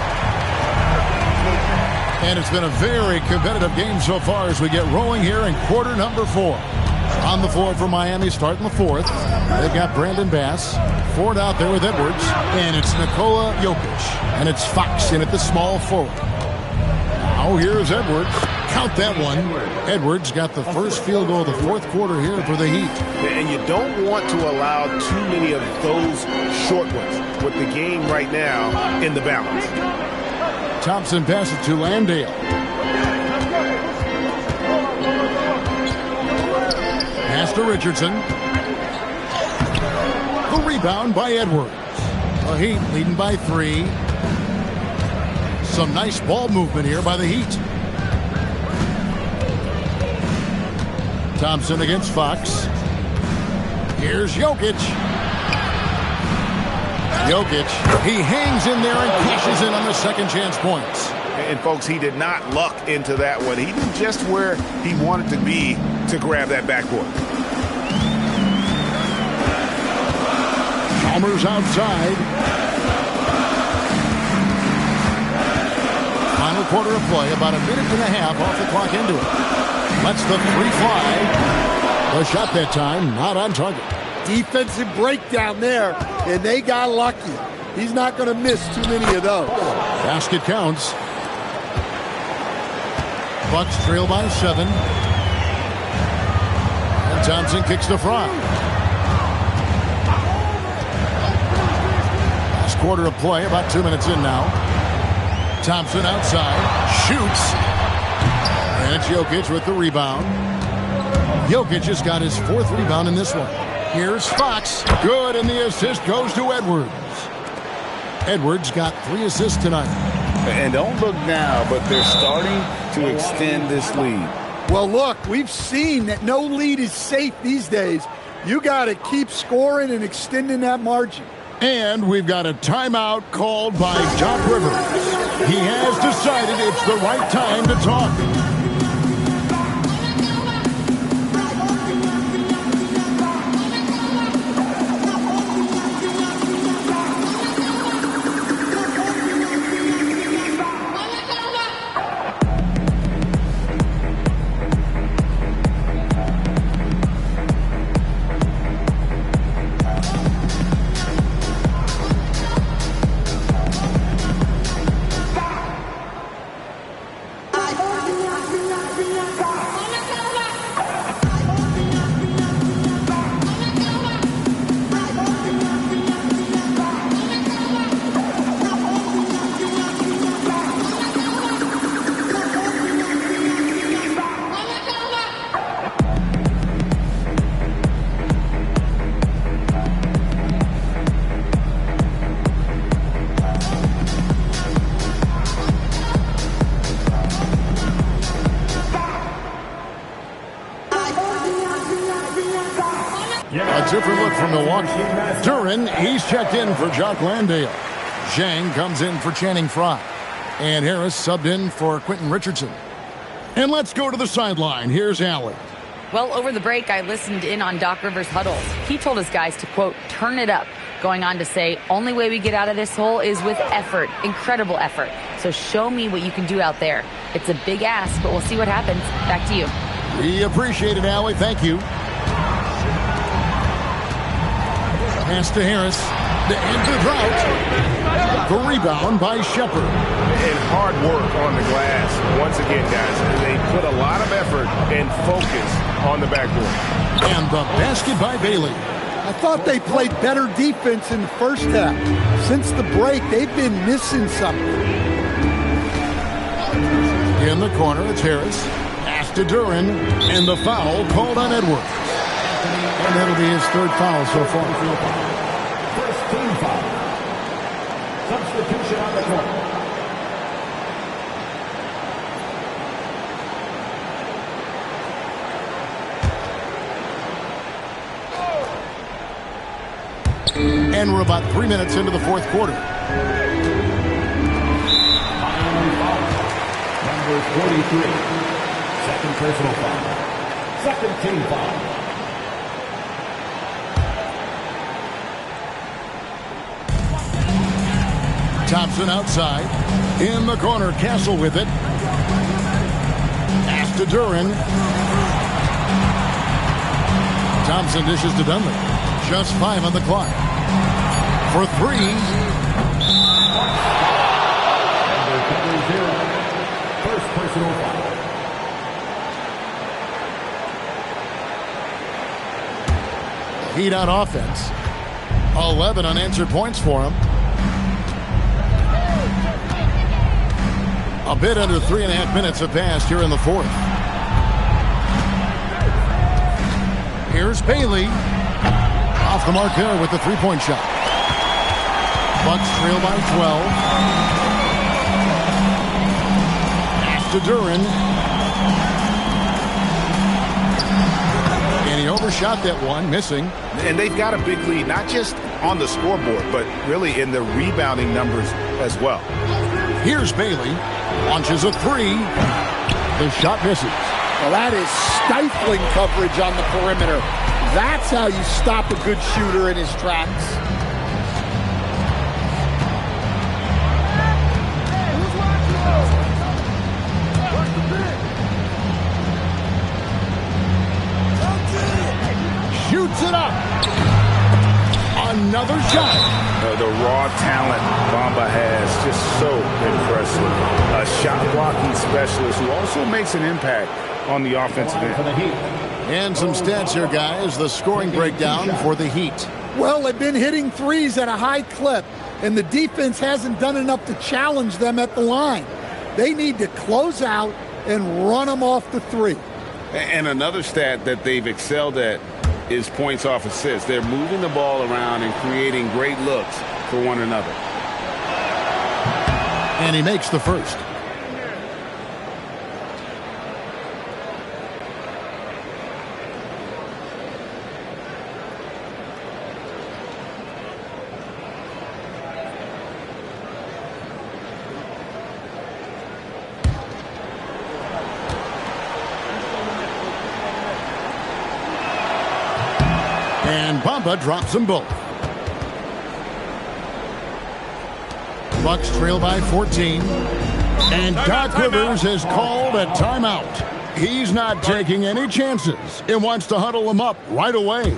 [SPEAKER 9] And it's been a very competitive game so far as we get rolling here in quarter number 4. On the floor for Miami starting the 4th. They've got Brandon Bass. Ford out there with Edwards. And it's Nikola Jokic. And it's Fox in at the small forward. Now here's Edwards. Count that one. Edwards got the first field goal of the 4th quarter here for the Heat.
[SPEAKER 12] And you don't want to allow too many of those short ones with the game right now in the balance.
[SPEAKER 9] Thompson passes to Landale. Pass to Richardson. The rebound by Edwards. The Heat leading by 3. Some nice ball movement here by the Heat. Thompson against Fox. Here's Jokic. Jokic, he hangs in there and cashes in on the second chance points.
[SPEAKER 12] And folks, he did not luck into that one. He did just where he wanted to be to grab that backboard.
[SPEAKER 9] Chalmers outside. Final quarter of play, about a minute and a half off the clock into it. Lets the three fly. The shot that time, not on target.
[SPEAKER 2] Defensive breakdown there, and they got lucky. He's not going to miss too many of those.
[SPEAKER 9] Basket counts. Bucks trail by 7. And Thompson kicks the Fry. Last quarter of play, about 2 minutes in now. Thompson outside, shoots. And it's Jokic with the rebound. Jokic has got his 4th rebound in this one. Here's Fox. Good, and the assist goes to Edwards. Edwards got 3 assists tonight.
[SPEAKER 12] And don't look now, but they're starting to extend this lead.
[SPEAKER 2] Well, look, we've seen that no lead is safe these days. You got to keep scoring and extending that margin.
[SPEAKER 9] And we've got a timeout called by Doc Rivers. He has decided it's the right time to talk. Different look from Milwaukee. Duren, he's checked in for Jock Landale. Zhang comes in for Channing Frye. And Harris subbed in for Quentin Richardson. And let's go to the sideline. Here's Allen.
[SPEAKER 3] Well, over the break, I listened in on Doc Rivers' huddles. He told his guys to, quote, turn it up, going on to say, only way we get out of this hole is with effort, incredible effort. So show me what you can do out there. It's a big ask, but we'll see what happens. Back to you.
[SPEAKER 9] We appreciate it, Allie. Thank you. Pass to Harris. The end of the drought. The rebound by Shepard.
[SPEAKER 13] And hard work on the glass. Once again, guys, they put a lot of effort and focus on the backboard.
[SPEAKER 9] And the basket by Bailey.
[SPEAKER 2] I thought they played better defense in the first half. Since the break, they've been missing something.
[SPEAKER 9] In the corner, it's Harris. Pass to Duren. And the foul called on Edwards. And that'll be his 3rd foul so far.
[SPEAKER 5] First team foul. Substitution on the court.
[SPEAKER 9] And we're about 3 minutes into the 4th quarter.
[SPEAKER 5] Number 43. Second personal foul. Second team foul.
[SPEAKER 9] Thompson outside. In the corner, Castle with it. Pass to Duren. Thompson dishes to Dunley. Just 5 on the clock. For 3.
[SPEAKER 5] Number 0. First personal foul.
[SPEAKER 9] Heat on offense. 11 unanswered points for him. A bit under 3.5 minutes have passed here in the 4th. Here's Bailey. Off the mark there with the 3-point shot. Bucks trail by 12. to Duren. And he overshot that one, missing.
[SPEAKER 12] And they've got a big lead, not just on the scoreboard, but really in the rebounding numbers as well.
[SPEAKER 9] Here's Bailey. Launches a three. The shot misses.
[SPEAKER 2] Well, that is stifling coverage on the perimeter. That's how you stop a good shooter in his tracks.
[SPEAKER 9] Shoots it up. Another shot.
[SPEAKER 12] The raw talent Bamba has, just so impressive. A shot blocking specialist who also makes an impact on the offensive end.
[SPEAKER 9] And some stats here, guys. The scoring breakdown for the Heat.
[SPEAKER 2] Well, they've been hitting threes at a high clip, and the defense hasn't done enough to challenge them at the line. They need to close out and run them off the three.
[SPEAKER 12] And another stat that they've excelled at is points off assists. They're moving the ball around and creating great looks for one another.
[SPEAKER 9] And he makes the first. And Bamba drops them both. Bucks trail by 14. And Doc Rivers has called a timeout. He's not taking any chances and wants to huddle them up right away.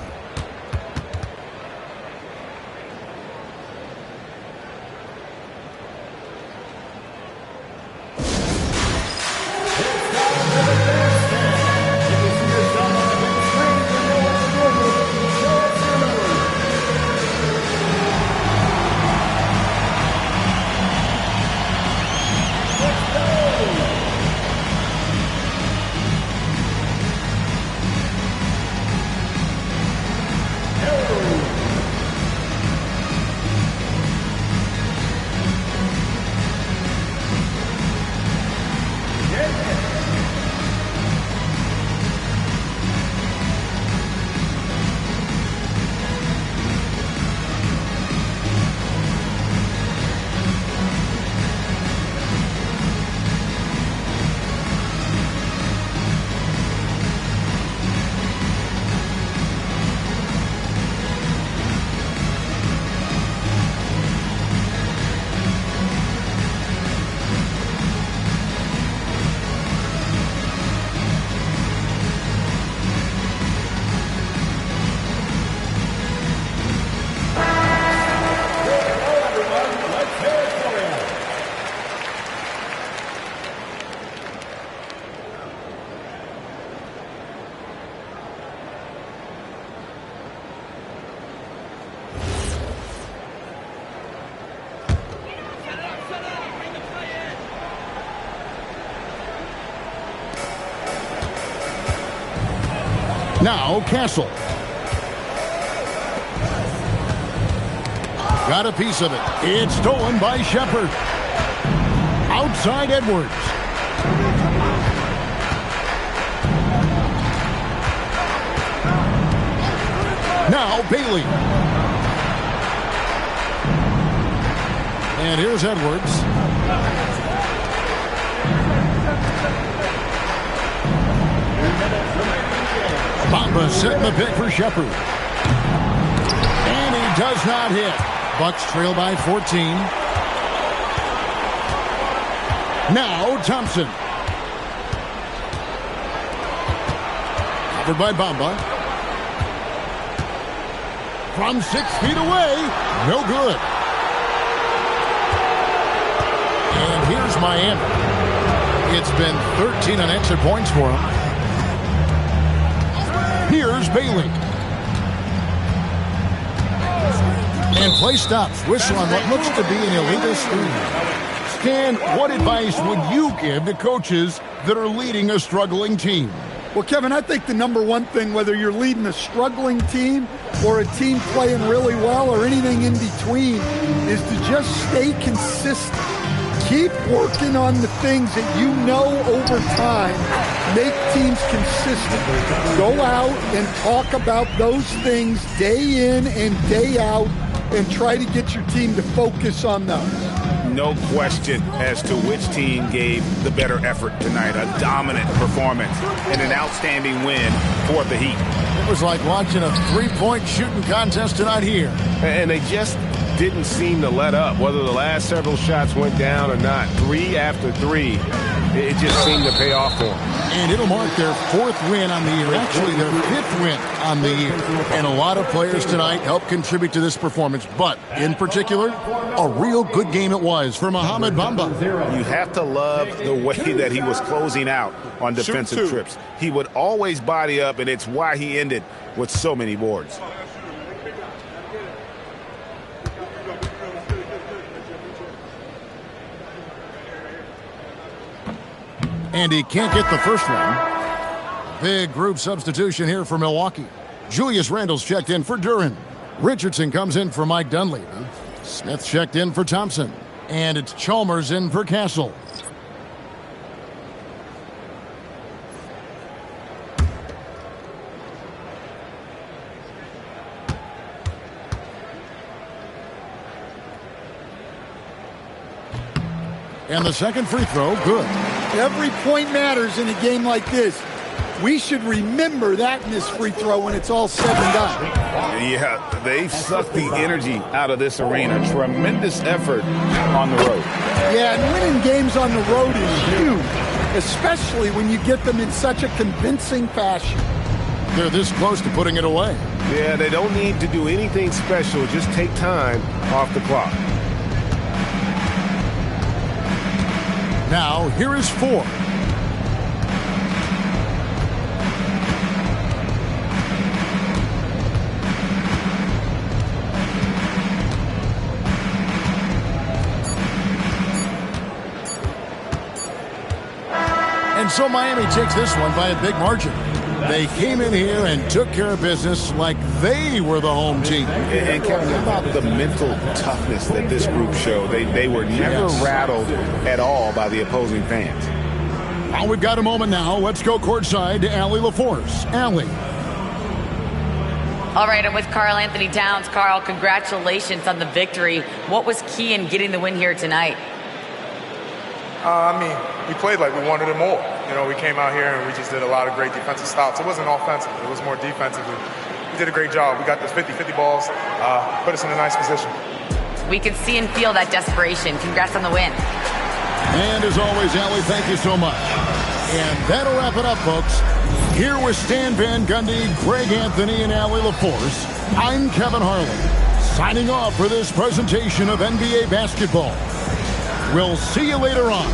[SPEAKER 9] Now Castle. Got a piece of it. It's stolen by Shepard. Outside Edwards. Now Bailey. And here's Edwards. Bamba setting the pick for Shepard. And he does not hit. Bucks trail by 14. Now Thompson. Covered by Bamba. From 6 feet away. No good. And here's Miami. It's been 13 unanswered points for them. Here's Bailey. And play stops. Whistle on what looks to be an illegal screen. Stan, what advice would you give to coaches that are leading a struggling team?
[SPEAKER 2] Well, Kevin, I think the number one thing, whether you're leading a struggling team or a team playing really well or anything in between, is to just stay consistent. Keep working on the things that you know over time make teams consistent. Go out and talk about those things day in and day out and try to get your team to focus on those.
[SPEAKER 12] No question as to which team gave the better effort tonight. A dominant performance and an outstanding win for the Heat.
[SPEAKER 9] It was like watching a three-point shooting contest tonight here.
[SPEAKER 13] And they just didn't seem to let up, whether the last several shots went down or not. 3 after 3, it just seemed to pay off for them.
[SPEAKER 9] And it'll mark their 4th win on the year, actually their 5th win on the year. And a lot of players tonight helped contribute to this performance, but in particular, a real good game it was for Mohamed Bamba.
[SPEAKER 12] You have to love the way that he was closing out on defensive trips. He would always body up, and it's why he ended with so many boards.
[SPEAKER 9] And he can't get the first one. Big group substitution here for Milwaukee. Julius Randle's checked in for Duren. Richardson comes in for Mike Dunleavy. Smith checked in for Thompson. And it's Chalmers in for Castle. And the second free throw, good.
[SPEAKER 2] Every point matters in a game like this. We should remember that in this free throw when it's all said and done.
[SPEAKER 12] Yeah, they've sucked the energy out of this arena. Tremendous effort on the road.
[SPEAKER 2] Yeah, and winning games on the road is huge, especially when you get them in such a convincing fashion.
[SPEAKER 9] They're this close to putting it away.
[SPEAKER 13] Yeah, they don't need to do anything special. Just take time off the clock.
[SPEAKER 9] Now, here is 4. And so Miami takes this one by a big margin. They came in here and took care of business like they were the home team.
[SPEAKER 12] And Kevin, how about the mental toughness that this group showed? They were never rattled at all by the opposing fans.
[SPEAKER 9] Well, we've got a moment now. Let's go courtside to Allie LaForce. Allie.
[SPEAKER 3] All right, I'm with Karl Anthony Towns. Karl, congratulations on the victory. What was key in getting the win here tonight?
[SPEAKER 20] We played like we wanted it more. You know, we came out here and we just did a lot of great defensive stops. It wasn't offensive. It was more defensive. We did a great job. We got those 50-50 balls, put us in a nice position.
[SPEAKER 3] We could see and feel that desperation. Congrats on the win.
[SPEAKER 9] And as always, Allie, thank you so much. And that'll wrap it up, folks. Here with Stan Van Gundy, Greg Anthony, and Allie LaForce, I'm Kevin Harlan, signing off for this presentation of NBA basketball. We'll see you later on.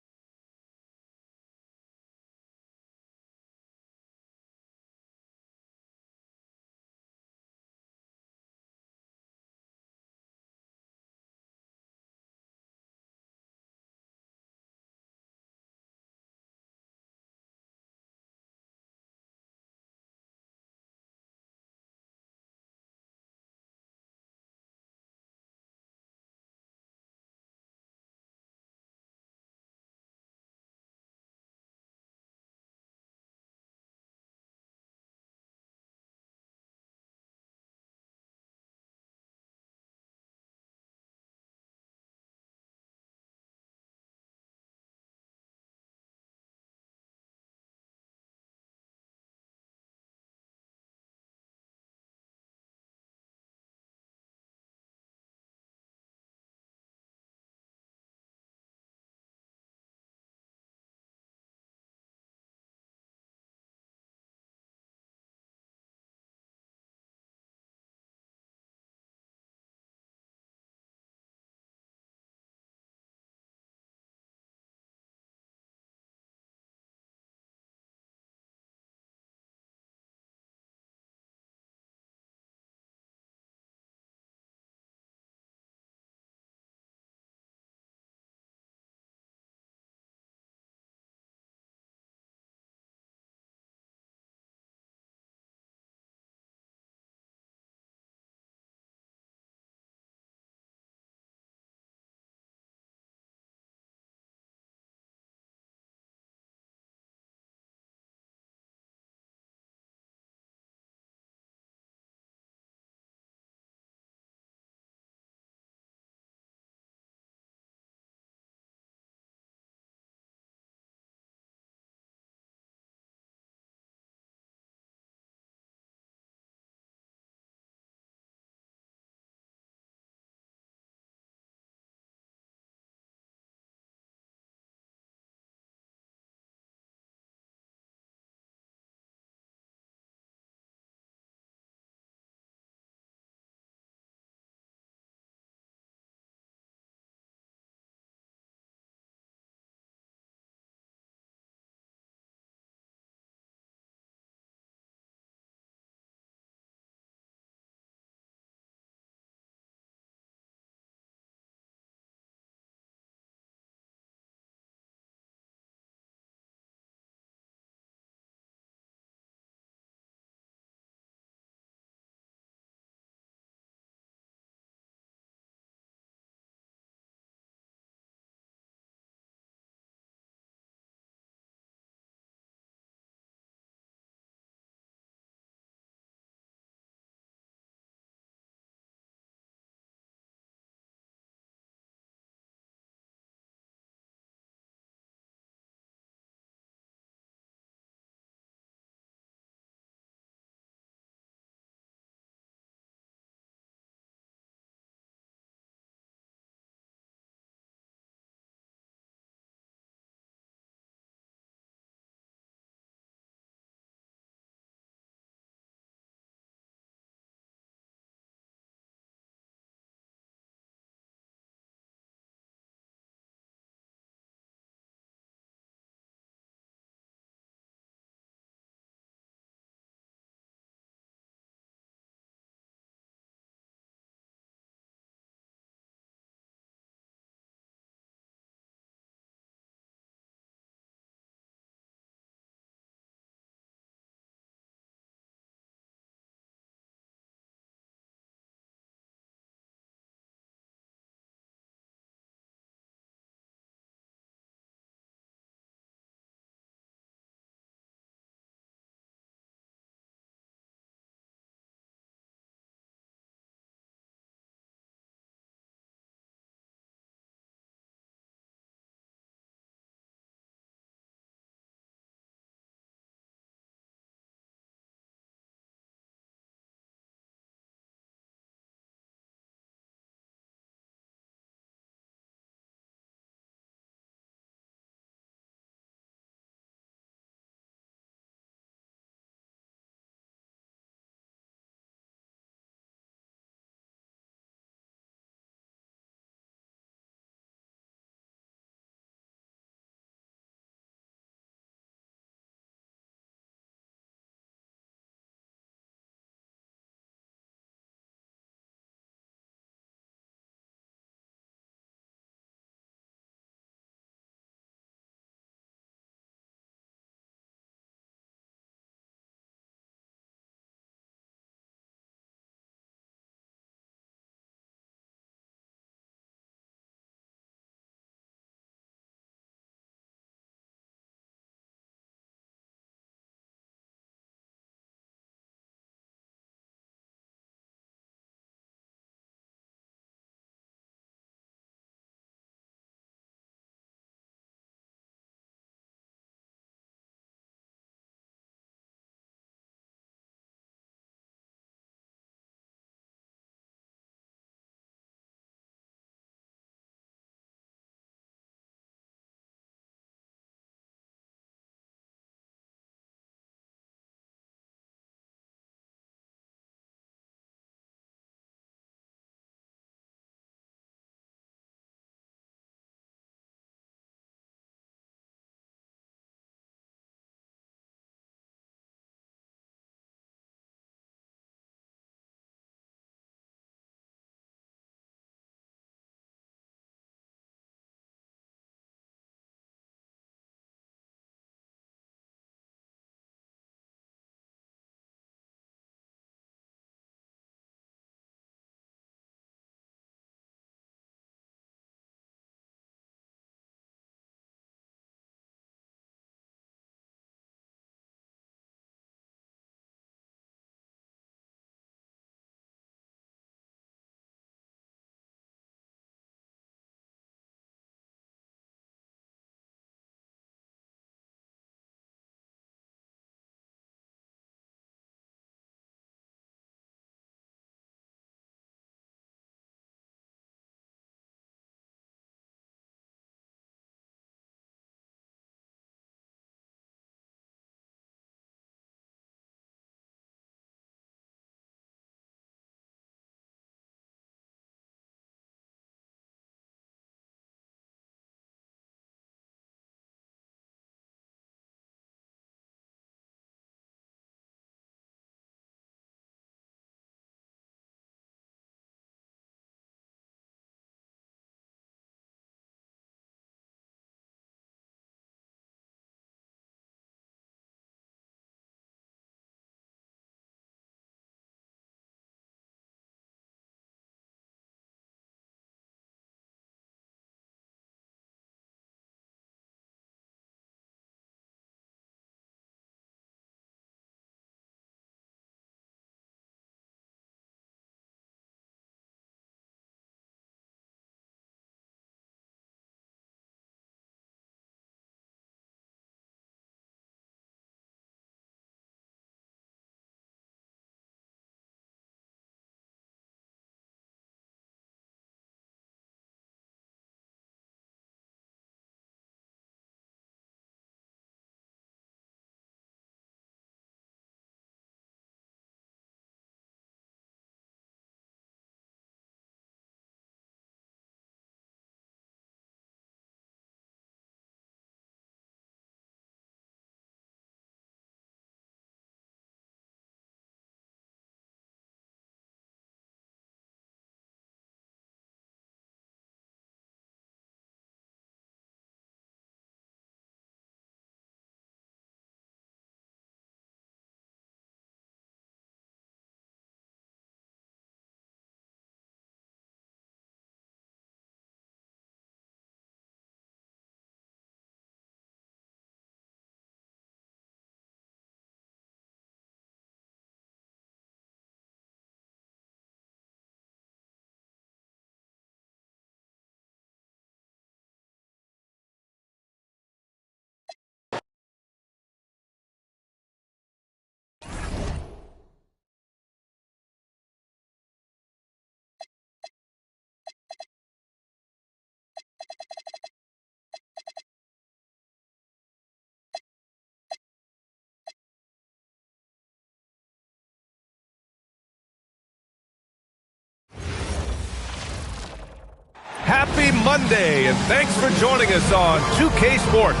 [SPEAKER 1] Happy Monday, and thanks for joining us on 2K Sports.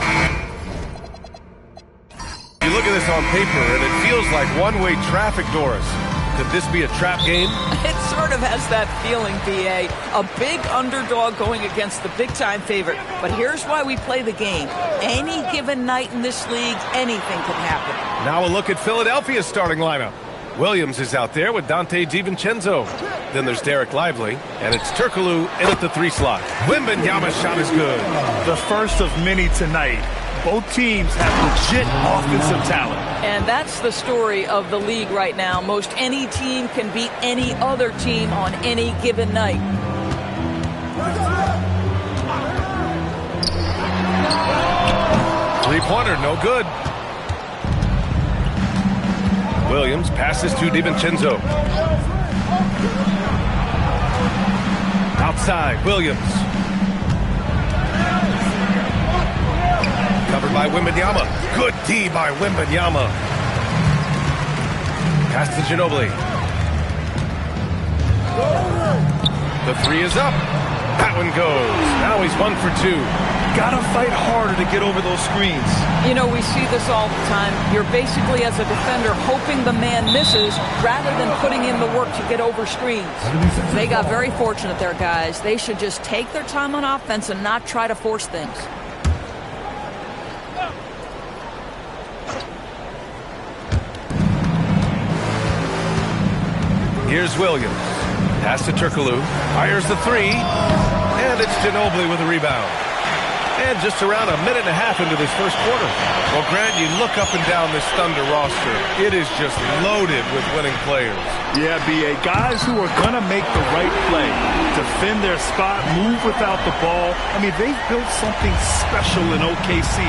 [SPEAKER 1] You look at this on paper, and it feels like one-way traffic, Doris. Could this be a trap game?
[SPEAKER 10] It sort of has that feeling, B.A. A big underdog going against the big-time favorite. But here's why we play the game. Any given night in this league, anything can happen.
[SPEAKER 1] Now a look at Philadelphia's starting lineup. Williams is out there with Dante DiVincenzo. Then there's Derek Lively, and it's Turkoglu in at the 3 slot. Wembanyama's shot is good.
[SPEAKER 4] The first of many tonight. Both teams have legit offensive talent.
[SPEAKER 10] And that's the story of the league right now. Most any team can beat any other team on any given night.
[SPEAKER 1] Three-pointer, no good. Williams passes to DiVincenzo. Outside, Williams. Covered by Wembanyama. Good D by Wembanyama. Pass to Ginobili. The 3 is up. That one goes. Now he's 1 for 2.
[SPEAKER 4] Gotta fight harder to get over those screens.
[SPEAKER 10] You know, we see this all the time. You're basically, as a defender, hoping the man misses rather than putting in the work to get over screens. They got very fortunate there, guys. They should just take their time on offense and not try to force things.
[SPEAKER 1] Here's Williams. Pass to Turkoglu. Fires the 3. And it's Ginobili with a rebound. And just around a minute and a half into this first quarter. Well, Grant, you look up and down this Thunder roster. It is just loaded with winning players.
[SPEAKER 4] Yeah, B.A. Guys who are going to make the right play. Defend their spot, move without the ball. I mean, they've built something special in OKC.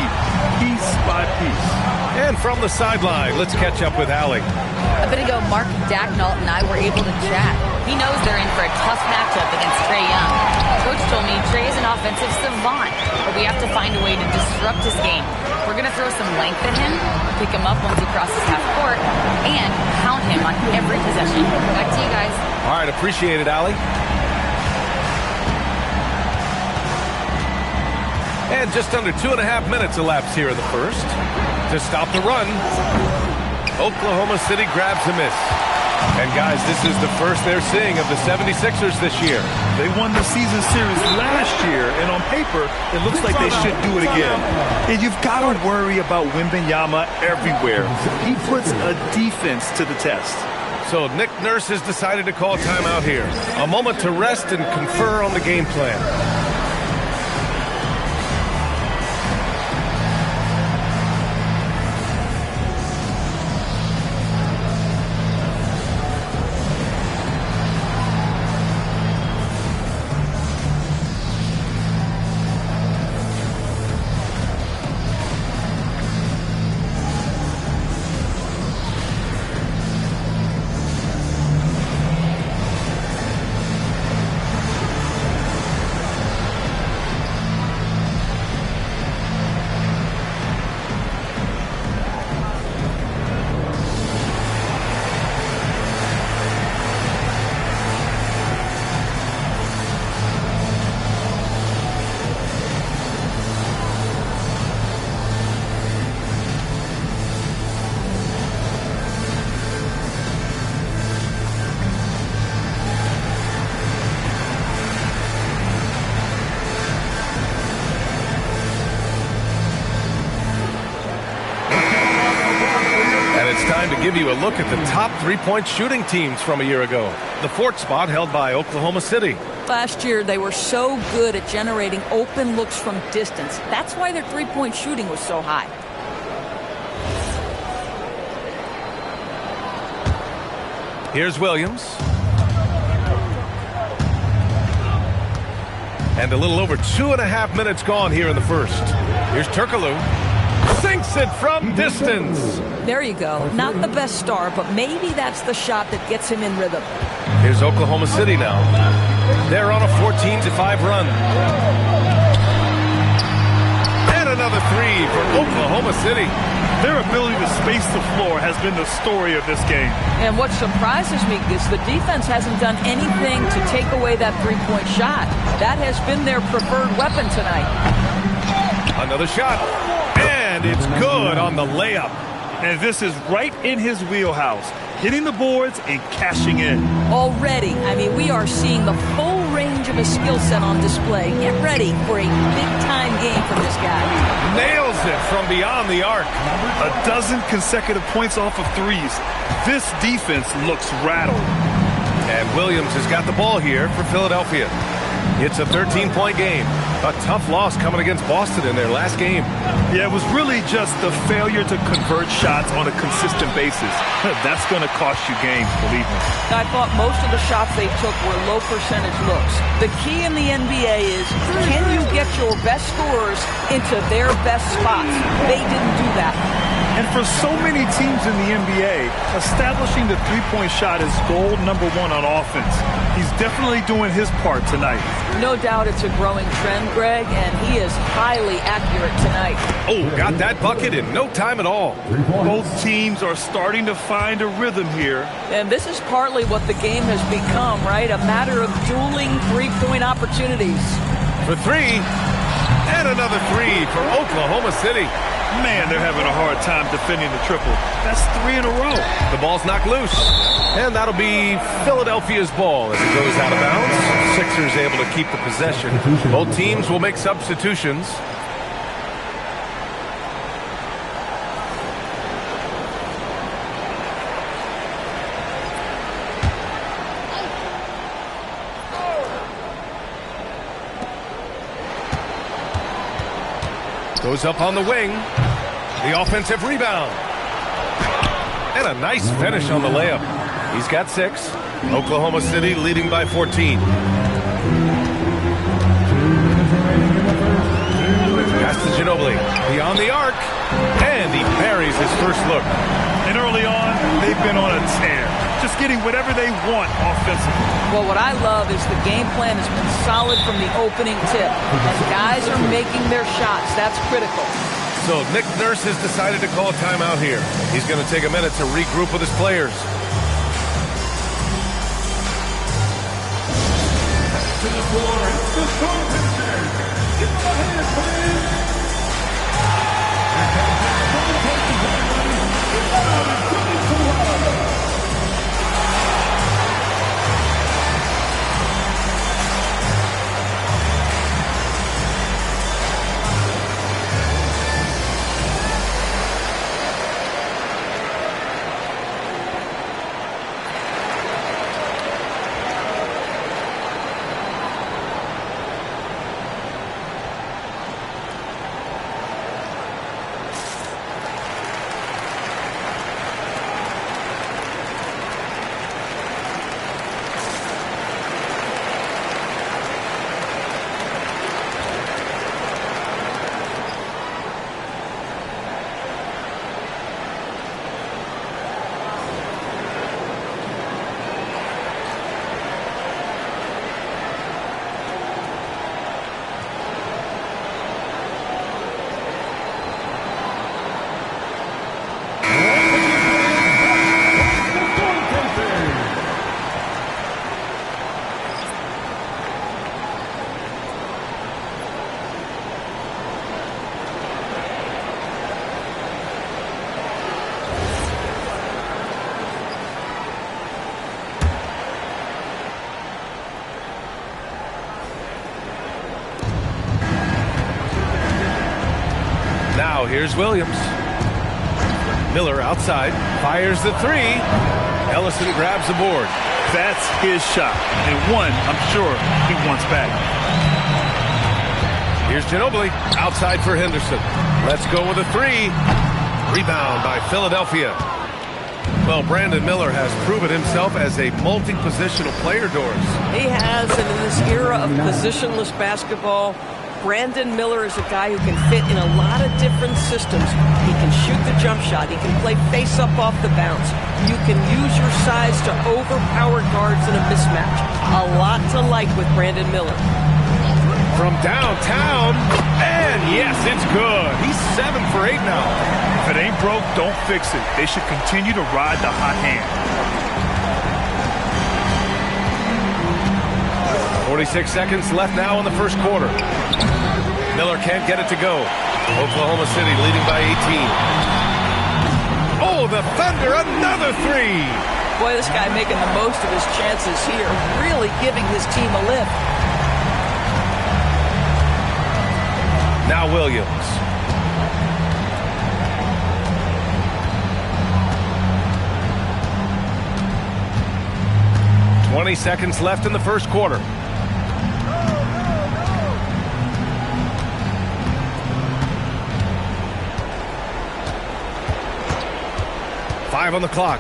[SPEAKER 4] Piece by piece.
[SPEAKER 1] And from the sideline, let's catch up with Allie.
[SPEAKER 3] A bit ago, Mark Dacknault and I were able to chat. He knows they're in for a tough matchup against Trae Young. Coach told me Trae is an offensive savant, but we have to find a way to disrupt his game. We're going to throw some length at him, pick him up once he crosses half court, and count him on every possession. Back to you guys.
[SPEAKER 1] All right, appreciate it, Allie. And just under 2.5 minutes elapsed here in the first. To stop the run, Oklahoma City grabs a miss. And guys, this is the first they're seeing of the 76ers this year.
[SPEAKER 4] They won the season series last year, and on paper, it looks like they should do it again. And you've got to worry about Wembanyama everywhere. He puts a defense to the test.
[SPEAKER 1] So Nick Nurse has decided to call timeout here. A moment to rest and confer on the game plan. To give you a look at the top three-point shooting teams from a year ago. The 4th spot held by Oklahoma City.
[SPEAKER 10] Last year, they were so good at generating open looks from distance. That's why their three-point shooting was so high.
[SPEAKER 1] Here's Williams. And a little over 2.5 minutes gone here in the first. Here's Turkoglu. Sinks it from distance.
[SPEAKER 10] There you go. Not the best start, but maybe that's the shot that gets him in rhythm.
[SPEAKER 1] Here's Oklahoma City now. They're on a 14-5 run. And another 3 for Oklahoma City.
[SPEAKER 4] Their ability to space the floor has been the story of this game.
[SPEAKER 10] And what surprises me is the defense hasn't done anything to take away that three-point shot. That has been their preferred weapon tonight.
[SPEAKER 1] Another shot, and it's good on the layup.
[SPEAKER 4] And this is right in his wheelhouse, hitting the boards and cashing in.
[SPEAKER 10] Already, I mean, we are seeing the full range of his skill set on display. Get ready for a big-time game from this guy.
[SPEAKER 1] Nails it from beyond the arc.
[SPEAKER 4] A dozen consecutive points off of threes. This defense looks rattled.
[SPEAKER 1] And Williams has got the ball here for Philadelphia. It's a 13-point game. A tough loss coming against Boston in their last game.
[SPEAKER 4] Yeah, it was really just the failure to convert shots on a consistent basis. That's going to cost you games, believe me.
[SPEAKER 10] I thought most of the shots they took were low percentage looks. The key in the NBA is, can you get your best scorers into their best spots? They didn't do that.
[SPEAKER 4] And for so many teams in the NBA, establishing the three-point shot is goal number one on offense. He's definitely doing his part tonight.
[SPEAKER 10] No doubt it's a growing trend, Greg, and he is highly accurate tonight.
[SPEAKER 1] Oh, got that bucket in no time at all.
[SPEAKER 4] Both teams are starting to find a rhythm here.
[SPEAKER 10] And this is partly what the game has become, right? A matter of dueling three-point opportunities.
[SPEAKER 1] For three, and another three for Oklahoma City.
[SPEAKER 4] Man, they're having a hard time defending the triple. That's three in a row.
[SPEAKER 1] The ball's knocked loose. And that'll be Philadelphia's ball as it goes out of bounds. Sixers able to keep the possession. Both teams will make substitutions. Goes up on the wing. The offensive rebound. And a nice finish on the layup. He's got 6. Oklahoma City leading by 14. Pass to Ginobili. Beyond the arc. And he buries his first look.
[SPEAKER 4] And early on, they've been on a tear. Just getting whatever they want offensively.
[SPEAKER 10] Well, what I love is the game plan has been solid from the opening tip. As guys are making their shots, that's critical.
[SPEAKER 1] So Nick Nurse has decided to call a timeout here. He's going to take a minute to regroup with his players.
[SPEAKER 5] To the floor, the goaltender. Give him a hand, please.
[SPEAKER 1] Now here's Williams. Miller outside, fires the three. Ellison grabs the board.
[SPEAKER 4] That's his shot, and one I'm sure he wants back.
[SPEAKER 1] Here's Ginobili, outside for Henderson. Let's go with a three. Rebound by Philadelphia. Well, Brandon Miller has proven himself as a multi-positional player, Doris.
[SPEAKER 10] He has, and in this era of positionless basketball, Brandon Miller is a guy who can fit in a lot of different systems. He can shoot the jump shot. He can play face-up off the bounce. You can use your size to overpower guards in a mismatch. A lot to like with Brandon Miller.
[SPEAKER 1] from downtown. And yes, it's good. He's 7 for 8 now.
[SPEAKER 4] If it ain't broke, don't fix it. They should continue to ride the hot hand.
[SPEAKER 1] 46 seconds left now in the first quarter. Miller can't get it to go. Oklahoma City leading by 18. Oh, the Thunder, another three.
[SPEAKER 10] Boy, this guy making the most of his chances here, really giving his team a lift.
[SPEAKER 1] Now Williams. "20 seconds left in the first quarter. Five on the clock.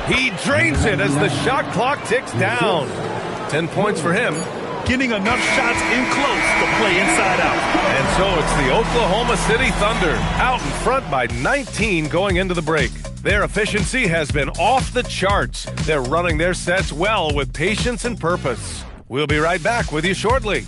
[SPEAKER 1] He drains it as the shot clock ticks down. 10 points for him.
[SPEAKER 4] Getting enough shots in close to play inside out.
[SPEAKER 1] And so it's the Oklahoma City Thunder out in front by 19 going into the break. Their efficiency has been off the charts. They're running their sets well with patience and purpose. We'll be right back with you shortly.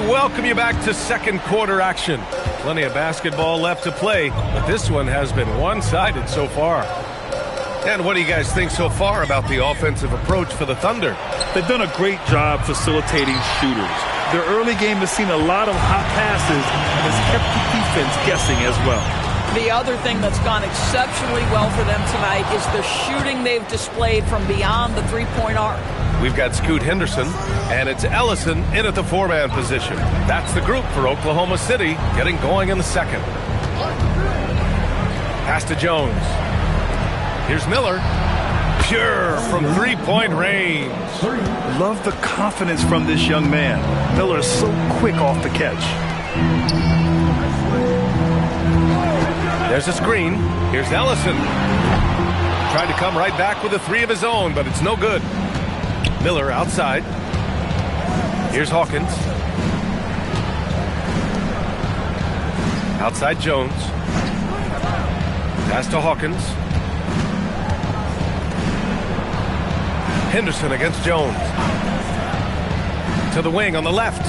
[SPEAKER 1] Welcome you back to second quarter action. Plenty of basketball left to play, but this one has been one-sided so far. And what do you guys think so far about the offensive approach for the Thunder?
[SPEAKER 4] They've done a great job facilitating shooters. Their early game has seen a lot of hot passes and has kept the defense guessing as well.
[SPEAKER 10] The other thing that's gone exceptionally well for them tonight is the shooting they've displayed from beyond the three-point arc.
[SPEAKER 1] We've got Scoot Henderson, and it's Ellison in at the four-man position. That's the group for Oklahoma City, getting going in the second. Pass to Jones. Here's Miller. Pure from three-point range.
[SPEAKER 4] Love the confidence from this young man. Miller is so quick off the catch.
[SPEAKER 1] There's a screen. Here's Ellison. Tried to come right back with a three of his own, but it's no good. Miller outside. Here's Hawkins. Outside Jones. Pass to Hawkins. Henderson against Jones. To the wing on the left.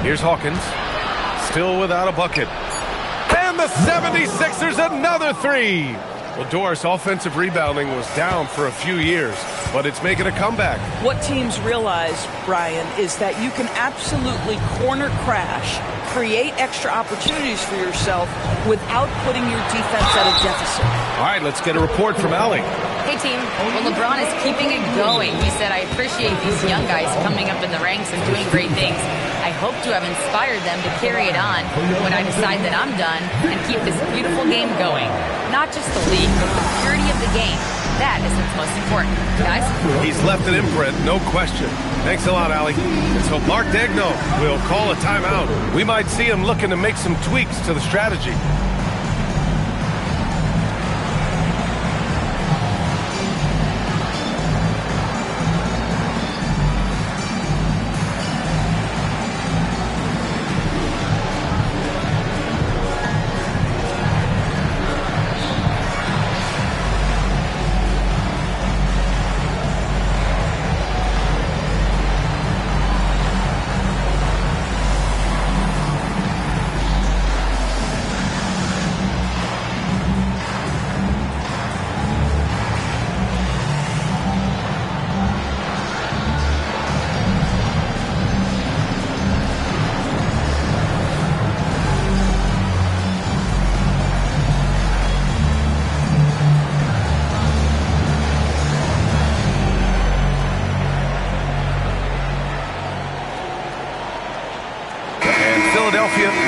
[SPEAKER 1] Here's Hawkins. Still without a bucket. And the 76ers another three. Well, Doris, offensive rebounding was down for a few years, but it's making a comeback.
[SPEAKER 10] What teams realize, Brian, is that you can absolutely corner crash, create extra opportunities for yourself without putting your defense at a deficit.
[SPEAKER 1] All right, let's get a report from Allie.
[SPEAKER 3] Hey, team. Well, LeBron is keeping it going. He said, I appreciate these young guys coming up in the ranks and doing great things. I hope to have inspired them to carry it on when I decide that I'm done and keep this beautiful game going. Not just the league, but the purity of the game. That is what's most important. Guys?
[SPEAKER 1] He's left an imprint, no question. Thanks a lot, Allie. So Mark Daigneault will call a timeout. We might see him looking to make some tweaks to the strategy.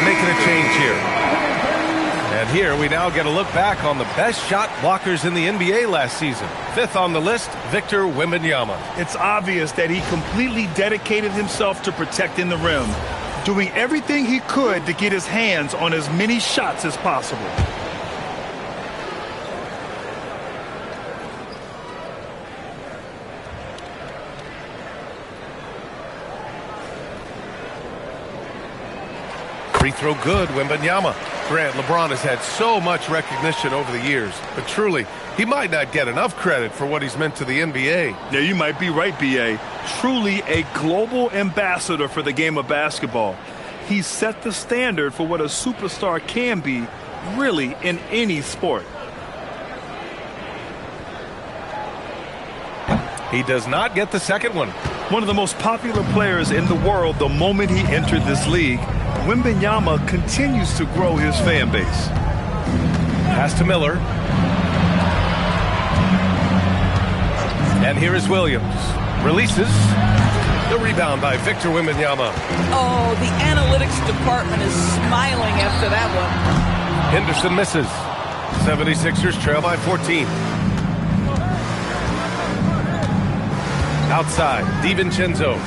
[SPEAKER 1] Making a change here. And here we now get a look back on the best shot blockers in the NBA last season. Fifth on the list, Victor Wembanyama.
[SPEAKER 4] It's obvious that he completely dedicated himself to protecting the rim. doing everything he could to get his hands on as many shots as possible.
[SPEAKER 1] Free throw good, Wembanyama. Grant, LeBron has had so much recognition over the years, but truly, he might not get enough credit for what he's meant to the NBA.
[SPEAKER 4] Yeah, you might be right, B.A. Truly a global ambassador for the game of basketball. He set the standard for what a superstar can be, really, in any sport.
[SPEAKER 1] He does not get the second one.
[SPEAKER 4] One of the most popular players in the world the moment he entered this league, Wembanyama continues to grow his fan base.
[SPEAKER 1] Pass to Miller. And here is Williams. Releases. The rebound by Victor Wembanyama.
[SPEAKER 10] Oh, the analytics department is smiling after that one.
[SPEAKER 1] Henderson misses. 76ers trail by 14. Outside, DiVincenzo.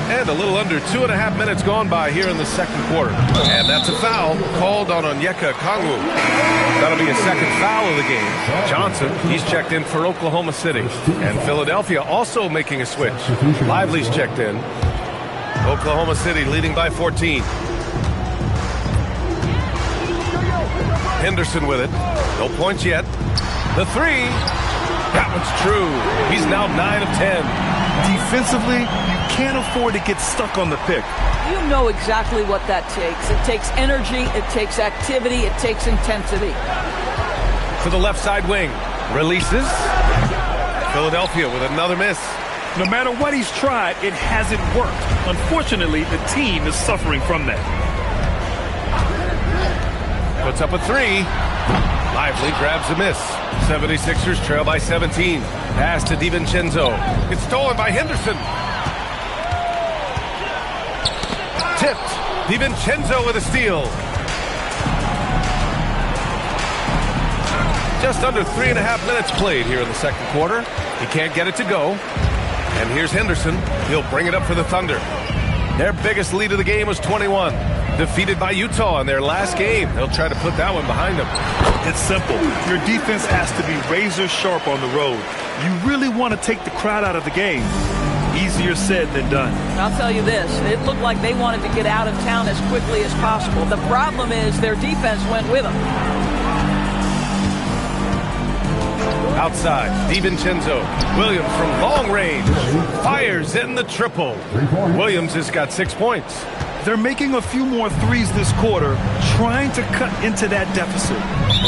[SPEAKER 1] And a little under 2.5 minutes gone by here in the second quarter. And that's a foul called on Onyeka Okongwu. That'll be a second foul of the game. Johnson, he's checked in for Oklahoma City. And Philadelphia also making a switch. Lively's checked in. Oklahoma City leading by 14. Henderson with it. No points yet. The three. That one's true. He's now 9 of 10.
[SPEAKER 4] Defensively, you can't afford to get stuck on the pick.
[SPEAKER 10] You know exactly what that takes. It takes energy, it takes activity, it takes intensity.
[SPEAKER 1] To the left side wing. Releases. Philadelphia with another miss.
[SPEAKER 4] No matter what he's tried, it hasn't worked. Unfortunately, the team is suffering from that.
[SPEAKER 1] Puts up a three. Lively grabs the miss. 76ers trail by 17. Pass to DiVincenzo. It's stolen by Henderson. Tipped. DiVincenzo with a steal. Just under 3.5 minutes played here in the second quarter. He can't get it to go. And here's Henderson. He'll bring it up for the Thunder. Their biggest lead of the game was 21. Defeated by Utah in their last game. They'll try to put that one behind them.
[SPEAKER 4] It's simple. Your defense has to be razor sharp on the road. You really want to take the crowd out of the game. Easier said than done.
[SPEAKER 10] I'll tell you this. It looked like they wanted to get out of town as quickly as possible. The problem is their defense went with them.
[SPEAKER 1] Outside, DiVincenzo. Williams from long range. Fires in the triple. Williams has got 6 points.
[SPEAKER 4] They're making a few more threes this quarter, trying to cut into that deficit.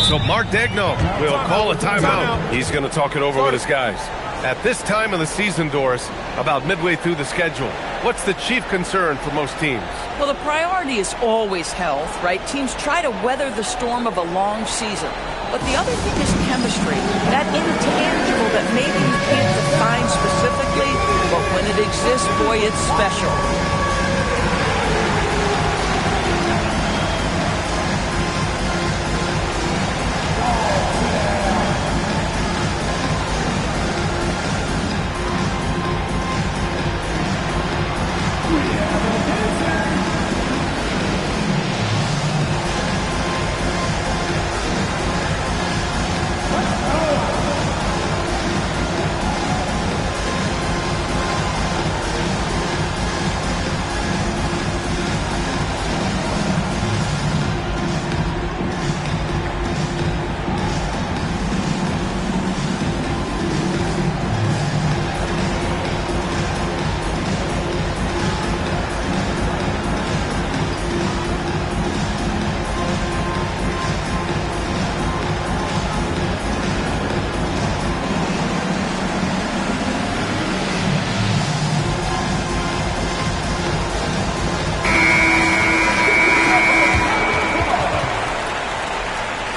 [SPEAKER 1] So Mark Daigneault will call a timeout. He's going to talk it over with his guys. At this time of the season, Doris, about midway through the schedule, what's the chief concern for most teams?
[SPEAKER 10] Well, the priority is always health, right? Teams try to weather the storm of a long season. But the other thing is chemistry, that intangible that maybe you can't define specifically, but when it exists, boy, it's special.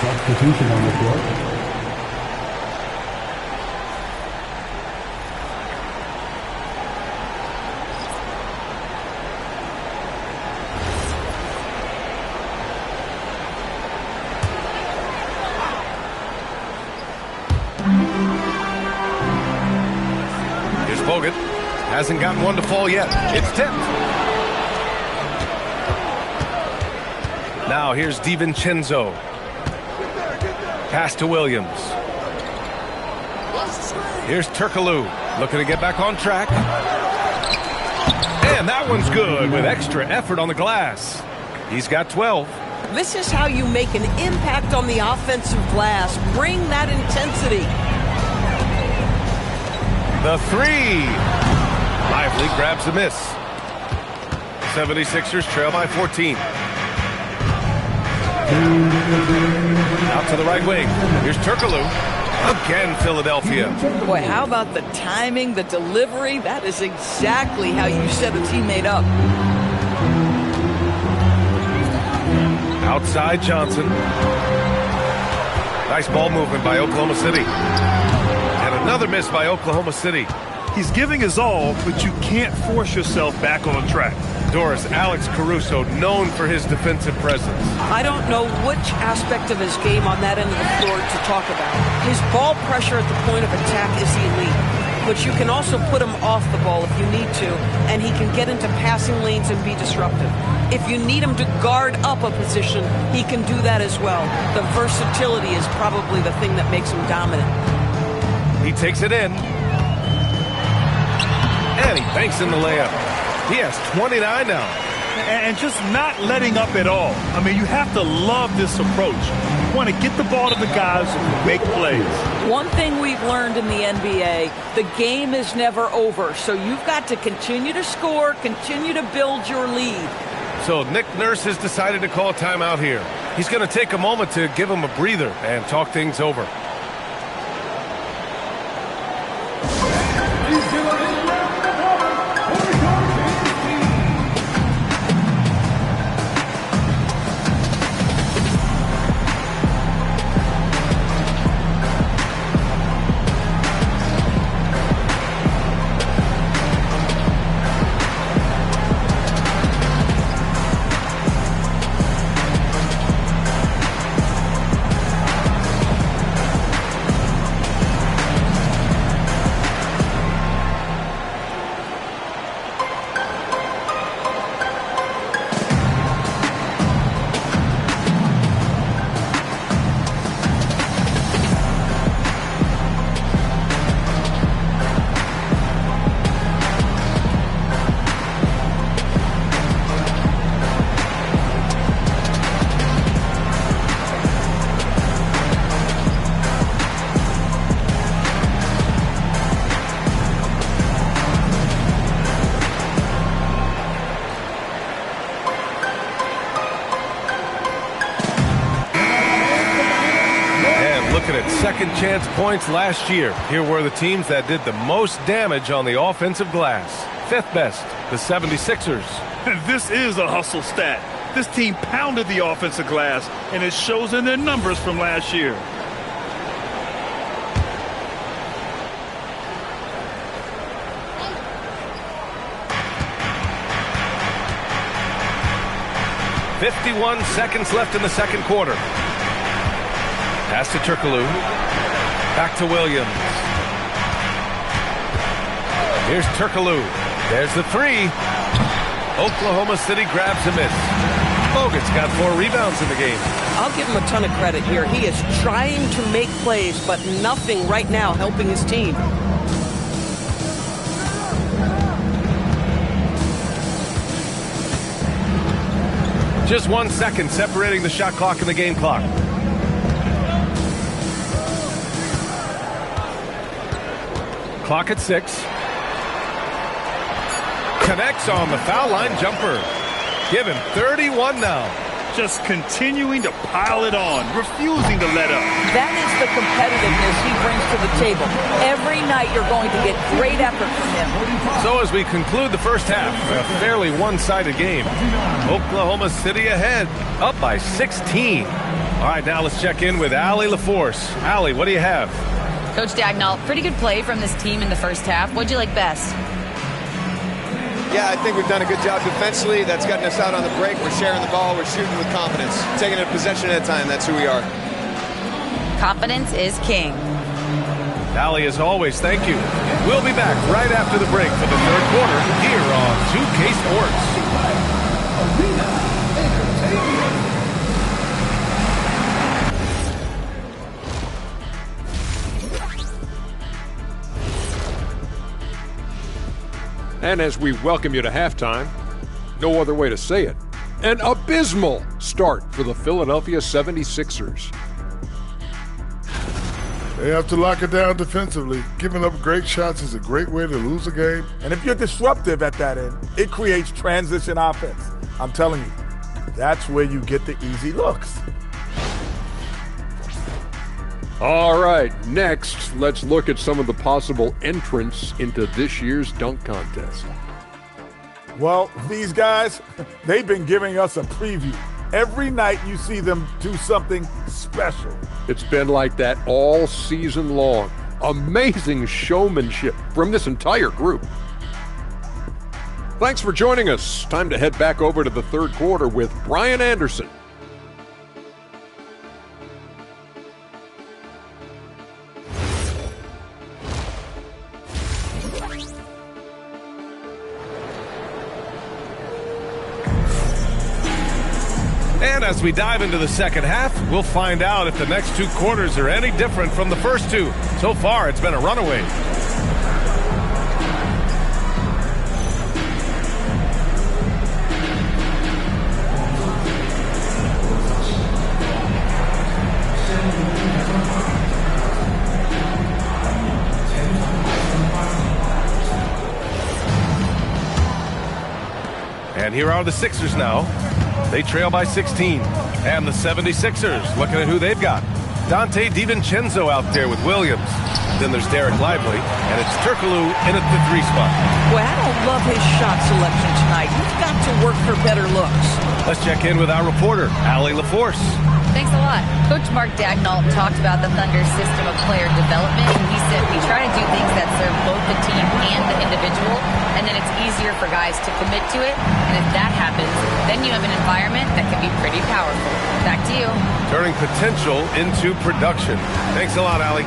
[SPEAKER 5] Substitution on the floor.
[SPEAKER 1] Here's Bogut. Hasn't gotten one to fall yet. It's tipped. Now here's DiVincenzo. Pass to Williams. Here's Turkoglu looking to get back on track. And that one's good with extra effort on the glass. He's got 12.
[SPEAKER 21] This is how you make an impact on the offensive glass. Bring that intensity.
[SPEAKER 1] The three. Lively grabs a miss. 76ers trail by 14. Out to the right wing. Here's Turkoglu. Again, Philadelphia.
[SPEAKER 10] Boy, how about the timing, the delivery? That is exactly how you set a teammate up.
[SPEAKER 1] Outside Johnson. Nice ball movement by Oklahoma City. And another miss by Oklahoma City.
[SPEAKER 4] He's giving his all, but you can't force yourself back on track.
[SPEAKER 1] Doris, Alex Caruso, known for his defensive presence.
[SPEAKER 21] I don't know which aspect of his game on that end of the floor to talk about. His ball pressure at the point of attack is elite, but you can also put him off the ball if you need to, and he can get into passing lanes and be disruptive. If you need him to guard up a position, he can do that as well. The versatility is probably the thing that makes him dominant.
[SPEAKER 1] He takes it in. And he banks in the layup. He has 29 now.
[SPEAKER 4] And just not letting up at all. I mean, you have to love this approach. You want to get the ball to the guys who make plays.
[SPEAKER 10] One thing we've learned in the NBA, the game is never over. So you've got to continue to score, continue to build your lead.
[SPEAKER 1] So Nick Nurse has decided to call a timeout here. He's going to take a moment to give him a breather and talk things over. Second chance points last year. Here were the teams that did the most damage on the offensive glass. Fifth best, the 76ers.
[SPEAKER 4] This is a hustle stat. This team pounded the offensive glass, and it shows in their numbers from last year.
[SPEAKER 1] .51 seconds left in the second quarter. Pass to Turkoglu. Back to Williams. Here's Turkoglu. There's the three. Oklahoma City grabs a miss. Bogut's got 4 rebounds in the game.
[SPEAKER 21] I'll give him a ton of credit here. He is trying to make plays, but nothing right now helping his team.
[SPEAKER 1] Just 1 second separating the shot clock and the game clock. Clock at 6. Connects on the foul line jumper. Give him 31 now.
[SPEAKER 4] Just continuing to pile it on, refusing to let up.
[SPEAKER 10] That is the competitiveness he brings to the table. Every night you're going to get great effort from him.
[SPEAKER 1] So as we conclude the first half, a fairly one-sided game. Oklahoma City ahead, up by 16. All right, now let's check in with Allie LaForce. Allie, what do you have?
[SPEAKER 3] Coach Dagnall, pretty good play from this team in the first half. What'd you like best?
[SPEAKER 22] Yeah, I think we've done a good job defensively. That's gotten us out on the break. We're sharing the ball. We're shooting with confidence. Taking it a possession at a time. That's who we are.
[SPEAKER 3] Confidence is king.
[SPEAKER 1] Allie, as always, thank you. We'll be back right after the break for the third quarter here on 2K Sports.
[SPEAKER 6] And as we welcome you to halftime, no other way to say it, an abysmal start for the Philadelphia 76ers.
[SPEAKER 7] They have to lock it down defensively. Giving up great shots is a great way to lose a game.
[SPEAKER 8] And if you're disruptive at that end, it creates transition offense. I'm telling you, that's where you get the easy looks.
[SPEAKER 6] All right, next, let's look at some of the possible entrants into this year's dunk contest.
[SPEAKER 8] Well, these guys, they've been giving us a preview. Every night you see them do something special.
[SPEAKER 6] It's been like that all season long. Amazing showmanship from this entire group. Thanks for joining us. Time to head back over to the third quarter with Brian Anderson.
[SPEAKER 1] And as we dive into the second half, we'll find out if the next two quarters are any different from the first two. So far, it's been a runaway. And here are the Sixers now. They trail by 16. And the 76ers, looking at who they've got. Dante DiVincenzo out there with Williams. Then there's Derek Lively, and it's Turkoglu in at the 3 spot.
[SPEAKER 10] Boy, I don't love his shot selection tonight. He's got to work for better looks.
[SPEAKER 1] Let's check in with our reporter, Allie LaForce.
[SPEAKER 3] Thanks a lot. Coach Mark Daigneault talked about the Thunder's system of player development, and he said we try to do things that serve both the team and the individual, and then it's easier for guys to commit to it. And if that happens, then you have an environment that can be pretty powerful. Back to you.
[SPEAKER 1] Turning potential into production. Thanks a lot, Allie.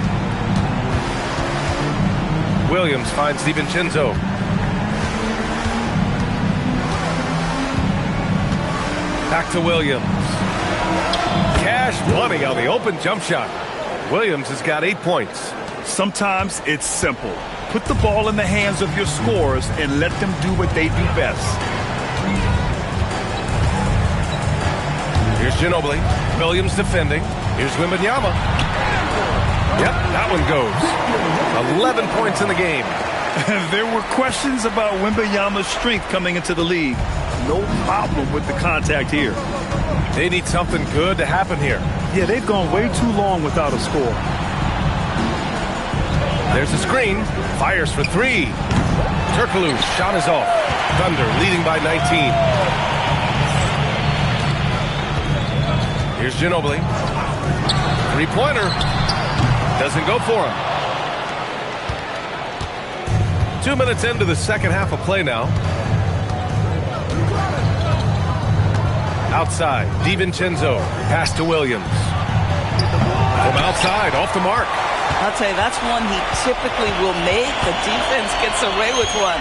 [SPEAKER 1] Williams finds DiVincenzo. Back to Williams. Cash money on the open jump shot. Williams has got 8 points.
[SPEAKER 4] Sometimes it's simple. Put the ball in the hands of your scorers and let them do what they do best.
[SPEAKER 1] Here's Ginobili. Williams defending. Here's Wembanyama. Yep, that one goes. 11 points in the game.
[SPEAKER 4] There were questions about Wembanyama's strength coming into the league. No problem with the contact here.
[SPEAKER 1] They need something good to happen here.
[SPEAKER 4] Yeah, they've gone way too long without a score.
[SPEAKER 1] There's a screen. Fires for 3. Turkoglu shot is off. Thunder leading by 19. Here's Ginobili. 3-pointer. Doesn't go for him. 2 minutes into the second half of play now. Outside, DiVincenzo. Pass to Williams. From outside, off the mark.
[SPEAKER 10] I'll tell you, that's one he typically will make. The defense gets away with one.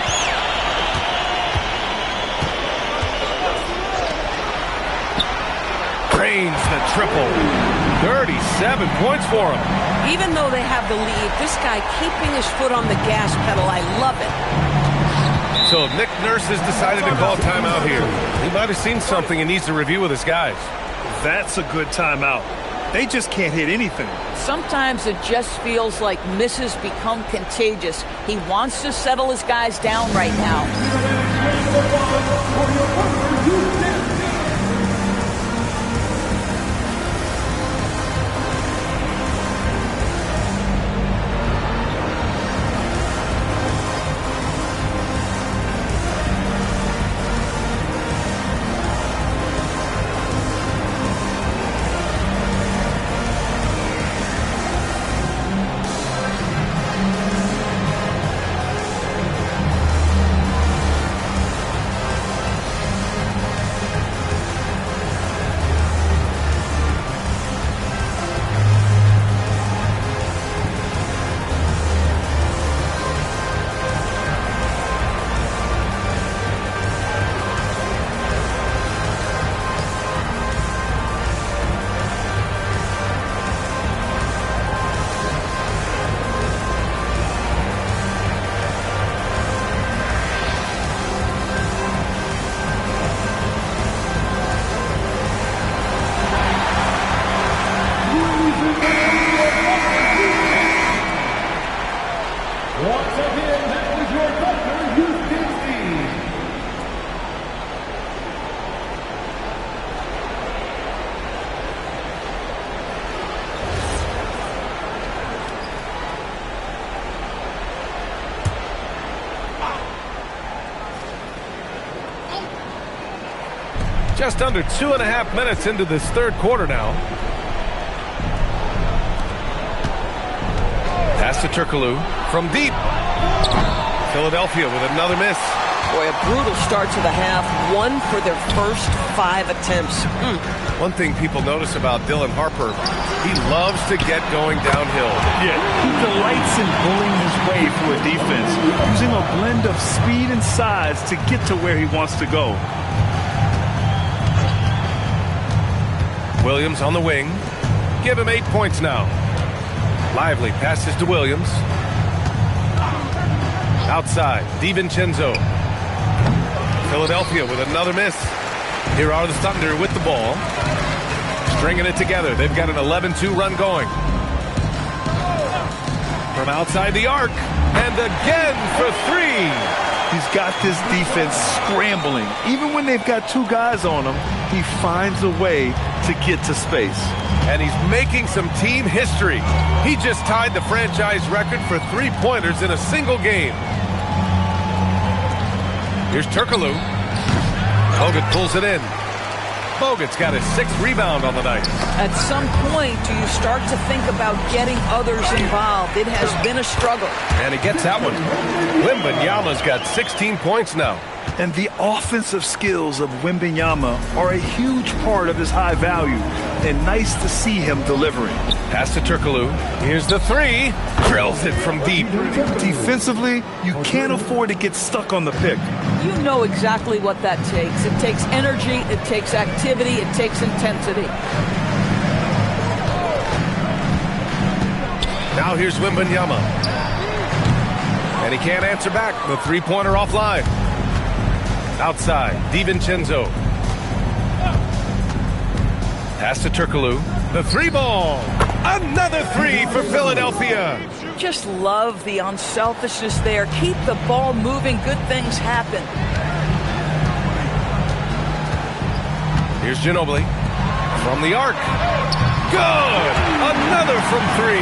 [SPEAKER 1] Drains the triple. 37 points for him.
[SPEAKER 10] Even though they have the lead, this guy keeping his foot on the gas pedal, I love it.
[SPEAKER 1] So Nick Nurse has decided to call timeout here. He might have seen something and needs to review with his guys.
[SPEAKER 4] That's a good timeout. They just can't hit anything.
[SPEAKER 10] Sometimes it just feels like misses become contagious. He wants to settle his guys down right now.
[SPEAKER 5] Once again, that was your Dr. Houston Steve.
[SPEAKER 1] Just under 2.5 minutes into this third quarter now. Pass to Turkoglu from deep. Philadelphia with another miss.
[SPEAKER 21] Boy, a brutal start to the half. 1 for their first 5 attempts.
[SPEAKER 1] One thing people notice about Dylan Harper, he loves to get going downhill.
[SPEAKER 4] Yeah, he delights in bullying his way through a defense, using a blend of speed and size to get to where he wants to go.
[SPEAKER 1] Williams on the wing. Give him 8 points now. Lively passes to Williams. Outside, DiVincenzo. Philadelphia with another miss. Here are the Thunder with the ball. Stringing it together. They've got an 11-2 run going. From outside the arc. And again for 3.
[SPEAKER 4] He's got this defense scrambling. Even when they've got 2 guys on him, he finds a way to get to space.
[SPEAKER 1] And he's making some team history. He just tied the franchise record for 3-pointers in a single game. Here's Turkoglu. Bogut pulls it in. Bogut's got his 6th rebound on the night.
[SPEAKER 21] At some point, do you start to think about getting others involved? It has been a struggle.
[SPEAKER 1] And he gets that one. Wembanyama's got 16 points now.
[SPEAKER 4] And the offensive skills of Wembanyama are a huge part of his high value. And nice to see him delivering.
[SPEAKER 1] Pass to Turkoglu. Here's the 3. Drills it from deep.
[SPEAKER 4] Defensively, you can't afford to get stuck on the pick.
[SPEAKER 21] You know exactly what that takes. It takes energy, it takes activity, it takes intensity.
[SPEAKER 1] Now here's Wembanyama. And he can't answer back. The 3-pointer offline. Outside, DiVincenzo. Pass to Turkoglu. The 3-ball. Another 3 for Philadelphia.
[SPEAKER 21] Just love the unselfishness there. Keep the ball moving. Good things happen.
[SPEAKER 1] Here's Ginobili. From the arc. Good. Another from 3.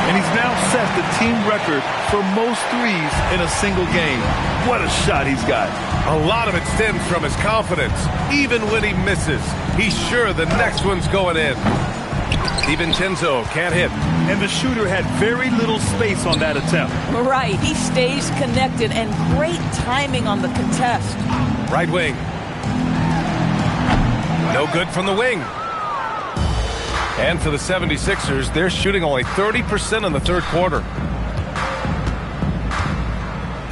[SPEAKER 4] And he's now set the team record for most threes in a single game. What a shot he's got.
[SPEAKER 1] A lot of it stems from his confidence. Even when he misses, he's sure the next one's going in. DiVincenzo can't hit.
[SPEAKER 4] And the shooter had very little space on that attempt.
[SPEAKER 21] Right. He stays connected and great timing on the contest.
[SPEAKER 1] Right wing. No good from the wing. And for the 76ers, they're shooting only 30% in the third quarter.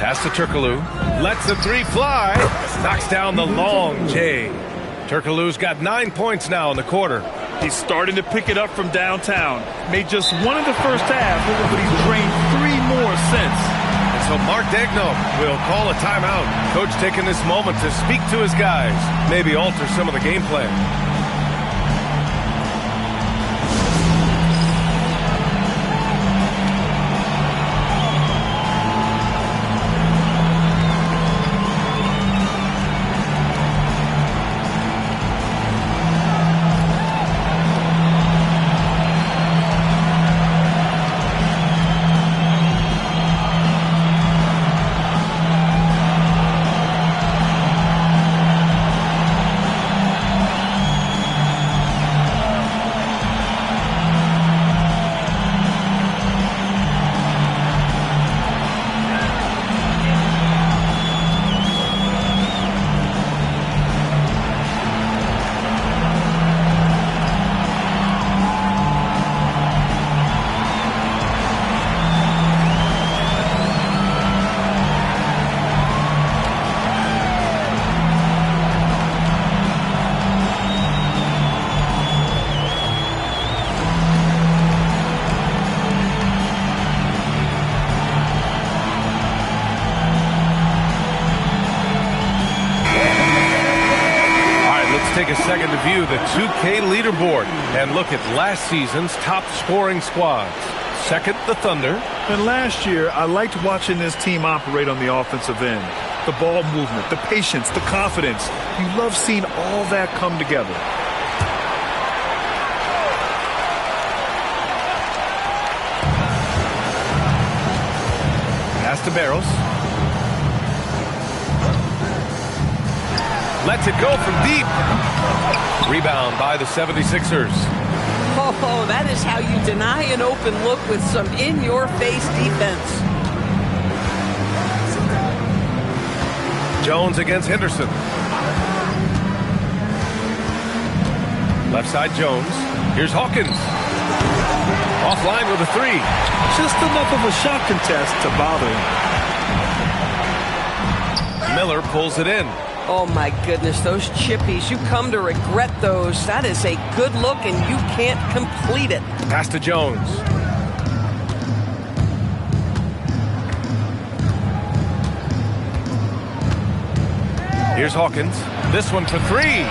[SPEAKER 1] Pass to Turkoglu. Lets the 3 fly. Knocks down the long J. Turkoglu's got 9 points now in the quarter.
[SPEAKER 4] He's starting to pick it up from downtown. Made just 1 in the first half, but he's drained 3 more since.
[SPEAKER 1] And so Mark Daigneault will call a timeout. Coach taking this moment to speak to his guys. Maybe alter some of the game plan. Take a second to view the 2K leaderboard and look at last season's top scoring squads. second, the Thunder.
[SPEAKER 4] And last year, I liked watching this team operate on the offensive end. The ball movement, the patience, the confidence. You love seeing all that come together. Pass to Barros.
[SPEAKER 1] Lets it go from deep. Rebound by the 76ers.
[SPEAKER 21] Oh, that is how you deny an open look with some in-your-face defense.
[SPEAKER 1] Jones against Henderson. Left side Jones. Here's Hawkins. Offline with a three.
[SPEAKER 4] Just enough of a shot contest to bother him.
[SPEAKER 1] Miller pulls it in.
[SPEAKER 21] Oh, my goodness, those chippies, you come to regret those. That is a good look, and you can't complete it.
[SPEAKER 1] Pass to Jones. Here's Hawkins. This one for three.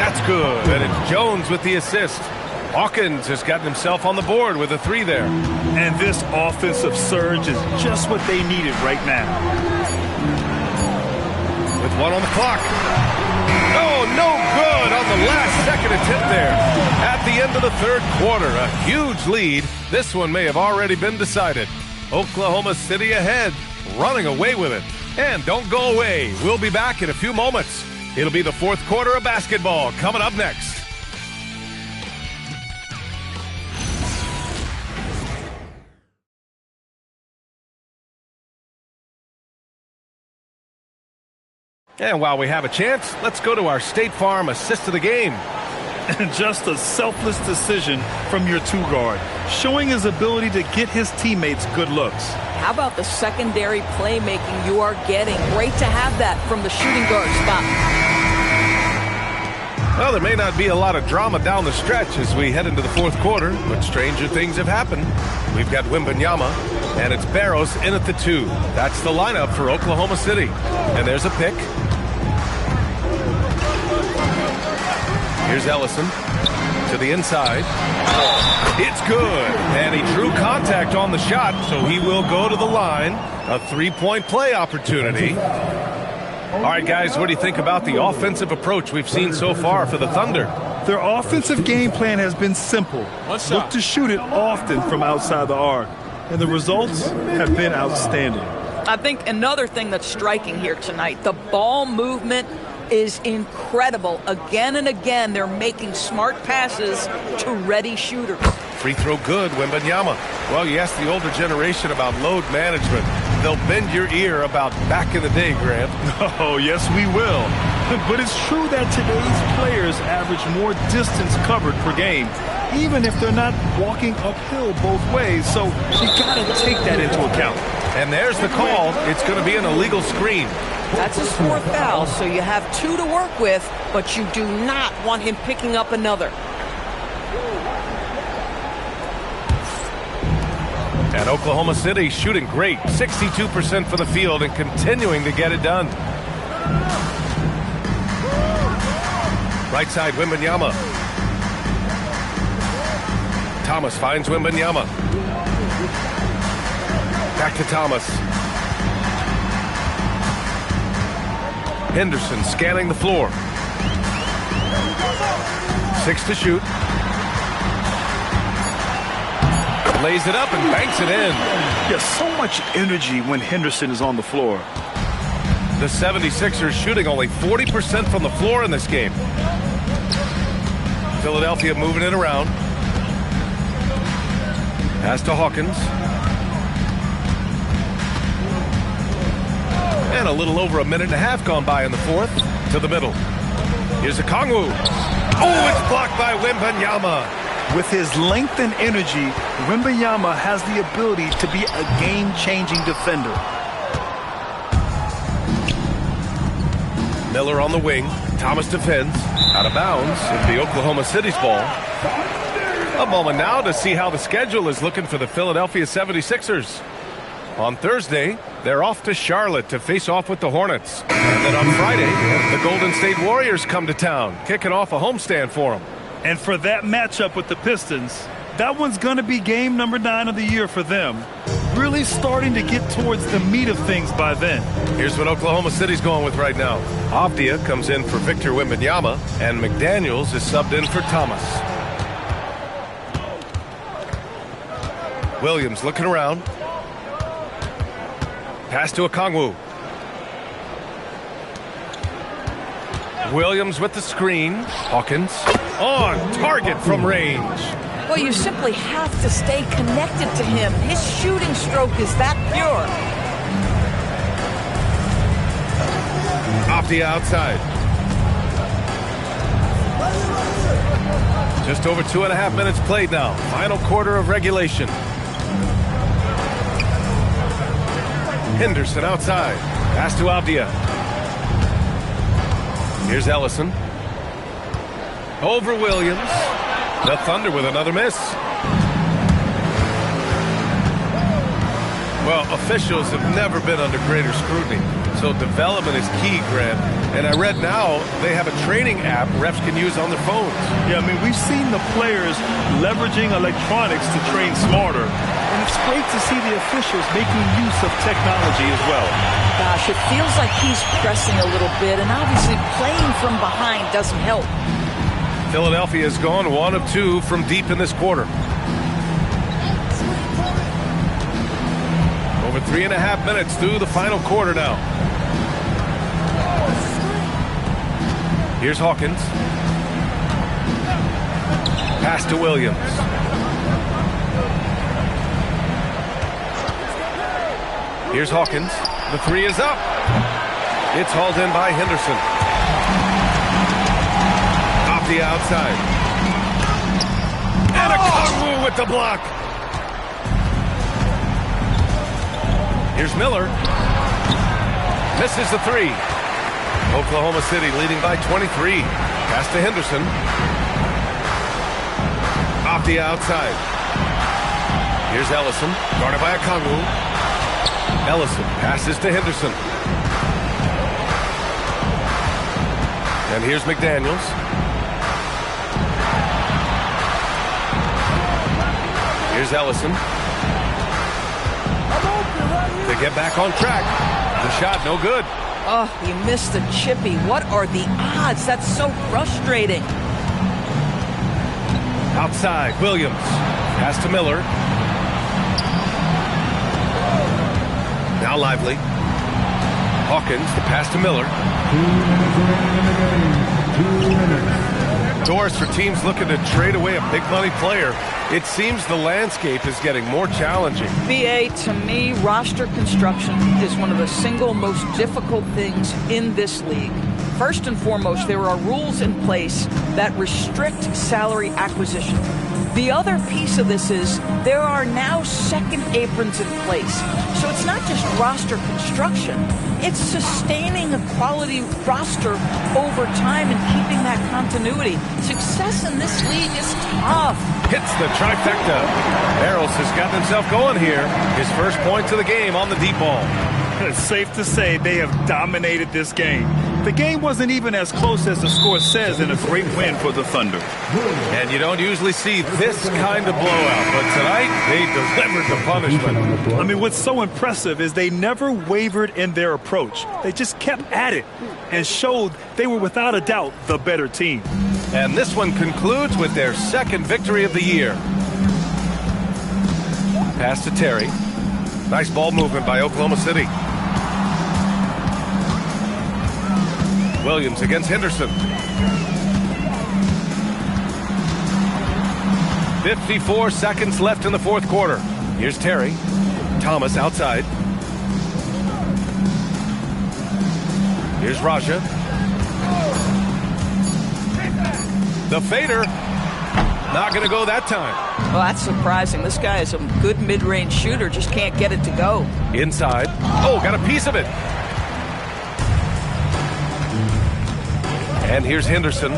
[SPEAKER 1] That's good. And it's Jones with the assist. Hawkins has gotten himself on the board with a three there.
[SPEAKER 4] And this offensive surge is just what they needed right now.
[SPEAKER 1] With one on the clock. Oh, no good on the last second attempt there. At the end of the third quarter, a huge lead. This one may have already been decided. Oklahoma City ahead, running away with it. And don't go away. We'll be back in a few moments. It'll be the fourth quarter of basketball coming up next. And while we have a chance, let's go to our State Farm assist of the game.
[SPEAKER 4] And just a selfless decision from your two-guard, showing his ability to get his teammates good looks.
[SPEAKER 21] How about the secondary playmaking you are getting? Great to have that from the shooting guard spot.
[SPEAKER 1] Well, there may not be a lot of drama down the stretch as we head into the fourth quarter, but stranger things have happened. We've got Wembanyama, and it's Barros in at the two. That's the lineup for Oklahoma City. And there's a pick. Here's Ellison to the inside. It's good. And he drew contact on the shot, so he will go to the line. A three-point play opportunity. All right, guys, what do you think about the offensive approach we've seen so far for the Thunder?
[SPEAKER 4] Their offensive game plan has been simple. Look to shoot it often from outside the arc. And the results have been outstanding.
[SPEAKER 21] I think another thing that's striking here tonight, the ball movement is incredible. Again and again, they're making smart passes to ready shooters.
[SPEAKER 1] Free throw good, Wembanyama. Well, you ask the older generation about load management. They'll bend your ear about back in the day, Grant.
[SPEAKER 4] Oh, yes, we will. But it's true that today's players average more distance covered per game, even if they're not walking uphill both ways. So you got to take that into account.
[SPEAKER 1] And there's the call. It's going to be an illegal screen.
[SPEAKER 21] That's his fourth foul, so you have two to work with, but you do not want him picking up another.
[SPEAKER 1] And Oklahoma City shooting great, 62% from the field and continuing to get it done. Right side, Wembanyama. Thomas finds Wembanyama. Back to Thomas. Henderson scanning the floor. 6 to shoot. Lays it up and banks it in.
[SPEAKER 4] Yeah, so much energy when Henderson is on the floor.
[SPEAKER 1] The 76ers shooting only 40% from the floor in this game. Philadelphia moving it around. Pass to Hawkins. And a little over a minute and a half gone by in the fourth. To the middle. Here's Okongwu. Oh, it's blocked by Wembanyama.
[SPEAKER 4] With his length and energy, Wembanyama has the ability to be a game-changing defender.
[SPEAKER 1] Miller on the wing. Thomas defends. Out of bounds. It'll be Oklahoma City's ball. A moment now to see how the schedule is looking for the Philadelphia 76ers. On Thursday, they're off to Charlotte to face off with the Hornets. And then on Friday, the Golden State Warriors come to town, kicking off a homestand for them.
[SPEAKER 4] And for that matchup with the Pistons, That one's going to be game number 9 of the year for them. Really starting to get towards the meat of things by then.
[SPEAKER 1] Here's what Oklahoma City's going with right now. Avdia comes in for Victor Wembanyama, and McDaniels is subbed in for Thomas. Williams looking around. Pass to Okongwu. Williams with the screen. Hawkins on target from range.
[SPEAKER 10] Well, you simply have to stay connected to him. His shooting stroke is that pure.
[SPEAKER 1] Avdia outside. Just over 2.5 minutes played now. Final quarter of regulation. Henderson outside. Pass to Avdia. Here's Ellison. Over Williams. The Thunder with another miss. Well, officials have never been under greater scrutiny, so development is key, Grant. And I read now they have a training app refs can use on their phones.
[SPEAKER 4] Yeah, I mean, we've seen the players leveraging electronics to train smarter, and it's great to see the officials making use of technology as well.
[SPEAKER 10] Gosh, it feels like he's pressing a little bit, and obviously playing from behind doesn't help.
[SPEAKER 1] Philadelphia has gone 1 of 2 from deep in this quarter. Over 3.5 minutes through the final quarter now. Here's Hawkins. Pass to Williams. Here's Hawkins. The 3 is up. It's hauled in by Henderson. Off the outside. And Okongwu with the block. Here's Miller. Misses the 3. Oklahoma City leading by 23. Pass to Henderson. Off the outside. Here's Ellison. Guarded by Okongwu. Ellison passes to Henderson. And here's McDaniels. Here's Ellison. They get back on track. The shot no good.
[SPEAKER 10] Oh, he missed the chippy. What are the odds? That's so frustrating.
[SPEAKER 1] Outside, Williams. Pass to Miller. Now Lively. Hawkins, the pass to Miller.
[SPEAKER 5] 2 minutes.
[SPEAKER 1] Doors for teams looking to trade away a big money player. It seems the landscape is getting more challenging.
[SPEAKER 10] BA, to me, roster construction is one of the single most difficult things in this league. First and foremost, there are rules in place that restrict salary acquisition. The other piece of this is there are now second aprons in place. So it's not just roster construction. It's sustaining a quality roster over time and keeping that continuity. Success in this league is tough.
[SPEAKER 1] Hits the trifecta. Barrels has gotten himself going here. His first point to the game on the deep ball.
[SPEAKER 4] It's safe to say they have dominated this game. The game wasn't even as close as the score says in a great win for the Thunder.
[SPEAKER 1] And you don't usually see this kind of blowout, but tonight they delivered the punishment.
[SPEAKER 4] I mean, what's so impressive is they never wavered in their approach. They just kept at it and showed they were without a doubt the better team.
[SPEAKER 1] And this one concludes with their second victory of the year. Pass to Terry. Nice ball movement by Oklahoma City. Williams against Henderson. 54 seconds left in the fourth quarter. Here's Terry. Thomas outside. Here's Raja. The fader. Not going to go that time.
[SPEAKER 10] Well, that's surprising. This guy is a good mid-range shooter, just can't get it to go.
[SPEAKER 1] Inside. Oh, got a piece of it. And here's Henderson.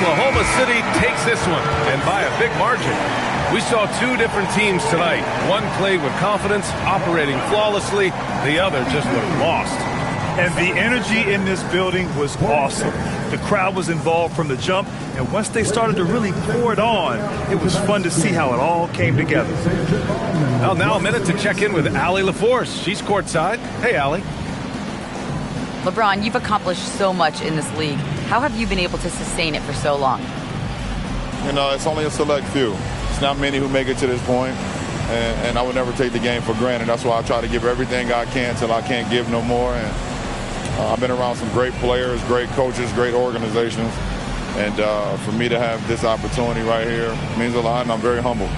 [SPEAKER 1] Oklahoma City takes this one, and by a big margin. We saw two different teams tonight. One played with confidence, operating flawlessly. The other just looked lost.
[SPEAKER 4] And the energy in this building was awesome. The crowd was involved from the jump, and once they started to really pour it on, it was fun to see how it all came together.
[SPEAKER 1] Well, now a minute to check in with Allie LaForce. She's courtside. Hey, Allie.
[SPEAKER 3] LeBron, you've accomplished so much in this league. How have you been able to sustain it for so long?
[SPEAKER 14] You know, it's only a select few. It's not many who make it to this point, and I would never take the game for granted. That's why I try to give everything I can till I can't give no more. And I've been around some great players, great coaches, great organizations, and for me to have this opportunity right here means a lot, and I'm very humbled.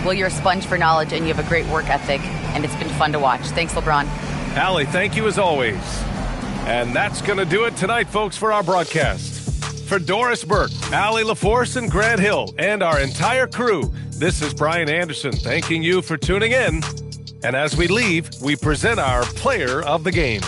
[SPEAKER 3] Well, you're a sponge for knowledge, and you have a great work ethic, and it's been fun to watch. Thanks, LeBron.
[SPEAKER 1] Allie, thank you as always. And that's going to do it tonight, folks, for our broadcast. For Doris Burke, Allie LaForce, and Grant Hill, and our entire crew, this is Brian Anderson thanking you for tuning in. And as we leave, we present our player of the game.